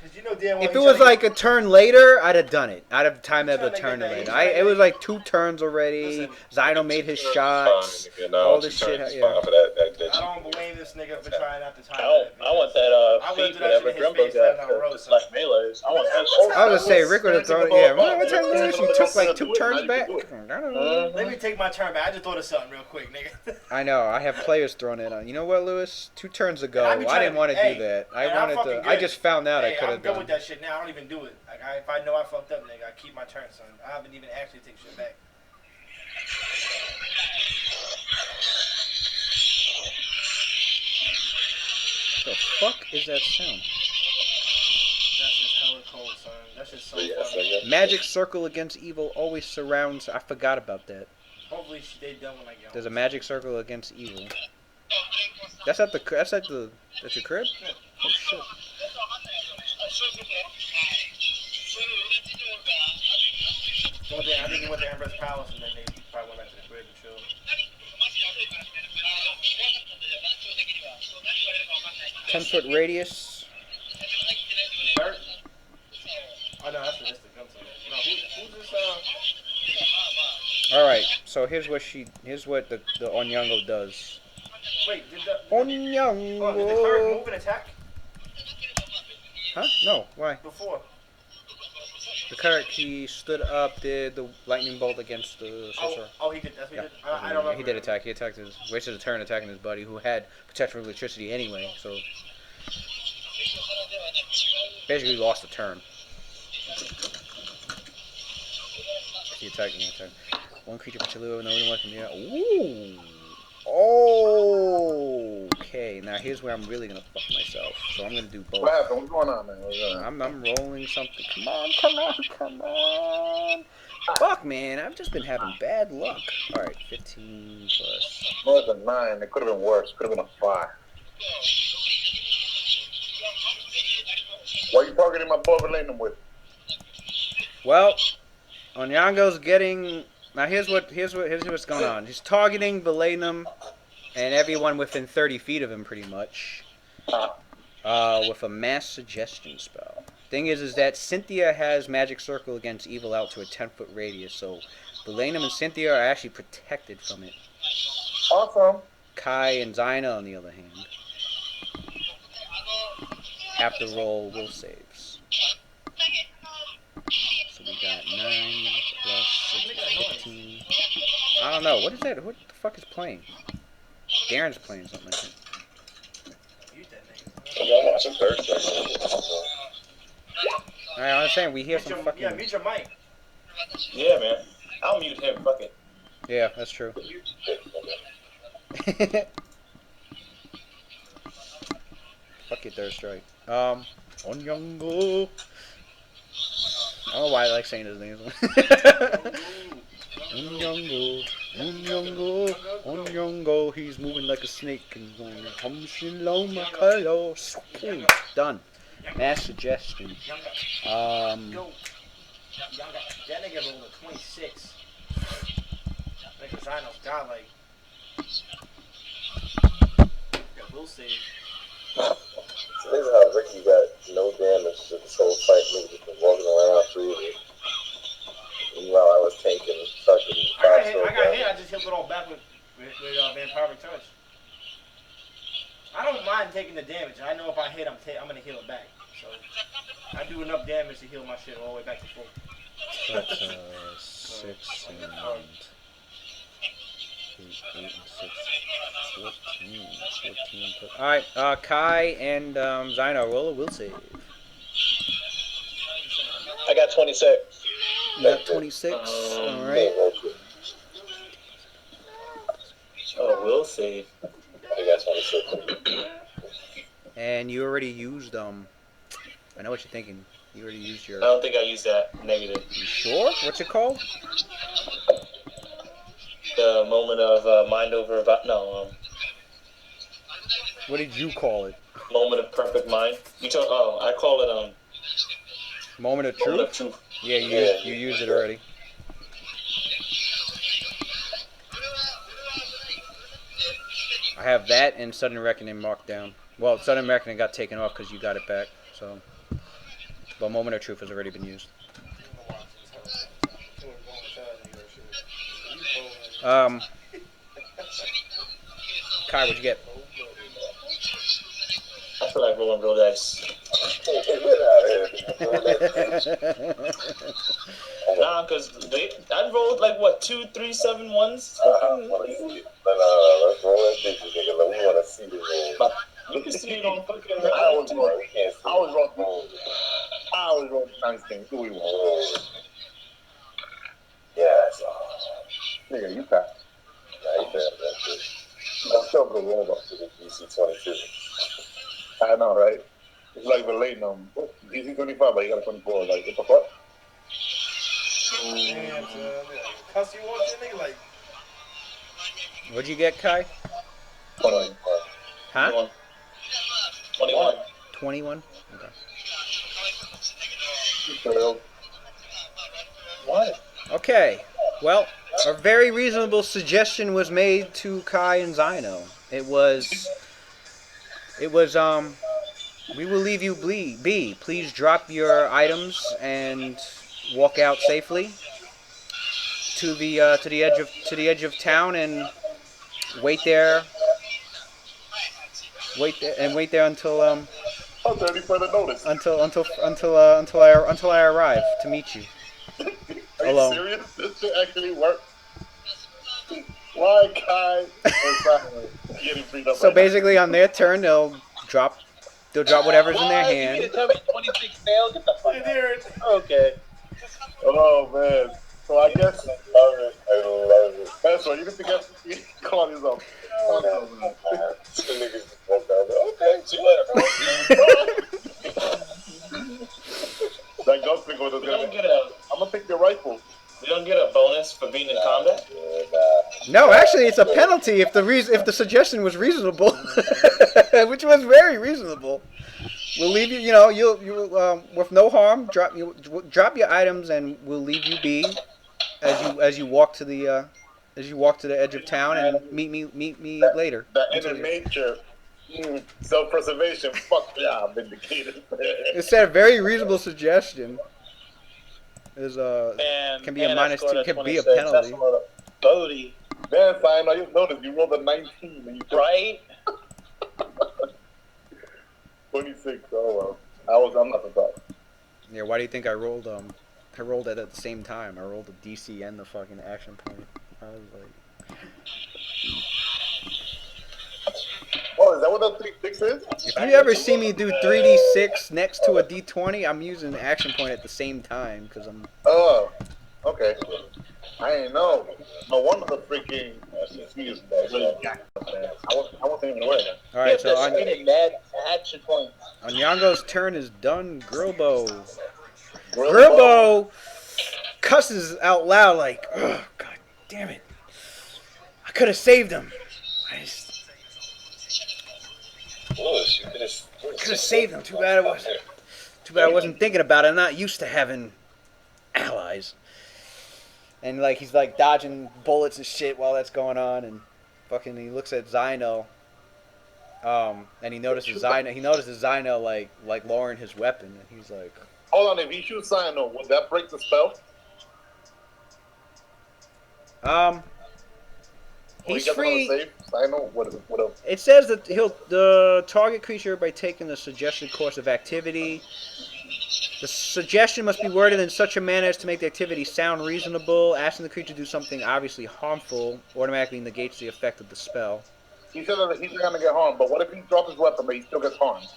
Cause you know damn well If he it was tryna like a turn later, I'd have done it. I'd have timed He's it a tryna get turn that- later. he's tryna It was get- like 2 turns already. Listen, Zino made his Fine, shots. nigga. No, all two this shit, turns is yeah. fine for that I don't blame this nigga for trying not to time I it. want that I would've feat done that whatever shit in his Grimbo face got last time, to slash melees. I want that shit. I was gonna say Rick would have thrown it. Yeah, what turn was it? She took like 2 Do it, turns now back. you can I don't know. Let me take my turn back. I just thought of something real quick, nigga. I know. I have players throwing it on. You know what, Lewis? 2 turns ago, And I I be trying didn't to- want to hey, do that. I and I'm wanted fucking to. I good. just found out I Hey, could I'm have good done. with that shit now. I don't even do it. Like, if I know I fucked up, nigga, I keep my turn, son. I haven't even actually take shit back. The fuck is that sound? That's just hella cold, son. That's just so But yeah, so funny. yeah. Magic circle against evil always surrounds. I forgot about that. Hopefully they done when I get There's a home. magic circle against evil. That's at the. That's at the. That's your crib. Oh shit. I think he went to Empress Palace and then they probably went back to the crib and chill. 10-foot radius. Bert? Oh no, that's the I'm sorry. No, who's this? All right. So here's what the Onyango does. Wait, did the cleric Onyango. move and attack Huh? No. Why? before? The cleric, he stood up, did the lightning bolt against the sorcerer. Oh, he did. That's what Yeah, he did. I don't remember. he did attack. He attacked wasted a turn attacking his buddy who had potential electricity anyway. So Basically lost a turn. He attacking your turn. One creature per Chalua, no one weapon. Yeah. Ooh. Oh. Okay. Now here's where I'm really gonna fuck myself. So I'm gonna do both. What happened? What's going on, man? What's going on? I'm rolling something. Come on, come on, come on. Fuck, man. I've just been having bad luck. All right, 15 plus. More than 9. It could have been worse. Could have been a 5. What are you targeting my boy Valenum with? Well, Onyango's getting. Now here's what's going on. He's targeting Valenum and everyone within 30 feet of him, pretty much, with a mass suggestion spell. Thing is that Cynthia has Magic Circle against evil out to a 10-foot radius, so Valenum and Cynthia are actually protected from it. Awesome. Kai and Zyna, on the other hand, have to roll will saves. So we got 9 plus 6, 15. I don't know. What is that? What the fuck is playing? Darren's playing something like that. I'm watching Thursday. Alright, I was saying, we hear some fucking... Yeah, mute your mic. Yeah, man. I'll mute him. Fuck it. Yeah, that's true. Fuck it, Third Strike. Onyango. I don't know why I like saying his name. Onyango, Onyango, Onyango. He's moving like a snake and going done. Mass suggestion. That nigga rolled a 26. Nigga Zino's got like. Yeah, we'll see. So this is how Ricky got no damage to this whole fight. Nigga just been walking around freely. Meanwhile, I was tanking fucking. I got hit. I just hit it all back with Vampire Touch. I don't mind taking the damage. I know if I hit, I'm gonna heal it back. So I do enough damage to heal my shit all the way back to full. That's 6 and 8 and 6, 14 plus. Alright, Kai and Zyno, roll a will save. I got 26. You got 26, alright. Oh, will save. I got 26. And you already used, I know what you're thinking. You already used your... I don't think I used that. Negative. You sure? What's it called? The moment of mind over... No, What did you call it? moment of perfect mind. I call it, Moment of moment of truth? truth. Yeah, you used it already. I have that and Sudden Reckoning marked down. Well, Sudden Reckoning got taken off because you got it back, so... But Moment of Truth has already been used. Kai, what'd you get? I feel like rolling real dice. Nah, because I rolled like, what, 2, 3, 7 ones? Let's roll that bitch, nigga. We want to see this roll. You can see it on fucking... I was wrong. Nice thing. Who we want? Yes. Nigga, you passed. Nah, you passed that shit. I'm still gonna roll up. To the DC-22. I know, right? It's like Valenum. DC 25, but you got a 24. Like, what the fuck? Damn, son. Cuss you off, that nigga, like. What'd you get, Kai? 21. Huh? 21. 21? Okay. What? Okay. Well, a very reasonable suggestion was made to Kai and Zyno. It was, we will leave you be. Please drop your items and walk out safely to the edge of town and wait there until I'm ready for the notice. until I arrive to meet you. Are alone. you serious? This shit actually works. Why Kai and Simon getting beat up? So right now? basically, on their turn, they'll drop They'll drop whatever's in their What? You mean hand. to tell me 26 failed? Get the fuck out. Dude. Okay. Oh man. So I guess I love it. I love it. that's what you need to get Claudia's up. Some niggas just walk down. Okay, see you later, bro. That gunslinger was We don't gonna. get a I'm gonna take your rifle. we don't get a bonus for being in combat. No, actually, it's a penalty if the suggestion was reasonable, which was very reasonable. We'll leave you. You know, you'll with no harm. Drop your items, and we'll leave you be as you walk to the edge of town and meet me later. That inner nature, self-preservation. Fuck yeah, I'm vindicated. It's a very reasonable suggestion. Is And can be a I minus scored 2, a can be a 26. penalty. That's a lot of Bodie, Man, Simon, I just noticed you rolled a 19 and you took right? 26. Oh well, I'm not surprised. Yeah, why do you think I rolled I rolled it at the same time. I rolled the DC and the fucking action point. I was like, Oh, is that what that 6 is? if you ever see me do 3d6 next to a d20, I'm using the action point at the same time because I'm. Oh, okay. I ain't know. No wonder the freaking SCC is really jacked up, man. I wasn't even aware of that. All right, so on mad action points. Yango's turn is done. Grilbo Grilbo. cusses out loud like, oh, God damn it! I could have saved him. I just Bush, you could have saved him. Too bad I wasn't thinking about it. I'm not used to having allies. And like he's like dodging bullets and shit while that's going on, and fucking he looks at Zyno. And he notices Zyno like lowering his weapon, and he's like, Hold on, if he shoots Cyano, would that break the spell? he's free. Save? Cyano would have. It says that the target creature by taking the suggested course of activity. The suggestion must be worded in such a manner as to make the activity sound reasonable. Asking the creature to do something obviously harmful automatically negates the effect of the spell. He said that he's not gonna get harmed, but what if he drops his weapon but he still gets harmed?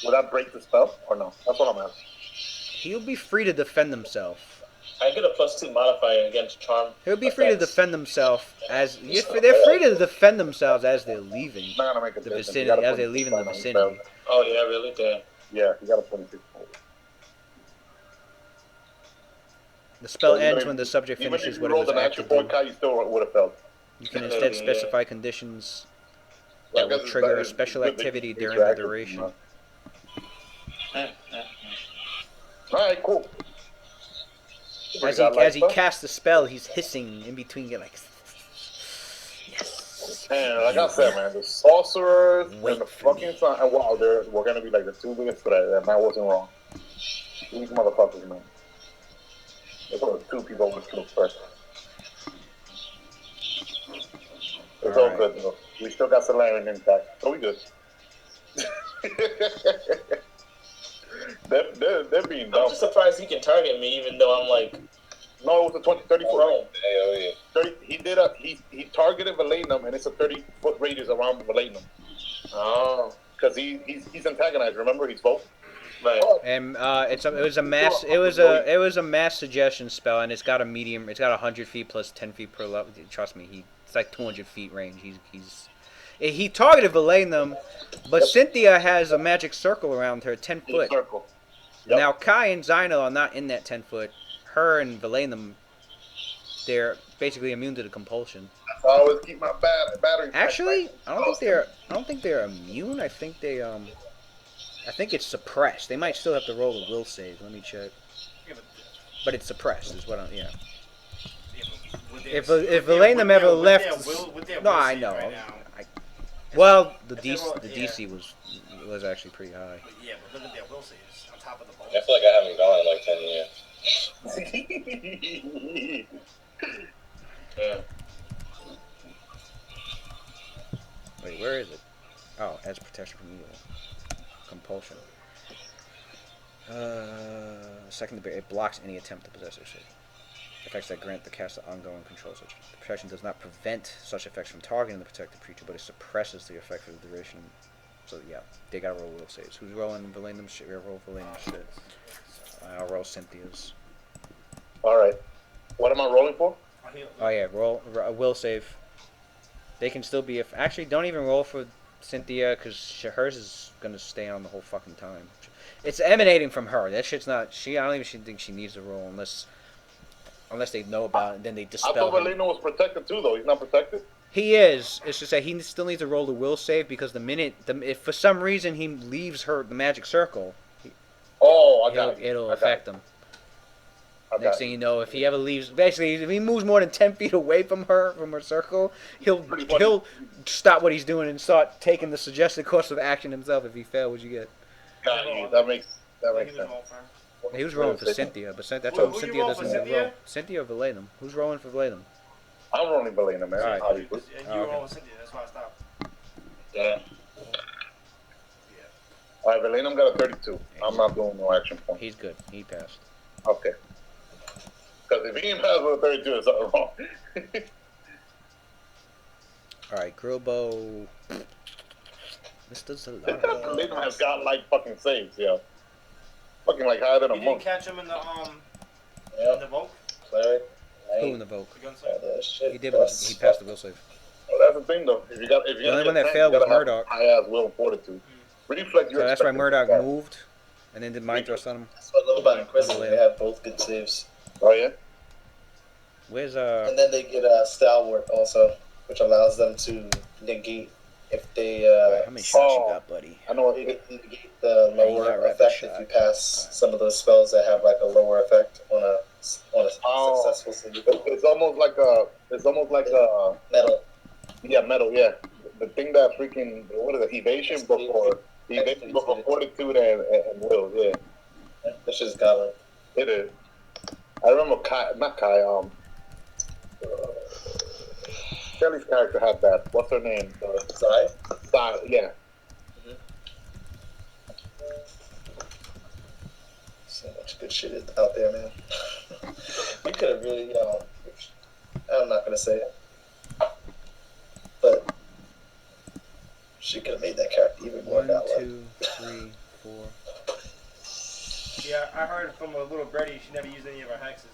Would that break the spell or no? That's what I'm asking. He'll be free to defend himself. I get a +2 modifier against charm. He'll be free to defend himself they're free to defend themselves as they're leaving It's not gonna make a the difference. vicinity, as they're leaving the vicinity. Oh yeah, really? Damn. Yeah, he got a 26. The spell So ends even when the subject Even finishes if you what it rolled was an actual actively. point, you still would have failed. You can instead specify conditions Well, I that will guess it's trigger better- a special it's good that activity you during the interact with duration. them, Alright, cool. As he casts the spell, he's hissing in between it like. Man, like I said, man, the sorcerers Wait and the for fucking sun, and wow, we're gonna be like the 2 biggest threat, and I wasn't wrong. These motherfuckers, man. There's only 2 people with kill first. It's all good though. We still got Solarian intact, so we good. they're being I'm dumb. just surprised he can target me, even though I'm like, No, it was a 30 foot Bro. range. Hell yeah. He targeted Valenum, and it's a 30-foot radius around Valenum. oh, Because he's antagonized. Remember, he's both. right. And it was a mass suggestion spell, and it's got a medium. It's got 100 feet plus 10 feet per level. Trust me, it's like 200 feet range. He targeted Valenum, but Cynthia has a magic circle around her, 10 foot. Circle. Yep. Now Kai and Zyno are not in that 10 foot. Her and Valenum, they're basically immune to the compulsion. I always keep my battery. Actually, I don't think they're immune. I think it's suppressed. They might still have to roll a will save. Let me check. But it's suppressed, is what I'm. Yeah. If Valenum ever left, no, I know. Well, the DC was actually pretty high. Yeah, but look at their will saves on top of the bonus. I feel like I haven't gone in like 10 years. Yeah. Wait, where is it? Oh, as protection from evil. Compulsion. Second, it blocks any attempt to possess or shit. Effects that grant the caster ongoing control. Such protection does not prevent such effects from targeting the protected creature, but it suppresses the effect for the duration. So yeah, they gotta roll will saves. Who's rolling Valenum's shit? Roll Valenum's shit. I'll roll Cynthia's. All right. What am I rolling for? Oh yeah, roll a will save. They can still be actually don't even roll for Cynthia because hers is gonna stay on the whole fucking time. It's emanating from her. That shit's not. I don't even think she needs to roll unless they know about it and then they I dispel thought him. Valeno was protected too, though. He's not protected. He is. It's just that he still needs to roll the will save because if for some reason he leaves the magic circle, it'll affect him. Next thing you know, if he ever leaves, basically, if he moves more than 10 feet away from her circle, he'll stop what he's doing and start taking the suggested course of action himself. If he fails, what'd you get? That makes sense. He was rolling for Cynthia, but that's what Cynthia doesn't need to roll. Cynthia or Valenum? Who's rolling for Valenum? I'm rolling Valeno, man. All right. And you were rolling Cynthia. That's why I stopped. Damn. All right, Valeno got a 32. I'm not doing no action point. He's good. He passed. Okay. Because if he didn't pass with a 32, it's something wrong. All right, Grillbow. Mr. Zalaro. Valeno has got like fucking saves, yo. Fucking like higher than a You didn't monk. catch him in the Yep. vote? Cleric. Who in the vote? The gun save? Shit. He did, but he passed the will save. Well, that's the thing, though. If you only one that failed was Murdoch. High ass will and fortitude. Reflex. So that's why Murdoch moved, and then did mind thrust on him. That's what I love about Inquisitor. They have both good saves. Oh yeah. Where's And then they get Stalwart also, which allows them to negate if they how many shots you got, buddy? I know. they negate the lower got rapid effect shot. if you pass some of those spells that have like a lower effect on a successful save. It's almost like a Metal. yeah, metal. Yeah, the thing that freaking what is it? Evasion before fortitude and will. Yeah, That shit's got it is. I remember Kelly's character had that. What's her name? Zai. Yeah. So much good shit is out there, man. We could have really, I'm not gonna say it, but she could have made that character even more 1, godlike. 2, 3, 4. Yeah, I heard from a little birdie she never used any of her hexes.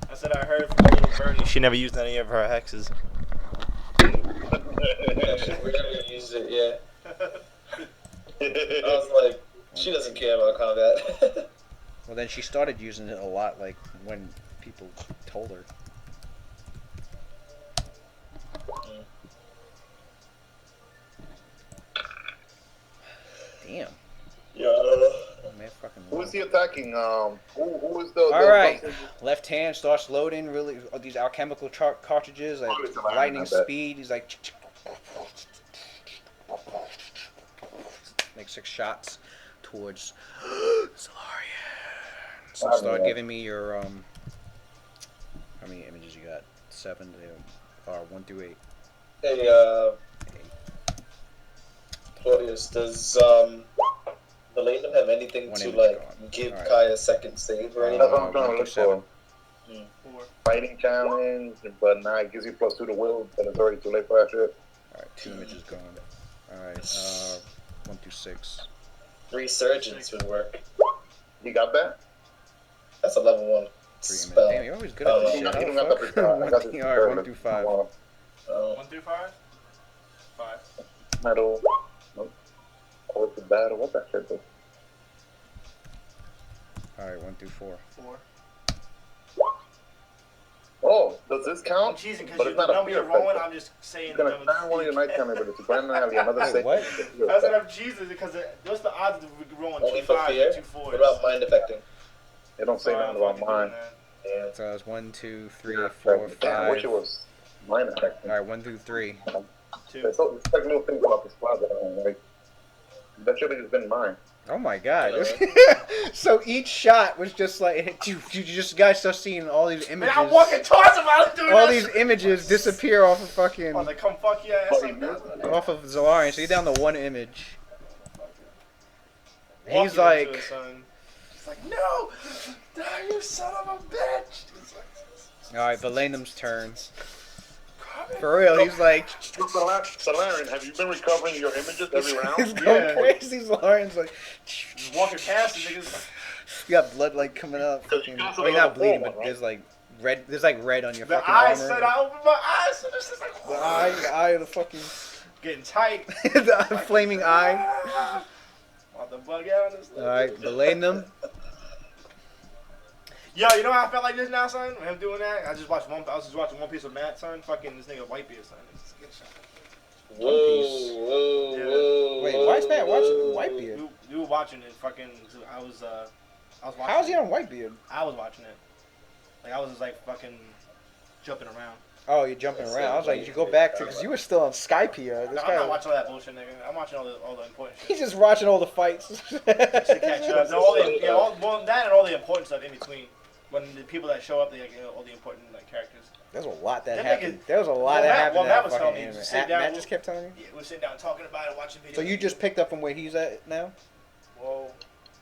I said I heard from a little birdie she never used any of her hexes. She rarely used it, yeah. I was like, she doesn't care about combat. Well, then she started using it a lot, like when people told her. Damn. Yeah, I don't know. Man, fucking Who low. is he attacking? Who is the? All right, left hand starts loading. Really, these alchemical cartridges, like Oh, it's a lightning I bet. speed. He's like, make 6 shots towards Solarian. So Wow, start man. giving me your how many images you got? 7. Or 1 through 8. Hey, Claudius, does Valenum have anything One to image like gone. give Alright. Kai a second save or That's anything? what I'm trying to 1 look through for. 7. 4. Fighting challenge, but now it gives you +2 to will, then it's already too late for that shit. All right, 2 images gone. All right, 1 through 6. Resurgence would work. You got that? That's a level 1 3 images. spell. Damn, you're always good at this Oh, shit. You How don't the got fuck? that. I got this. All right, 1 through 5. 1 1 through 5? 5. Metal. Nope. Close to battle. What that shit do? All right, 1 through 4. 4. Oh, does this I'm count? cheesing But because it's not a number fear you're rolling, effect. I'm just saying It's the gonna numbers. stand one of your nighttime abilities. It's grand alley. Another Wait, six. what? I said I'm cheesing because what's the odds of rolling Only 2 for 5s fear? and 2 4s? What about mind affecting? They don't say nothing about mine. Yeah. So it was 1, 2, 3, Fear 4, effect. Damn, I wish 5. it was mine effect. All right, 1 through 3. 2. There's like little things about this plaza. Like, that should have just been mine. Oh my god. Yeah. So each shot was just like, you just guys start seeing all these Man, images. I'm walking towards him. I was doing All that these shit. images disappear off of fucking, Oh, they come fuck your ass up. off of Zalarian. So you're down to 1 image. Walk He's you like, into it, son. He's like, no, you son of a bitch. He's like, all right, Valenum's turn. come For real, he's like, Solarian, have you been recovering your images every he's round? going Yeah. crazy. Lauren's like, Just walking past the niggas. you got blood like coming up. Fucking, got well, you're not the bleeding, one, but right? there's like red. There's like red on your The fucking eyes armor. said I opened my eyes, so this is like The eye of the fucking getting tight. the flaming eye. Want the bug out of this. All right, belaying them. Yo, you know how I felt like this now, son? Him doing that. I was just watching One Piece with Matt, son. Fucking this nigga Whitebeard, son. It's getting shot. Whoa. Wait, why is Matt watching Whitebeard? We were watching it. Fucking, I was watching. How's he it. on Whitebeard? I was watching it. Like I was just like fucking jumping around. Oh, you're jumping around. I was like, you should go back to because you were still on Skype here. This No, I'm guy, not watching all that bullshit, nigga. I'm watching all the important shit. he's just watching all the fights. Just to catch up. No, that and all the important stuff in between. When the people that show up, they like, all the important like characters. There's a lot that That happened. nigga- There was a lot Well, that Matt- happened well, in Matt that was fucking telling me, anime. just sit down, Matt just kept telling me. Yeah, we're sitting down talking about it, watching videos. So you just picked up from where he's at now? Well,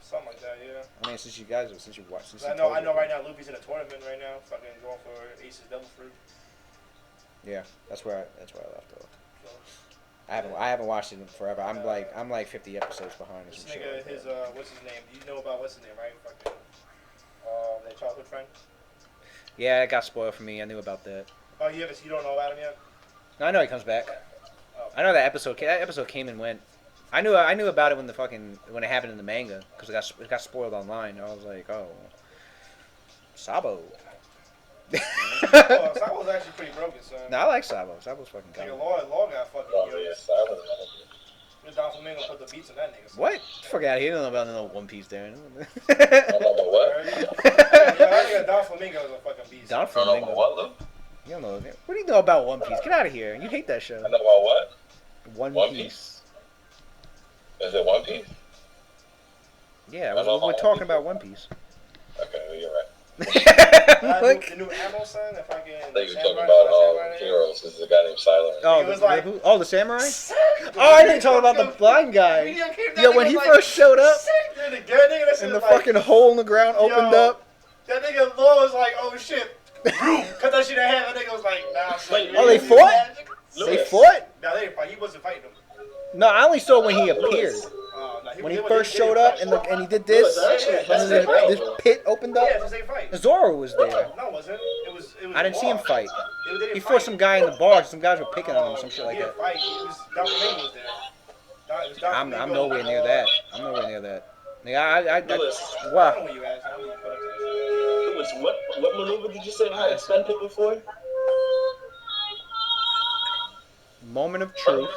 something like that, yeah. I mean, since you watched. Since I you know told me. right now Luffy's in a tournament right now, fucking going for Ace's Devil Fruit. Yeah, that's where I left off. So, I haven't watched it in forever. I'm like 50 episodes behind or this some shit. nigga, like that. his what's his name? You know about what's his name, right? Fucking their childhood friend. Yeah, it got spoiled for me. I knew about that. Oh, you don't know about him yet? No, I know he comes back. Oh. I know that episode. That episode came and went. I knew about it when when it happened in the manga because it got spoiled online. I was like, oh, Sabo. Oh, Sabo's actually pretty broken, son. No, I like Sabo. Sabo's fucking Nigga, good. Law got fucking Oh, killed. yes, I was. Mr. Don Flamingo put the beats on that nigga. son. What? Fuck out of here. You don't know about no One Piece there. I don't know about what? Yeah, that nigga Don Flamingo is a fucking beast. Don I don't know Flamingo. about what, Lou? You don't know. What do you know about One Piece? Get out of here. You hate that show. I know about what? One One Piece. Is it One Piece? Yeah, I know we're about talking One about One Piece. Okay, well, you're right. Like, The new Ammo, son, if I can. I thought you were talking about Heroes. This is a guy named Silent. oh, It was like- the samurai? Oh, I didn't talk about the blind guy. Yo, when he first showed up and the fucking hole in the ground opened Yo. up. That nigga Law was like, oh shit. Cut that shit in half. That nigga was like, nah. son, Wait, you oh, they ain't fought? that. They fought? No, they didn't fight. He wasn't fighting them. No, I only saw when he appeared. Nah, When he wasn't- first didn't showed up fight. and he did this, That's and actually then right, this bro. pit opened up. Yeah, it's the same fight. Zoro was there. No, it wasn't. It was I didn't see him Law. fight. They didn't He fight. fought some guy in the bar. Some guys were picking on him, some shit like He that. didn't fight. It was Don Flamingo was there. It was Don I'm Flamingo, nowhere near that. I'm nowhere near that. Nigga, Lewis. I don't wow. know where you at. I don't know where you put up to this. Lewis, what maneuver did you say how expensive before? Moment of truth.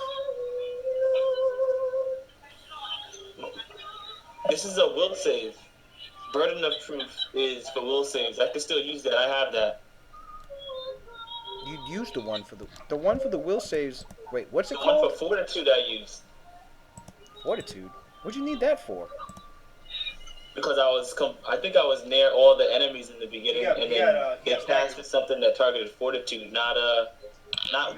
This is a will save. Burden of Proof is for will saves. I can still use that. I have that. You used the one for the will saves. Wait, what's it The one called? for Fortitude I used. Fortitude. What'd you need that for? Because I think I was near all the enemies in the beginning, and then get passed to something that targeted Fortitude, not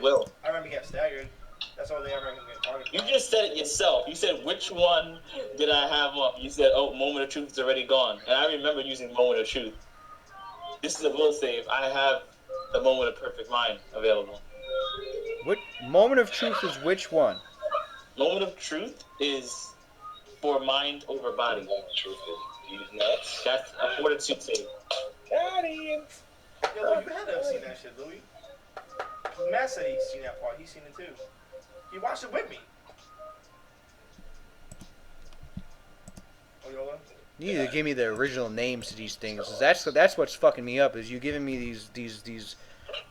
will. I remember he got staggered. That's all they ever get targeted. You just said it yourself. You said, which one did I have up? You said, oh, Moment of Truth is already gone. And I remember using Moment of Truth. This is a will save. I have the Moment of Perfect Mind available. What moment of truth is which one? Moment of Truth is for mind over body. The truth is, he's nuts. That's a Fortitude save. Got him. Yo, you had to have seen that shit, Louis. Matt said he's seen that part. He's seen it too. He watched it with me. Oh, Yola? You need to give me the original names to these things. 'Cause that's what's fucking me up. Is you giving me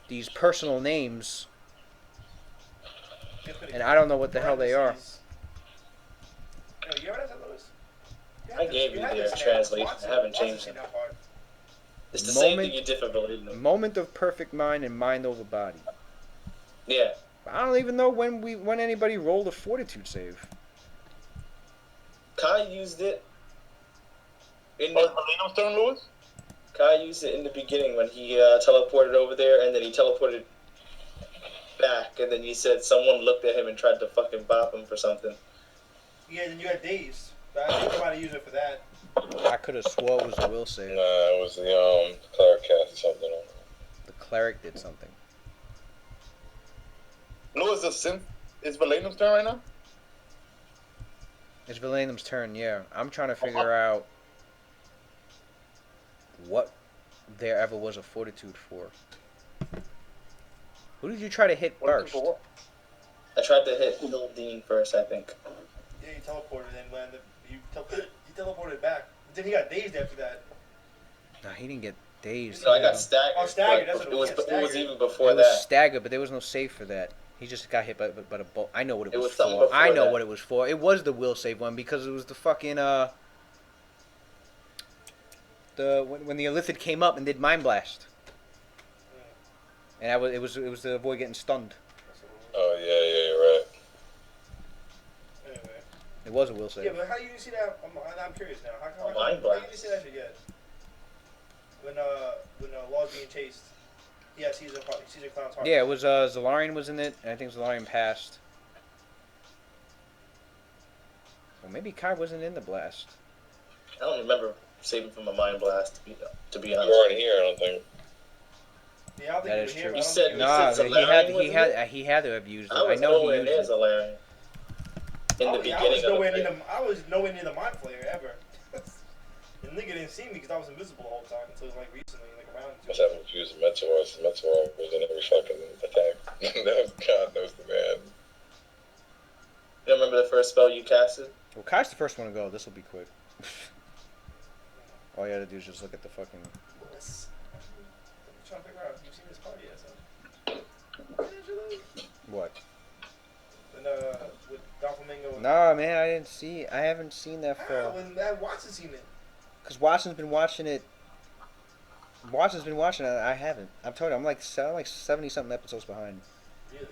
these personal names, and I don't know what the hell they are. Yo, you ever had that, Louis? I gave you the translation. I haven't changed it. It's the same thing you did for Validno. Moment of perfect mind and mind over body. Yeah. I don't even know when anybody rolled a fortitude save. Kai used it in Oh, the, Marino's turn, Lewis? Kai used it in the beginning when he teleported over there, and then he teleported back, and then he said someone looked at him and tried to fucking bop him for something. Yeah, then you had dazed. But I think somebody used it for that. I could have swore it was a will save. Nah, it was the, cleric cast or something. The cleric did something. the synth? Is Valenum's turn right now? It's Valenum's turn, yeah. I'm trying to figure out what there ever was a fortitude for. Who did you try to hit first? I tried to hit Lil Dean first, I think. Yeah, he teleported and landed. He teleported back. But then he got dazed after that. No, he didn't get dazed. No, I got staggered. Oh, staggered, but that's what it was. it was, It was staggered. even before It was that. staggered, but there was no save for that. He just got hit by a bolt. I know what it It was was something for. before I know that. what it was for. It was the will save one because it was the fucking when the Illithid came up and did Mind Blast. And it was to avoid getting stunned. Oh yeah, you're right. Anyway. It was a will save. Yeah, but how do you see that? I'm curious now. How Mind do Blast. you see that shit yet? When Law's being chased, he has Caesar Clown's heart. Yeah, it was Zalarian was in it, and I think Zalarian passed. Well, maybe Kai wasn't in the blast. I don't remember saving from a Mind Blast, to be You honest. weren't here, I don't think. Yeah, I don't That think is you true. were You here. said- Nah, said he Zalarian he had to have used it. I was know nowhere he near used it. Zalarian. In the beginning of the fight. I was nowhere near the Mind Flayer ever. The nigga didn't see me because I was invisible the whole time until like recently, like around. Must have confused Meteor. Meteor was in every fucking attack. That was God knows the man. You remember the first spell you casted? Well, Kai's the first one to go. This will be quick. All you gotta do is just look at the fucking. I'm trying to figure out if you've seen this part yet. So. What? When with Doflamingo. Nah, man, I haven't seen that far. When Watson's seen it. Cause Watson's been watching it. Watson's been watching it. I haven't. I'm telling you, I'm like 70 something episodes behind. Really?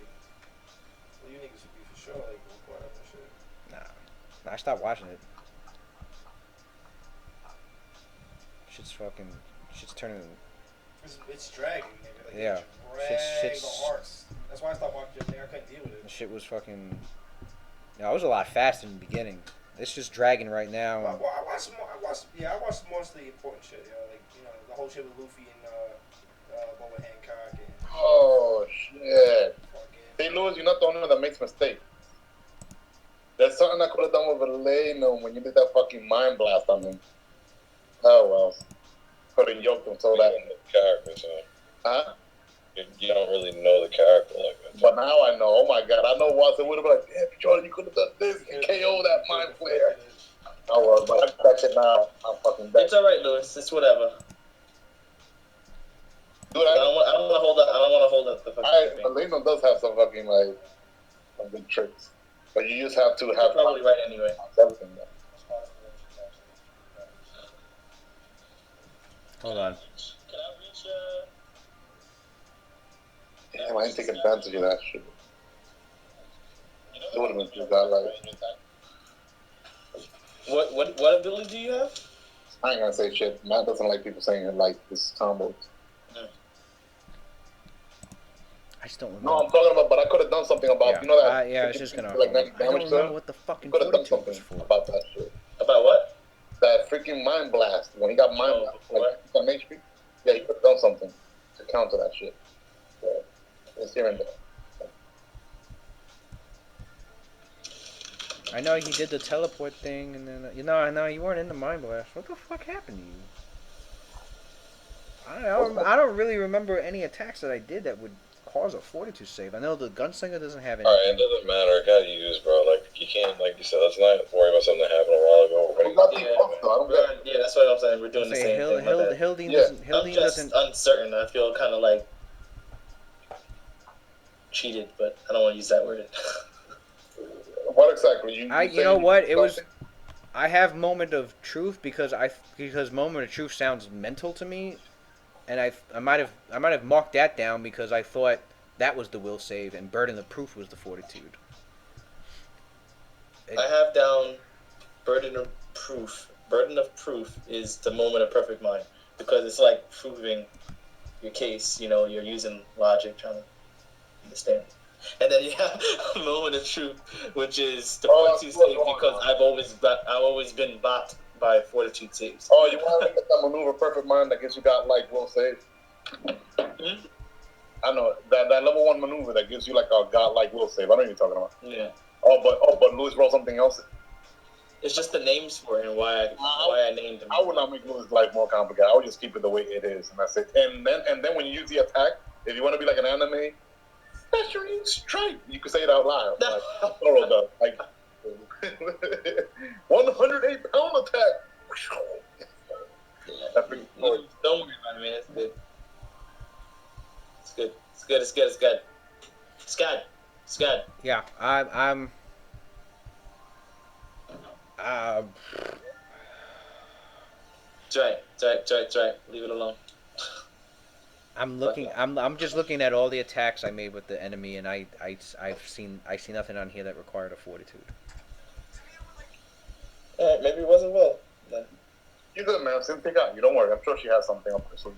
Well, you niggas should be for sure like caught up and shit. Nah, I stopped watching it. Shit's turning. It's dragging, nigga. Like, Yeah. Drag Shit's- the arcs. That's why I stopped watching it. I couldn't deal with The it. shit was fucking. No, it was a lot faster in the beginning. It's just dragging right now. I watched most of the important shit. Like the whole shit with Luffy and Boba Hancock and Oh shit! fucking. Hey Louis, you're not the only one that makes mistakes. There's something I could have done with Valeno when you did that fucking mind blast on him. Oh well. Could have yoked him so that. Characters, Huh? you don't really know the character like that. But now I know. Oh my god! I know Watson would have been like, "Damn, Jordan, you could have done this and KO that mind flare." Oh well, but I got it now. I'm fucking dead. It's alright, Lewis. It's whatever. Dude, I don't want to hold up. I don't want to hold up the fucking thing. Valeno does have some fucking like some good tricks, but you just have to You're have probably right anyway. everything. Though. Hold on. Can I reach? Damn, I didn't take advantage of that shit. It would have been just that like. What ability do you have? I ain't gonna say shit. Matt doesn't like people saying it like this combos. I just don't remember. No, I'm talking about, but I could have done something about, Yeah. you know that. Yeah, it's just gonna. Like 90 I don't damage to remember him. what the fucking Could have done fortitude something was for. about that shit. About what? That freaking mind blast. When he got mind blast, like on HP, yeah, he could have done something to counter that shit. Yeah, it's here and there. I know he did the teleport thing, and then I know you weren't in the mind blast. What the fuck happened to you? I don't really remember any attacks that I did that would cause a fortitude save. I know the gunslinger doesn't have Alright, it anything. doesn't matter. It got used, bro. Like, you can't, like you said, let's not worry about something that happened a while ago. We got the buff, though. I don't get. Yeah, that's what I'm saying. We're doing the same thing. My bad. Hildine Yeah. doesn't. I'm Hildine just doesn't. uncertain. I feel kind of like cheated, but I don't want to use that word. What exactly? You know what? It was. I have moment of truth because moment of truth sounds mental to me, and I might have marked that down because I thought that was the will save and burden of proof was the fortitude. I have down burden of proof. Burden of proof is the moment of perfect mind because it's like proving your case. You're using logic, trying to understand. And then you have a moment of truth, which is the fortitude save because I've always been bought by fortitude saves. Oh, you want to get that maneuver perfect mind that gets you got like will save? Hmm? I know that level 1 maneuver that gives you like a godlike will save. I know what you're talking about. Yeah. But Louis rolled something else. It's just the names for it and why I named them. I would not make Louis' life more complicated. I would just keep it the way it is, and that's it. And then when you use the attack, if you want to be like an anime, Measuring Strike, you can say it out loud. Like Toro does. Like 108-pound attack. That's pretty cool. Don't worry about it, man. It's good. It's good. It's good. It's good. It's good. It's good. It's good. Yeah, I'm. It's right. It's right. It's right. It's right. Leave it alone. I'm looking. I'm just looking at all the attacks I made with the enemy, and I see nothing on here that required a fortitude. Alright, maybe it wasn't well. Then. You're good, man. Cynthia got you. Don't worry. I'm sure she has something up her sleeve.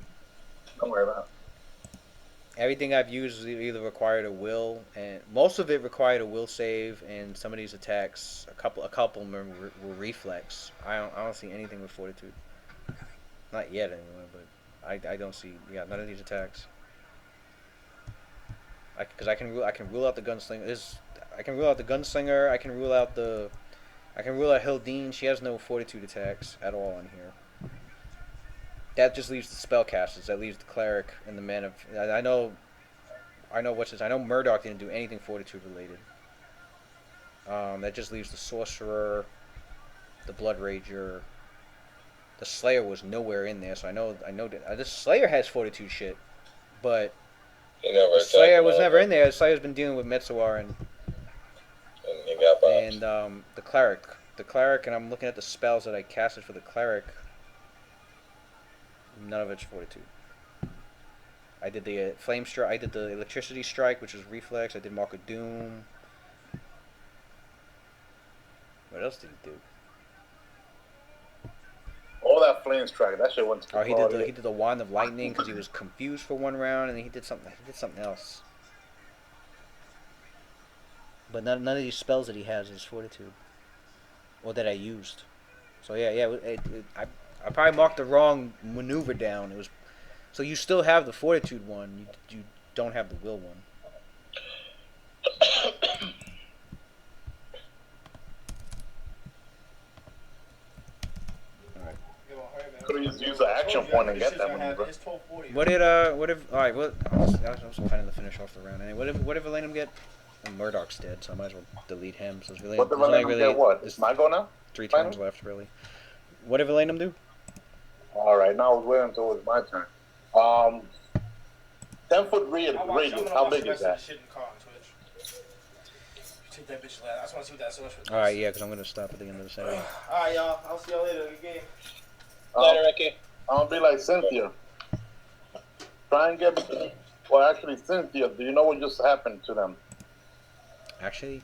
Don't worry about it. Everything I've used either required a will, and most of it required a will save, and some of these attacks, a couple were reflex. I don't see anything with fortitude. Not yet, anyway. But I don't see none of these attacks. Because I can rule out the gunslinger. I can rule out the gunslinger. I can rule out Hildine. She has no fortitude attacks at all in here. That just leaves the spellcasters. That leaves the cleric and the man of. I know what's this. I know Murdoch didn't do anything fortitude related. That just leaves the sorcerer, the blood rager. The Slayer was nowhere in there, so I know that this Slayer has fortitude shit, but the Slayer was never in there. The Slayer's been dealing with Metsuar and he got bombed. and the cleric, and I'm looking at the spells that I casted for the cleric. None of it's fortitude. I did the flame strike. I did the electricity strike, which was reflex. I did Mark of Doom. What else did he do? All that flame strike, that shit went to the he did the wand of lightning because he was confused for one round, and then he did something else. But none of these spells that he has is fortitude, or that I used. So yeah, I probably marked the wrong maneuver down. It was, so you still have the fortitude one. You don't have the will one. Could have used an action point and get that maneuver. What if? All right, I was planning to finish off the round. Anyway, what if Valenum get? Well, Murdoch's dead, so I might as well delete him. So What did Valenum get? What? It's my go now? 3 turns left, really. What did Valenum do? All right, now I was waiting until it was my turn. 10-foot radius. How big is that? Take that bitch last. I just want to see what that source was. All right, yeah, because I'm gonna stop at the end of the segment. All right, y'all. I'll see y'all later. Good game. Later, Ricky. I'm gonna be like Cynthia. Try and get. Well, actually, Cynthia, do you know what just happened to them? Actually,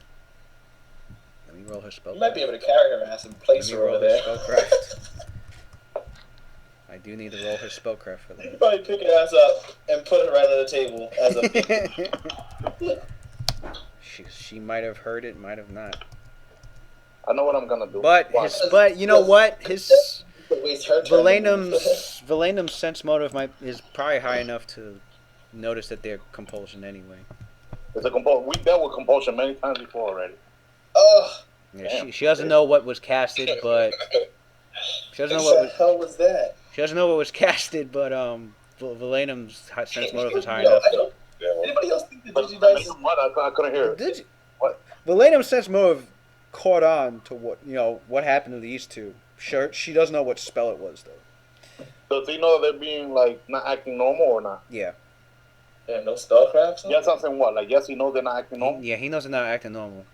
let me roll her spell. You might be able to carry her ass and place her over there. Spellcraft. I do need to roll her spellcraft for You that. probably pick her ass up and put her right on the table as a. She might have heard it, might have not. I know what I'm gonna do. But you know what? His Valenum's sense motive is probably high enough to notice that they're compulsion anyway. It's a compulsion. We dealt with compulsion many times before already. Yeah, she doesn't know what was casted, but she doesn't know what was. hell was that? She doesn't know what was casted, but Valenum's sense motive is high enough. Anybody else think that But Digidice? what? I couldn't hear it. Did you? What? Valenum's sense motive caught on to what happened to these two. Sure, she doesn't know what spell it was though. Does he know that they're being like not acting normal or not? Yeah. Damn, no spellcrafts? Yes, I'm saying what? Like yes, he knows they're not acting normal. Yeah, he knows they're not acting normal.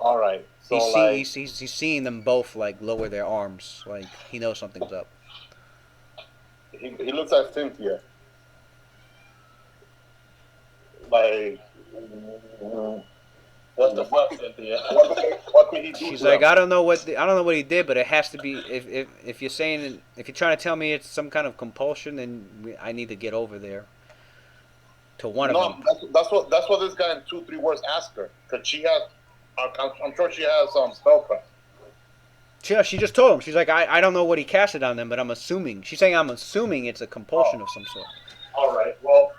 All right. So He's seeing them both like lower their arms. Like he knows something's up. he looks at Cynthia. Like, What the fuck, Cynthia? what could he do? She's to like, them? I don't know what he did, but it has to be. If you're saying, if you're trying to tell me it's some kind of compulsion, then I need to get over there. To one of them. That's what this guy in 2-3 words asked her, because she has. I'm sure she has some spellcraft. She just told him. She's like, I don't know what he casted on them, but I'm assuming. She's saying I'm assuming it's a compulsion of some sort. All right. Well,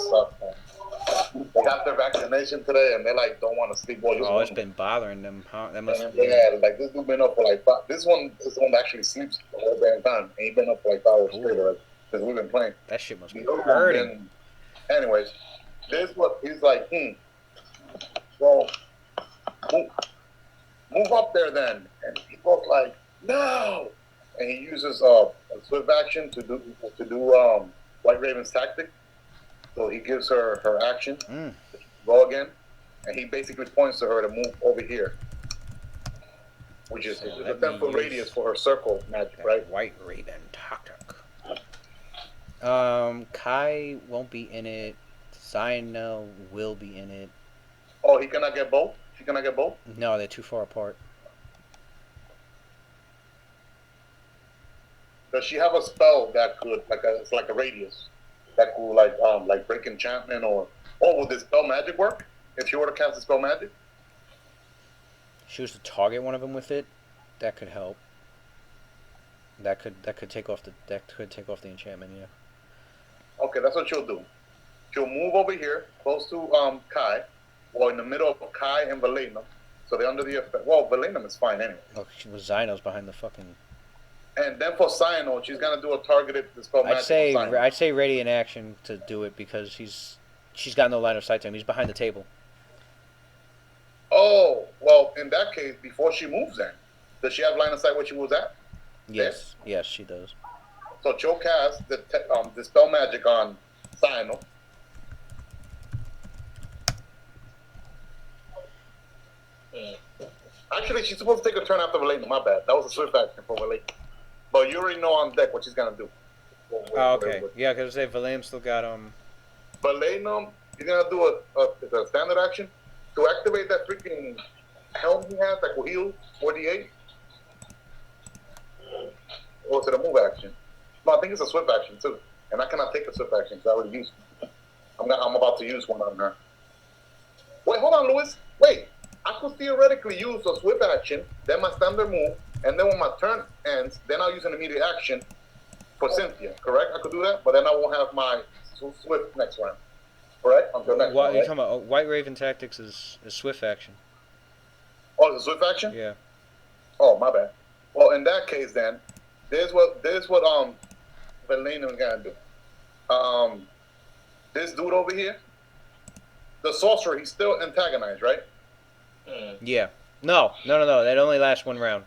suck, man. They got their vaccination today, and they like don't want to sleep. Well, Oh, it's been bothering them, huh? That must and be. yeah, like this dude been up for like 5. This one actually sleeps the whole damn time. And he been up for like 5 hours straight already because we've been playing. That shit must be The other one hurting. anyways, this what he's like. Well, move up there then, and he goes like, no, and he uses a swift action to do White Raven's tactic. So he gives her action, go again, and he basically points to her to move over here, which is the 10-foot radius for her circle magic, right? White Raven tactic. Kai won't be in it. Zaina will be in it. Oh, he cannot get both? She cannot get both? No, they're too far apart. Does she have a spell that could, it's like a radius, that could like break enchantment would this spell magic work? If she were to cast a spell magic? She was to target one of them with it. That could help. That could take off the enchantment. Yeah. Okay, that's what she'll do. She'll move over here, close to Kai, or in the middle of Kai and Valenum, so they're under the effect. Well, Valenum is fine anyway. Oh, Zaino's behind the fucking. And then for Cyno, she's gonna do a targeted spell magic. I'd say ready in action to do it because she's got no line of sight to him. He's behind the table. Oh, well, in that case, before she moves in, does she have line of sight where she was at? Yes, yes, she does. So she'll cast the spell magic on Cyno. Actually, she's supposed to take a turn after Valena. My bad. That was a swift action for Valena. But you already know on deck what she's gonna do. Oh, okay. Yeah, because Valenum still got Valena, he's gonna do a standard action to activate that freaking helm he has that will heal 48. Or is it a move action? No, I think it's a swift action too. And I cannot take a swift action because I already used it. I'm about to use one on her. Wait, hold on, Louis. Wait. I could theoretically use a swift action, then my standard move, and then when my turn ends, then I'll use an immediate action for Cynthia, correct? I could do that, but then I won't have my swift next round, correct? Until next round, You're talking about White Raven Tactics is swift action. Oh, it's a swift action? Yeah. Oh, my bad. Well, in that case, then, there's what Valena is gonna do. This dude over here, the sorcerer, he's still antagonized, right? Yeah. No. That only lasts one round.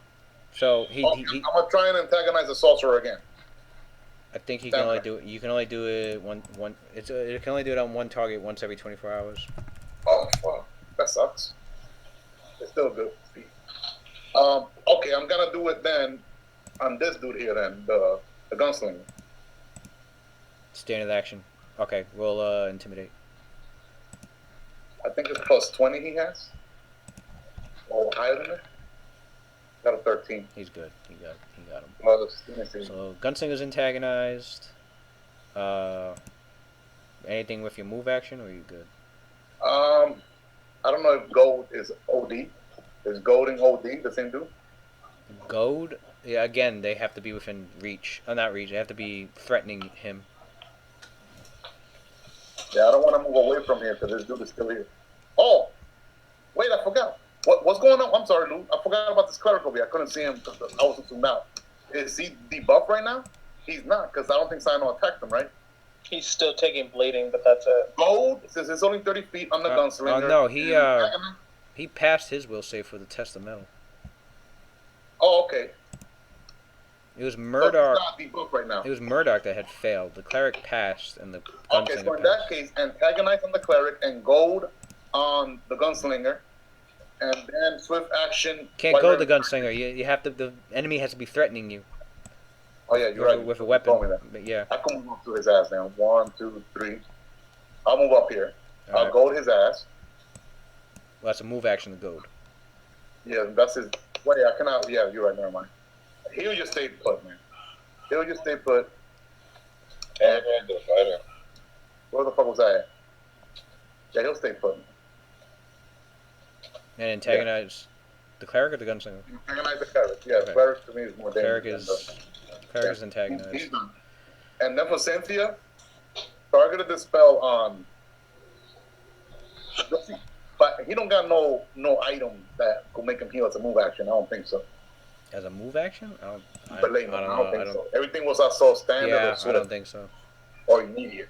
So I'm gonna try and antagonize the sorcerer again. I think he can only do it. You can only do it one. It can only do it on one target once every 24 hours. Oh fuck, that sucks. It's still good. Okay, I'm gonna do it then on this dude here then, the gunslinger. Standard action. Okay, roll intimidate. I think it's plus 20 he has. Or higher than that. Got a 13. He's good. He got him. Well, So Gunslinger's antagonized. Anything with your move action, or are you good? I don't know if gold is OD. Is gold and OD the same dude? Gold? Yeah, again, they have to be within reach. Not reach, they have to be threatening him. Yeah, I don't want to move away from here because this dude is still here. Oh! Wait, I forgot. What's going on? I'm sorry, Lou. I forgot about this cleric over here. I couldn't see him because I wasn't zoomed out. Is he debuffed right now? He's not, because I don't think Sino attacked him, right? He's still taking bleeding, but that's it. Gold, since it's only 30 feet on the gunslinger. Oh, no, he passed his will save for the test of metal. Oh, okay. It was Murdoch. So he's not debuffed right now. It was Murdoch that had failed. The cleric passed, and the gunslinger Okay, so in that case, antagonize on the cleric and gold on the gunslinger, and then swift action. Can't go the gunslinger. You have to. The enemy has to be threatening you. Oh yeah, you're right. With a weapon. But yeah. I can move up to his ass now. 1, 2, 3. I'll move up here. All I'll goad his ass. Well, that's a move action to goad. Yeah, that's his. Wait, I cannot. Yeah, you're right. Never mind. He'll just stay put, man. He'll just stay put. And where the fuck was I at? Yeah, he'll stay put. And antagonize the cleric or the gunslinger? Antagonize the cleric. Yeah, Okay. cleric to me is more dangerous. Cleric is antagonized. He's done. And then for Cynthia, Targeted dispel on. Let's see. But he don't got no item that could make him heal as a move action. I don't think so. As a move action? I But don't know. I don't think so. Everything was also standard Yeah, or I don't think so. or immediate.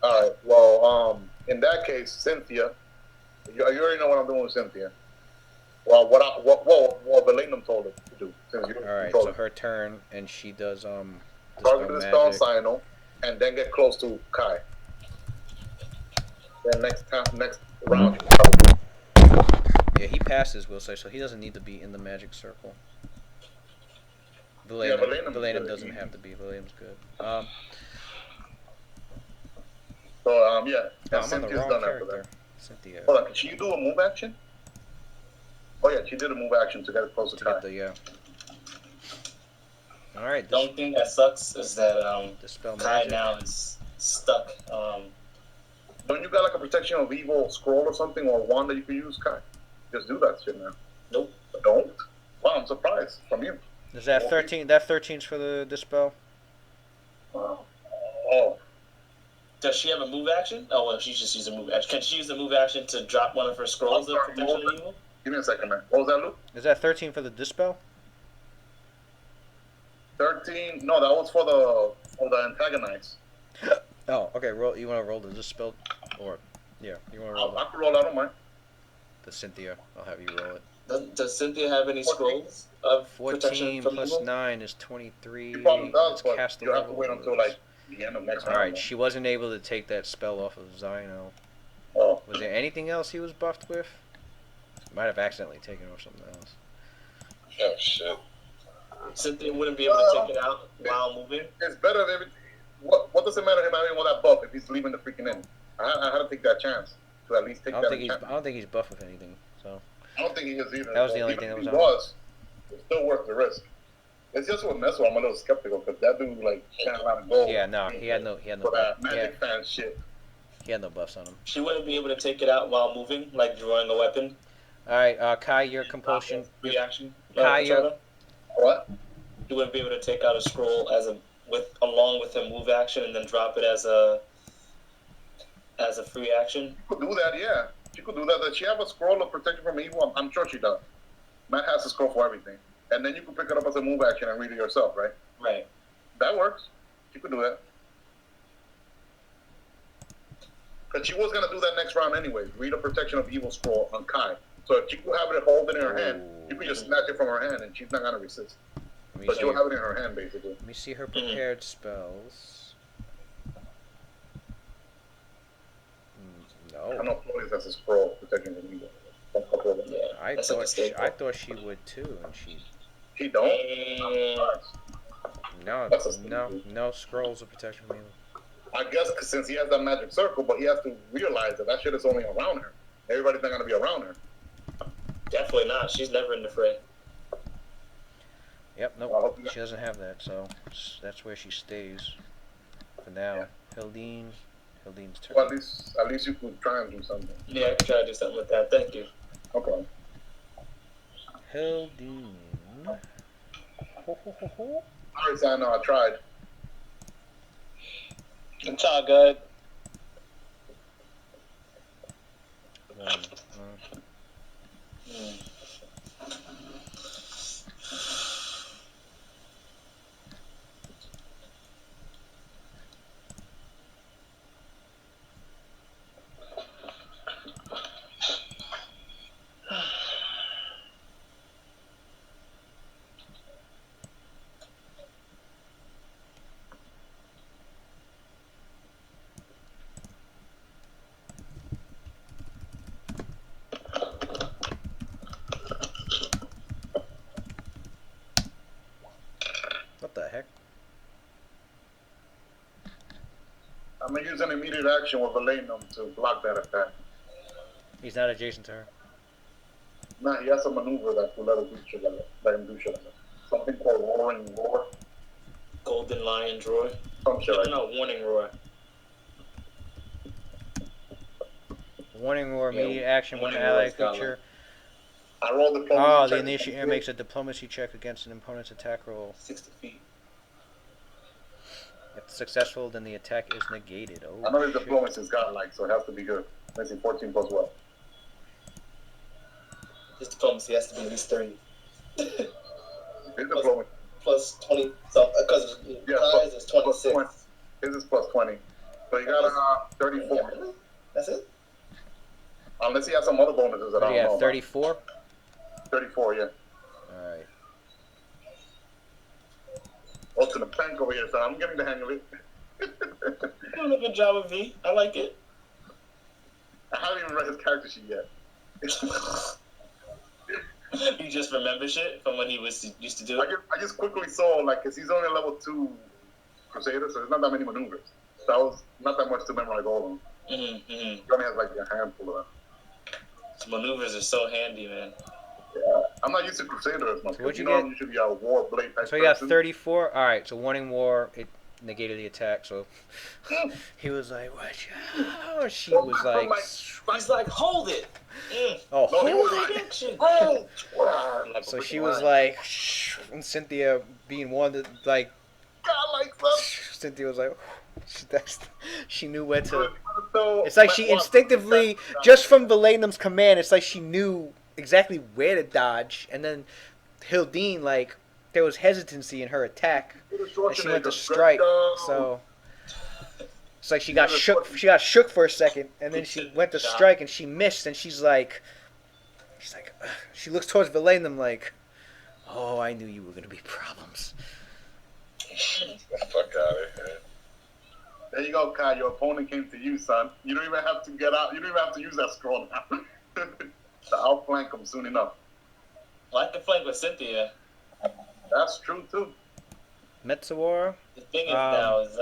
All right. Well, in that case, Cynthia, you already know what I'm doing with Cynthia. Well, what Belenum told her to do. Since you All right, told so her. her turn, and she does Target dispel the spell on magic. Cyno, and then get close to Kai. Then next round. Yeah, he passes, we'll say, so he doesn't need to be in the magic circle. Belenum doesn't have to be. Belenum's good. So yeah, No, and I'm on the Cynthia's wrong done after character. that. Cynthia. Hold on, can she do a move action? Oh yeah, she did a move action to get close to Kai. Get the All right. The only thing that sucks is that Dispel Kai magic. now is stuck. Don't you got like a protection of evil scroll or something or wand that you can use, Kai? Just do that shit now. Nope. Don't? Wow, I'm surprised from you. Is that 13? That 13's for the dispel. Oh. Does she have a move action? Oh, well, she just used a move action. Can she use the move action to drop one of her scrolls of protection of evil? Give me a second, man. What was that, Luke? Is that 13 for the dispel? 13? No, that was for the antagonize. Oh, okay. Roll. You want to roll the dispel, or yeah, you want to roll I can roll. I don't mind. the Cynthia. I'll have you roll it. Does Cynthia have any scrolls of 14 protection from plus evil? 9 is 23. She probably does, It's but cast you have to wait until like the end of next round. All right, she wasn't able to take that spell off of Zyno. Oh. Was there anything else he was buffed with? Might have accidentally taken off something else. Oh shit. Cynthia wouldn't be able to take it out while moving. It's better than everything. What does it matter him having all that buff if he's leaving the freaking inn? I had to take that chance to at least take I that don't think he's buffed with anything. So I don't think he is either. that was the only even thing that if was he on. was, it's still worth the risk. It's just with Nestle, I'm a little skeptical because that dude like can't let him go. Yeah, no, he had no for that magic fan shit. He had no buffs on him. She wouldn't be able to take it out while moving, like drawing a weapon. All right, Kai, your compulsion. Reaction. Kai, your What? You wouldn't be able to take out a scroll along with a move action and then drop it as a free action. She could do that, yeah. She could do that. Does she have a scroll of protection from evil? I'm sure she does. Matt has a scroll for everything. And then you can pick it up as a move action and read it yourself, right? Right. That works. She could do that. Because she was going to do that next round anyway. Read a protection of evil scroll on Kai. So if she could have it hold it in her hand, you could just snatch it from her hand and she's not going to resist. But she'll have it in her hand, basically. Let me see her prepared spells. No. I know Flores has a scroll protection from evil. Yeah, I thought she would too, and she don't. No scrolls of protection from evil. I guess cause since he has that magic circle, but he has to realize that shit is only around her. Everybody's not gonna be around her. Definitely not. She's never in the fray. Yep, nope. She doesn't have that, so that's where she stays for now. Yeah. Hildine's turn. Well, at least you could try and do something. Yeah, I can try to do something with that. Thank you. Okay. Hildine. Alright, I know. I tried. It's all good. What the heck? I'm gonna use an immediate action with Valenum to block that attack. He's not adjacent to her. Nah, he has a maneuver that will let him do shit like that. Let him do shit like that. Something called Roaring Roar. Golden Lion's Roar. Some shit like that. No, Warning Roar. Warning Roar, immediate action when an allied creature. I rolled the diplomacy the initiator makes a diplomacy check against an opponent's attack roll. 60 feet. If successful, then the attack is negated. Oh, I know his shit. diplomacy's godlike, so it has to be good. Let's see, 14 plus what? His diplomacy has to be at least 30. His diplomacy. Plus 20. So, because Kai's is 26. His is plus 20. So you got 34. Yeah, really? That's it? Unless he has some other bonuses that I don't know. 34? 34, yeah. Alright. Ultimate tank over here, so I'm getting the hang of it. You're doing a good job of V. I like it. I haven't even read his character sheet yet. You just remember shit from when he used to do it? I just quickly saw, like, because he's only level 2 Crusader, so there's not that many maneuvers. That was not that much to memorize all of them. He only has, like, a handful of them. His maneuvers are so handy, man. Yeah. I'm not used to Crusader as much. So what'd you know get? I'm usually a war blade type So you got person. 34? Alright, so warning war, it negated the attack, so he was like, watch out. She was like, He's like, hold it. oh, No, he hold was it. Action. Like, So she was like, and Cynthia being one that, like, God likes them. Cynthia was like, she knew where to. So, It's like she instinctively, just from Valenum's command, it's like she knew exactly where to dodge. And then Hildine, like, there was hesitancy in her attack, and she went to strike. So it's like she got shook. She got shook for a second, and then she went to strike, and she missed. And she looks towards Valenum like, oh, I knew you were gonna be problems. Fuck out of here. There you go, Kai. Your opponent came to you, son. You don't even have to get out. You don't even have to use that scroll now. So I'll flank him soon enough. Well, I can flank with Cynthia. That's true too. Metzawar, The thing is now is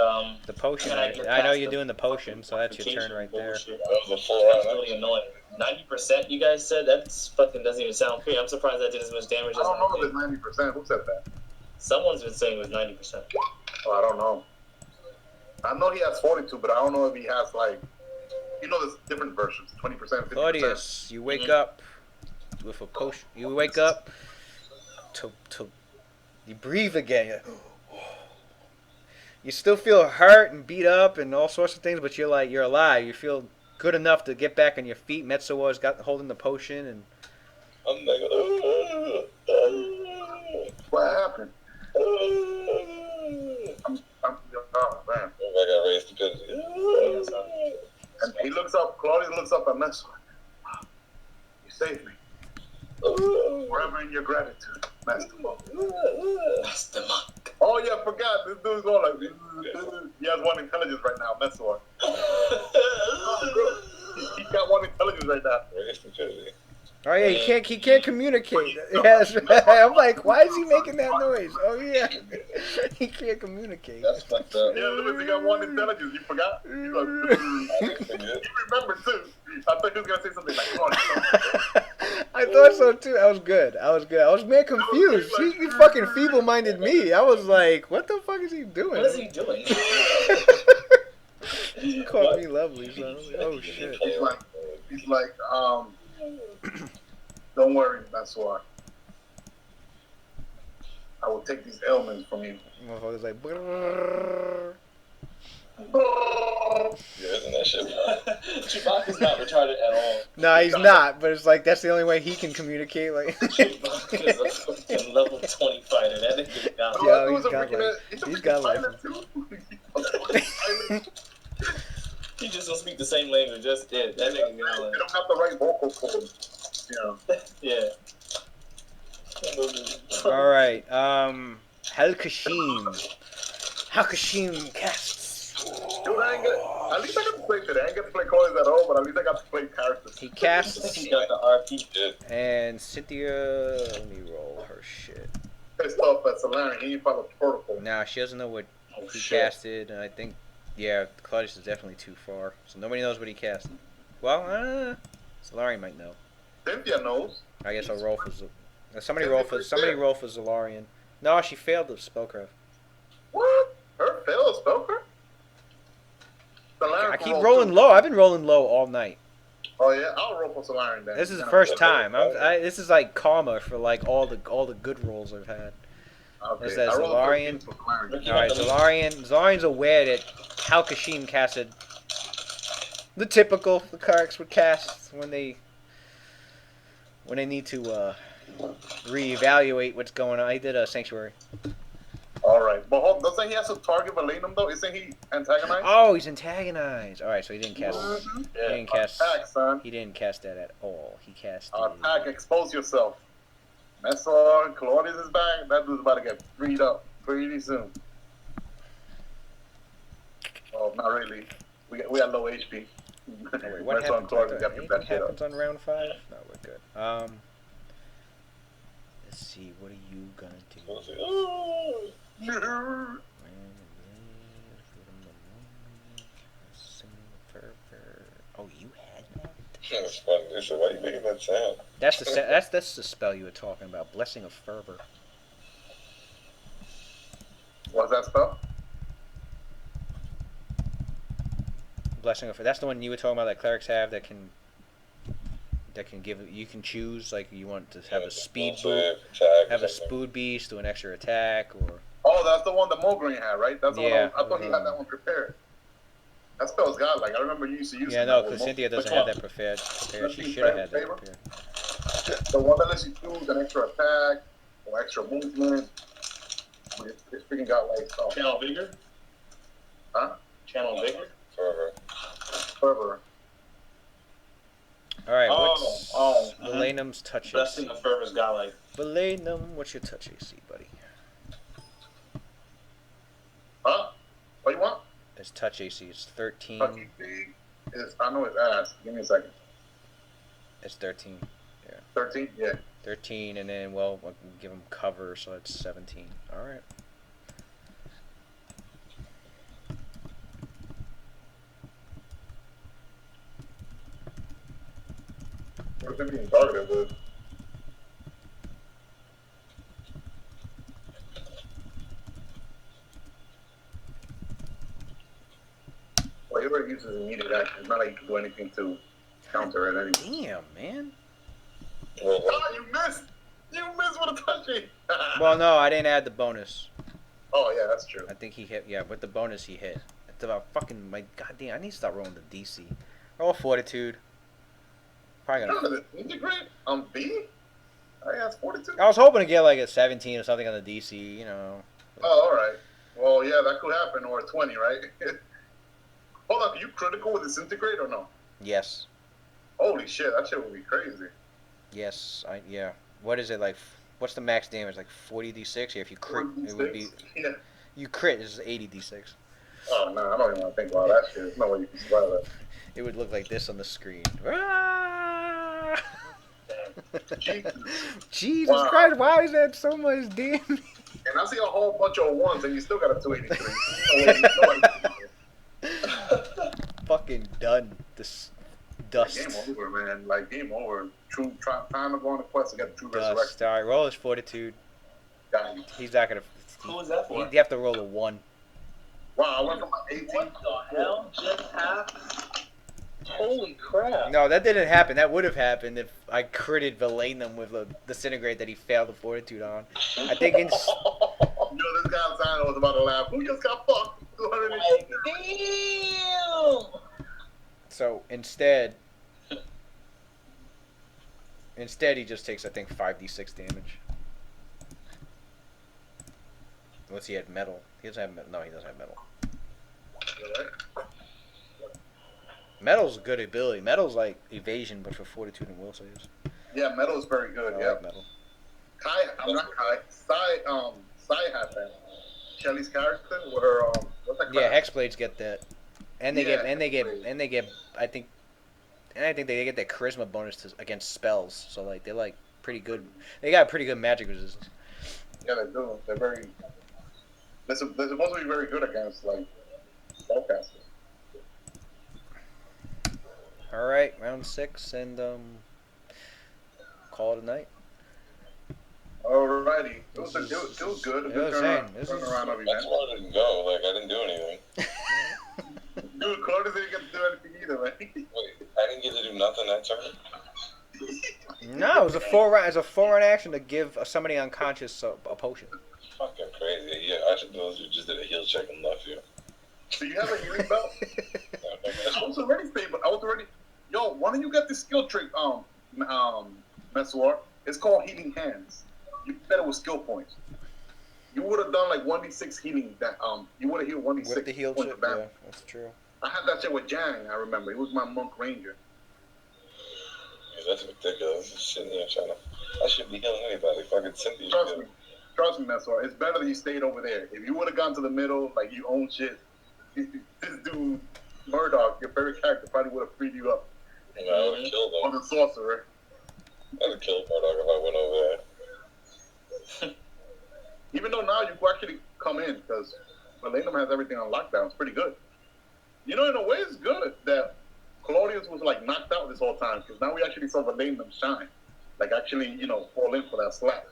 the potion. can I get I know past you're the doing the potion, so that's your turn right there. bullshit? That was a full That's round. really annoying. 90%, you guys said? That's fucking doesn't even sound fair. I'm surprised that did as much damage I as don't know it if it's 90%. Who said that? Someone's been saying it was 90%. Oh, I don't know. I know he has 42, but I don't know if he has, like, there's different versions. 20%, 50%. Claudius, you wake up with a potion. You wake up to you breathe again. You still feel hurt and beat up and all sorts of things, but you're alive. You feel good enough to get back on your feet. Metzawar's got holding the potion, and I'm like, What happened? Oh, man. I got raised to And he looks up, Claudius looks up at Messer. You saved me. Forever in your gratitude, Master Monk. Master Monk. Oh, yeah, I forgot. This dude's going like, he has one intelligence right now, Messer. He got one intelligence right now. oh yeah, he can't communicate. Yes, I'm like, why is he making that noise? Oh yeah, he can't communicate. That's fucked up. Yeah, Lewis, he got one intelligence. You forgot? He's like, he remembered too. I thought he was gonna say something like, "Oh, I thought so too. I was good. I was man confused. He fucking feeble-minded me. I was like, what the fuck is he doing? What is he doing? He caught me lovely, so I was like, oh shit. he's like, don't worry, that's why. I will take these ailments from you. Motherfucker's like, brrrr. Yeah, isn't that shit? Chewbacca's not retarded at all. Nah, he's not. But it's like that's the only way he can communicate. Like, Chewbacca's a fucking level 20 fighter. That nigga got Yo, He's got like- He just don't speak the same language. That's it. That nigga got They like, don't have the right vocal cords. yeah. all right. Halkashim casts. Dude, at least I got to play today. I ain't get to play Claudius at all, but at least I got to play characters. He casts, He got the RP. and Cynthia. Let me roll her shit. Pissed off at Solarian. He ain't followed protocol. Nah, she doesn't know what Oh, he shit. casted, and I think, yeah, Claudius is definitely too far. So nobody knows what he casted. Well, Solarian might know. Cynthia knows. I guess I'll roll for somebody roll for Solarian. No, she failed the spellcraft. What? Her fail a spellcraft? Solarian I can keep roll rolling too. low. I've been rolling low all night. Oh yeah, I'll roll for Solarian then. This is the first time. This is like karma for like all the good rolls I've had. Okay. that I rolled a 13 Zalarian. for Clarence. Alright, Zalarian's aware that Halkashim casted the typical the clerics would cast when they need to reevaluate what's going on. He did a Sanctuary. Alright. But hold, doesn't he have to target Valenum though? Isn't he antagonized? Oh, he's antagonized. Alright, so he didn't cast Mm-hmm. he didn't cast Attack, son. he didn't cast that at all. He cast Attack, expose yourself. Messor, Claudius is back. That dude's about to get freed up pretty soon. Oh, not really. We got low HP. Oh, wait, what Messor and happens Claudius got to anything get that shit up. happens on round 5? No, we're good. Let's see, what are you gonna do? Oh, you had that? That's funny. So why are you making that sound? That's the spell you were talking about. Blessing of Fervor. What's that spell? Blessing of Fervor. That's the one you were talking about that clerics have that can give. You can choose like you want to have a speed boost, have a spood beast, do an extra attack, or. Oh, that's the one that Mulgreen had, right? That's the Yeah. one. I thought he had that one prepared. That spell's got like I remember you used to use. Yeah, it no, with because Cynthia Mulgreen. doesn't have that prepared. She should have had that prepared. The one that lets you choose an extra attack or extra movement. It's freaking got like Channel Vigor? Huh? Channel Vigor? Fervor. All right, what's Valenum's touch Blessing AC? of Fervor's got like. Valenum, what's your touch AC, buddy? Huh? What do you want? His touch AC is 13. Touch AC is I know his ass. Give me a second. It's 13. 13? Yeah. 13, and then, well, we'll give him cover, so that's 17. All right. What's it being targeted with? Well, he already uses immediate action. It's not like you can do anything to counter it anyway. Damn, man. Oh, you missed! You missed with a touchy! Well, no, I didn't add the bonus. Oh, yeah, that's true. I think he hit, yeah, with the bonus he hit. It's about fucking, my goddamn, I need to start rolling the DC. Roll Fortitude. Probably gonna. Integrate on B? I asked 42. I was hoping to get like a 17 or something on the DC, you know. Oh, alright. Well, yeah, that could happen, or a 20, right? Hold on, are you critical with disintegrate or no? Yes. Holy shit, that shit would be crazy. Yes, yeah. What is it like? What's the max damage? Like 40d6? Yeah, if you crit, it would be. Yeah. You crit is 80d6. Oh, no, I don't even want to think about that shit. There's no way you can survive that. It would look like this on the screen. Ah! Jesus Wow. Christ, why is that so much damage? And I see a whole bunch of ones, and you still got a 283. Fucking done. This dust. Game over, man. Like, game over. True time to go on the quest to get true Dust. resurrection. Alright, roll his fortitude. Got you. He's not gonna. Who was that for? You have to roll a 1. Wow, I went from like 18. What the hell just happened? Holy crap. No, that didn't happen. That would have happened if I critted Valenum with a disintegrate that he failed the fortitude on. I think Yo, this guy outside was about to laugh. Who just got fucked? 280. Damn! so instead he just takes, I think, 5d6 damage. Unless he had metal. He doesn't have metal. No, he doesn't have metal. Metal's a good ability. Metal's like evasion, but for fortitude and will saves. Yeah, metal is very good. I Yeah. like metal. Kai, I'm not Kai. Sai had that. Shelly's character with her what's that? Yeah, class? Hexblades get that, and they Yeah, get. I think they get that charisma bonus against spells. So like they're like pretty good. They got pretty good magic resistance. Yeah, they do. They're very. They're supposed to be very good against like spellcasters. All right, round 6, and call it a night. Alrighty, it was good. A Yeah, good turnaround this of is- event. That's why I didn't go. Like, I didn't do anything. Dude, Claudius didn't get to do anything either, man. Wait, I didn't get to do nothing that turn? No, it was a 4 round. It's a 4 round action to give somebody unconscious a potion. Fuck Patrick knows you just did a heel check and left you. Do you have a healing belt? I was already stable. I was already. Yo, why don't you get this skill trick, Meswar? It's called Healing Hands. You bet it with skill points. You would have done like 1d6 healing. That you would have healed 1d6 With the heal points chip, of damage. yeah, that's true. I had that shit with Jang. I remember. He was my monk ranger. Yeah, that's ridiculous. Just sitting here trying to. I should be healing anybody. Fucking Cynthia. Trust me, Meswar. It's better that you stayed over there. If you would have gone to the middle, like you own shit, this dude Murdoch, your favorite character, probably would have freed you up. I would have killed him. Or the sorcerer. I would have killed Murdoch if I went over there. Even though now you can actually come in because Millennium has everything on lockdown. It's pretty good. You know, in a way, it's good that Claudius was like knocked out this whole time because now we actually saw Millennium shine. Like actually, you know, fall in for that slap.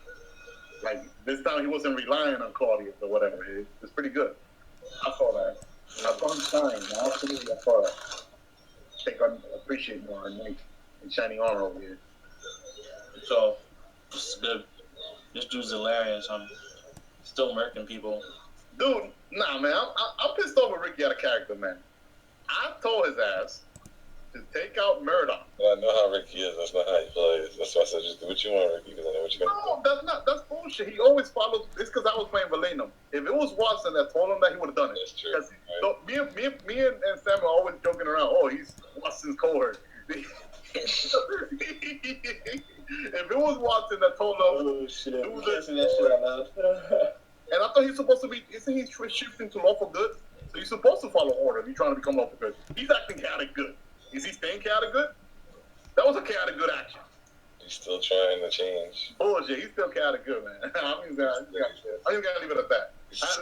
Like this time he wasn't relying on Claudius or whatever. It's pretty good. I saw that. I saw him shine. Now, absolutely, I saw that. I think I appreciate more and shining armor over here. So, this is good. This dude's hilarious. I'm still murking people. Dude, nah, man. I'm pissed off with Ricky out of character, man. I told his ass to take out Murdoch. Well, I know how Ricky is. That's not how he plays. That's why I said just do what you want, Ricky, because I know what you're going to do. No, that's bullshit. He always follows. It's because I was playing Valenium. If it was Watson that told him that, he would have done it. That's true. Right. So me and Sam are always joking around. Oh, he's Watson's cohort. If it was Watson that told him, Oh, shit. You can't say that shit out loud. and I thought he's supposed to be, isn't he shifting to lawful good? So you're supposed to follow order if you're trying to become lawful good. He's acting chaotic good. Is he staying chaotic good? That was a chaotic good action. He's still trying to change. Bullshit, he's still chaotic good, man. I'm just gonna leave it at that. At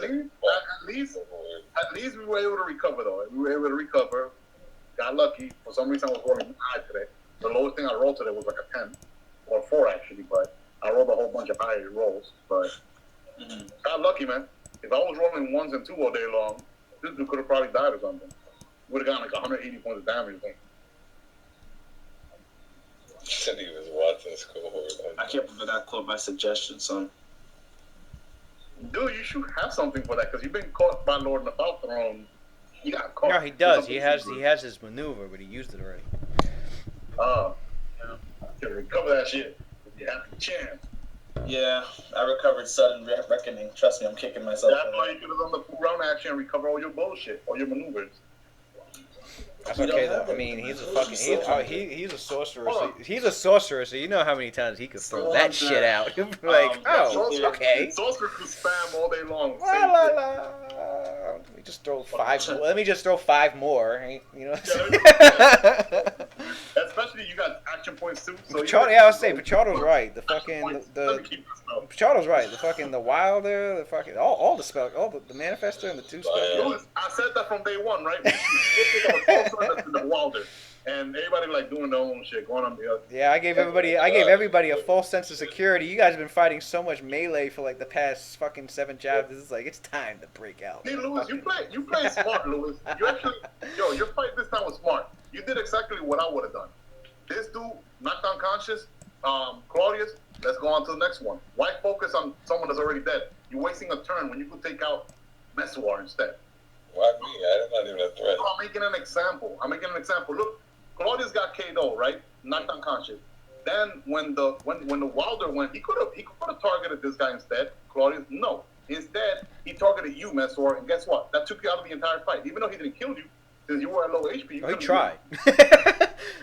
least we were able to recover, though. We were able to recover. Got lucky. For some reason, I was rolling high today. The lowest thing I rolled today was like a 10. Or 4, actually, but I rolled a whole bunch of high rolls. But got lucky, man. If I was rolling 1s and 2 all day long, this dude could have probably died or something. Would have gotten like 180 points of damage, I think. Said he was Watson's cohort. I can't believe I got caught by suggestion, son. Dude, you should have something for that, because you've been caught by Lord Nafal Throne. You got caught. No, he does. He has his maneuver, but he used it already. To recover that shit, you have the chance. Yeah, I recovered sudden reckoning. Trust me, I'm kicking myself. That's why you could have done the full round action and recover all your bullshit, all your maneuvers. That's okay though. I mean, he's a fucking he's a sorcerer. So he's a sorcerer, so you know how many times he could throw that shit out. You'll be like, oh, okay. Sorcerer could spam all day long. La, la, la. Let me just throw 5. Let me just throw 5 more. You know. Especially you got action points too. So I would say Pachardo's right. The fucking Pachardo's right. The fucking the Wilder, the fucking all the spells, all the manifester and the 2 spells. I said that from day one, right? The Wilder, and everybody like doing their own shit, going on the other. Yeah, I gave everybody a false sense of security. You guys have been fighting so much melee for like the past fucking 7 chapters. It's like it's time to break out. Hey, Lewis, you play smart, Lewis. You actually, your fight this time was smart. You did exactly what I would have done. This dude knocked unconscious, Claudius. Let's go on to the next one. Why focus on someone that's already dead? You're wasting a turn when you could take out Meswar instead. Why me? I'm not even a threat. I'm making an example. Look, Claudius got KO'd, right? Knocked unconscious. Then when the Wilder went, he could have targeted this guy instead. Claudius, no. Instead, he targeted you, Meswar, and guess what? That took you out of the entire fight. Even though he didn't kill you, since you were at low HP. He tried.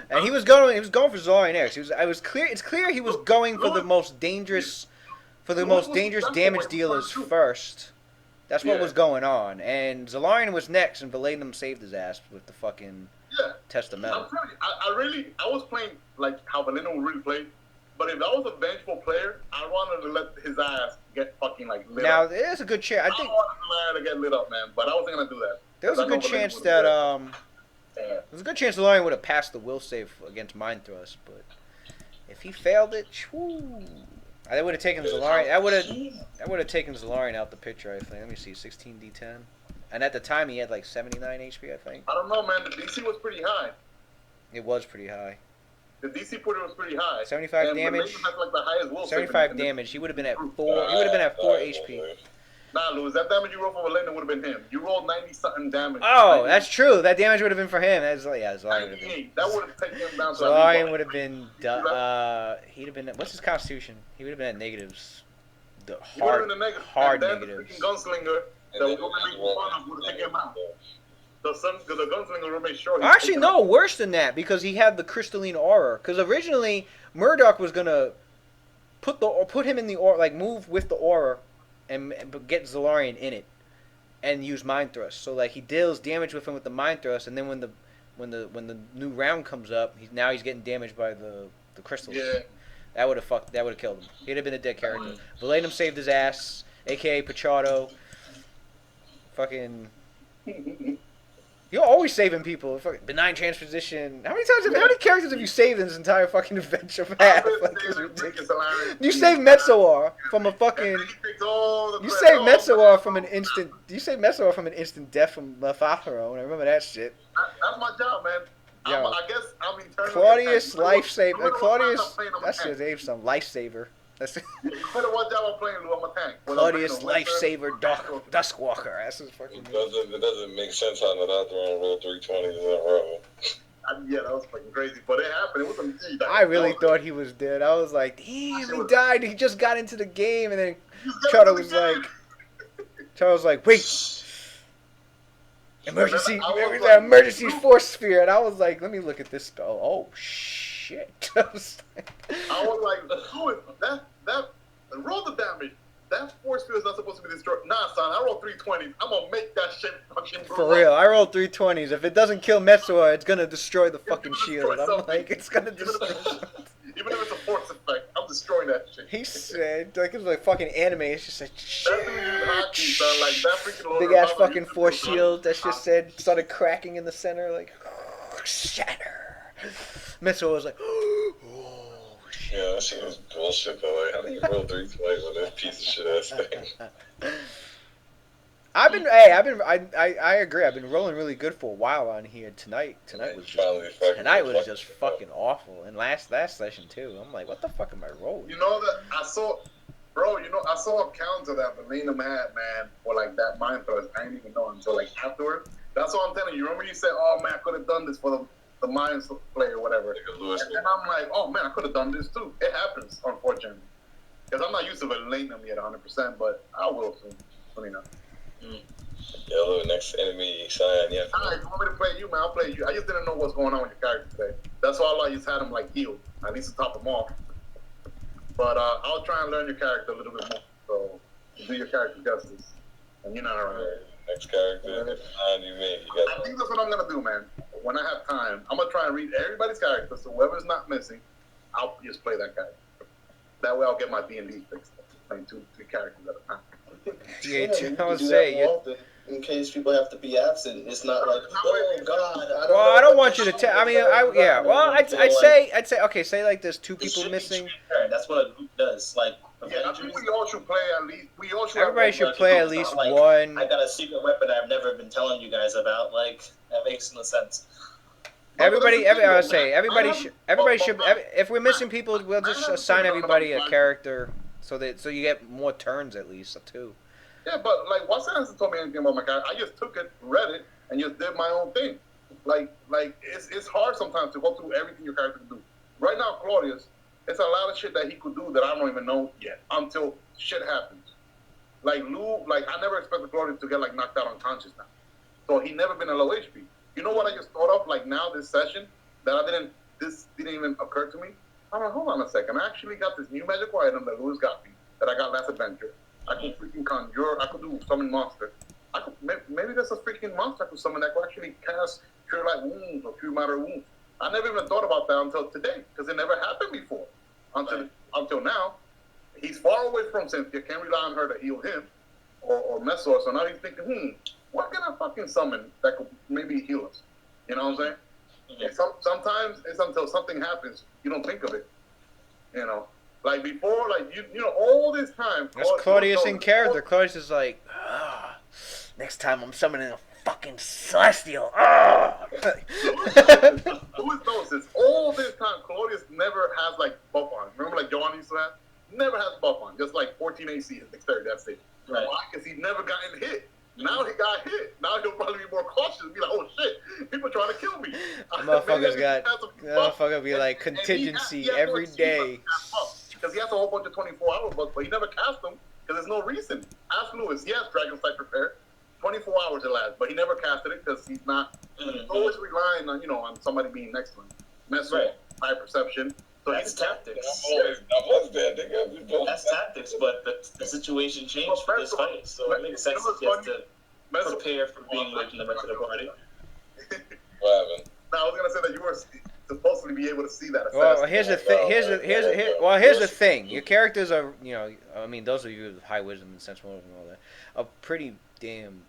And he was going for Zorian X. It's clear he was going for the most dangerous damage dealers first. That's what was going on. And Zalarian was next, and Valenum saved his ass with the fucking Testament. I was playing like how Valenum would really play. But if I was a vengeful player, I wanted to let his ass get fucking like lit up. Now, there's a good chance. I think wanted Zalarian to get lit up, man. But I wasn't going to do that. There was a good chance that there's a good chance Zalarian would have passed the will save against Mind Thrust, but if he failed it, I would have taken Zalarian. I would have taken Zalarian out the picture. I think. Let me see, 16 D10, and at the time he had like 79 HP. I think. I don't know, man. The DC was pretty high. It was pretty high. The DC put it was pretty high. 75 damage. Has, like, the highest will 75 damage. He would have been at 4. He would have been at 4 HP. Nah, Louis, that damage you rolled for Valena would have been him. You rolled 90-something damage. Oh, that's true. That damage would have been for him. That's yeah, Zolarian would have been. 98. That would have taken him down to Zolarian would have been. He'd have been. What's his constitution? He would have been at negatives. The hard and then negatives. The gunslinger that we were making fun of would have taken him out. The gunslinger would have made sure. Actually, no, worse than that because he had the crystalline aura. Because originally Murdoch was gonna put him in the aura, like move with the aura, and get Zolarian in it, and use mind thrust. So like he deals damage with him with the mind thrust, and then when the new round comes up, he's getting damaged by the crystals. Yeah. That would have killed him. He'd have been a dead character. Valenum saved his ass, aka Pachado. Fucking. You're always saving people. Fucking benign transposition. How many characters have you saved in this entire fucking adventure? Like, it's ridiculous. You saved Metzawar from a fucking. You saved Metzawar from an instant. You saved Metzawar from an instant death from Lefafaro, and I remember that shit. That's my job, man. Yo, I guess I'm eternally. Claudius lifesaver. Claudius, that's his name. Some lifesaver. That's it. You better watch out. I'm playing, Lou. I'm a tank. Claudius lifesaver Duskwalker. That's his fucking name. It doesn't make sense how Nadatharon rolled 320s in a row. Yeah, that was fucking crazy, but it happened. It was a I really thought he was dead. I was like, damn, he died. He just got into the game, and then Charles was like, wait. Emergency force sphere, and I was like, let me look at this spell. Oh shit! I was like, that roll the damage. That force field is not supposed to be destroyed. Nah, son, I rolled 320s. I'm gonna make that shit fucking for real. I rolled 320s. If it doesn't kill Metzua, it's gonna destroy the fucking shield. I'm like, it's gonna destroy. Even if it's a force effect, I'm destroying that shit. He said, like it was like fucking anime. It's just like that big ass fucking force shield. That shit said started cracking in the center, like shatter. Metzua was like, oh shit. Yeah, that shit was bullshit though. Like, how do you roll 320 with this piece of shit ass thing? I agree. I've been rolling really good for a while on here. Tonight was just fucking awful. And last session too. I'm like, what the fuck am I rolling? You know that I saw accounts of that Valenum had, man, or like that mind thrust. I didn't even know until like afterwards. That's what I'm telling you. Remember you said, oh man, I could have done this for the mind play or whatever. And I'm like, oh man, I could have done this too. It happens, unfortunately. Because I'm not used to Valenum yet 100%, but I will soon. Let me know. Yeah, look, next enemy sign, yeah. Alright, you want me to play you, man? I'll play you. I just didn't know what's going on with your character today. That's why I just had him like healed. At least to top him off. But I'll try and learn your character a little bit more. So do your character justice. And you're not around. Next character, you make. I think that's what I'm gonna do, man. When I have time, I'm gonna try and read everybody's character. So whoever's not missing, I'll just play that character. That way I'll get my D&D fixed. Playing 2-3 characters at a time. I would say in case people have to be absent, it's not like, oh god. Well, I don't want you to tell. I mean, yeah. Well, I'd say okay. Say like there's 2 people missing. That's what a group does. Like, yeah, I think we all should play at least. Everybody should play at least one. I got a secret weapon I've never been telling you guys about. Like, that makes no sense. Everybody should. If we're missing people, we'll just assign everybody a character, so you get more turns at least 2. Yeah, but like, Watson hasn't told me anything about my character. I just took it, read it, and just did my own thing. Like it's hard sometimes to go through everything your character can do. Right now, Claudius, it's a lot of shit that he could do that I don't even know yet until shit happens. Like Lou, like I never expected Claudius to get like knocked out unconscious now. So he never been a low HP. You know what I just thought of like now this session that this didn't even occur to me? I'm like, hold on a second. I actually got this new magical item that Louis got me that I got last adventure. I can freaking conjure. I could do summon monster. Maybe there's a freaking monster I could summon that could actually cast Cure Light Wounds or Cure Matter Wounds. I never even thought about that until today because it never happened before. Until now, he's far away from Cynthia. Can't rely on her to heal him or Messor. So now he's thinking, what can I fucking summon that could maybe heal us? You know what I'm saying? Mm-hmm. Sometimes it's until something happens you don't think of it. You know. Like before, like you know, all this time. That's Claudius in character. Claudius is like, next time I'm summoning a fucking celestial. Who knows this? All this time, Claudius never has like buff on. Remember, like Joanna used to have. Never has buff on. Just like 14 AC and dexterity. That's it. Right. Why? Because he never gotten hit. Now he got hit. Now he'll probably be more cautious. Be like, oh shit, people trying to kill me. Motherfucker be like contingency every day. Because he has a whole bunch of 24-hour books, but he never cast them because there's no reason. Ask Lewis. He has Dragon Sight prepared. 24 hours it lasts, but he never casted it because he's not. He's always relying on on somebody being next to him. Messer, high perception. So That's tactics. That's That's tactics, but the situation changed for this fight, so it makes sense if he has to prepare for being away from the rest of the party. What happened? Now I was gonna say that you were supposed to be able to see that. Well, here's the thing. Here's the thing. Your characters are, I mean, those of you with high wisdom and sensible and all that, are pretty damn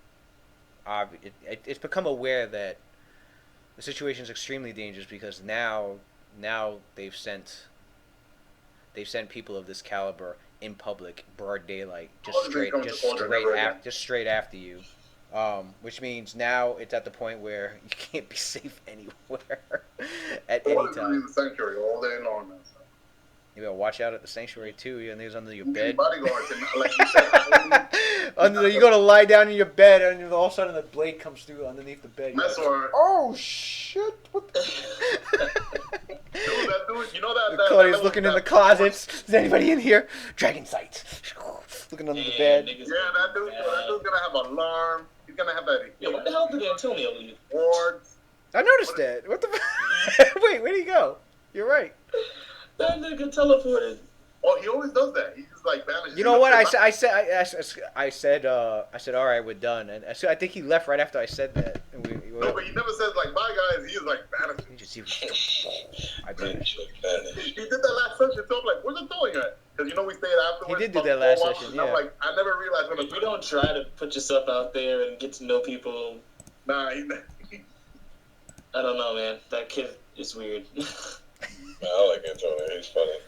obvious. It's become aware that the situation is extremely dangerous because now they've sent people of this caliber in public, broad daylight, just straight after you. Which means now it's at the point where you can't be safe anywhere at any time. In the sanctuary all day long. Man. You gotta watch out at the sanctuary too. And there's under your bed. Bodyguards, and like you said, You gotta lie down in your bed, and all of a sudden the blade comes through underneath the bed. Oh shit! What the? You know that Cody's looking in the closets. Is anybody in here? Dragon Sight. Looking under the bed. Yeah, that dude's gonna have an alarm. He's gonna have that. Yeah, what the hell did Antonio leave? Wards. I noticed that. What the? Wait, where'd he go? You're right. That nigga teleported. Oh, he always does that. He just like vanishes. You know what? I said, all right, we're done. And I think he left right after I said that. And no, but he never says like bye guys. He is like vanishing. I bet. He did that last session. So I'm like, where's it going at? Because we stayed afterwards. He did do that last session. Yeah. I'm like, I never realized when you don't try to put yourself out there and get to know people. Nah, I don't know, man. That kid is weird. I like Antonio. He's funny.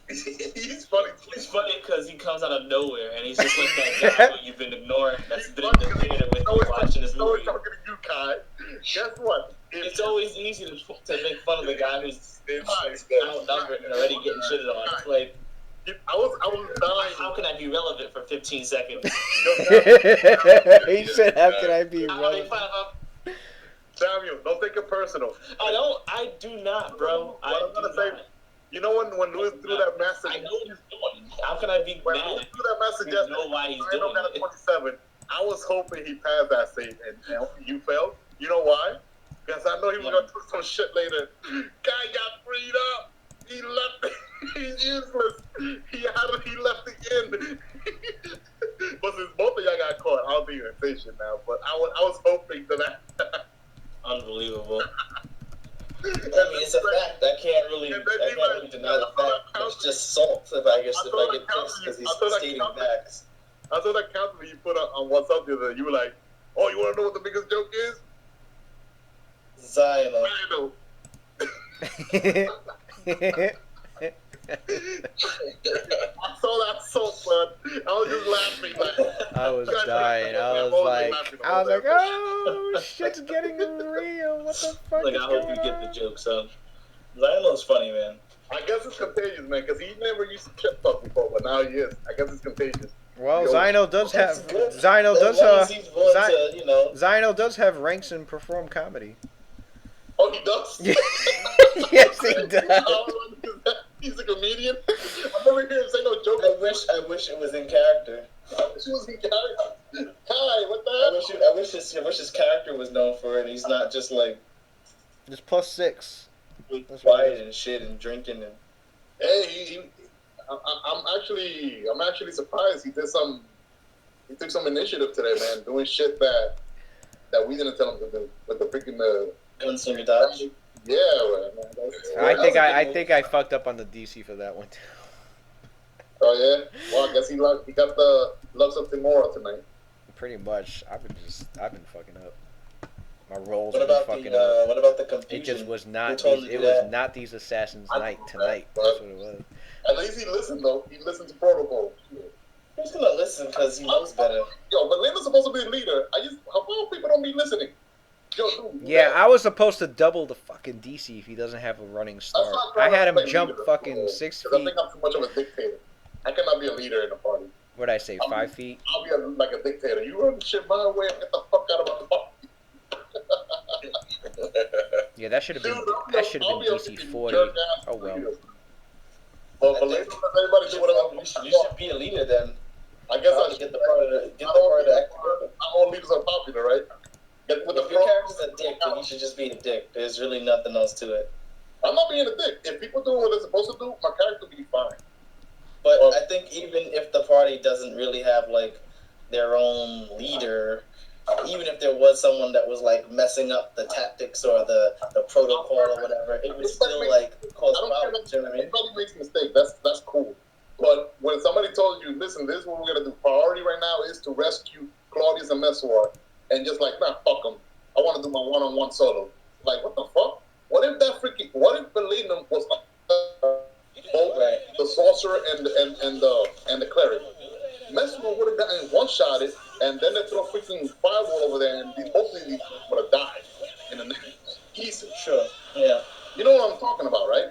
He's funny. He's funny because he comes out of nowhere and he's just like that guy who you've been ignoring that's been in the theater with you watching this movie. Talking to you, Kai. Guess what? It's always easy to make fun of the guy who's outnumbered and already getting shitted on. It's like, I was dying. How can I be relevant for 15 seconds? He said, "How can I be relevant?" Samuel, don't take it personal. I do not, bro. I'm gonna say, when Lewis threw that message. I know what he's doing. How can I be when mad? Lewis threw that message yesterday, know why he's doing it. 27. I was hoping he passed that save, and you failed. You know why? Because I know he was gonna do some shit later. Guy got freed up. He left. He's useless. He left again. But since both of y'all got caught, I'll be even say shit now. But I was hoping for that. Unbelievable. I mean, it's a fact. I can't really deny the fact. It's just salt if I get pissed because he's stating facts. I saw that counter you put on WhatsApp the other day. You were like, "Oh, you want to know what the biggest joke is?" Zion. I saw that salt, son. I was just laughing. I was dying. I was like, oh, shit's getting real. What the fuck? Like, I hope you get the joke, son. Zion's funny, man. I guess it's contagious, man, because he never used to shit talk before, but now he is. I guess it's contagious. Well, Zino does have ranks in perform comedy. Oh, he does? Yes, he does. He's a comedian. I never hear him say no joke. I wish it was in character. I wish it was in character. Hi, what the hell? I wish his character was known for it. He's not just like just +6. Quiet and shit and drinking and. Hey, I'm actually surprised he did some. He took some initiative today, man, doing shit that we didn't tell him to do with the freaking gunslinger dodge. Yeah, man. I think I fucked up on the DC for that one too. Oh yeah. Well, I guess he got the Lux of Timora tonight. Pretty much. I've been fucking up. My rolls what have been fucking up. What about the confusion? It just was not. It was not these assassins' night tonight. That's what it was. At least he listened though. He listened to protocol. He's gonna listen because he knows better. Yo, but Lena's supposed to be a leader. How come people don't be listening? Yo, dude, yeah, I was supposed to double the fucking DC if he doesn't have a running start. I had him jump fucking 6 feet. I think I'm too much of a dictator. I cannot be a leader in a party. What'd I say? 5 feet? I'll be like a dictator. You run shit my way, get the fuck out of my car. Yeah, that should have been I'll be a DC fucking 40. jerk-ass Oh well. leader. But later, everybody do whatever. You should be a leader then. I guess I should get the part of the not all leaders are popular, right? Get with If the your pro. character's a dick, then you should just be a dick. There's really nothing else to it. I'm not being a dick. If people do what they're supposed to do, my character will be fine. But I think even if the party doesn't really have like their own leader, even if there was someone that was like messing up the tactics or the protocol or whatever, it would still like cause problems. You know what I mean? Everybody makes mistakes. That's cool. But when somebody told you, listen, this is what we're gonna do. Priority right now is to rescue Claudius and Messuar, and just like, nah, fuck them. I want to do my one-on-one solo. Like, what the fuck? What if Belinum was both the sorcerer and the cleric? Messuar would have gotten one-shotted, and then they throw a freaking fireball over there, and both of these would have died in the next. Easy. Sure. Yeah. You know what I'm talking about, right?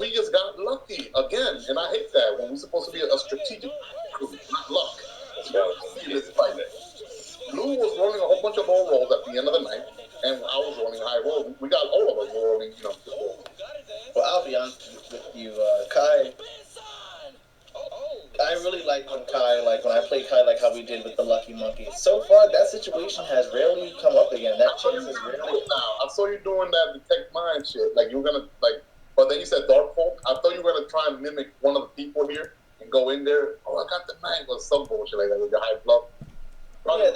We just got lucky again, and I hate that when we're supposed to be a strategic crew, not luck. In this fight. Blue was rolling a whole bunch of low rolls at the end of the night, and I was rolling high rolls. We got all of us rolling, Well, I'll be honest with you, Kai. I really like when I play Kai, like how we did with the Lucky Monkey. So far, that situation has rarely come up again. That chance is rarely. Now, I saw you doing that detect mind shit. Like you were gonna but then you said Dark Folk. I thought you were gonna try and mimic one of the people here and go in there. Oh, I got the knife or some bullshit like that with your high bluff. Yeah,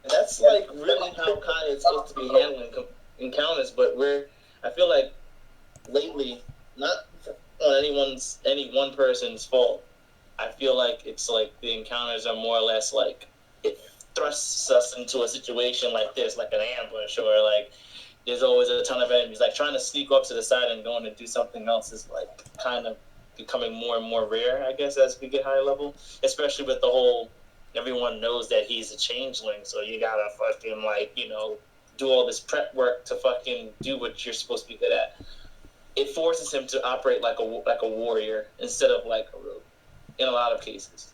that's like really how Kai is supposed to be handling encounters. But I feel like lately, not on any one person's fault. I feel like it's like the encounters are more or less like it thrusts us into a situation like this, like an ambush, or like there's always a ton of enemies. Like trying to sneak off to the side and going to do something else is like kind of becoming more and more rare, I guess, as we get higher level. Especially with the whole, everyone knows that he's a changeling, so you gotta fucking do all this prep work to fucking do what you're supposed to be good at. It forces him to operate like a warrior instead of like a rogue in a lot of cases.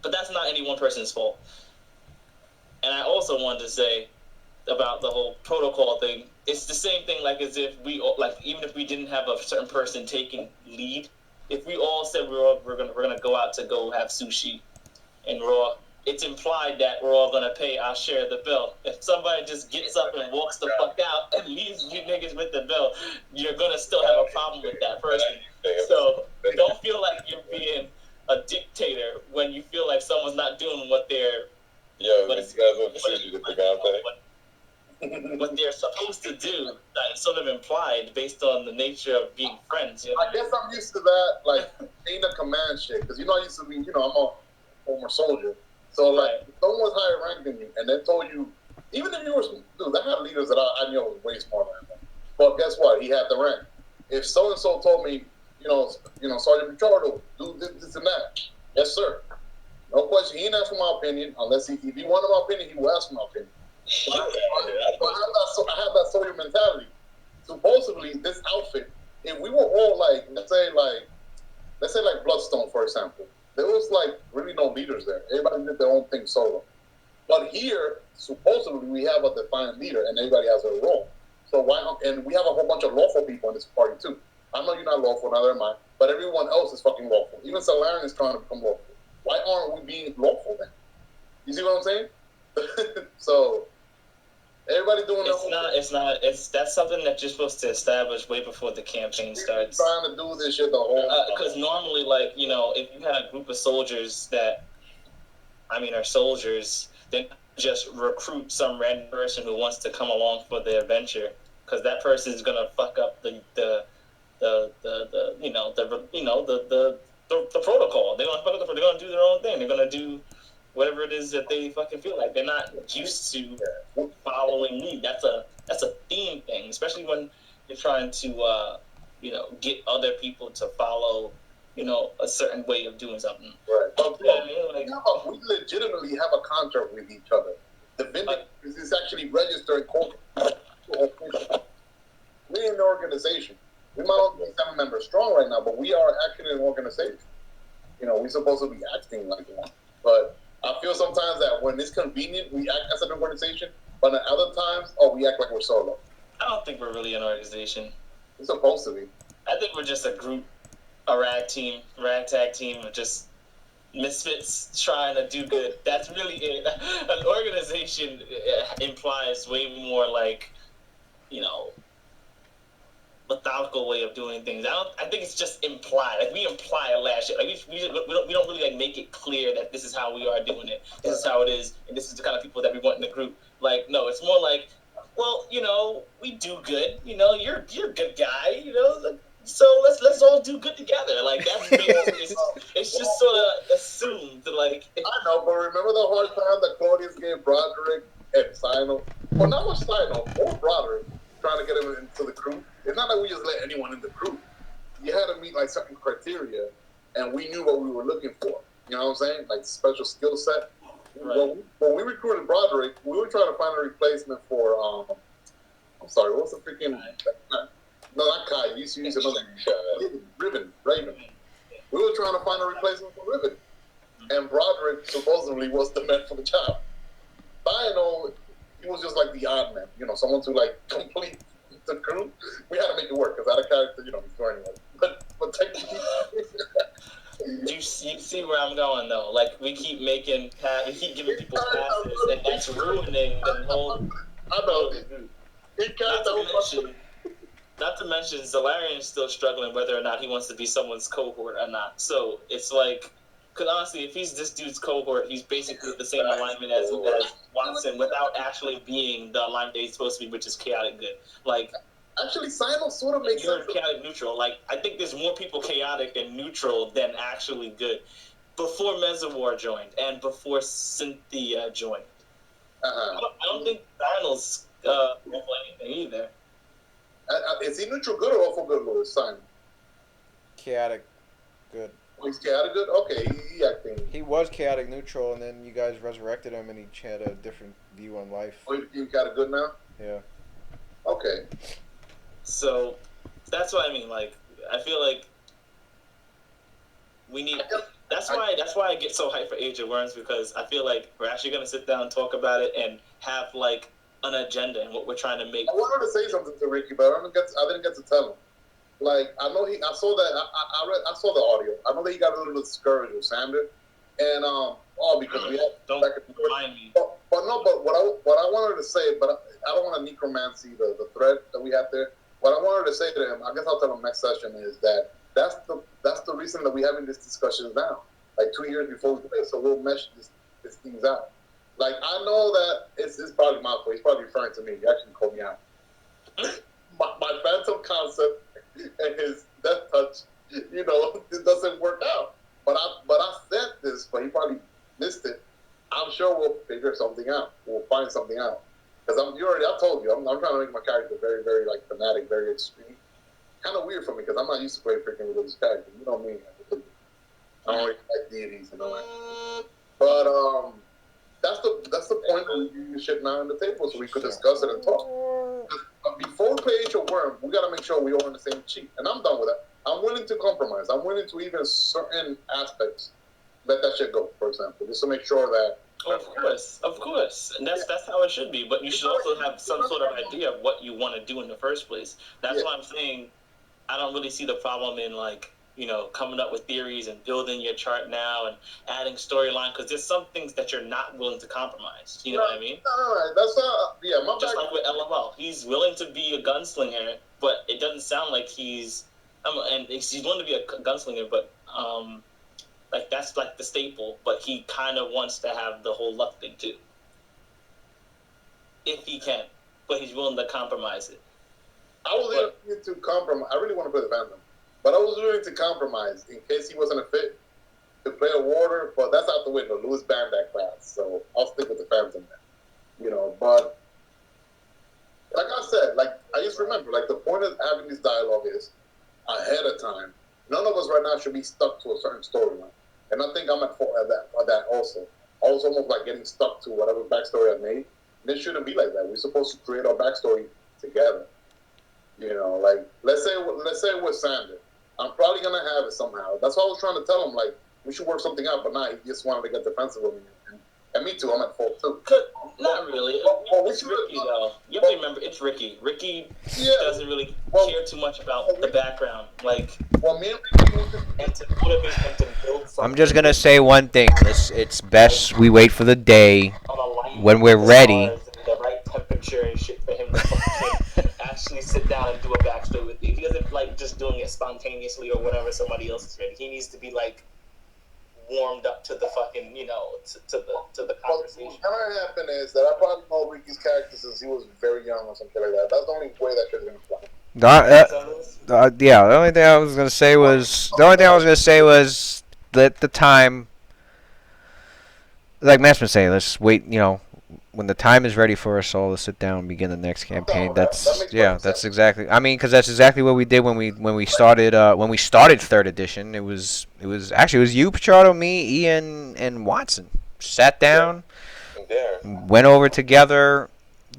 But that's not any one person's fault. And I also wanted to say about the whole protocol thing, it's the same thing like as if even if we didn't have a certain person taking lead, if we all said we're gonna go out to go have sushi and raw, it's implied that we're all gonna pay our share of the bill. If somebody just gets up and walks the fuck out and leaves you niggas with the bill, you're gonna still have a problem with that person. So don't feel like you're being a dictator when you feel like someone's not doing what they're what they're supposed to do. That's sort of implied based on the nature of being friends. You know? I guess I'm used to that, like being a command shit, because I used to be, I'm a former soldier. So like, if someone was higher ranked than you, and they told you, even if you were, dude, I had leaders that I knew was way smarter than me. But guess what? He had the rank. If so and so told me, Sergeant Pichardo, do this and that. Yes, sir. No question. He didn't ask for my opinion unless if he wanted my opinion, he would ask for my opinion. I have that soldier mentality. Supposedly, this outfit, if we were all like, let's say like Bloodstone, for example, there was like really no leaders there. Everybody did their own thing solo. But here, supposedly, we have a defined leader, and everybody has their role. So why not? And we have a whole bunch of lawful people in this party too. I know you're not lawful, neither am I, but everyone else is fucking lawful. Even Solarian is trying to become lawful. Why aren't we being lawful then? You see what I'm saying? So everybody doing that's something that you're supposed to establish way before the campaign starts. Trying to do this shit the whole time. Because normally, like, if you had a group of soldiers that, are soldiers, then just recruit some random person who wants to come along for the adventure, because that person is gonna fuck up the protocol. They're gonna do their own thing. They're gonna do whatever it is that they fucking feel like. They're not used to following lead. That's a theme thing, especially when you're trying to get other people to follow a certain way of doing something. Right. But we legitimately have a contract with each other. The Vindic is actually registered. We're in the organization. We might only be 7 members strong right now, but we are actually an organization. we're supposed to be acting like one. But I feel sometimes that when it's convenient, we act as an organization, but at other times, we act like we're solo. I don't think we're really an organization. We're supposed to be. I think we're just a group, a ragtag team of just misfits trying to do good. That's really it. An organization implies way more like, methodical way of doing things. I think it's just implied. Like we imply a lot of shit. Like we don't really like make it clear that this is how we are doing it. This is how it is, and this is the kind of people that we want in the group. Like no, it's more like, well, we do good. You're a good guy. So let's all do good together. Like that's basically it's just sort of assumed. Like I know, but remember the hard time that Claudius gave Broderick and Sino? Well, not much Sino or Broderick trying to get him into the crew. It's not like we just let anyone in the crew. You had to meet like certain criteria, and we knew what we were looking for. You know what I'm saying? Like special skill set. Right. When we recruited Broderick, we were trying to find a replacement for I'm sorry, what's the freaking no, not Kai. You used to use another Raven. We were trying to find a replacement for Raven, and Broderick supposedly was the man for the job. Dino, he was just like the odd man, someone to like complete the crew. We had to make it work because out of character, he's going anyway. But technically, you see where I'm going though. Like we keep we keep giving people passes, and that's ruining the whole. I know. Not to mention, Zalarian's still struggling whether or not he wants to be someone's cohort or not. So it's like, because honestly, if he's this dude's cohort, he's basically the same alignment as Watson without actually being the alignment that he's supposed to be, which is chaotic good. Like, actually, Sino sort of makes sense. Chaotic neutral. Like, I think there's more people chaotic and neutral than actually good. Before Mezawar joined and before Cynthia joined. I don't think Dino's awful anything either. Is he neutral good or awful good, Louis? Simon? Chaotic good. Oh, he's chaotic good? Okay, he acting. He was chaotic neutral, and then you guys resurrected him, and he had a different view on life. Oh, you chaotic good now? Yeah. Okay. So, that's what I mean. Like, I feel like we need. That's why I get so hyped for Age of Worms, because I feel like we're actually gonna sit down and talk about it and have like an agenda and what we're trying to make. I wanted to say something to Ricky, but I didn't get to tell him. Like, I know I saw that. I saw the audio. I know that he got a little bit discouraged with Sander, and because we had. Don't remind me. But what I wanted to say, but I don't want to necromancy the thread that we had there. What I wanted to say to him, I guess I'll tell him next session, is that that's the reason that we're having this discussion now. Like 2 years before we play, so we'll mesh these things out. Like, I know that it's probably my fault. He's probably referring to me. He actually called me out. my Phantom concept and his death touch, it doesn't work out. But I said this, but he probably missed it. I'm sure we'll figure something out. We'll find something out. Because I told you, I'm trying to make my character very, very, like, fanatic, very extreme. Kind of weird for me, because I'm not used to playing freaking religious characters. You know me. I don't really like deities and all that. But, that's the point of reviewing shit now on the table, so we could discuss it and talk. Before we play Age of Worm, we gotta make sure we're all on the same sheet. And I'm done with that. I'm willing to compromise. I'm willing to even certain aspects let that shit go, for example, just to make sure that. Of course, and that's how it should be. But you should also have some sort of idea of what you want to do in the first place. That's why I'm saying I don't really see the problem in like, coming up with theories and building your chart now and adding storyline, because there's some things that you're not willing to compromise. You know what I mean? All right, that's my just like with LOL, he's willing to be a gunslinger, but it doesn't sound like he's willing to be a gunslinger, but like that's like the staple. But he kind of wants to have the whole luck thing too, if he can. But he's willing to compromise it. I was willing to compromise. I really want to play the Phantom. But I was willing to compromise in case he wasn't a fit to play a warder, but that's out the window. Lewis banned that class, so I'll stick with the Phantom then. But like I said, like I just remember, like the point of having this dialogue is ahead of time. None of us right now should be stuck to a certain storyline, and I think I'm at fault at that also. I was almost like getting stuck to whatever backstory I made. This shouldn't be like that. We're supposed to create our backstory together. Like let's say with Sander. I'm probably gonna have it somehow. That's why I was trying to tell him, like, We should work something out, but nah, he just wanted to get defensive with me. And me too, I'm at fault too. Not really. It's Ricky, though. You have to remember, it's Ricky. Ricky doesn't really care too much about the background. Like, and to motivate him to build something. I'm just gonna say one thing. It's best we wait for the day when we're ready. The right temperature and shit for him to fucking actually sit down and do a backstory with you. If he doesn't like just doing it spontaneously or whatever somebody else is ready, he needs to be like warmed up to the fucking, you know, to the conversation. Well, what happened is that I probably know Ricky's character since he was very young or something like that. That's the only way that shit's gonna fly. Yeah, the only thing I was gonna say was that the time, like Matt's been saying, let's wait. You know, when the time is ready for us all to sit down and begin the next campaign. That's exactly. I mean, because that's exactly what we did when we started third edition. It was you, Pichardo, me, Ian, and Watson sat down, went over together.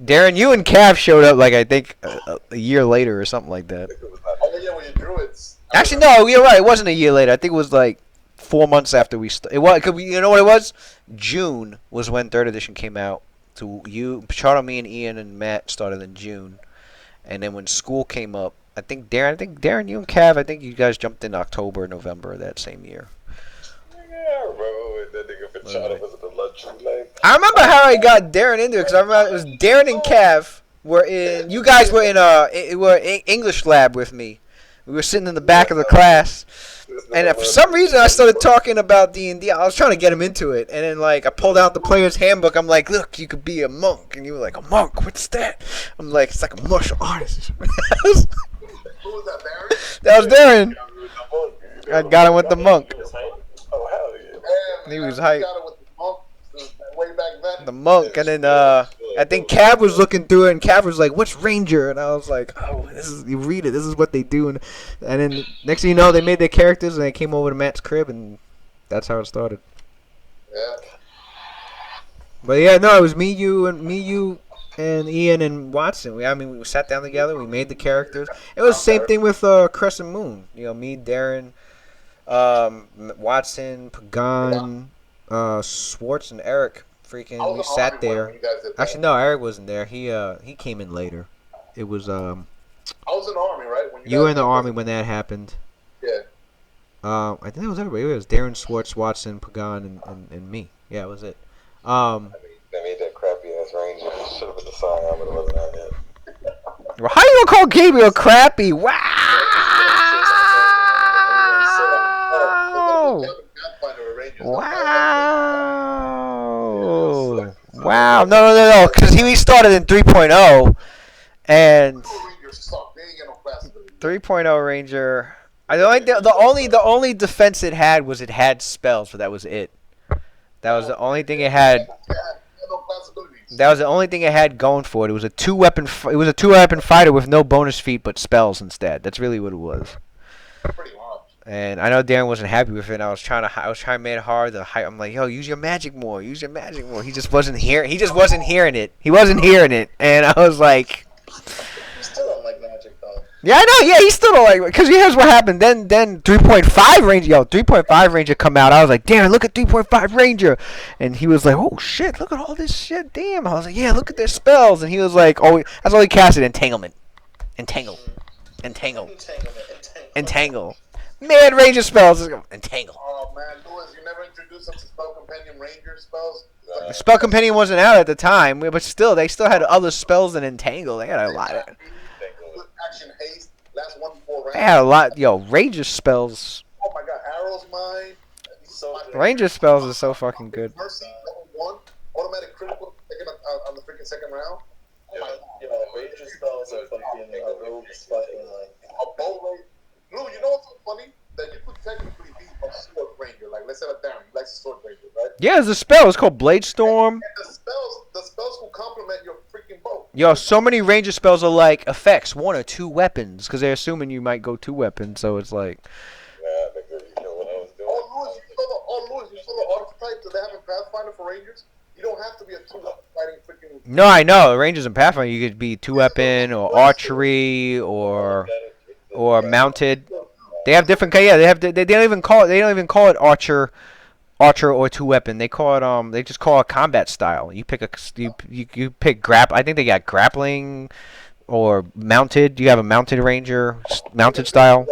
Darren, you and Cav showed up like I think a year later or something like that. Oh yeah, when you drew it. Actually, no, you're right. It wasn't a year later. I think it was like 4 months after we. It was. You know what it was? June was when third edition came out. So you, Pichardo, me, and Ian and Matt started in June, and then when school came up, I think Darren, you and Cav, I think you guys jumped in October, November of that same year. Yeah, bro. That nigga Pichardo was at the lunch like. I remember how I got Darren into it because I remember it was Darren and Cav were in. You guys were in English lab with me. We were sitting in the back of the class. And for some reason, I started talking about D&D. I was trying to get him into it. And then, like, I pulled out the player's handbook. I'm like, look, you could be a monk. And you were like, a monk? What's that? I'm like, it's like a martial artist. Who was that, Darren? That was Darren. I got him with the monk. Oh, hell yeah. He was hype. Got it with the monk way back then. The monk. And then, I think Cav was looking through it. And Cav was like, what's Ranger? And I was like, oh, you read it. This is what they do. And then, next thing you know, they made their characters. And they came over to Matt's crib. And that's how it started. Yeah. But yeah, no, it was me, you, and Ian and Watson. We sat down together. We made the characters. It was the same thing with Crescent Moon. You know, me, Darren, Watson, Pagan, Schwartz, and Eric. Freaking, we sat there. Actually, no, Eric wasn't there. He came in later. It was I was in the army, right? When you were in the army when that happened. Yeah. I think it was everybody. It was Darren, Schwartz, Watson, Pagan, and me. Yeah, it was it. They made that crappy ass Ranger. Should have been the song, but it wasn't on yet. Well, how you gonna call Gabriel crappy? Wow! Wow! Wow! No! Because he started in 3.0, and 3.0 Ranger. The only defense it had was it had spells, but that was it. That was the only thing it had. That was the only thing it had going for it. It was a two-weapon fighter with no bonus feat but spells instead. That's really what it was. Pretty much. And I know Darren wasn't happy with it. And I was trying to make it hard to hype. I'm like, yo, use your magic more. He just wasn't hearing it. He wasn't hearing it. And I was like, You still don't like magic, though. yeah, I know. Yeah, he still don't like it. Because here's what happened. Then 3.5 Ranger. 3.5 Ranger come out. I was like, damn, look at 3.5 Ranger. And he was like, oh, shit, look at all this shit. Damn. I was like, yeah, look at their spells. And he was like, oh, that's all he casted. Entangle. Mad Ranger spells. Entangle. Oh, man, Louis, you never introduced us to Spell Compendium Ranger spells? The Spell Compendium wasn't out at the time, but still, they still had other spells than Entangle. They had a lot of... Action haste, last one before They had a lot... Yo, Ranger spells... Oh my god, Arrow's Mine. Ranger spells are so fucking good. Mercy, level 1, automatic critical on the freaking second round. Oh my god. Ranger spells are fucking rogues fucking like... A bow ranger. Lou, you know what's so funny? That you could technically be a sword ranger. Like, let's settle down. He likes a sword ranger, right? Yeah, it's a spell. It's called Blade Storm. And the spells will complement your freaking bow. Yo, so many Ranger spells are like effects, 1 or 2 weapons, because they're assuming you might go 2 weapons, so it's like... Yeah, nigga, you know what I was doing. Louis, you saw the archetypes that they have in Pathfinder for rangers? You don't have to be a 2-weapon fighting freaking... No, I know. Rangers in Pathfinder, you could be 2-weapon, or archery, or mounted. They have different. Yeah, they don't even call it. They don't even call it archer or two weapon. They call it They just call it combat style. You pick you pick I think they got grappling or mounted. You have a mounted ranger, mounted style.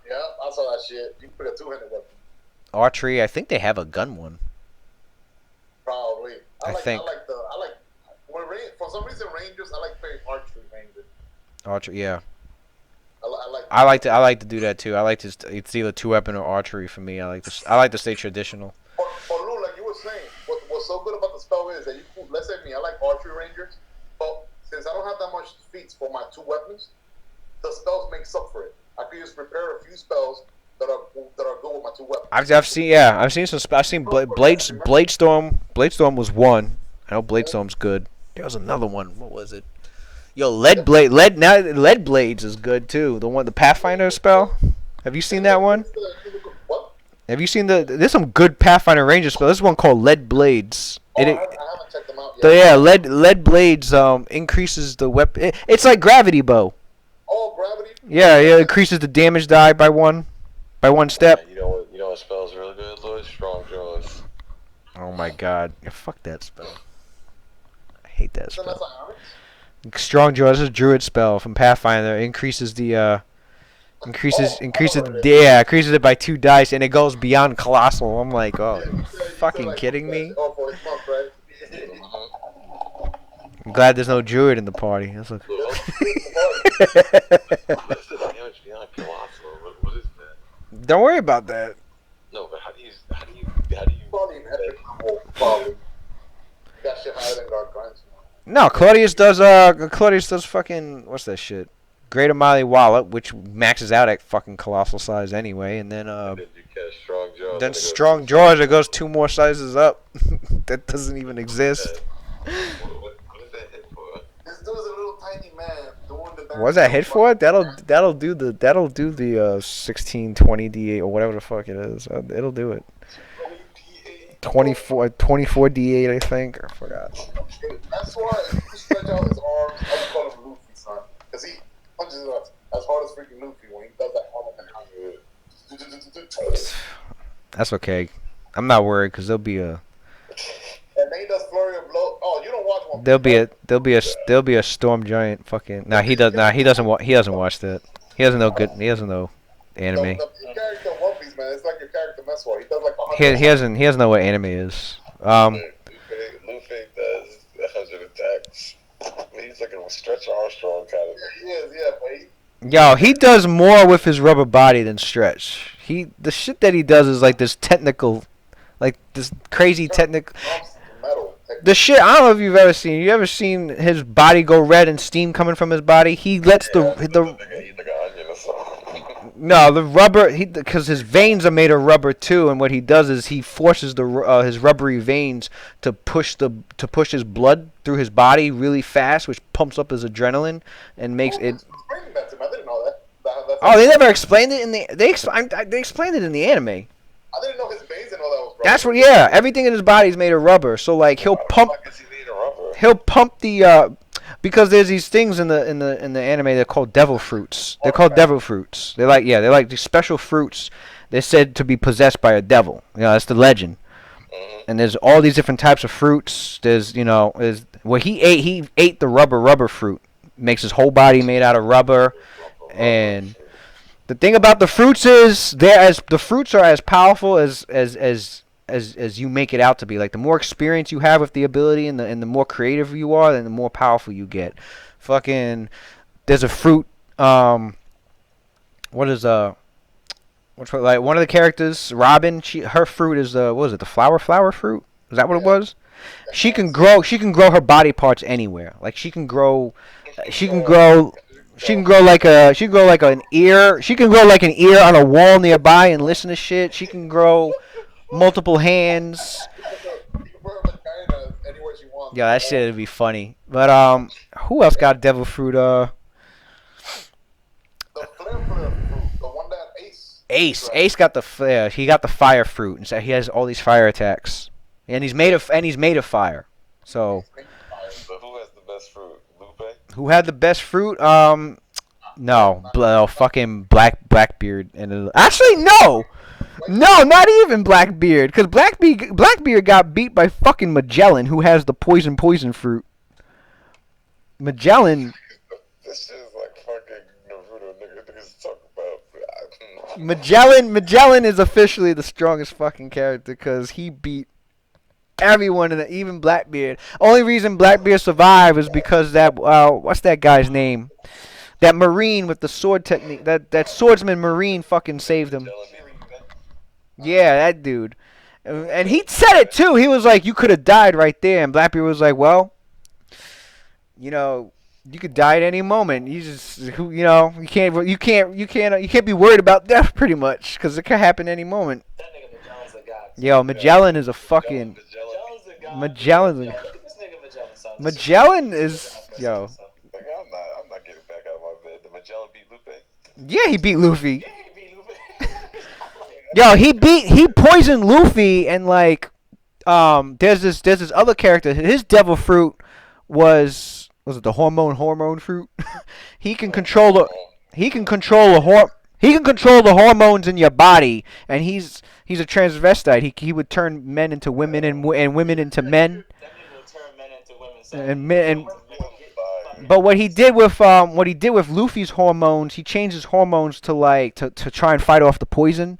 Yeah, I saw that shit. You put a two-handed weapon. Archery. I think they have a gun one. Probably. I think. For some reason, Rangers. I like playing archery Ranger. Archery. Yeah. I like to do that too. I like to. It's either two weapon or archery for me. I like to stay traditional. For Lou, like you were saying, what's so good about the spell is that let's say me, I like archery rangers, but since I don't have that much feats for my two weapons, the spells makes up for it. I can just prepare a few spells that are good with my two weapons. I've seen some. I've seen Bladestorm. Bladestorm was one. I know Bladestorm's good. There was another one. What was it? Yo, Lead Blades is good too. The Pathfinder spell. Have you seen that one? What? Have you seen there's some good Pathfinder Ranger spell. There's one called Lead Blades. I haven't checked them out yet. Yeah, lead blades increases the weapon. It's like gravity bow. Oh, gravity. Yeah, it increases the damage die by one step. Yeah, you know what spell's really good, Louis? Strong Jaws. Oh my God! Yeah, fuck that spell. I hate that So that's spell. like Strong Jaws is a druid spell from Pathfinder. It increases increases it by 2 dice, and it goes beyond colossal. I'm like, oh, fucking like, kidding me? Oh, for his month, right? I'm glad there's no druid in the party. That's Listen, damage beyond colossal. What is that? Don't worry about that. No, but how do you? Probably an epic level, probably. That shit higher than Gargant. No, Claudius does fucking, what's that shit? Greater Molly Wallop, which maxes out at fucking colossal size anyway, and then Then you catch Strong Jaws. then Strong Jaws, it goes 2 more sizes up. That doesn't even exist. What is that hit for? This dude is a little tiny man doing the. What's that hit for? That'll do the 16, 20 D8 or whatever the fuck it is. It'll do it. 24 D8, I think. I forgot. That's why if you stretch out his arms, I would call him Luffy, son. Because he punches as hard as freaking Luffy when he does that arm. That's okay. I'm not worried because there'll be a. And then he does flurry of blow. Oh, you don't watch one. There'll be a storm giant fucking. He doesn't watch that. He doesn't know anime. The character One Piece, man, it's like your character Meswar. He does like 100. He doesn't know what anime is. Luffy does 100 attacks. He's like a Stretch Armstrong kind of. Yeah, he is, yeah, but He does more with his rubber body than Stretch. The shit that he does is like this technical, like this crazy technical. The shit, I don't know if you've ever seen. You ever seen his body go red and steam coming from his body? He lets No, the rubber. Because his veins are made of rubber too, and what he does is he forces his rubbery veins to push his blood through his body really fast, which pumps up his adrenaline and makes it. I didn't know that. Oh, they never explained it in the. They explained it in the anime. I didn't know his veins and all that was rubber. That's what. Yeah, everything in his body is made of rubber. So like he'll pump the. Because there's these things in the anime they're called devil fruits. They're called devil fruits. They're like these special fruits. They're said to be possessed by a devil. That's the legend. And there's all these different types of fruits. There's where he ate the rubber fruit. Makes his whole body made out of rubber. And the thing about the fruits is the fruits are as powerful as you make it out to be. Like the more experience you have with the ability and the more creative you are, then the more powerful you get. Fucking there's a fruit what's like one of the characters, Robin, her fruit is what was it, the flower fruit? Is that what it was? She can grow her body parts anywhere. Like she can grow like an ear. She can grow like an ear on a wall nearby and listen to shit. She can grow multiple hands. Yeah, that shit would be funny. But who else got devil fruit? The flare fruit, the one that Ace got the flare. He got the fire fruit, and so he has all these fire attacks. And he's made of fire. So But who has the best fruit? Lupe? who had the best fruit? No, fucking Blackbeard and actually no, not even Blackbeard, because Blackbeard got beat by fucking Magellan, who has the poison fruit. Magellan. This shit is like fucking Naruto niggas talk about. Magellan is officially the strongest fucking character because he beat everyone, even Blackbeard. Only reason Blackbeard survived is because that what's that guy's name? That Marine with the sword technique. That swordsman Marine fucking saved him. Yeah, that dude. And he said it too. He was like, "You could have died right there," and Blackbeard was like, "Well, you know." You could die at any moment. You can't be worried about death pretty much because it could happen any moment. That nigga Magellan's a god. Yo, Magellan is a fucking Magellan. Magellan is yo. Like, I'm not getting back out of my bed. Did Magellan beat Lupe? Yeah, he beat Luffy. Yo, he poisoned Luffy and like there's this other character. His devil fruit was it the hormone fruit? He can control the hormones in your body, and he's a transvestite. He would turn men into women and women into men. But what he did with Luffy's hormones, he changed his hormones to like to try and fight off the poison.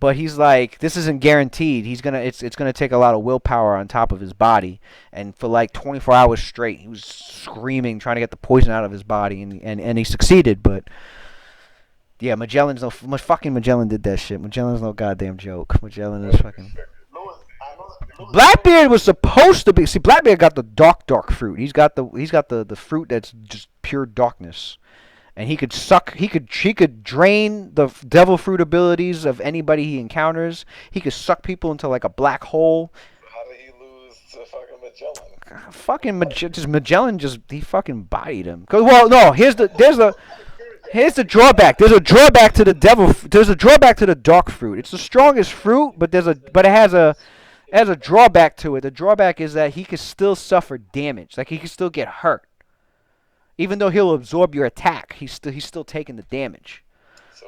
But he's like, this isn't guaranteed. It's gonna take a lot of willpower on top of his body, and for like 24 hours straight, he was screaming, trying to get the poison out of his body, and he succeeded. But yeah, Magellan did that shit. Magellan's no goddamn joke. Magellan is fucking. Blackbeard was supposed to be. See, Blackbeard got the dark fruit. He's got the fruit that's just pure darkness. And he could drain the devil fruit abilities of anybody he encounters. He could suck people into like a black hole. How did he lose to fucking Magellan? Magellan he fucking bodied him. Well, no, here's the drawback. There's a drawback to the dark fruit. It's the strongest fruit, but it has a drawback to it. The drawback is that he can still suffer damage. Like he can still get hurt. Even though he'll absorb your attack, he's still taking the damage. So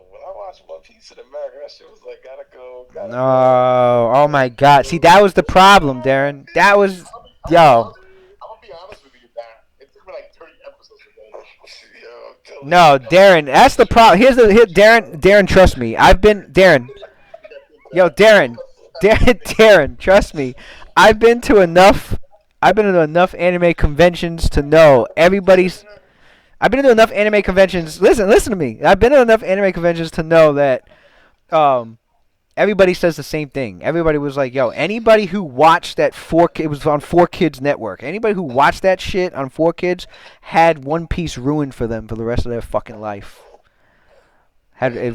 when I watched One Piece in America, that shit was like, gotta go. No, oh my God! See, that was the problem, Darren. That was I'm gonna be honest with you, that it took me like 30 episodes to go. No, Darren, that's the problem. Darren, trust me. Darren, trust me. I've been to enough anime conventions to know everybody's. I've been to enough anime conventions. Listen to me. I've been to enough anime conventions to know that everybody says the same thing. Everybody was like, "Yo, anybody who watched that it was on 4Kids Network. Anybody who watched that shit on 4Kids had One Piece ruined for them for the rest of their fucking life." They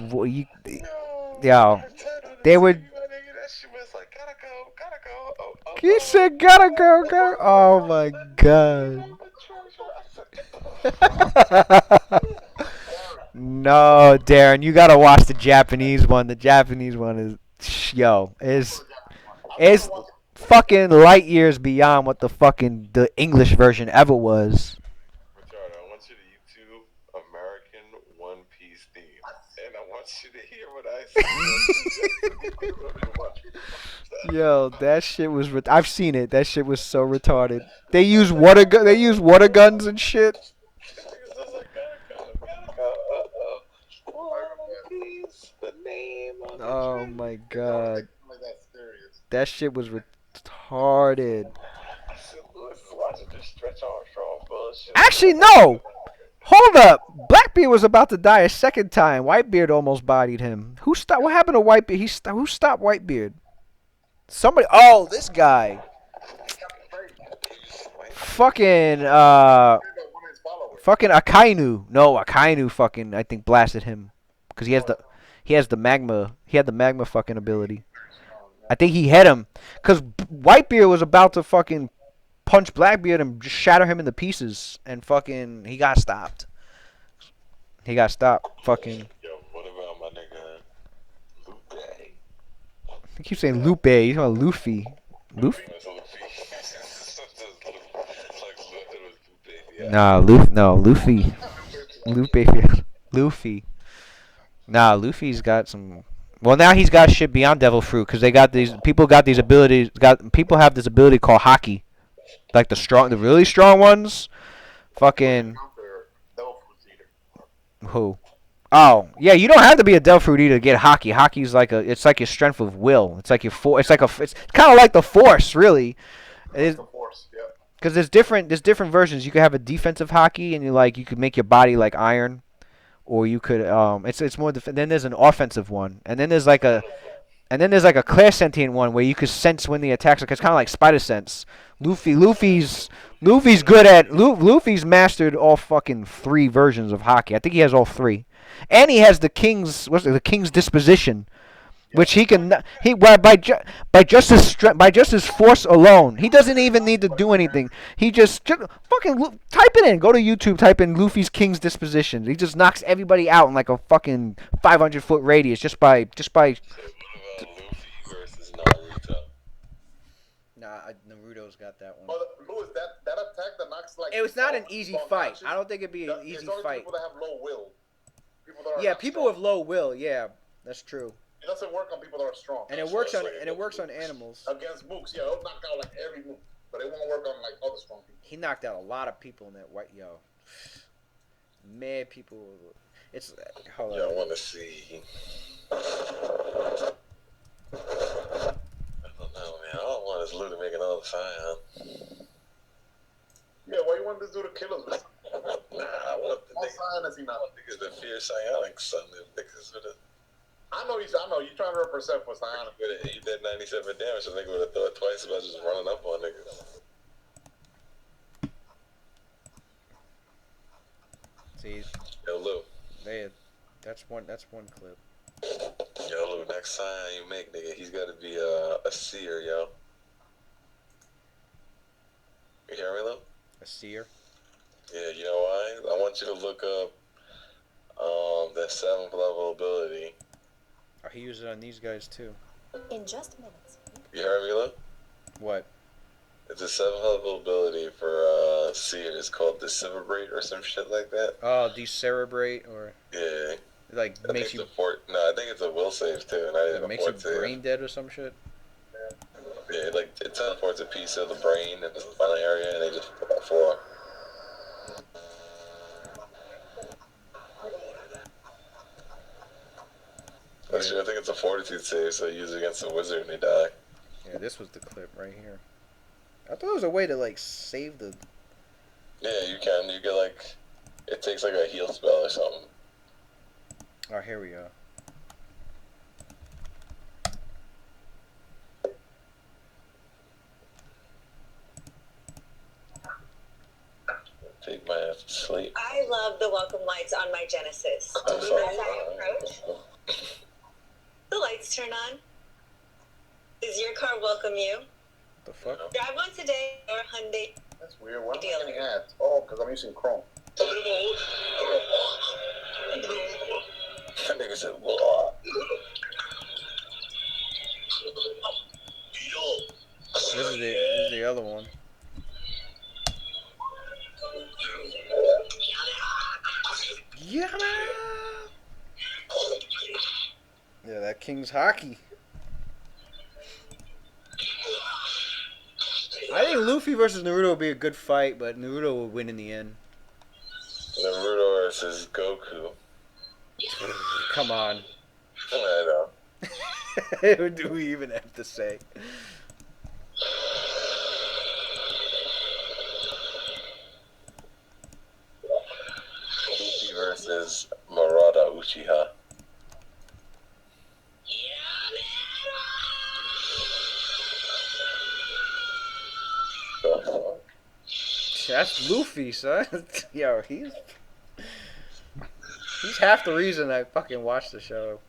would. He said, "Gotta go." Oh my God. No, Darren, you gotta watch the Japanese one. The Japanese one is fucking light years beyond what the English version ever was. Richard, I want you to YouTube American One Piece theme, and I want you to hear what I say. Yo, that shit was. I've seen it. That shit was so retarded. They use water guns and shit. Oh my God. That shit was retarded. Actually, no. Hold up. Blackbeard was about to die a second time. Whitebeard almost bodied him. What happened to Whitebeard? Who stopped Whitebeard? Somebody. Oh, this guy. Fucking Akainu. No, Akainu fucking I think blasted him because he has the magma. He had the magma fucking ability. I think he hit him because Whitebeard was about to fucking punch Blackbeard and just shatter him into pieces, and fucking he got stopped. Fucking. Yo, what about my nigga Lupe? I keep saying Lupe. He's talking about Luffy. Luffy? Nah, Luffy. Luffy. Nah, Luffy's got some. Well, now he's got shit beyond Devil Fruit because they got these people got these abilities. Got people have this ability called Haki, like the really strong ones. Fucking who? Oh, yeah, you don't have to be a Devil Fruit Eater to get Haki. Haki's like it's like your strength of will. It's like it's kind of like the Force, really. It's the Force, yeah. Because there's different versions. You could have a defensive Haki, and you could make your body like iron, or you could it's more then there's an offensive one, and then there's like a clairsentient one where you could sense when the attacks. It's kind of like spider sense. Luffy's good at Luffy's mastered all fucking 3 versions of Haki. I think he has all 3, and he has the king's disposition, which he can by just his force alone. He doesn't even need to do anything. He just fucking type it in. Go to YouTube. Type in Luffy's King's Disposition. He just knocks everybody out in like a fucking 500-foot radius just by. Luffy versus Naruto. Nah, Naruto's got that one. Well, Louis, that attack that knocks like. It was not an easy fight. I don't think it'd be an easy fight. People that have low will. People with low will. Yeah, that's true. It doesn't work on people that are strong. And it works on animals. Against mooks, yeah, it'll knock out like every mook, but it won't work on like other strong people. He knocked out a lot of people in that mad people. It's hold on. Yeah, I want to see. I don't know, man. All I want is Lou to make another Scion. Yeah, why you want this dude to kill us? Nah, I want the niggas that fear Psionic son. I know you're trying to represent for Psionic. He did 97 damage, so nigga would have thought twice about just running up on niggas. See, Yo, Lou. That's one clip. Yo, Lou, next Scion you make, nigga, he's got to be a seer, yo. You hear me, Lou? A seer? Yeah, you know why? I want you to look up that 7th level ability. Oh, he used it on these guys too. In just minutes. You heard me, Lou? What? It's a 7th level ability for seer. It's called Disintegrate or some shit like that. Oh, Decerebrate or yeah. Like I makes you. I think it's a will save too. Not even makes you brain dead or some shit. Yeah, like it teleports a piece of the brain in the spinal area, and they just fall. Actually, I think it's a fortitude save, so you use it against a wizard and they die. Yeah, this was the clip right here. I thought there was a way to like save the. Yeah, you can. You get like, it takes like a heal spell or something. Oh, here we go. Take my ass to sleep. I love the welcome lights on my Genesis. As I approach, the lights turn on. Does your car welcome you? The fuck? Drive on today or Hyundai. That's weird. Why am I getting ads? Oh, because I'm using Chrome. That nigga said, "Whoa." This is the other one. Yeah, yeah, that King's Hockey. I think Luffy versus Naruto would be a good fight, but Naruto would win in the end. Naruto versus Goku. Come on. I know. What do we even have to say? Luffy versus Murata Uchiha. That's Luffy, son. Yo, he's half the reason I fucking watched the show.